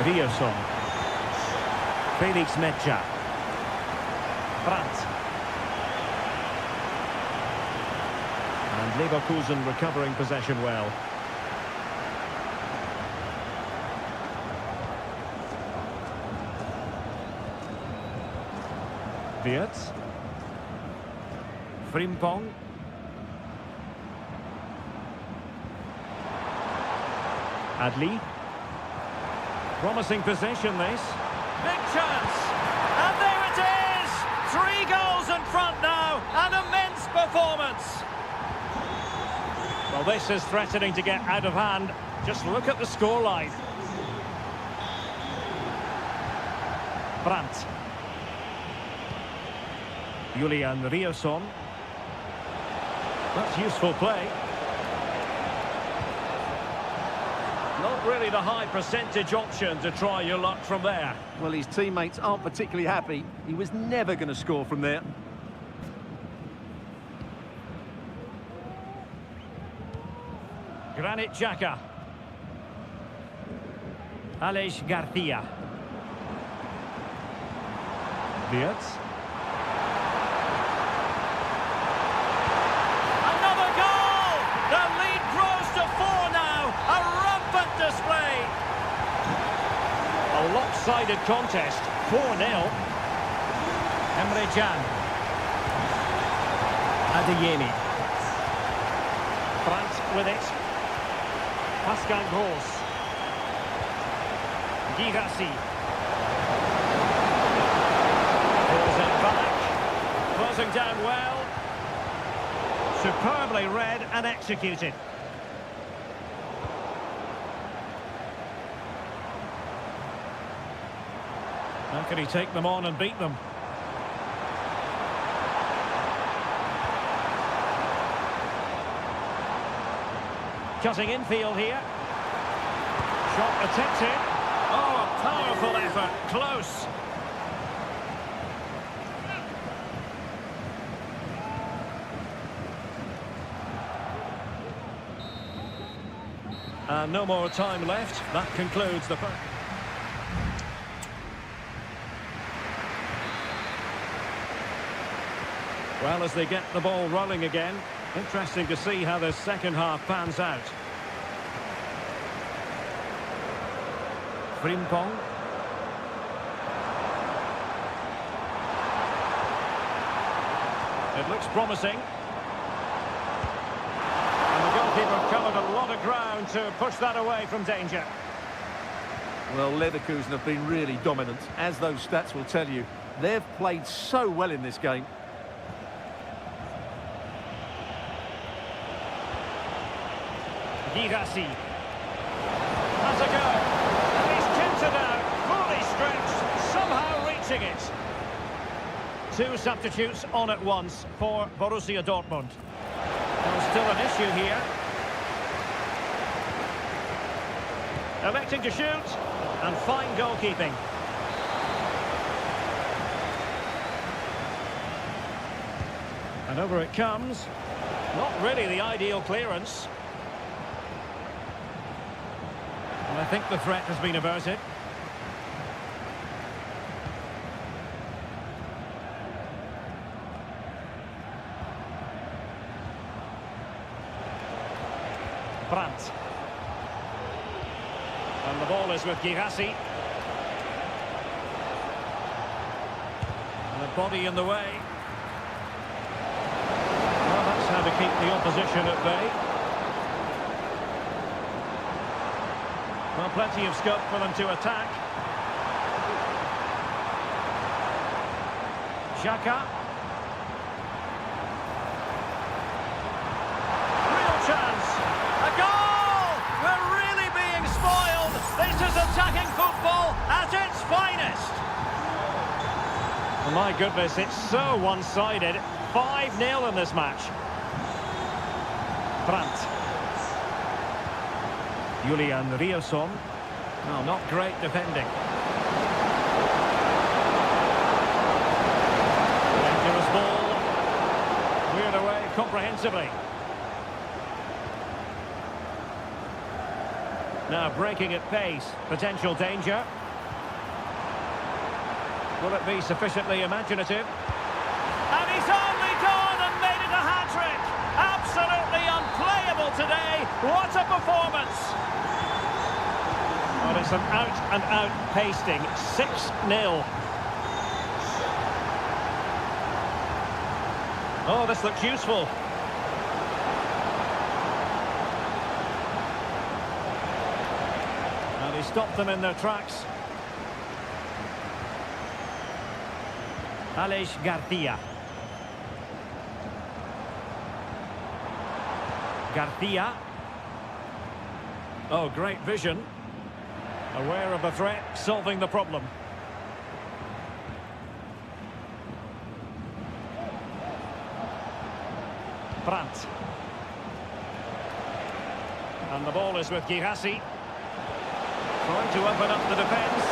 Rioson. Felix Mecha. Brandt. And Leverkusen recovering possession well. Wirtz. Frimpong. Adli. Promising possession, this. Big chance! And there it is! 3 goals in front now! An immense performance! Well, this is threatening to get out of hand. Just look at the scoreline. Brandt. Julian Rioson. That's useful play. Not really the high percentage option to try your luck from there. Well, his teammates aren't particularly happy. He was never going to score from there. Granit Xhaka. Aleix Garcia. Wirtz. Another goal! The lead grows to 4 now. A rampant display. A lopsided contest. 4-0. Emre Can. Adeyemi. Brandt with it. Pascal Gross. Girassi. Pulls it back. Closing down well. Superbly read and executed. How can he take them on and beat them? Cutting infield here. Shot attempted. Oh, a powerful effort. Close. And no more time left. That concludes the... Well, as they get the ball rolling again, interesting to see how the second half pans out. Frimpong. It looks promising. And the goalkeeper covered a lot of ground to push that away from danger. Well, Leverkusen have been really dominant, as those stats will tell you. They've played so well in this game. Girassi has a go, and he's kicked it out, fully stretched, somehow reaching it. Two substitutes on at once for Borussia Dortmund. There's still an issue here. Electing to shoot, and fine goalkeeping. And over it comes. Not really the ideal clearance. I think the threat has been averted. Brandt. And the ball is with Girassi. And the body in the way. Well, that's how to keep the opposition at bay. Well, plenty of scope for them to attack. Xhaka. Real chance. A goal! We're really being spoiled. This is attacking football at its finest. Oh, my goodness, it's so one-sided. 5-0 in this match. Brandt. Julian Riosson. Well, not great defending. Dangerous ball. Cleared away comprehensively. Now breaking at pace. Potential danger. Will it be sufficiently imaginative? And he's only gone and made it a hat-trick! Absolutely unplayable today. What a performance! Well, it's an out-and-out pasting. 6-0. Oh, this looks useful. And he stopped them in their tracks. Aleix Garcia. Garcia. Oh, great vision. Aware of the threat, solving the problem. Brandt. And the ball is with Girassi. Trying to open up the defence.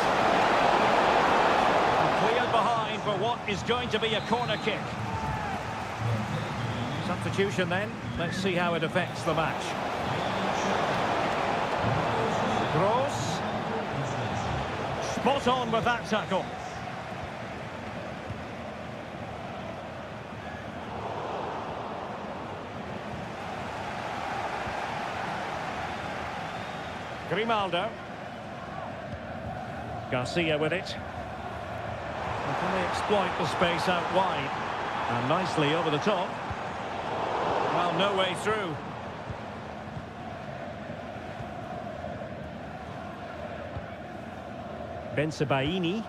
And cleared behind for what is going to be a corner kick. Substitution then. Let's see how it affects the match. Gross. Spot on with that tackle. Grimaldo. Garcia with it. And can they exploit the space out wide? And nicely over the top. Well, no way through. Bensebaini.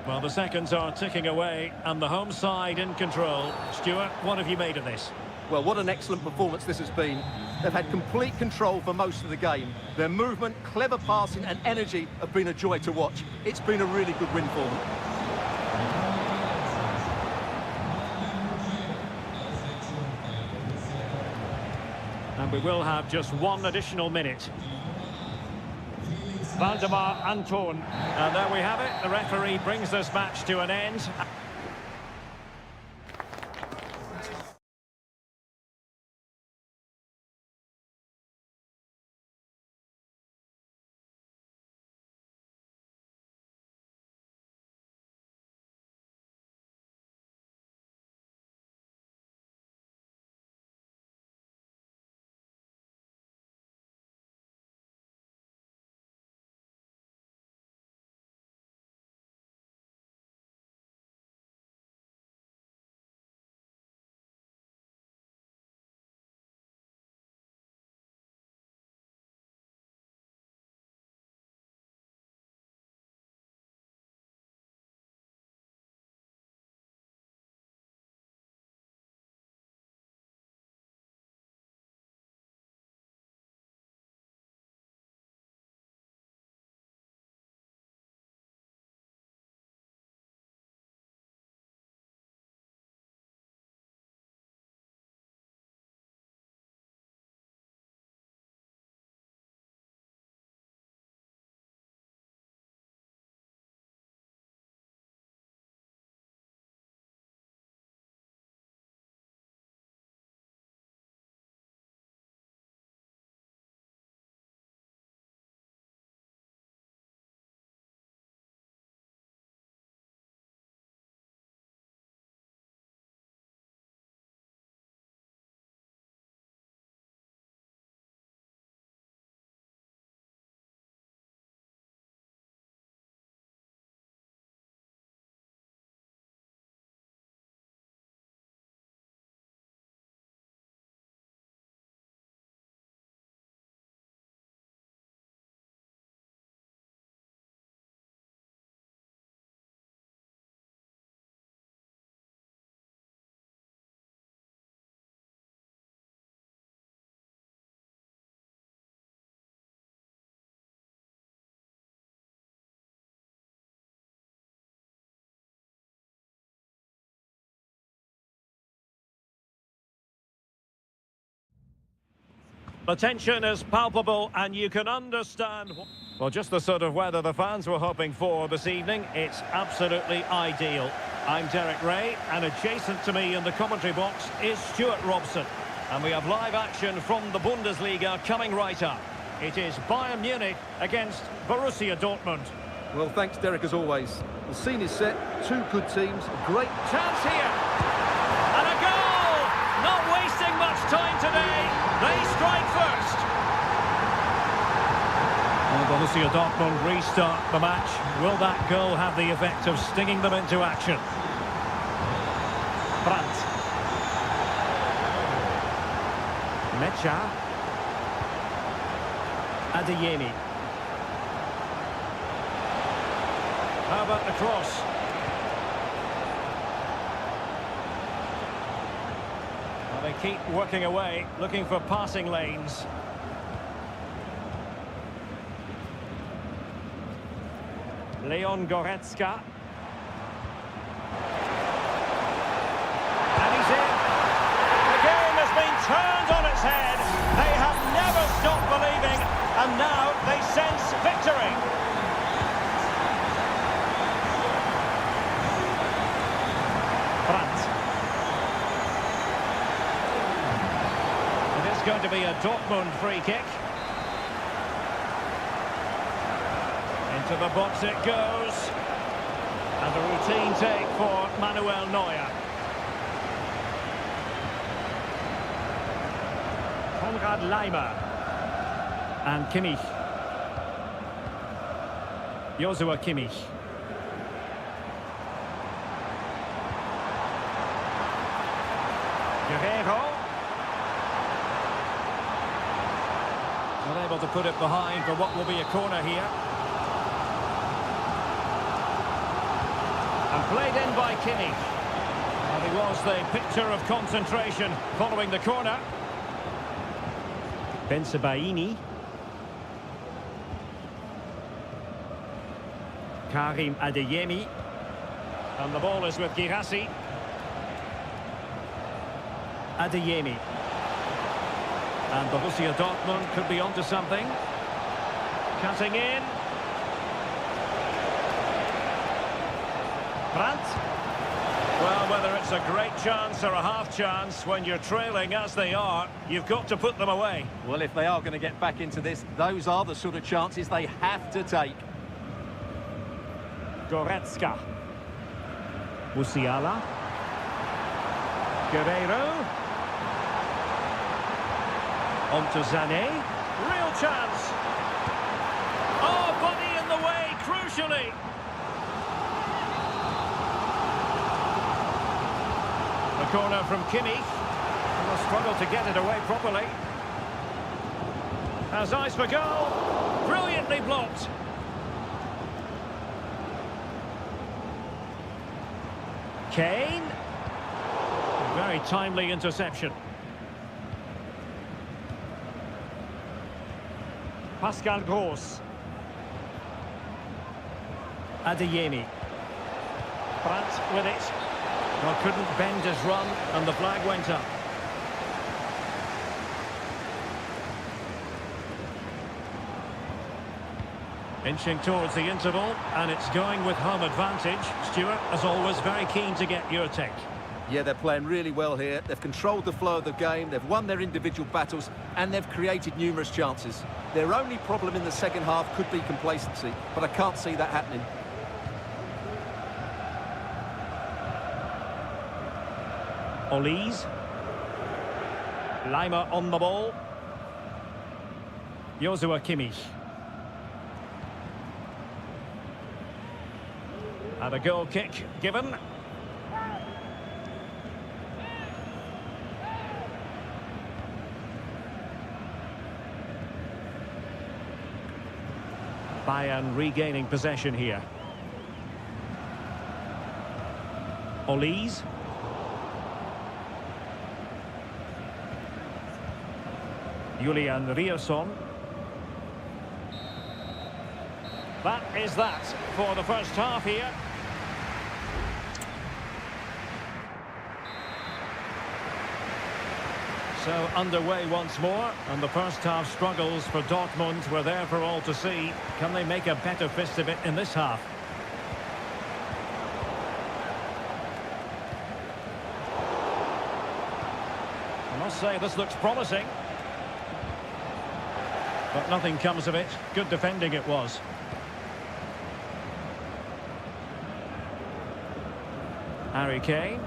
Well, the seconds are ticking away and the home side in control. Stuart, what have you made of this? Well, what an excellent performance this has been. They've had complete control for most of the game. Their movement, clever passing and energy have been a joy to watch. It's been a really good win for them. And we will have just one additional minute. Valdemar Anton. And there we have it. The referee brings this match to an end. The tension is palpable and you can understand. Well, just the sort of weather the fans were hoping for this evening. It's absolutely ideal. I'm Derek Ray, and adjacent to me in the commentary box is Stuart Robson. And we have live action from the Bundesliga coming right up. It is Bayern Munich against Borussia Dortmund. Well, thanks, Derek, as always. The scene is set. Two good teams. Great Chance here. And a goal! Not wasting much time today. They strike first. Well, Borussia Dortmund restart the match. Will that goal have the effect of stinging them into action? Brandt. Mecha. Adeyemi. How about the cross? Well, they keep working away, looking for passing lanes. Leon Goretzka. And he's in. The game has been turned on its head. They have never stopped believing, and now they sense victory. Brandt. It is going to be a Dortmund free kick. Into the box it goes. And a routine take for Manuel Neuer. Konrad Laimer. And Kimmich. Joshua Kimmich. Guerrero. Not able to put it behind for what will be a corner here. And played in by Kimmich. Well, he was the picture of concentration following the corner. Bensebaini. Karim Adeyemi. And the ball is with Girassi. Adeyemi. And Borussia Dortmund could be onto something. Cutting in. Brandt. Well, whether it's a great chance or a half chance, when you're trailing as they are, you've got to put them away. Well, if they are going to get back into this, those are the sort of chances they have to take. Goretzka. Musiala. Guerrero. On to Sané. Real chance. Oh, body in the way, crucially. The corner from Kimmich. Will struggle to get it away properly. Has eyes for goal. Brilliantly blocked. Kane. Very timely interception. Pascal Gross. Adeyemi. Brandt with it. Well, couldn't bend his run, and the flag went up. Inching towards the interval, and it's going with home advantage. Stuart, as always, very keen to get your take. Yeah, they're playing really well here. They've controlled the flow of the game, they've won their individual battles, and they've created numerous chances. Their only problem in the second half could be complacency, but I can't see that happening. Olise. Laimer on the ball. Joshua Kimmich. And a goal kick given. Bayern regaining possession here. Olise. Julian Rierson. That is that for the first half here. So underway once more, and the first half struggles for Dortmund were there for all to see. Can they make a better fist of it in this half? I must say this looks promising. But nothing comes of it. Good defending it was. Harry Kane.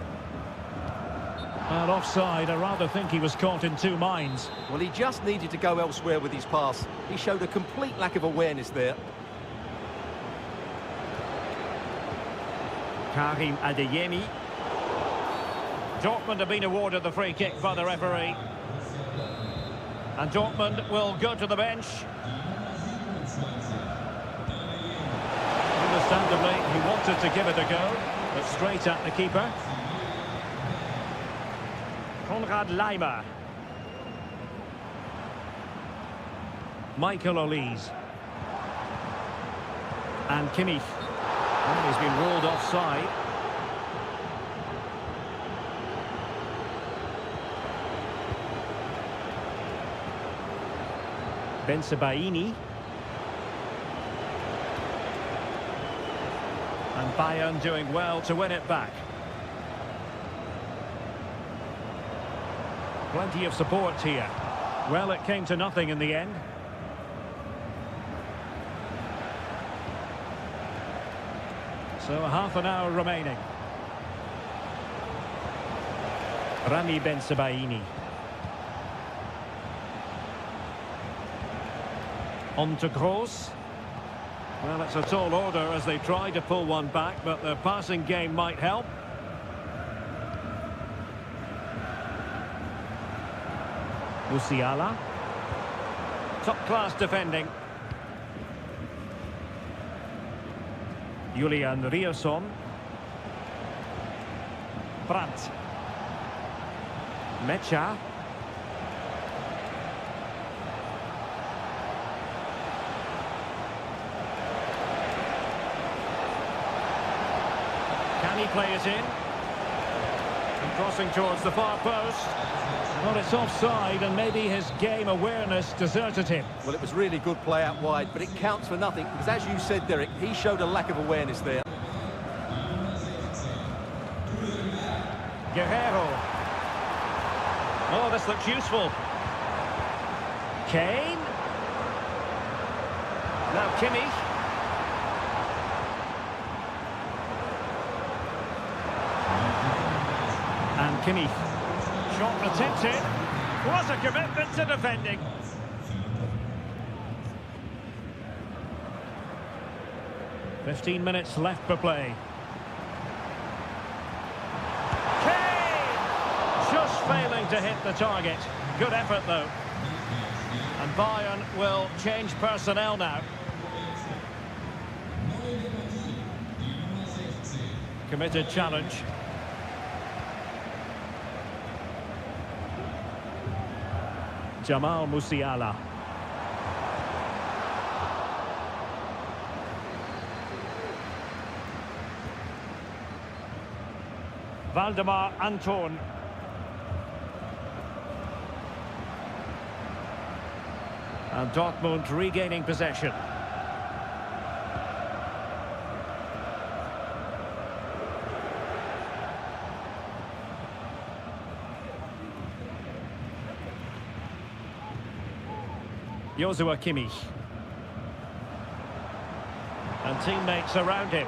And offside, I rather think he was caught in two minds. Well, he just needed to go elsewhere with his pass. He showed a complete lack of awareness there. Karim Adeyemi. Dortmund have been awarded the free kick by the referee. And Dortmund will go to the bench. Understandably, he wanted to give it a go, but straight at the keeper. Konrad Laimer. Michael Olise. And Kimmich. Oh, he's been ruled offside. Bensebaini. And Bayern doing well to win it back. Plenty of support here. Well, it came to nothing in the end. So half an hour remaining. Rami Bensebaini. On to Kroos. Well, it's a tall order as they try to pull one back, but the passing game might help. Musiala. Top-class defending. Julian Rierson. Brandt. Mecha. Can he play it in? And crossing towards the far post. Well, it's offside, and maybe his game awareness deserted him. Well, it was really good play out wide, but it counts for nothing, because as you said, Derek, he showed a lack of awareness there. Guerrero. Oh, this looks useful. Kane. Now Kimmich. And Kimmich. Shot attempted. Was a commitment to defending. "15 minutes left for play. Kane! Just failing to hit the target. Good effort, though. And Bayern will change personnel now. Committed challenge. Jamal Musiala. Valdemar Anton. And Dortmund regaining possession. Joshua Kimmich. And teammates around him.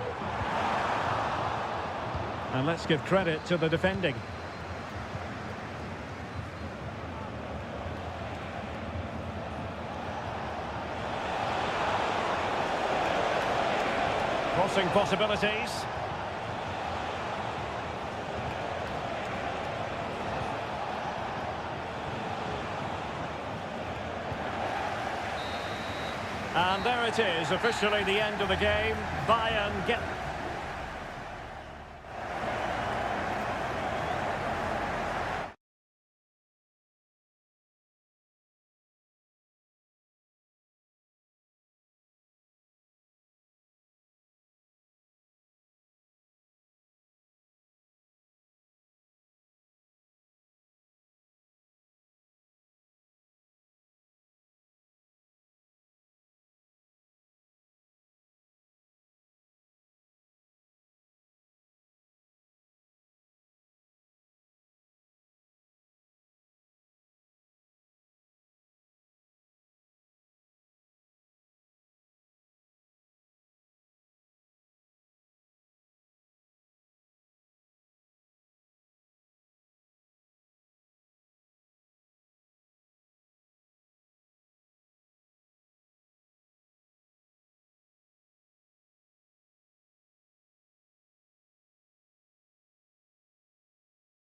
And let's give credit to the defending. Crossing possibilities. And there it is, officially the end of the game. Bayern get